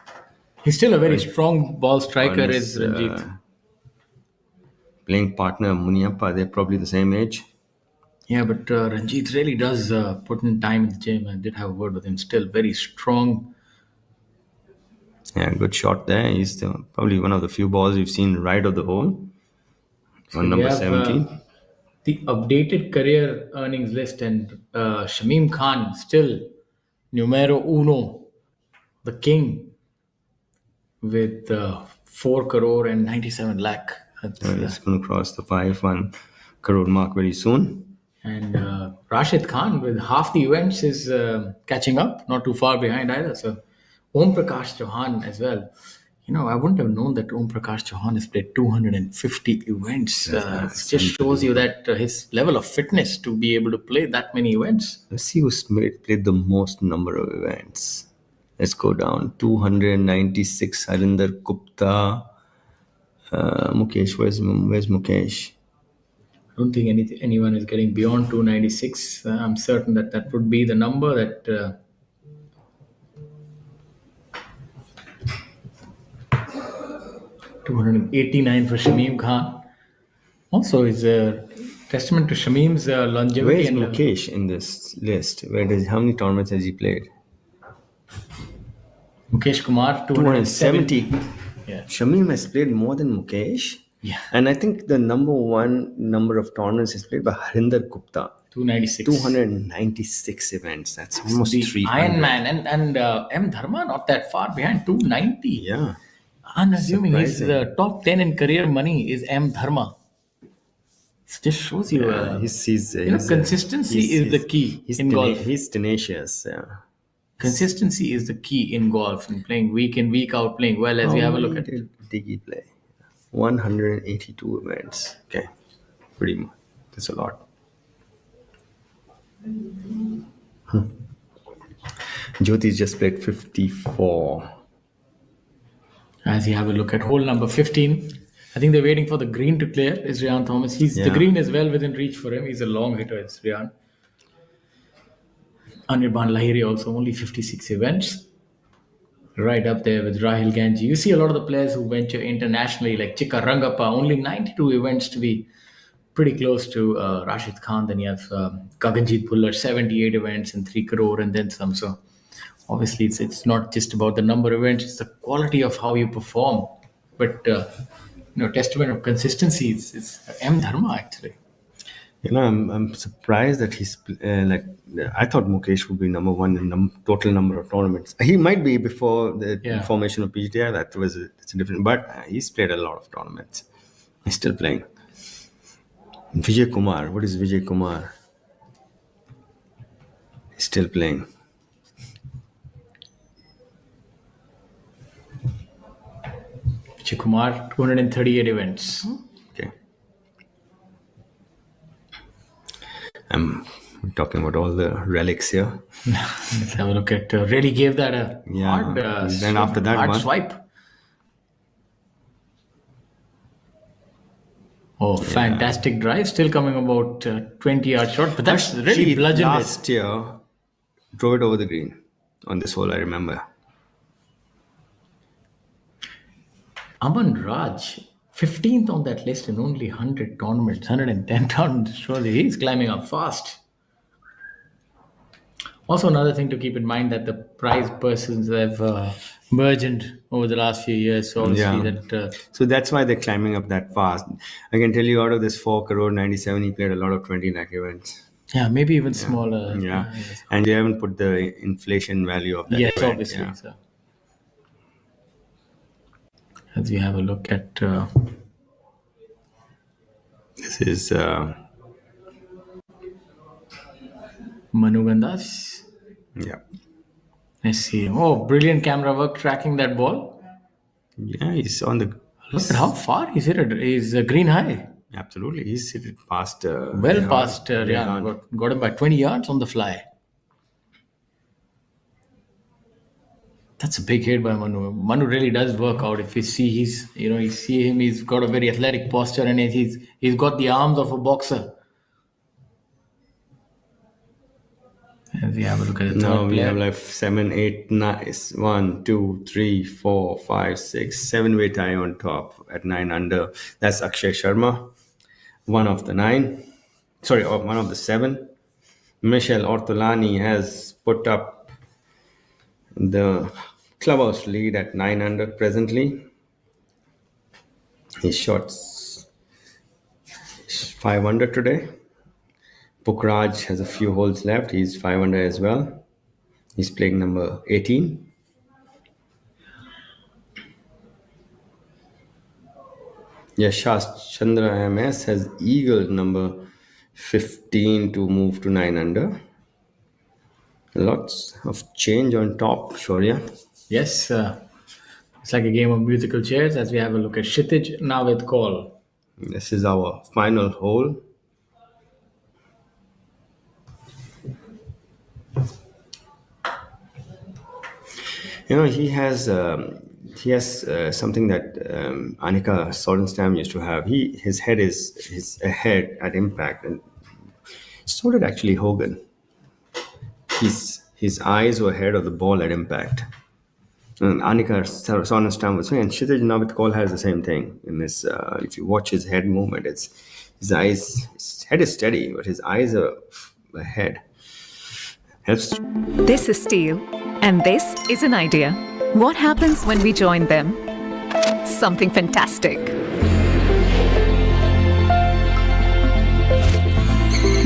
S3: He's still a very strong ball striker, is Ranjit.
S5: Playing partner Muniappa, they're probably the same age.
S3: Yeah, but Ranjit really does put in time in the gym. I did have a word with him. Still very strong.
S5: Yeah, good shot there. He's probably one of the few balls we've seen right of the hole on number 17.
S3: The updated career earnings list, and Shamim Khan still numero uno, the king, with 4 crore and 97 lakh.
S5: It's going to cross the 1 crore mark very soon.
S3: And Rashid Khan, with half the events, is catching up, not too far behind either. So Om Prakash Chauhan as well. I wouldn't have known that Om Prakash Chauhan has played 250 events. It just shows you that his level of fitness to be able to play that many events.
S5: Let's see who's played the most number of events. Let's go down. 296, Harinder Gupta. Mukesh, where's Mukesh?
S3: I don't think anyone is getting beyond 296. I'm certain that would be the number that... 289 for Shamim Khan. Also, is a testament to Shamim's longevity.
S5: Where is Mukesh in this list? How many tournaments has he played?
S3: Mukesh Kumar, 270.
S5: Yeah. Shamim has played more than Mukesh.
S3: Yeah.
S5: And I think the number one number of tournaments is played by Harinder Gupta. 296 events. That's almost
S3: the
S5: 300.
S3: Iron Man and M. Dharma not that far behind, 290.
S5: Yeah.
S3: I'm assuming he's the top 10 in career money is M. Dharma. It just shows you, consistency is the key in golf.
S5: He's tenacious. Yeah.
S3: Consistency is the key in golf, and playing week in, week out, playing well. As we have a look at it.
S5: Diggy play. 182 events. Okay. Pretty much. That's a lot. Jyoti's just played 54.
S3: As you have a look at hole number 15, I think they're waiting for the green to clear. Is Rian Thomas? The green is well within reach for him. He's a long hitter. It's Rian. Anirban Lahiri also only 56 events. Right up there with Rahil Ganji. You see a lot of the players who venture internationally, like Chika Rangappa, only 92 events to be pretty close to Rashid Khan. Then you have Gaganjit Bhullar, 78 events and 3 crore and then some. So obviously it's not just about the number of events, it's the quality of how you perform. But testament of consistency is M. Dharma actually.
S5: I'm surprised that he's I thought Mukesh would be number one in total number of tournaments. He might be before the formation of PGTI. It's different, but he's played a lot of tournaments. He's still playing. Vijay Kumar. What is Vijay Kumar? Still playing.
S3: Kumar, 238 events.
S5: Okay. I'm talking about all the relics here.
S3: Let's have a look at. Really gave that a hard,
S5: then after that
S3: hard
S5: one,
S3: swipe. Oh, fantastic drive. Still coming about 20 yards short, but that's really bludgeoned
S5: last year drove it over the green on this hole, I remember.
S3: Aman Raj, 15th on that list in only 100 tournaments, 110 tournaments. Surely he's climbing up fast. Also, another thing to keep in mind that the prize persons have burgeoned over the last few years. So obviously that.
S5: So that's why they're climbing up that fast. I can tell you, out of this 4 crore 97, he played a lot of 20 lakh events.
S3: Yeah, maybe even smaller.
S5: Yeah, and you haven't put the inflation value of that.
S3: Yes,
S5: event.
S3: obviously. So. As we have a look at.
S5: This is
S3: Manu Gandas.
S5: Yeah.
S3: Let's see. Oh, brilliant camera work tracking that ball.
S5: Yeah, he's on the.
S3: Look at how far he's hit it. He's green high.
S5: Absolutely, he's hit it past.
S3: Past Rian. Got him by 20 yards on the fly. That's a big hit by Manu. Manu really does work out. If you see you see him, he's got a very athletic posture and he's got the arms of a boxer. As we have a look at the third
S5: Now we
S3: player.
S5: have like 7, 8, 9, 1, 2, 3, 4, 5, 6, 7-way tie on top at 9 under. That's Akshay Sharma, one of the 9. Sorry, one of the 7. Michel Ortolani has put up the clubhouse lead at 9 under presently. He shot 5 under today. Pukraj has a few holes left. He's 5 under as well. He's playing number 18. Yashash Chandra MS has eagle number 15 to move to 9 under. Lots of change on top, Shaurya.
S3: Yes, it's like a game of musical chairs as we have a look at Kshitij now with call.
S5: This is our final hole. He has something that Annika Sorenstam used to have. His head is ahead at impact, and so did actually Hogan. His eyes were ahead of the ball at impact. And Annika Sorenstam was saying, and Kshitij Navitkoll has the same thing. In this, if you watch his head movement, it's his eyes. His head is steady, but his eyes are ahead. Helps.
S7: This is Steel, and this is an idea. What happens when we join them? Something fantastic.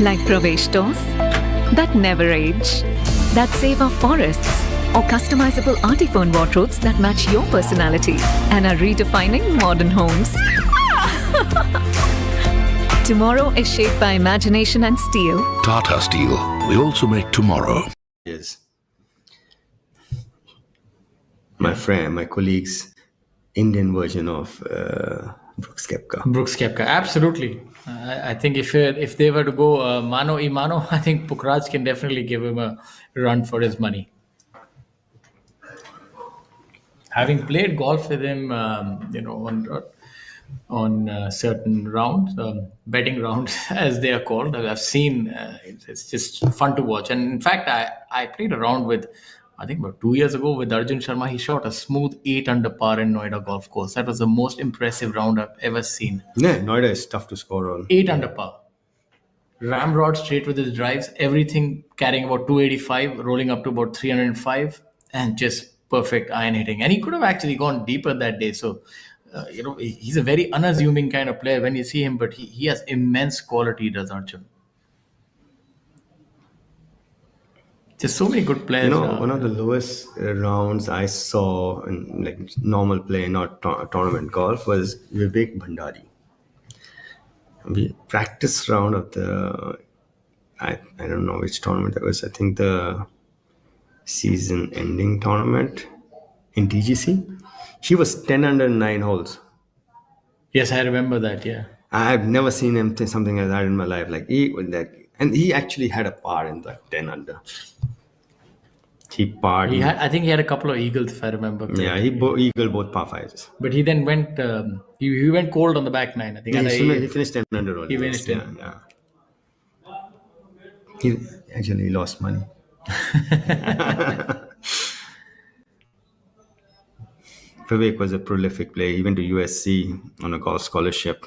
S7: Like Pravesh doors that never age, that save our forests, or customizable Artiphone wardrobes that match your personality and are redefining modern homes. Tomorrow is shaped by imagination and steel.
S1: Tata Steel. We also make tomorrow.
S5: Yes. My friend, my colleague's Indian version of Brooks Koepka.
S3: Brooks Koepka, absolutely. I think if they were to go mano y mano, I think Pukraj can definitely give him a run for his money. Having played golf with him, on certain rounds, betting rounds as they are called, I've seen it's just fun to watch. And in fact, I played a round with, I think about 2 years ago with Arjun Sharma. He shot a smooth 8 under par in Noida golf course. That was the most impressive round I've ever seen.
S5: Yeah, Noida is tough to score on.
S3: 8 under par. Ramrod straight with his drives, everything carrying about 285, rolling up to about 305, and just perfect iron hitting. And he could have actually gone deeper that day. So, he's a very unassuming kind of player when you see him, but he has immense quality, does Arjun. Just so many good players.
S5: One of the lowest rounds I saw in like normal play, not tournament golf, was Vivek Bhandari. We practice round of the I don't know which tournament that was. I think the season-ending tournament in TGC. He was 10 under 9 holes.
S3: Yes, I remember that. Yeah.
S5: I've never seen him do something like that in my life. Like and he actually had a par in the 10 under. He parred.
S3: I think he had a couple of eagles, if I remember correctly.
S5: Yeah, he eagled both par fives.
S3: But he then went. He went cold on the back nine. I think.
S5: He finished 10 under. Only.
S3: He finished 10.
S5: Yeah. He actually lost money. Vivek was a prolific player. He went to USC on a golf scholarship.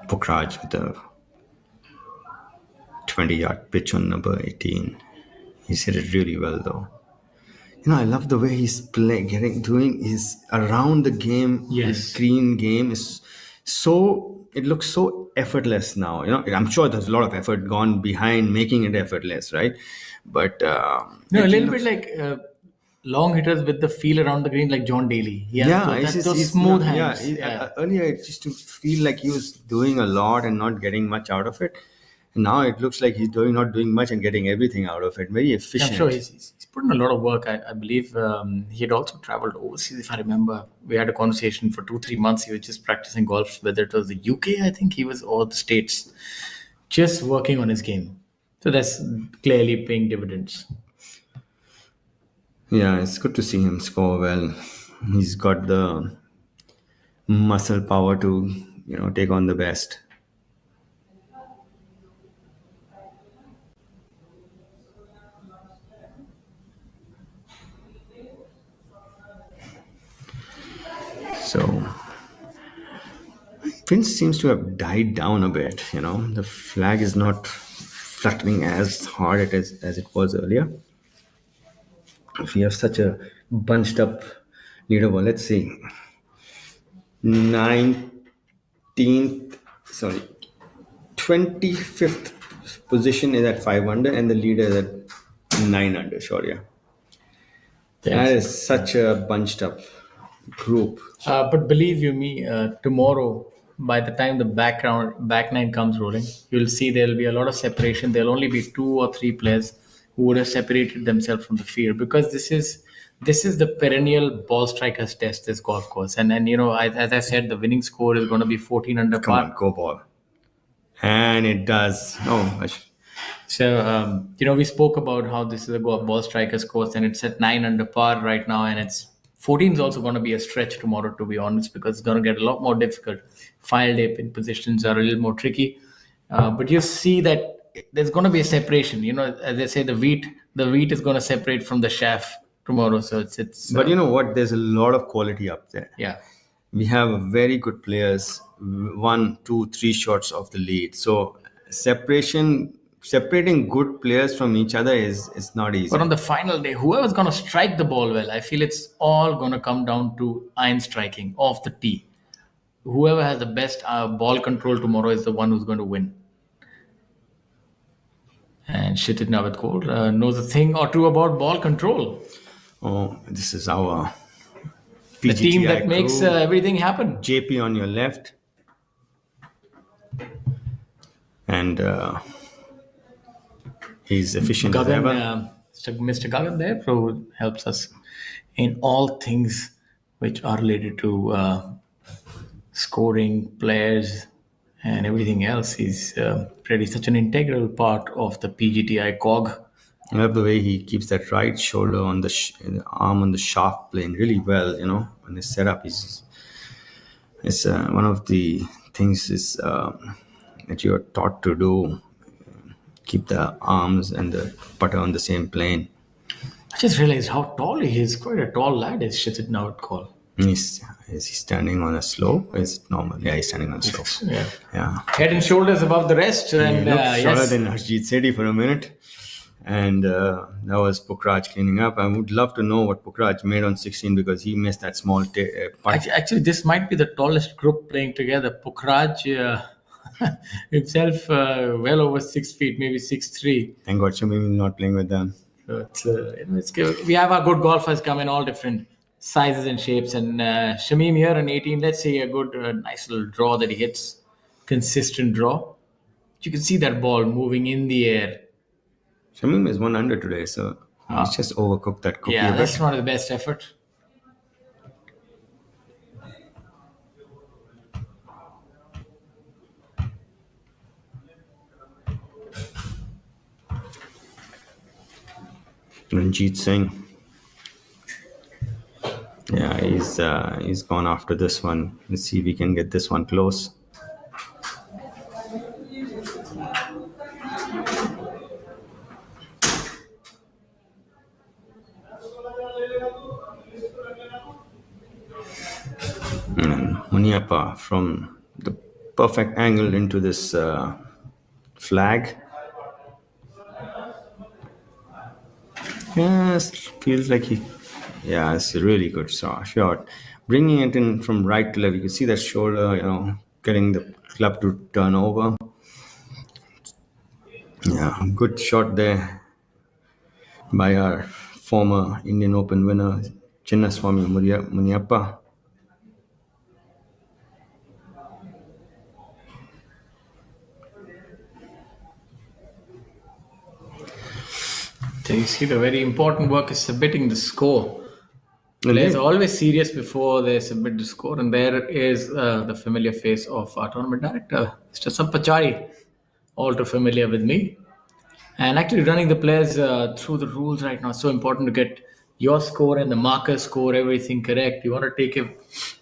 S5: Pokraj with a 20-yard pitch on number 18. He's hit it really well, though. I love the way he's doing his around the game.
S3: Yes.
S5: His green game is so. It looks so effortless now. I'm sure there's a lot of effort gone behind making it effortless, right? But
S3: a little bit like long hitters with the feel around the green, like John Daly. He has those smooth hands.
S5: Earlier, it used to feel like he was doing a lot and not getting much out of it. And now it looks like he's not doing much and getting everything out of it. Very efficient.
S3: I'm sure he's put in a lot of work. I believe he had also traveled overseas, if I remember. We had a conversation for 2-3 months. He was just practicing golf, whether it was the UK, I think he was, or the States, just working on his game. So that's clearly paying dividends.
S5: Yeah, it's good to see him score well. He's got the muscle power to, take on the best. So, Finch seems to have died down a bit. The flag is not fluttering as hard as it was earlier. If we have such a bunched up leaderboard, let's see. 25th position is at 5 under, and the leader is at 9 under, Shaurya. That is such a bunched up group.
S3: But believe you me, tomorrow, by the time the back nine comes rolling, you'll see there'll be a lot of separation. There'll only be 2 or 3 players who would have separated themselves from the field, because this is the perennial ball strikers test, this golf course. And as I said, the winning score is going to be 14 under par.
S5: Come on, go ball. And it does.
S3: So, we spoke about how this is a ball strikers course, and it's at 9 under par right now, and it's 14 is also going to be a stretch tomorrow, to be honest, because it's going to get a lot more difficult. File day pin positions are a little more tricky. But you see that there's going to be a separation. As they say, the wheat is going to separate from the chaff tomorrow. So it's.
S5: But you know what? There's a lot of quality up there.
S3: Yeah.
S5: We have very good players, 1, 2, 3 shots off the lead. So separating good players from each other is not easy.
S3: But on the final day, whoever's going to strike the ball well, I feel it's all going to come down to iron striking off the tee. Whoever has the best ball control tomorrow is the one who's going to win. And Kshitij Navatkol knows a thing or two about ball control.
S5: Oh, this is our PGTI
S3: the team that crew. Makes everything happen.
S5: JP on your left. And he's efficient as ever.
S3: Mr. Gagan there, who helps us in all things which are related to scoring, players, and everything else. He's really such an integral part of the PGTI cog.
S5: I love the way he keeps that right shoulder on the arm on the shaft plane really well. On his setup, it's one of the things is that you're taught to do. Keep the arms and the putter on the same plane.
S3: I just realized how tall he is. Quite a tall lad, is Kshitij Navatkol.
S5: Is he standing on a slope? Or is it normal? Yeah, he's standing on a slope. Yeah.
S3: Head and shoulders above the rest. And
S5: he looked shorter than Harjit Sethi for a minute. And that was Pokraj cleaning up. I would love to know what Pokraj made on 16, because he missed that small putt.
S3: Actually, this might be the tallest group playing together. Pokraj himself well over 6 feet, maybe 6'3".
S5: Thank God Shamim is not playing with them.
S3: So it's good. We have our good golfers come in all different sizes and shapes. And Shamim here on 18, let's say a good, nice little draw that he hits, consistent draw. You can see that ball moving in the air.
S5: Shamim is 1 under today, so he's just overcooked that cookie
S3: Yeah,
S5: a
S3: that's
S5: bit.
S3: not the best effort.
S5: Ranjit Singh. Yeah, he's gone after this one. Let's see if we can get this one close. And Muniappa from the perfect angle into this flag. Yes, feels like yeah, it's a really good shot. Bringing it in from right to left, you can see that shoulder, getting the club to turn over. Yeah, good shot there by our former Indian Open winner, Chinnaswamy Muniappa.
S3: So you see the very important work is submitting the score. Players are always serious before they submit the score, and there is the familiar face of our tournament director, Mr. Sampachari, all too familiar with me. And actually running the players through the rules right now is so important to get your score and the marker score, everything correct. You want to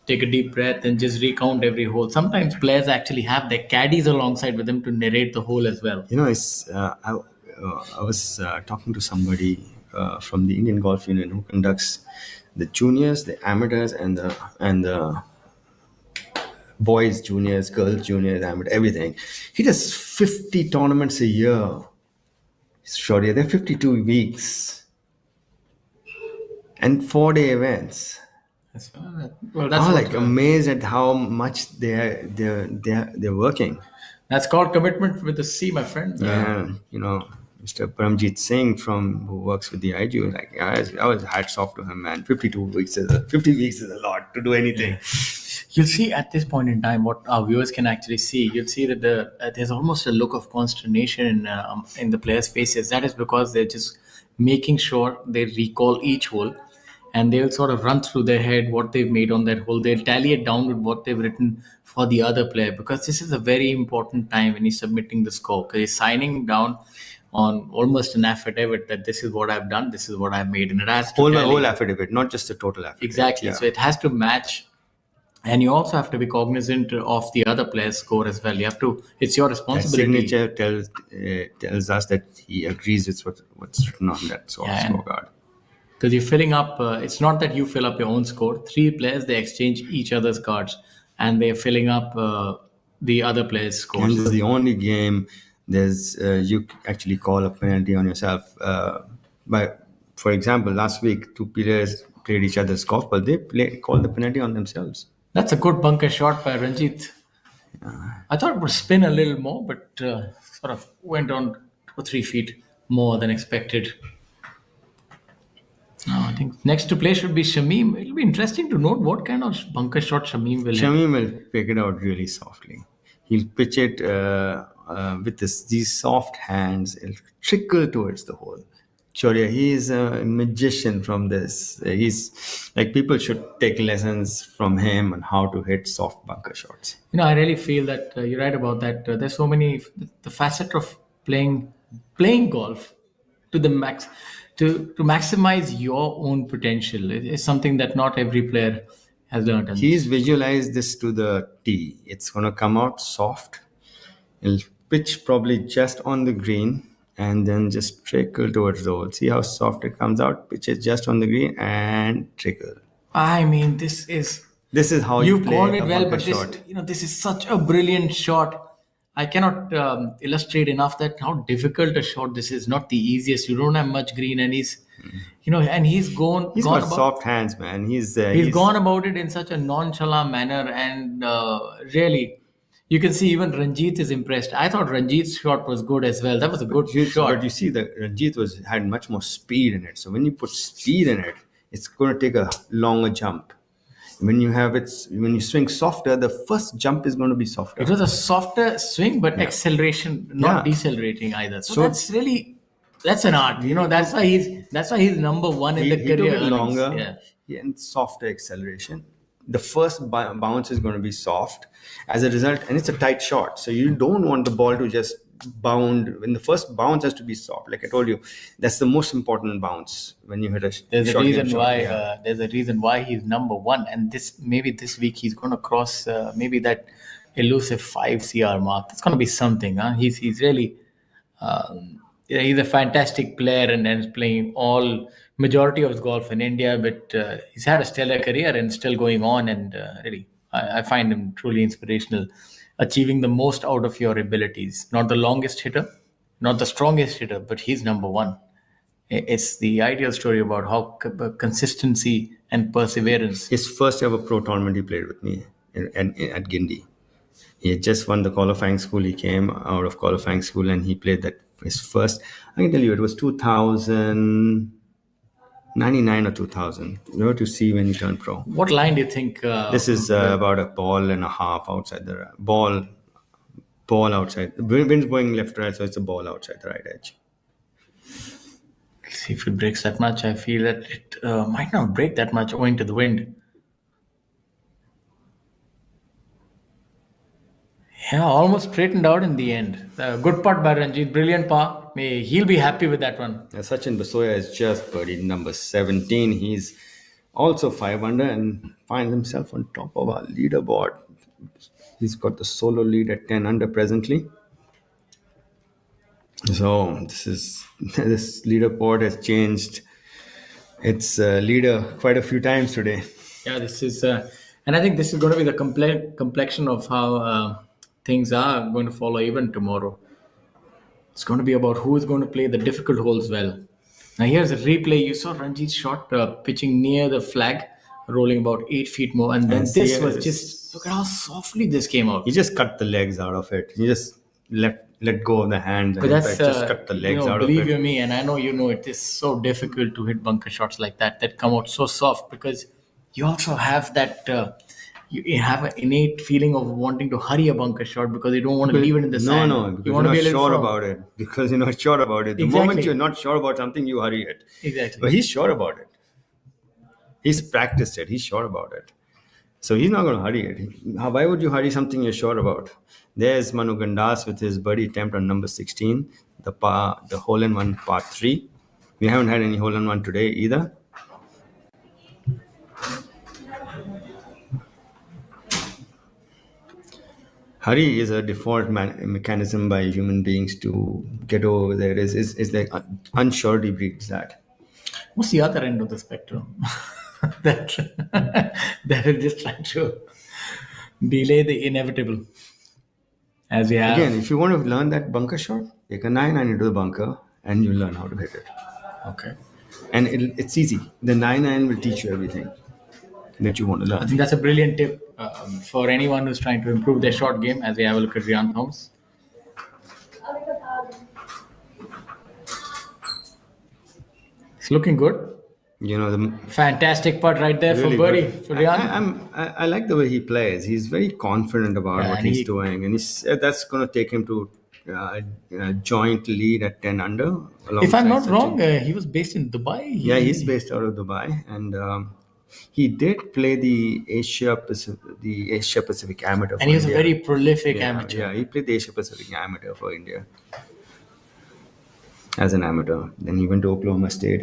S3: take a deep breath and just recount every hole. Sometimes players actually have their caddies alongside with them to narrate the hole as well.
S5: I was talking to somebody from the Indian Golf Union who conducts the juniors, the amateurs, and the boys juniors, girls juniors, amateur, everything. He does 50 tournaments a year. Sorry, they're 52 weeks and 4-day events.
S3: That's
S5: amazed at how much they're working.
S3: That's called commitment with a C, my friend.
S5: Yeah, Mr. Paramjit Singh who works with the IGU, I was hats off to him, man. 50 weeks is a lot to do anything.
S3: You'll see at this point in time what our viewers can actually see. You'll see that there's almost a look of consternation in the players' faces. That is because they're just making sure they recall each hole, and they'll sort of run through their head what they've made on that hole. They'll tally it down with what they've written for the other player, because this is a very important time when he's submitting the score, because he's signing down on almost an affidavit that this is what I've done, this is what I've made, and it has to
S5: whole affidavit, not just the total affidavit.
S3: Exactly. Yeah. So it has to match. And you also have to be cognizant of the other player's score as well. You have to. It's your responsibility.
S5: That signature tells us that he agrees with what's written on that scorecard.
S3: Because you're filling up. It's not that you fill up your own score. 3 players, they exchange each other's cards, and they're filling up the other player's scores.
S5: And this is the only game. There's you actually call a penalty on yourself. For example, last week 2 players played each other's golf, but they called the penalty on themselves.
S3: That's a good bunker shot by Ranjit. I thought it would spin a little more, but sort of went on 2 or 3 feet more than expected. I think next to play should be Shamim. It'll be interesting to note what kind of bunker shot Shamim will hit.
S5: Shamim will pick it out really softly. He'll pitch it with these soft hands. It'll trickle towards the hole. Shaurya, he is a magician from this. He's like, people should take lessons from him on how to hit soft bunker shots.
S3: I really feel that you're right about that. There's so many, the facet of playing golf to the max, to maximize your own potential is something that not every player has learned.
S5: He's visualized this to the tee. It's going to come out soft. It'll pitch probably just on the green, and then just trickle towards the hole. See how soft it comes out? Pitch it just on the green and trickle.
S3: I mean, this is
S5: how you play
S3: called it
S5: a
S3: well,
S5: bunker
S3: but
S5: shot.
S3: This is such a brilliant shot. I cannot illustrate enough that how difficult a shot this is. Not the easiest. You don't have much green, and he's gone.
S5: He's got soft hands, man. He's
S3: gone about it in such a nonchalant manner, and really, You can see even Ranjit is impressed. I thought Ranjit's shot was good as well. That was a good shot.
S5: But you see, the Ranjit had much more speed in it. So when you put speed in it, it's going to take a longer jump. When you swing softer, the first jump is going to be softer.
S3: It was a softer swing, but acceleration, not decelerating either. So that's an art. That's why he's number one in the career.
S5: He took it
S3: earnings.
S5: longer and softer acceleration. The first bounce is going to be soft. As a result, and it's a tight shot, so you don't want the ball to just bound. When the first bounce has to be soft, like I told you, that's the most important bounce when you hit a
S3: There's
S5: short
S3: a reason
S5: game
S3: why.
S5: shot.
S3: There's a reason why he's number one, and maybe this week he's going to cross maybe that elusive 5 CR mark. That's going to be something. Huh? He's really. He's a fantastic player and is playing majority of his golf in India, but he's had a stellar career and still going on. And really, I find him truly inspirational, achieving the most out of your abilities. Not the longest hitter, not the strongest hitter, but he's number one. It's the ideal story about how consistency and perseverance.
S5: His first ever pro tournament he played with me at Gindi. He had just won the qualifying school. He came out of qualifying school and he played his first. I can tell you, it was 2099 or 2000. You have to see when he turned pro.
S3: What line do you think?
S5: This is about a ball and a half outside the ball outside. The wind's going left right, so it's a ball outside the right edge.
S3: See if it breaks that much. I feel that it might not break that much owing to the wind. Yeah, almost straightened out in the end. Good putt by Ranjit, brilliant par. He'll be happy with that one.
S5: Sachin Basoya is just birdied number 17. He's also 5 under and finds himself on top of our leaderboard. He's got the solo lead at 10 under presently. So this leaderboard has changed its leader quite a few times today.
S3: Yeah, this is, and I think this is going to be the complexion of how things are going to follow even tomorrow. It's going to be about who is going to play the difficult holes well. Now here's a replay. You saw Ranjit's shot pitching near the flag, rolling about 8 feet more, and then this was just, look at how softly this came out.
S5: He just cut the legs out of it. He just let go of the hands and
S3: But
S5: just cut the legs out of it.
S3: Believe you me, and I know it is so difficult to hit bunker shots like that come out so soft, because you also have that you have an innate feeling of wanting to hurry a bunker shot because you don't want to leave it in the sand.
S5: No, because
S3: you want to be
S5: sure about it. Because you're not sure about it. The moment you're not sure about something, you hurry it.
S3: Exactly.
S5: But he's sure about it. He's practiced it. He's sure about it. So he's not going to hurry it. Why would you hurry something you're sure about? There's Manu Gandas with his birdie attempt on number 16, the hole-in-one par 3. We haven't had any hole-in-one today either. Hurry is a default mechanism by human beings to get over there. Is like unsurety breeds that.
S3: What's the other end of the spectrum? that is just trying to delay the inevitable. As we have.
S5: Again, if you want to learn that bunker shot, take a 9-9 into the bunker and you'll learn how to hit it.
S3: Okay.
S5: And it's easy. The 9-9 will teach you everything that you want to learn.
S3: I think that's a brilliant tip for anyone who's trying to improve their short game, as we have a look at Rian Thomas. It's looking good.
S5: The
S3: fantastic putt right there really for birdie for Rian.
S5: I like the way he plays. He's very confident about what he's doing, and that's going to take him to joint lead at 10 under.
S3: If I'm not wrong, he was based in Dubai.
S5: He's based out of Dubai, and he did play the Asia Pacific Amateur.
S3: And he was a very prolific amateur.
S5: Yeah, he played the Asia Pacific Amateur for India as an amateur. Then he went to Oklahoma State,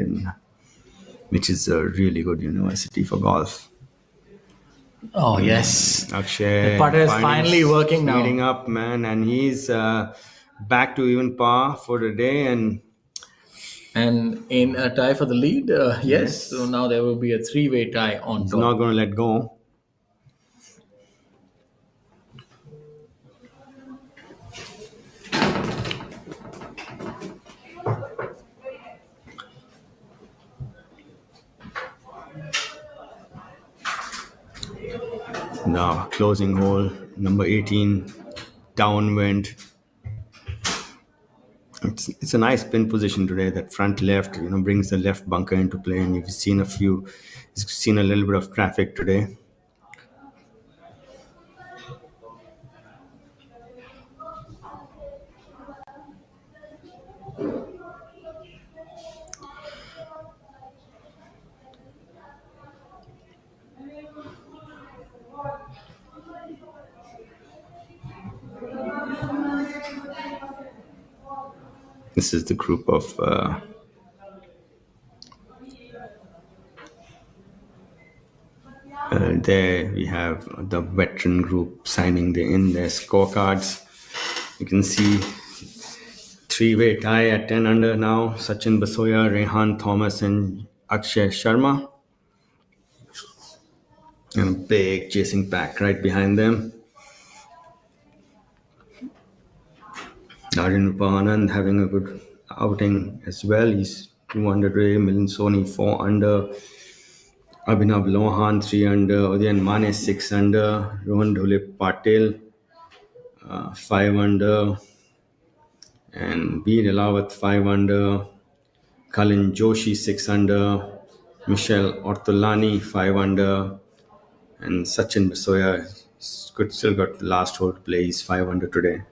S5: which is a really good university for golf.
S3: Oh, yes.
S5: Akshay.
S3: The putter is finally working now.
S5: Speeding up, man. And he's back to even par for the day. And
S3: in a tie for the lead, yes. So now there will be a 3-way tie on
S5: he's
S3: top.
S5: not going to let go. Now, closing hole, number 18, downwind. It's a nice pin position today. That front left, brings the left bunker into play, and you've seen a little bit of traffic today. This is the group of there we have the veteran group signing their scorecards. You can see three-way tie at 10 under now. Sachin Basoya, Rehan Thomas, and Akshay Sharma. And a big chasing pack right behind them. Arjun Anand having a good outing as well. He's 2 under. Milind Soni 4 under. Abhinav Lohan 3 under. Udayan Mane 6 under. Rohan Dhule Patel 5 under. And Veer Elawat 5 under. Kalin Joshi 6 under. Michelle Ortolani 5 under. And Sachin Basoya still got the last hole to play. He's 5 under today.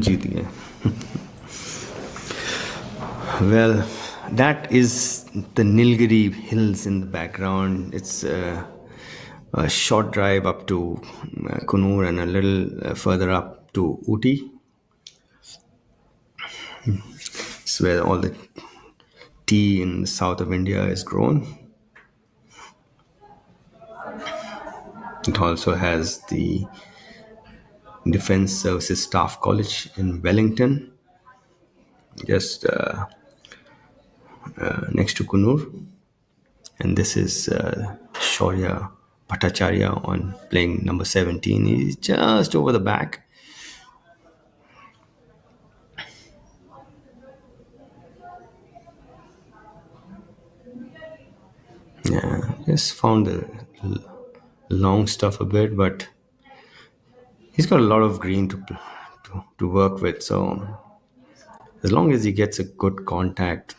S5: जीत गए. Well, that is the Nilgiri Hills in the background. It's a short drive up to Kunur and a little further up to Ooty. It's where all the tea in the south of India is grown. It also has the Defence Services Staff College in Wellington, just next to Kunur. And this is Shaurya Bhattacharya on playing number 17. He's just over the back. Yeah, just found the long stuff a bit, but he's got a lot of green to work with. So as long as he gets a good contact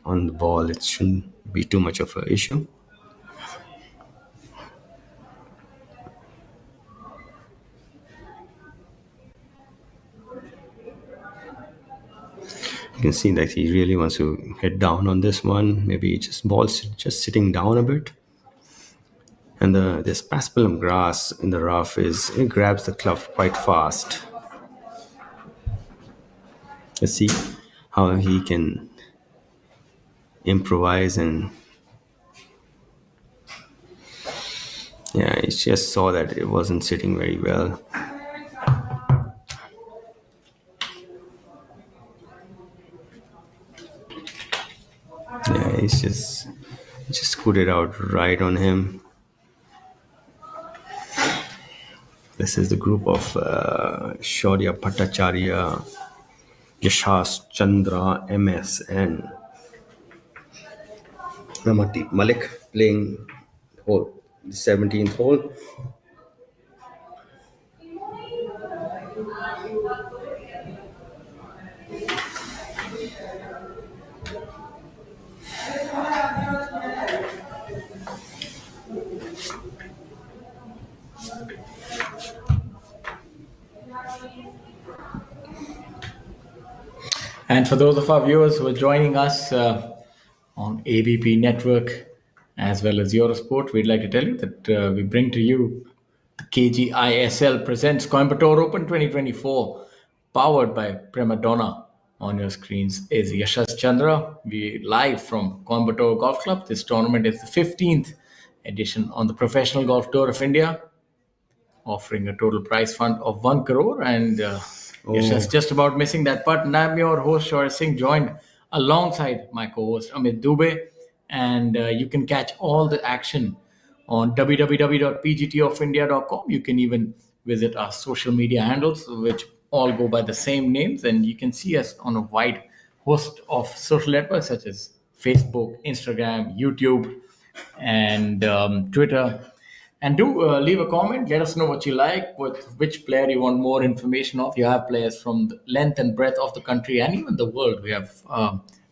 S5: on the ball, it shouldn't be too much of an issue. You can see that he really wants to head down on this one. Maybe ball's just sitting down a bit. And this paspalum grass in the rough it grabs the club quite fast. Let's see how he can improvise. And yeah, he just saw that it wasn't sitting very well. Yeah, he's just scooted out right on him. This is the group of Shaurya Bhattacharya, Yashas Chandra, MS, and Ramandeep Malik playing the 17th hole.
S3: And for those of our viewers who are joining us on ABP Network as well as Eurosport, we'd like to tell you that we bring to you the KGiSL presents Coimbatore Open 2024, powered by Prima Donna. On your screens is Yashas Chandra. We live from Coimbatore Golf Club. This tournament is the 15th edition on the Professional Golf Tour of India, offering a total prize fund of 1 crore. And Yashas just about missing that putt. And I'm your host, Shaurya Singh, joined alongside my co-host, Amit Dubey. And you can catch all the action on www.pgtofindia.com. You can even visit our social media handles, which all go by the same names. And you can see us on a wide host of social networks such as Facebook, Instagram, YouTube, and Twitter. And do leave a comment. Let us know what you like, which player you want more information of. You have players from the length and breadth of the country and even the world. We have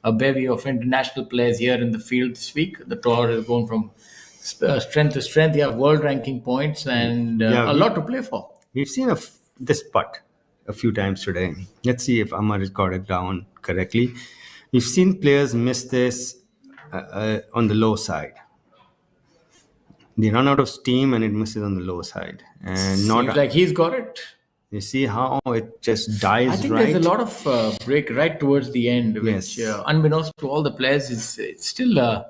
S3: a bevy of international players here in the field this week. The tour is going from strength to strength. You have world ranking points and a lot to play for.
S5: We've seen this putt a few times today. Let's see if Amar has got it down correctly. We've seen players miss this on the low side. They run out of steam and it misses on the low side. And
S3: Seems like he's got it.
S5: You see how it just dies right?
S3: I think there's a lot of break right towards the end, which unbeknownst to all the players, it still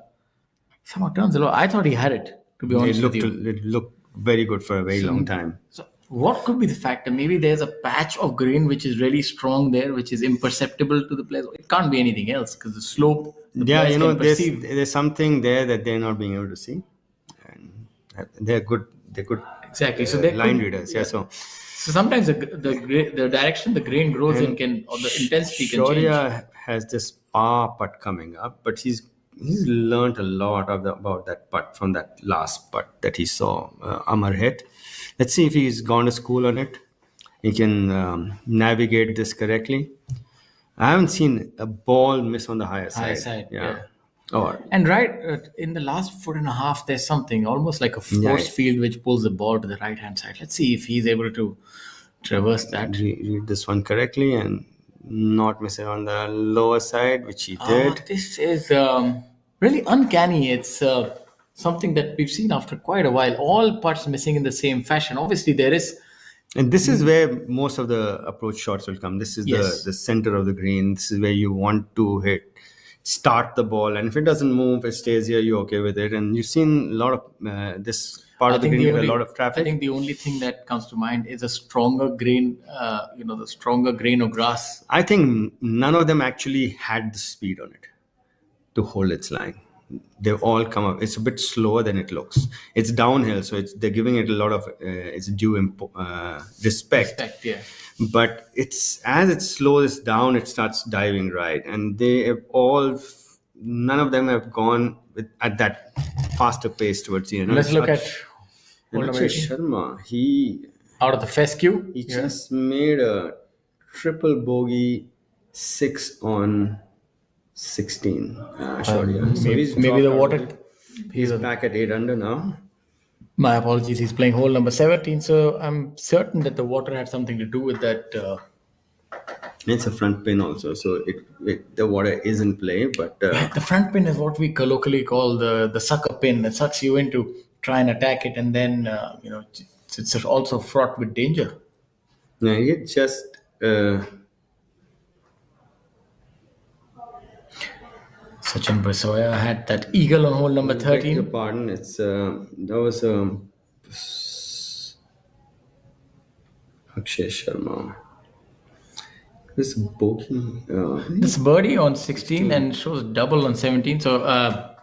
S3: somehow turns a lot. I thought he had it, to be honest with you.
S5: It looked very good for a very long time.
S3: So what could be the factor? Maybe there's a patch of green which is really strong there, which is imperceptible to the players. It can't be anything else because the slope,
S5: there's something there that they're not being able to see. They're good
S3: exactly. So
S5: line readers. So
S3: sometimes the direction the grain grows in or the intensity can change.
S5: Shaurya has this par putt coming up, but he's learned a lot about that putt from that last putt that he saw Amar hit. Let's see if he's gone to school on it. He can navigate this correctly. I haven't seen a ball miss on the higher side. Yeah.
S3: And in the last 4.5, there's something almost like a force field which pulls the ball to the right hand side. Let's see if he's able to traverse that.
S5: Read this one correctly and not miss it on the lower side, which he did.
S3: This is really uncanny. It's something that we've seen after quite a while. All putts missing in the same fashion. Obviously, there is.
S5: And this is where most of the approach shots will come. This is the center of the green. This is where you want to start the ball, and if it doesn't move, it stays here, you're okay with it. And you've seen a lot of this part of the green get a lot of traffic.
S3: I think the only thing that comes to mind is a stronger grain, the stronger grain of grass.
S5: I think none of them actually had the speed on it to hold its line. They've all come up. It's a bit slower than it looks. It's downhill, so they're giving it a lot of its due respect. But as it slows down, it starts diving right. And none of them have gone at that faster pace towards the end.
S3: Let's look at
S5: Sharma.
S3: Out of the fescue.
S5: He just made a triple bogey 6 on 16.
S3: Maybe the water.
S5: He's back at 8 under now.
S3: My apologies. He's playing hole number 17. So I'm certain that the water had something to do with that.
S5: It's a front pin also. So the water is in play. But
S3: the front pin is what we colloquially call the sucker pin that sucks you in to try and attack it. And then, it's also fraught with danger.
S5: Yeah, it just...
S3: Sachin Basoya had that eagle on hole number 13.
S5: Beg your pardon. It's that was Akshay Sharma. This
S3: birdie on 16 and shows double on 17. So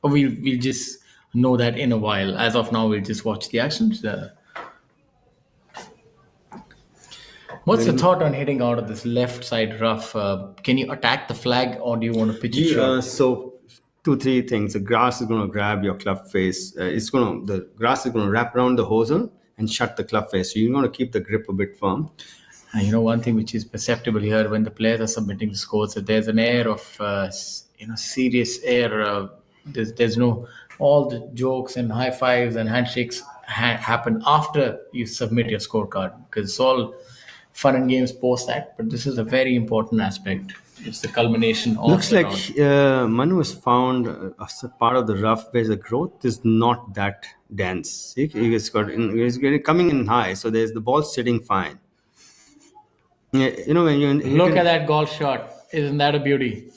S3: we'll just know that in a while. As of now, we'll just watch the actions. What's your thought on hitting out of this left side rough? Can you attack the flag or do you want to pitch it short?
S5: So 2-3 things. The grass is going to grab your club face. The grass is going to wrap around the hosel and shut the club face. So you're going to keep the grip a bit firm.
S3: And one thing which is perceptible here when the players are submitting the scores, that there's an air of serious air. There's no all the jokes and high fives and handshakes happen after you submit your scorecard, because it's all fun and games post that, but this is a very important aspect. It's the culmination of
S5: Looks
S3: the
S5: like
S3: round.
S5: Manu has found a part of the rough where the growth is not that dense. See, coming in high, so there's the ball sitting fine. Yeah, when you
S3: Look at that golf shot. Isn't that a beauty?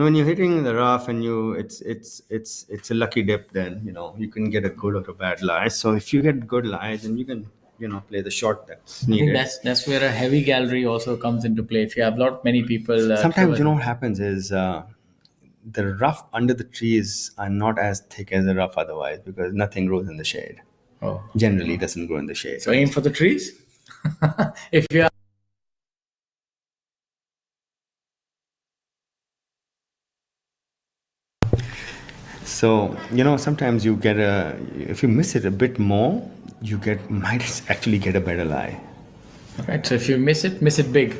S5: when you're hitting the rough and it's a lucky dip, then you can get a good or a bad lie. So if you get good lies, then you can play the shot that's
S3: I think
S5: needed.
S3: that's where a heavy gallery also comes into play. If you have not many people,
S5: Sometimes what happens is the rough under the trees are not as thick as the rough otherwise, because nothing grows in the shade.
S3: Oh.
S5: Generally doesn't grow in the shade.
S3: So aim for the trees. If you are
S5: So sometimes you get if you miss it a bit more, might actually get a better lie.
S3: right, so if you miss it big.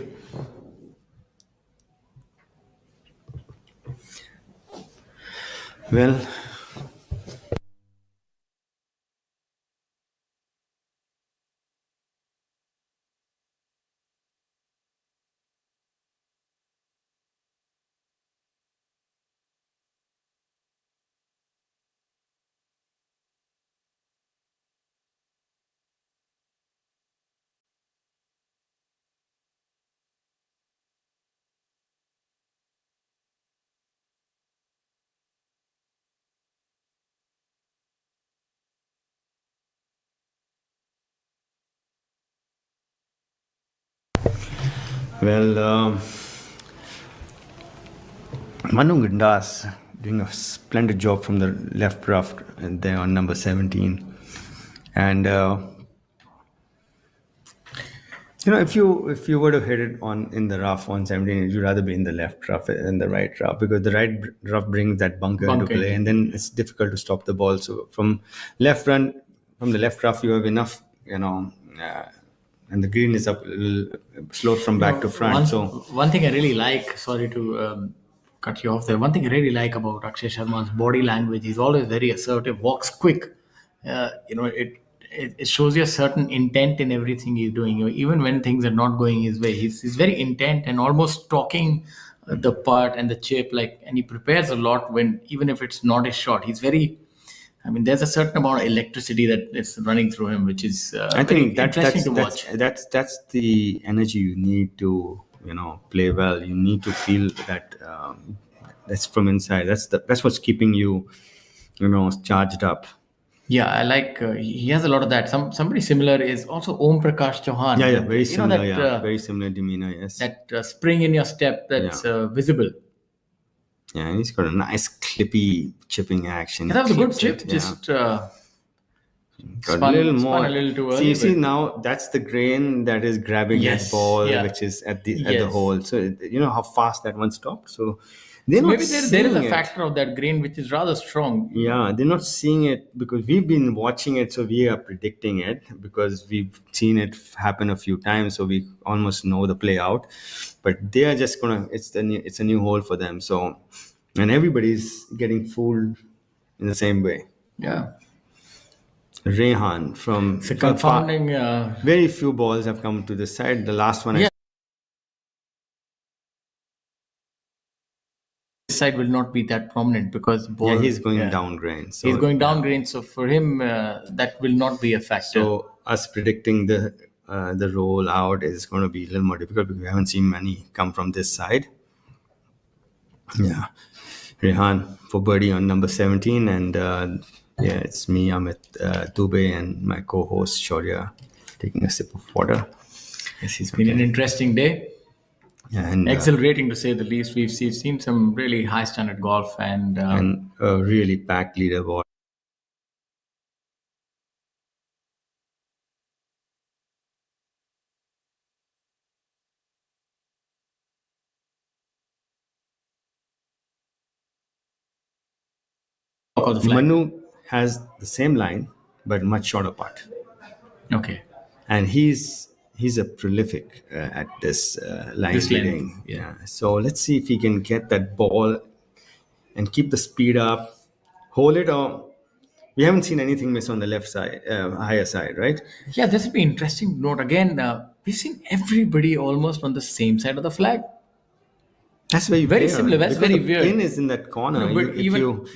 S5: Well, Manu Gundas doing a splendid job from the left rough there on number 17. And if you were to hit it in the rough on 17, you'd rather be in the left rough than the right rough, because the right rough brings that bunker into play, and then it's difficult to stop the ball. So from the left rough, you have enough, and the green is up a little sloped from back to front.
S3: One thing I really like, sorry to cut you off there. One thing I really like about Akshay Sharma's body language, he's always very assertive, walks quick. It shows you a certain intent in everything he's doing. Even when things are not going his way, he's very intent and almost talking the part and the chip, and he prepares a lot when, even if it's not his shot, he's very. I mean, there's a certain amount of electricity that is running through him, which is
S5: I think
S3: interesting to watch.
S5: That's the energy you need to play well. You need to feel that that's from inside. That's what's keeping you charged up.
S3: Yeah, I like. He has a lot of that. Somebody similar is also Om Prakash Chauhan.
S5: Yeah, very similar. Very similar demeanor. Yes,
S3: that spring in your step that's visible.
S5: Yeah, and he's got a nice clippy chipping action.
S3: That was a good chip. Just
S5: got a little more.
S3: A little too early.
S5: See now that's the grain that is grabbing that ball, which is at the hole. So how fast that one stopped. So
S3: maybe there is a factor of that grain which is rather strong.
S5: Yeah, they're not seeing it because we've been watching it, so we are predicting it because we've seen it happen a few times, so we almost know the play out. But they are just gonna. It's a new hole for them. So, and everybody's getting fooled in the same way.
S3: Yeah.
S5: Rehan from
S3: confounding.
S5: Very few balls have come to this side. The last one.
S3: Yeah. Side will not be that prominent because
S5: he's going down grain. So
S3: he's going down grain. So for him, that will not be a factor.
S5: So us predicting the roll out is going to be a little more difficult because we haven't seen many come from this side. Yeah, Rehan for birdie on number 17, and it's me, Amit Dubey, and my co-host Shaurya taking a sip of water.
S3: Yes, it's been an interesting day.
S5: Yeah, and
S3: exhilarating to say the least. We've seen some really high standard golf and
S5: a really packed leaderboard. Manu has the same line but much shorter putt.
S3: Okay,
S5: and he's a prolific at this line leading. Yeah. So let's see if he can get that ball and keep the speed up, hold it on, We haven't seen anything miss on the left side, higher side, right?
S3: Yeah, this would be interesting to note. Again, we've seen everybody almost on the same side of the flag.
S5: That's where you
S3: Very
S5: play on,
S3: similar. That's
S5: because
S3: very
S5: the
S3: weird.
S5: pin is in that corner.
S3: No, but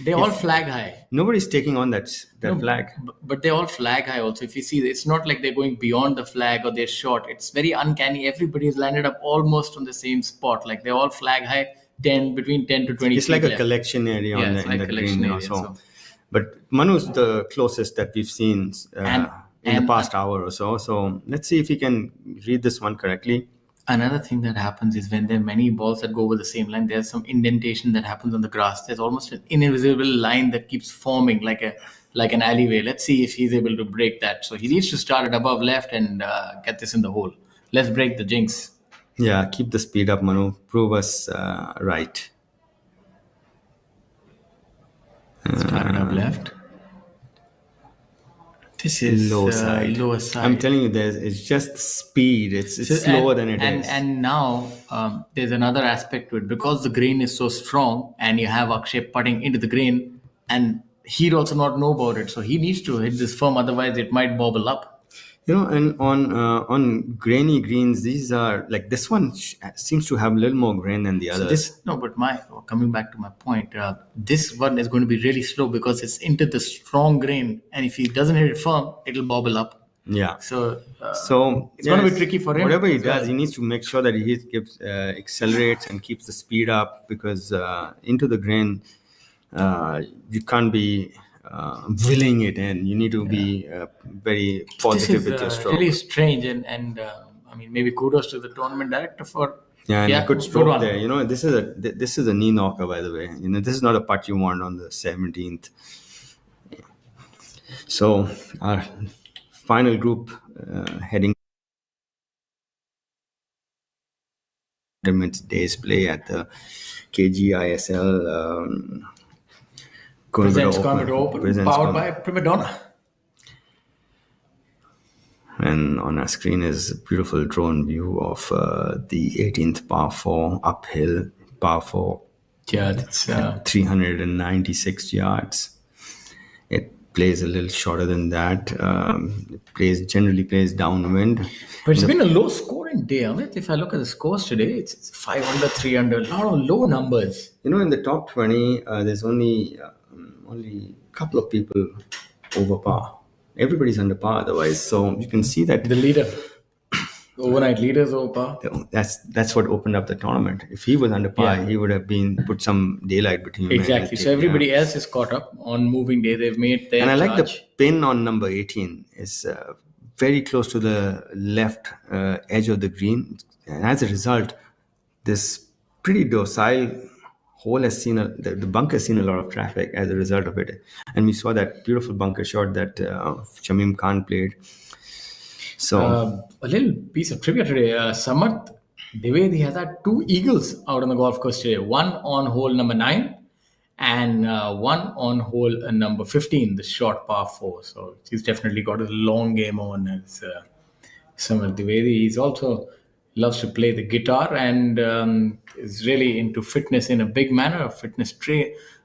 S3: they all flag high.
S5: Nobody's taking on that
S3: No,
S5: flag.
S3: but they all flag high also. If you see, it's not like they're going beyond the flag or they're short. It's very uncanny. Everybody's landed up almost on the same spot. Like they all flag high, between 10 to 20
S5: It's
S3: feet
S5: like a
S3: left.
S5: collection area
S3: Yeah,
S5: on
S3: it's
S5: the,
S3: like
S5: in the
S3: collection
S5: green.
S3: area, so.
S5: But Manu's the closest that we've seen in the past hour or so. So let's see if he can read this one correctly.
S3: Another thing that happens is when there are many balls that go over the same line, there's some indentation that happens on the grass. There's almost an invisible line that keeps forming like an alleyway. Let's see if he's able to break that. So he needs to start it above left and get this in the hole. Let's break the jinx.
S5: Yeah, keep the speed up, Manu. Prove us right.
S3: Start it up left. This is
S5: lower side. I'm telling you, it's just speed. It's slower than it is.
S3: And now there's another aspect to it. Because the grain is so strong and you have Akshay putting into the grain, and he'd also not know about it. So he needs to hit this firm, otherwise it might bobble up.
S5: And on grainy greens, these are like this one seems to have a little more grain than the others.
S3: Coming back to my point, this one is going to be really slow because it's into the strong grain, and if he doesn't hit it firm, it'll bobble up.
S5: Yeah.
S3: So it's going to be tricky for him.
S5: Whatever he does, he needs to make sure that he accelerates and keeps the speed up, because into the grain, you can't be willing it in. You need to be very positive with your stroke.
S3: Really strange, and I mean, maybe kudos to the tournament director for
S5: a good stroke there. This is a knee knocker, by the way. This is not a putt you want on the 17th. So our final group heading day's play at the KGiSL.
S3: Coimbatore Open, powered by Prima Donna.
S5: And on our screen is a beautiful drone view of the 18th par 4 uphill par 4.
S3: Yeah, that's
S5: 396 yards. It plays a little shorter than that. It generally plays downwind.
S3: But it's been a low scoring day, Amit. If I look at the scores today, it's 5 under, 3 under, a lot of low numbers.
S5: In the top 20, there's only a couple of people over par. Everybody's under par otherwise. So you can see that
S3: the leader, overnight leaders over par.
S5: That's what opened up the tournament. If he was under par, he would have put some daylight between him.
S3: Exactly. So everybody else is caught up on moving day. They've made their
S5: And I like
S3: charge.
S5: the pin on number 18. Is very close to the left edge of the green. And as a result, this pretty docile hole has seen the bunker has seen a lot of traffic as a result of it, and we saw that beautiful bunker shot that Shamim Khan played. So
S3: a little piece of trivia today: Samarth Dwivedi has had 2 eagles out on the golf course today. One on hole number 9, and one on hole number 15, the short par 4. So he's definitely got a long game on as Samarth Dwivedi. He's also loves to play the guitar and is really into fitness in a big manner.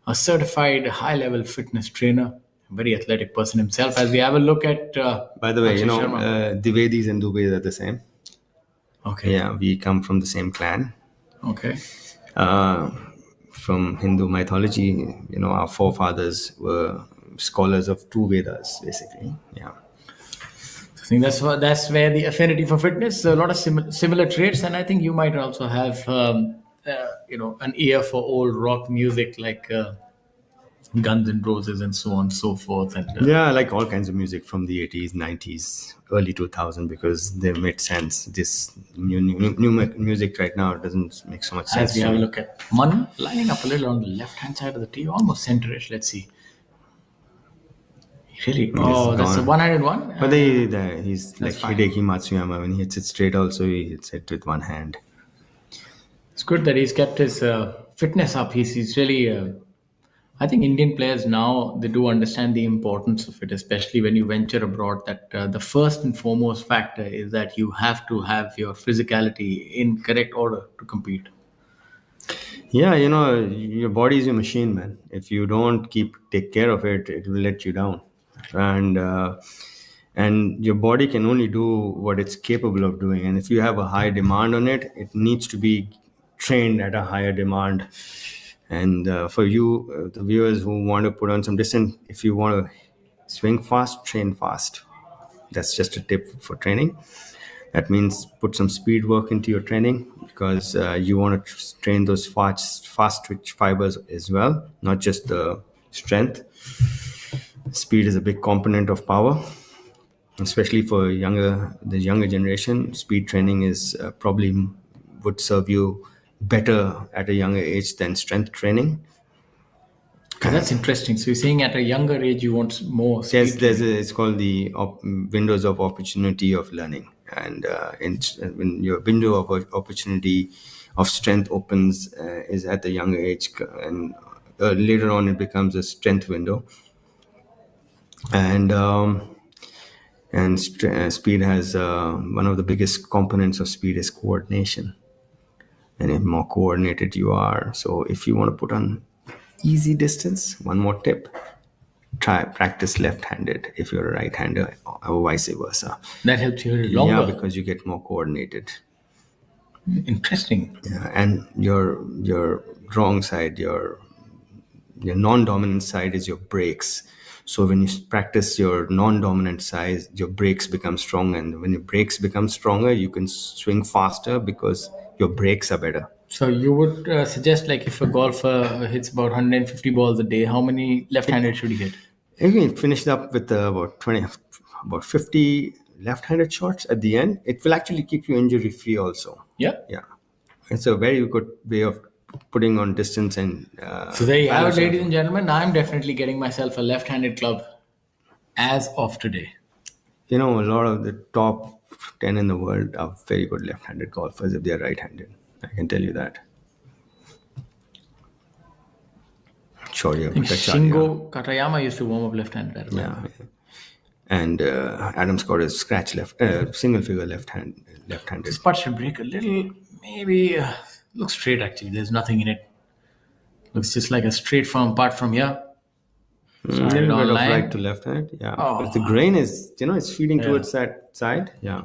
S3: A certified high-level fitness trainer, a very athletic person himself. As we have a look at,
S5: by the way, Dwivedis and Dubes are the same.
S3: Okay.
S5: Yeah, we come from the same clan.
S3: Okay.
S5: From Hindu mythology, our forefathers were scholars of 2 Vedas, basically. Yeah.
S3: I think that's where the affinity for fitness, a lot of similar traits, and I think you might also have an ear for old rock music like Guns N' Roses and so on and so forth. And
S5: I like all kinds of music from the 80s, 90s, early 2000s, because they made sense. This new music right now doesn't make so much sense.
S3: As we have a look at Manu lining up a little on the left-hand side of the tee, almost centerish. Let's see. Really? That's a 101.
S5: But he's like Hideki Matsuyama. When he hits it straight, also he hits it with one hand.
S3: It's good that he's kept his fitness up. He's really. I think Indian players now, they do understand the importance of it, especially when you venture abroad. That the first and foremost factor is that you have to have your physicality in correct order to compete.
S5: Yeah, your body is your machine, man. If you don't take care of it, it will let you down, and your body can only do what it's capable of doing. And if you have a high demand on it, it needs to be trained at a higher demand. And for you, the viewers who want to put on some distance, if you want to swing fast, train fast. That's just a tip for training. That means put some speed work into your training, because you want to train those fast twitch fibers as well, not just the strength. Speed is a big component of power, especially for the younger generation. Speed training is probably would serve you better at a younger age than strength training.
S3: That's interesting. So you're saying at a younger age you want more speed.
S5: Yes, it's called the windows of opportunity of learning, and when your window of opportunity of strength opens is at the younger age, and later on it becomes a strength window, and speed has one of the biggest components of speed is coordination, and the more coordinated you are. So if you want to put on easy distance, one more tip: try practice left-handed if you're a right-hander, or vice versa.
S3: That helps you hit it longer.
S5: Yeah, because you get more coordinated.
S3: Interesting.
S5: Yeah, and your wrong side, your non-dominant side is your brakes. So when you practice your non-dominant side, your brakes become strong, and when your brakes become stronger, you can swing faster because your brakes are better.
S3: So you would suggest, like, if a golfer hits about 150 balls a day, how many left-handed should he hit?
S5: If we finish up with about 50 left-handed shots at the end, it will actually keep you injury-free also.
S3: Yeah.
S5: Yeah. It's a very good way of putting on distance and.
S3: So there you have it, ladies and gentlemen. I'm definitely getting myself a left-handed club as of today.
S5: A lot of the top 10 in the world are very good left-handed golfers if they're right-handed. I can tell you that.
S3: Shingo Katayama used to warm up left-handed, I remember.
S5: Yeah. And Adam Scott is single figure left-handed.
S3: This putt should break a little, maybe. Looks straight, actually. There's nothing in it. Looks just like a straight firm putt from here.
S5: A little bit of right to left hand, yeah.
S3: Oh.
S5: But the grain is, it's feeding towards that side, yeah.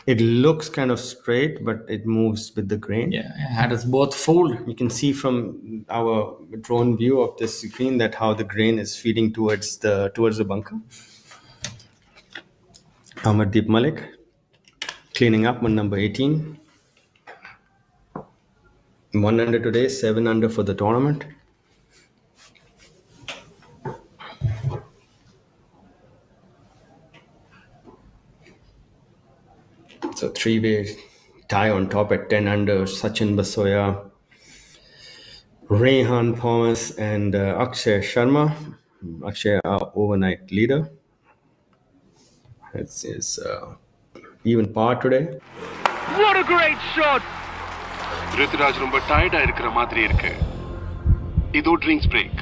S5: It looks kind of straight, but it moves with the grain.
S3: Yeah, had us both fooled.
S5: You can see from our drone view of this screen that how the grain is feeding towards the bunker. Amardeep Malik cleaning up on number 18. 1 under today, 7 under for the tournament. So 3-way tie on top at 10 under. Sachin Basoya, Rehan Thomas, and Akshay Sharma. Akshay, our overnight leader. It's even par today.
S11: What a great shot!
S1: Prithviraj ரொம்ப டயர்டா இருக்கிற மாதிரி இருக்கு. இதோ drinks break.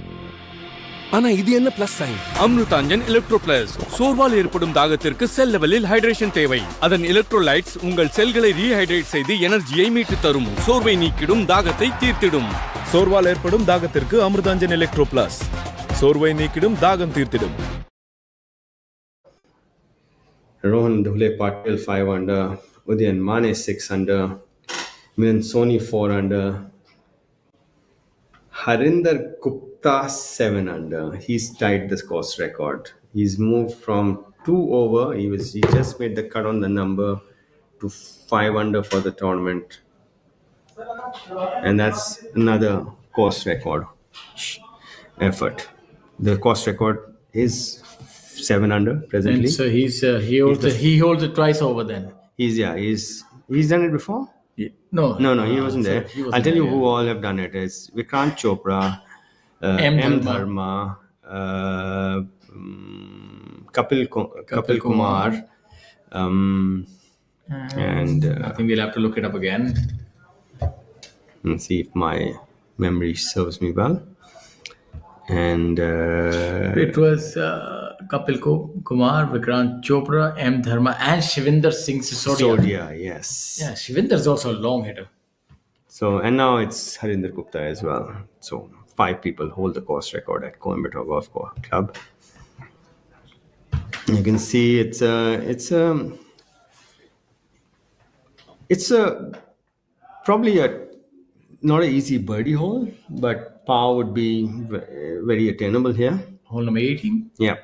S12: ஆனா இது என்ன plus sign? Amrutanjan electro plus. சோர்வால் ஏற்படும் தாகத்திற்கு செல் லெவலில் ஹைட்ரேஷன் தேவை. அதன் எலக்ட்ரோலைட்ஸ் உங்கள் செல்களை ரீஹைட்ரேட் செய்து எனர்ஜியை மீட்டு தரும். சோர்வை நீக்கிடும், தாகத்தை தீர்த்திடும்.
S13: சோர்வால் ஏற்படும் தாகத்திற்கு அமிர்தாஞ்சன் எலக்ட்ரோ பிளஸ். சோர்வை நீக்கிடும், தாகம் தீர்த்திடும்.
S5: Rohan Dhule Patil 5 under. Udayan Mane 6 under. Milan Soni 4 under. Harinder Gupta 7 under. He's tied this course record. He's moved from 2 over. He just made the cut on the number to 5 under for the tournament. And that's another course record effort. The course record is 7 under presently.
S3: And so he holds it twice over then.
S5: He's done it before?
S3: No,
S5: he wasn't there. I'll tell you who all have done it. It's Vikrant Chopra, M. Dharma, Kapil Kumar, and
S3: I think we'll have to look it up again.
S5: Let's see if my memory serves me well. And
S3: it was Kapil Kumar, Vikrant Chopra, M. Dharma, and Shivinder Singh Sisodia.
S5: Yes.
S3: Yeah, Shivinder's also a long hitter.
S5: So, and now it's Harinder Gupta as well. So, 5 people hold the course record at Coimbatore Club. You can see it's probably not an easy birdie hole, but par would be very attainable here.
S3: Hole number 18?
S5: Yeah.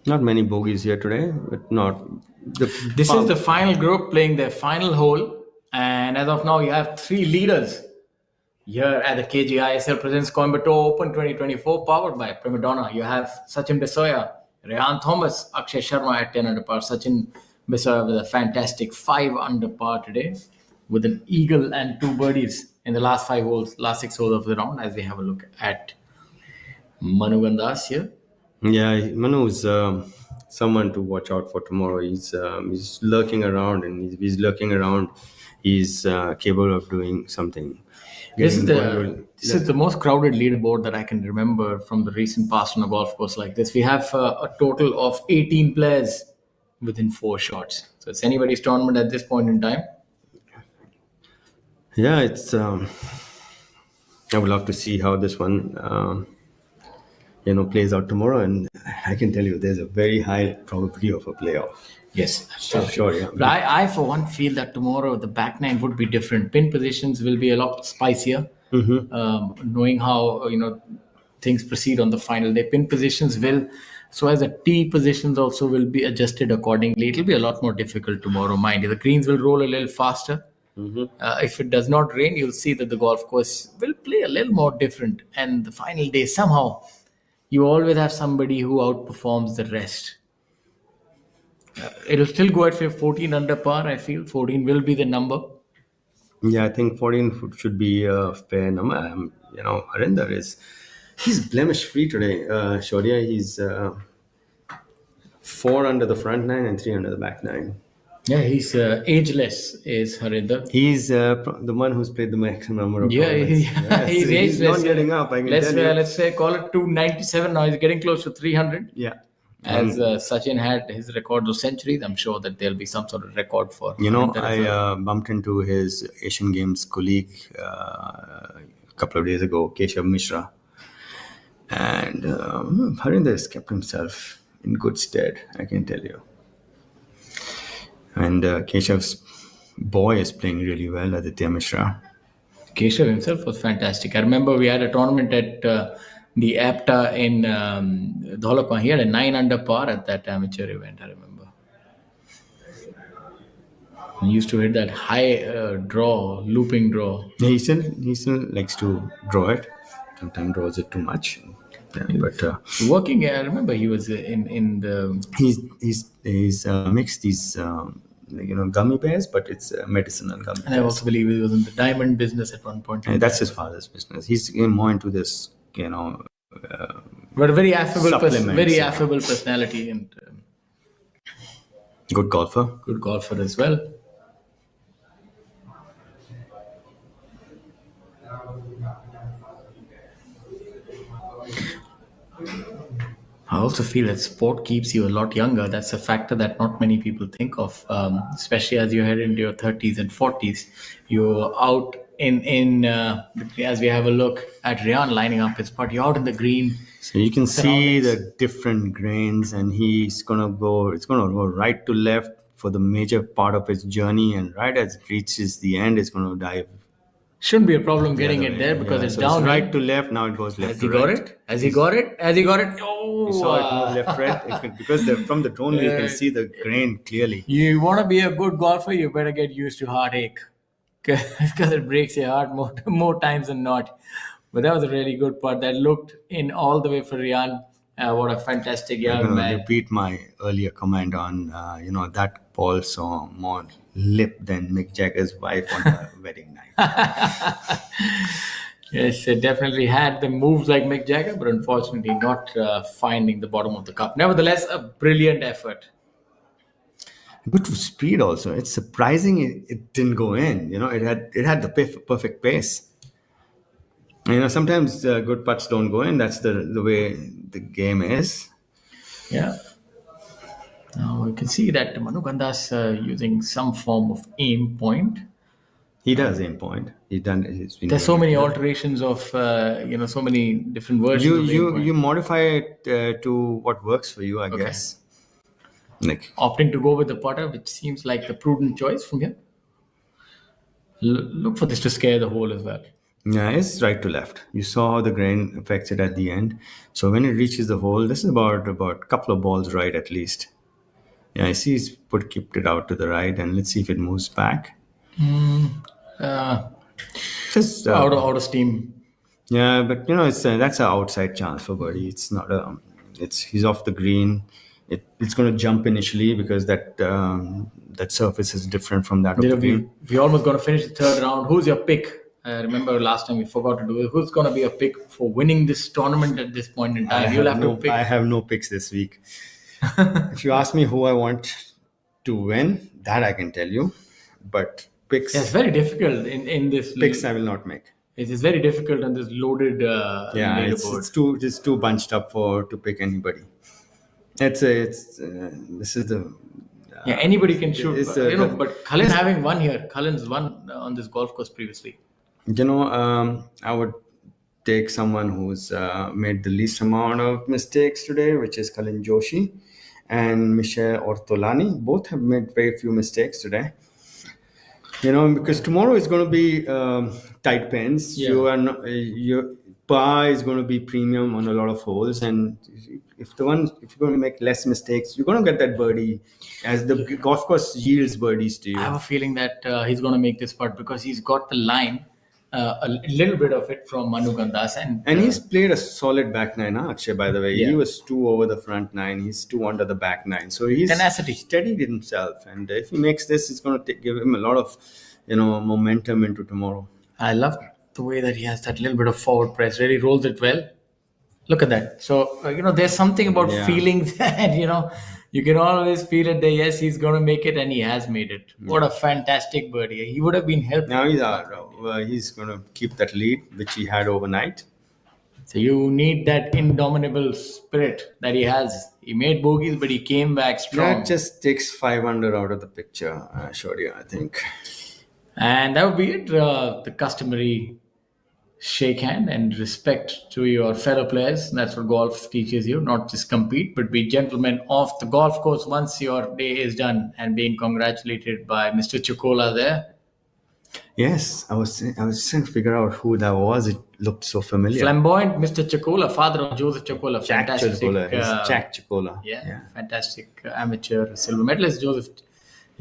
S5: Not many bogeys here today, but not.
S3: This is the final group playing their final hole, and as of now, you have 3 leaders here at the KGiSL presents Coimbatore Open 2024, powered by Prima Donna. You have Sachin Besoya, Rehan Thomas, Akshay Sharma at 10 under par. Sachin Besoya with a fantastic 5 under par today, with an eagle and 2 birdies in the last 6 holes of the round. As we have a look at Manu Gandas here.
S5: Yeah, Manu is someone to watch out for tomorrow. He's lurking around, and he's lurking around. He's capable of doing something.
S3: This is the most crowded leaderboard that I can remember from the recent past on a golf course like this. We have a total of 18 players within 4 shots. So it's anybody's tournament at this point in time.
S5: Yeah, it's. I would love to see how this one, plays out tomorrow, and I can tell you there's a very high probability of a playoff.
S3: Yes,
S5: sure. Yeah.
S3: But I for one feel that tomorrow the back nine would be different. Pin positions will be a lot spicier. Knowing how things proceed on the final day, pin positions will. So as the tee positions also will be adjusted accordingly. It will be a lot more difficult tomorrow. Mind you, the greens will roll a little faster. If it does not rain, you'll see that the golf course will play a little more different. And the final day, somehow, you always have somebody who outperforms the rest. It'll still go at 14 under par. I feel 14 will be the number.
S5: Yeah, I think 14 should be a fair number. Harinder he's blemish free today. Shaurya, he's 4 under the front 9 and 3 under the back 9.
S3: Yeah, he's ageless, is Harinder.
S5: He's the one who's played the maximum number of
S3: tournaments. Yes, he's ageless.
S5: He's not getting up. I can tell you.
S3: Let's say call it 297 now. He's getting close to 300.
S5: Yeah.
S3: As Sachin had his record of centuries, I'm sure that there'll be some sort of record for.
S5: I bumped into his Asian Games colleague a couple of days ago, Keshav Mishra, and Harinder has kept himself in good stead, I can tell you. And Keshav's boy is playing really well, Aditya Mishra.
S3: Keshav himself was fantastic. I remember we had a tournament at the APTA in Dholakwan. He had a 9 under par at that amateur event, I remember. He used to hit that high looping draw.
S5: Yeah, he still likes to draw it. Sometimes draws it too much. Yeah, but
S3: working, I remember he was in the.
S5: He's mixed these gummy bears, but it's medicinal gummy bears.
S3: And I also believe he was in the diamond business at one point.
S5: And that's his father's business. He's more into this,
S3: but a very affable, affable personality and
S5: good golfer.
S3: Good golfer as well. I also feel that sport keeps you a lot younger. That's a factor that not many people think of, especially as you head into your 30s and 40s. You're out as we have a look at Rehan lining up his putt. You're out in the green.
S5: So you can see the different grains, and it's gonna go right to left for the major part of his journey, and right as it reaches the end, it's gonna dive.
S3: Shouldn't be a problem getting it there because it's down.
S5: It's right to left, now it goes left to right.
S3: Has he got it? Oh!
S5: You saw it move left, right. Because from the drone, you can see the grain clearly.
S3: You want to be a good golfer, you better get used to heartache. Because it breaks your heart more times than not. But that was a really good putt. That looked in all the way for Rehan. What a fantastic young man.
S5: Repeat my earlier comment on, that ball saw more lip than Mick Jagger's wife on her wedding night.
S3: Yes, it definitely had the moves like Mick Jagger, but unfortunately not finding the bottom of the cup. Nevertheless, a brilliant effort.
S5: Good speed also. It's surprising it didn't go in. It had the perfect pace. Sometimes good putts don't go in. That's the way the game is.
S3: Yeah. Now you can see that Manu Gandas using some form of aim point.
S5: He does aim point. He's been
S3: There's so
S5: doing
S3: many
S5: it.
S3: alterations of so many different versions of aim point.
S5: You modify it to what works for you, I guess. Like
S3: Opting to go with the putter, which seems like the prudent choice from here. Look for this to scare the hole as well.
S5: yeah, it's right to left. You saw how the grain affects it at the end. So when it reaches the hole, this is about a couple of balls right at least. Yeah, I see he's kept it out to the right, and let's see if it moves back. Just
S3: out of steam.
S5: Yeah, but it's that's an outside chance for birdie. It's not a. He's off the green. It's going to jump initially because that surface is different from that of the green.
S3: We almost going to finish the third round. Who's your pick? Remember last time we forgot to do it. Who's going to be a pick for winning this tournament at this point in time? You'll have to pick.
S5: I have no picks this week. If you ask me who I want to win, that I can tell you. But picks.
S3: Yeah, it's very difficult in this.
S5: Picks I will not make.
S3: It is very difficult on this loaded leaderboard.
S5: It's too bunched up to pick anybody. This is the.
S3: Anybody can shoot. But Cullen having won here. Cullen's won on this golf course previously.
S5: I would take someone who's made the least amount of mistakes today, which is Cullen Joshi and Michelle Ortolani. Both have made very few mistakes today. Because tomorrow is going to be tight pins.
S3: Yeah.
S5: Your par is going to be premium on a lot of holes, and if you're going to make less mistakes, you're going to get that birdie, as the golf course yields birdies to you.
S3: I have a feeling that he's going to make this putt because he's got the line, a little bit of it from Manu Gandas, and
S5: he's played a solid back nine, Akshay. By the way,
S3: Yeah.
S5: he was 2 over the front 9. He's 2 under the back 9. So he's
S3: Tenacity.
S5: steadied himself, and if he makes this, it's going to give him a lot of momentum into tomorrow.
S3: I love the way that he has that little bit of forward press. Really rolls it well. Look at that. So there's something about feelings that you can always feel it. That yes, he's going to make it, and he has made it. What a fantastic birdie! He would have been helped.
S5: Now he's going to keep that lead which he had overnight.
S3: So you need that indomitable spirit that he has. He made bogeys, but he came back strong.
S5: That just takes 5 under out of the picture, Shaurya, I think.
S3: And that would be it. The customary shake hand and respect to your fellow players. That's what golf teaches you. Not just compete, but be gentlemen off the golf course once your day is done. And being congratulated by Mr. Chocola there.
S5: Yes, I was trying to figure out who that was. It looked so familiar.
S3: Flamboyant Mr. Chocola, father of Joseph Chocola.
S5: Jack Chocola. Jack Chocola.
S3: Yeah, fantastic amateur silver medalist Joseph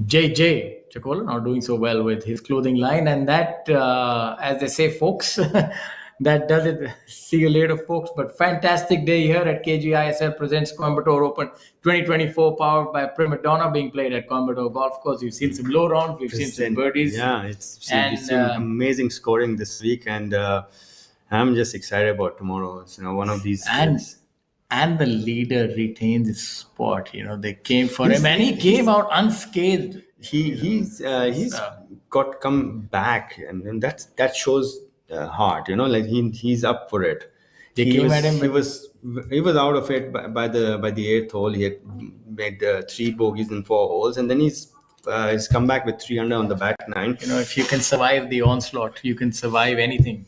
S3: JJ Chocola, now doing so well with his clothing line. And that, as they say, folks, that does it. See you later, folks. But fantastic day here at KGiSL presents Coimbatore Open 2024, powered by Prima Donna, being played at Coimbatore Golf Course. We've seen some low rounds, we've seen some birdies.
S5: Yeah, we've seen amazing scoring this week, and I'm just excited about tomorrow. It's, one of these.
S3: And the leader retains his spot. They came for him, and he came out unscathed.
S5: He's got come back, and that shows heart. Like he's up for it.
S3: They came at him.
S5: He was out of it by the 8th hole. He had made 3 bogeys in 4 holes, and then he's come back with 3 under on the back 9.
S3: If you can survive the onslaught, you can survive anything.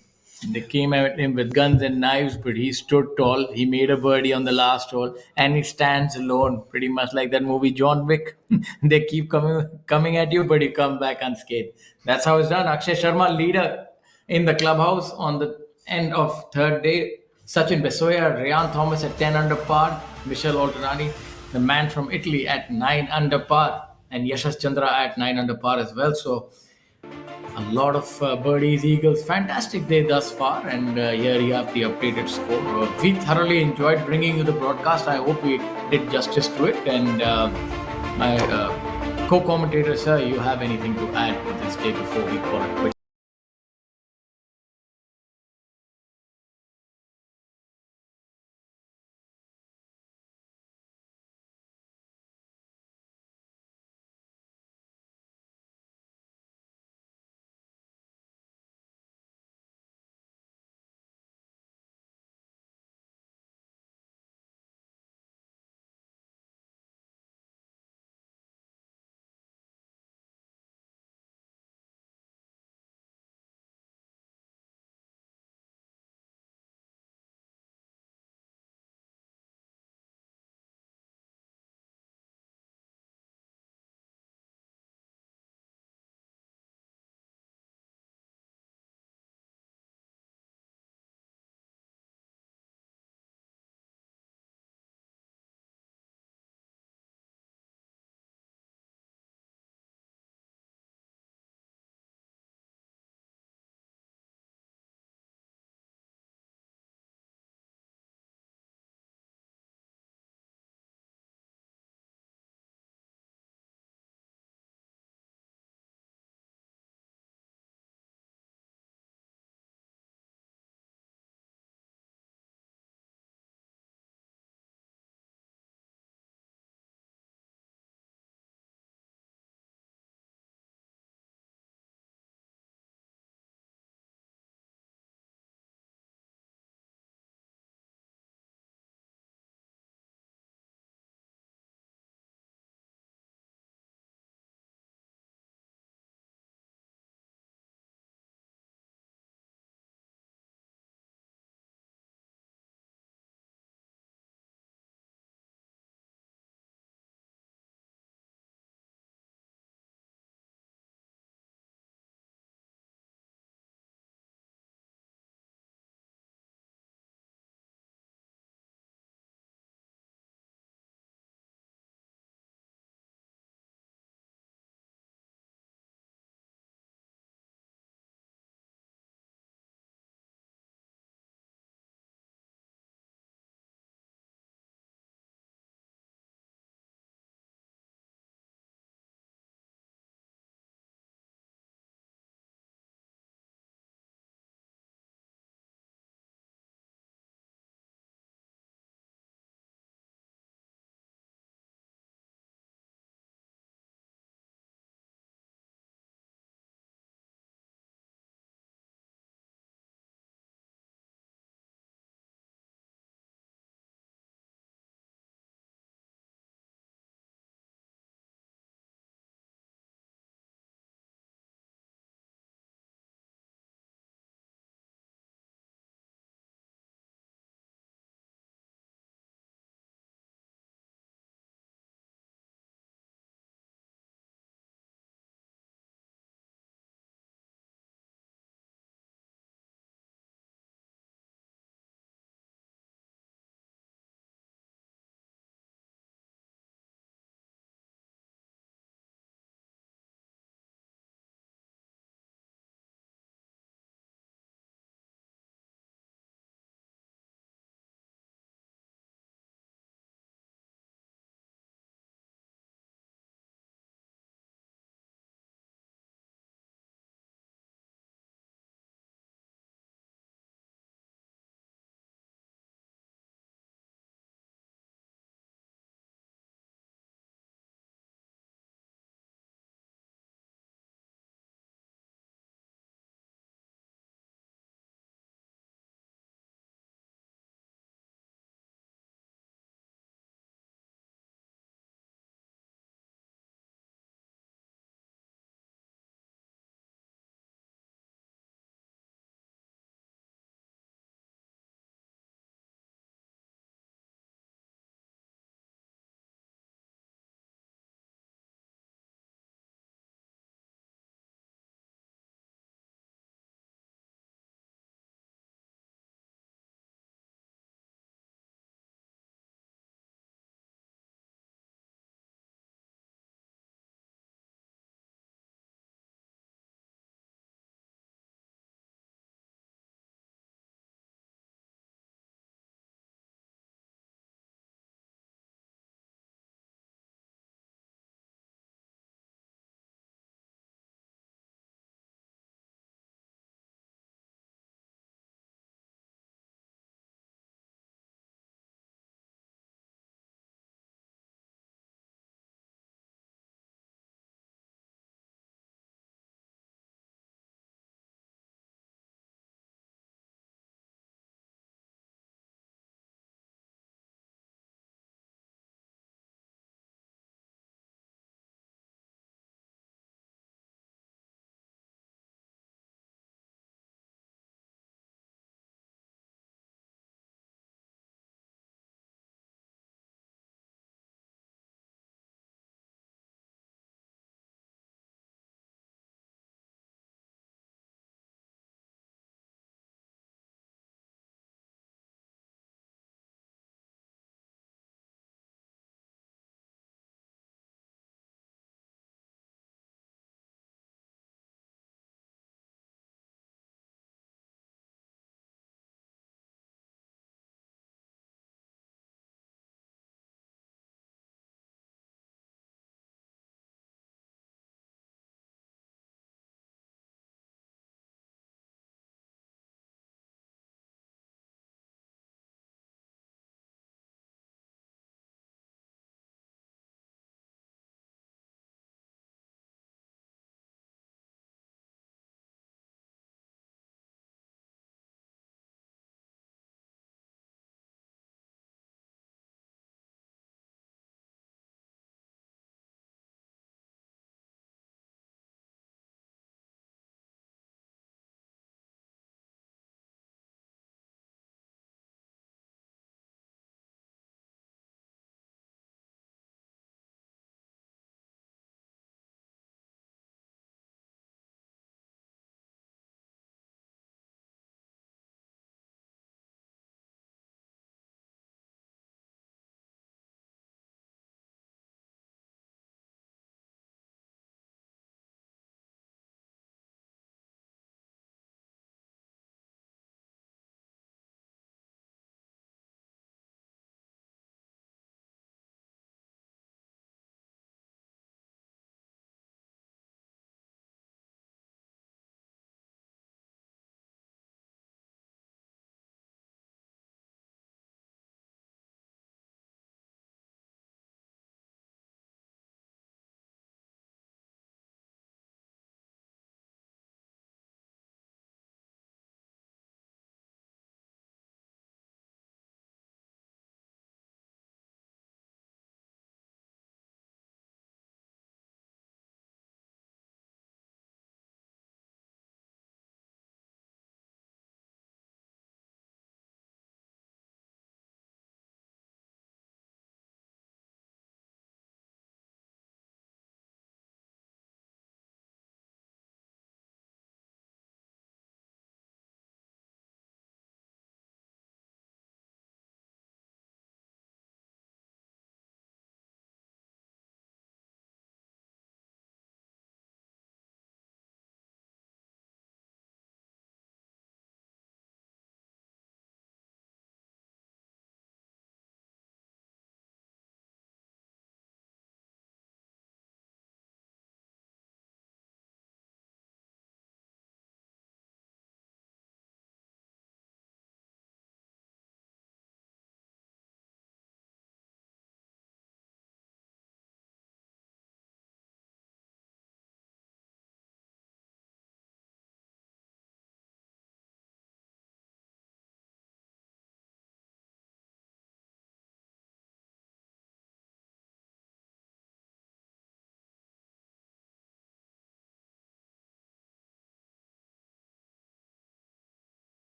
S3: They came at him with guns and knives, but he stood tall. He made a birdie on the last hole, and he stands alone, pretty much like that movie John Wick. They keep coming at you, but you come back unscathed. That's how it's done. Akshay Sharma, leader in the clubhouse on the end of third day. Sachin Besoya, Ryan Thomas at 10 under par. Michelle Ortolani, the man from Italy, at 9 under par. And Yashas Chandra at 9 under par as well. So a lot of birdies, eagles. Fantastic day thus far. And here you have the updated score. We thoroughly enjoyed bringing you the broadcast. I hope we did justice to it. And my co-commentator, sir, you have anything to add to this day before we call it quits?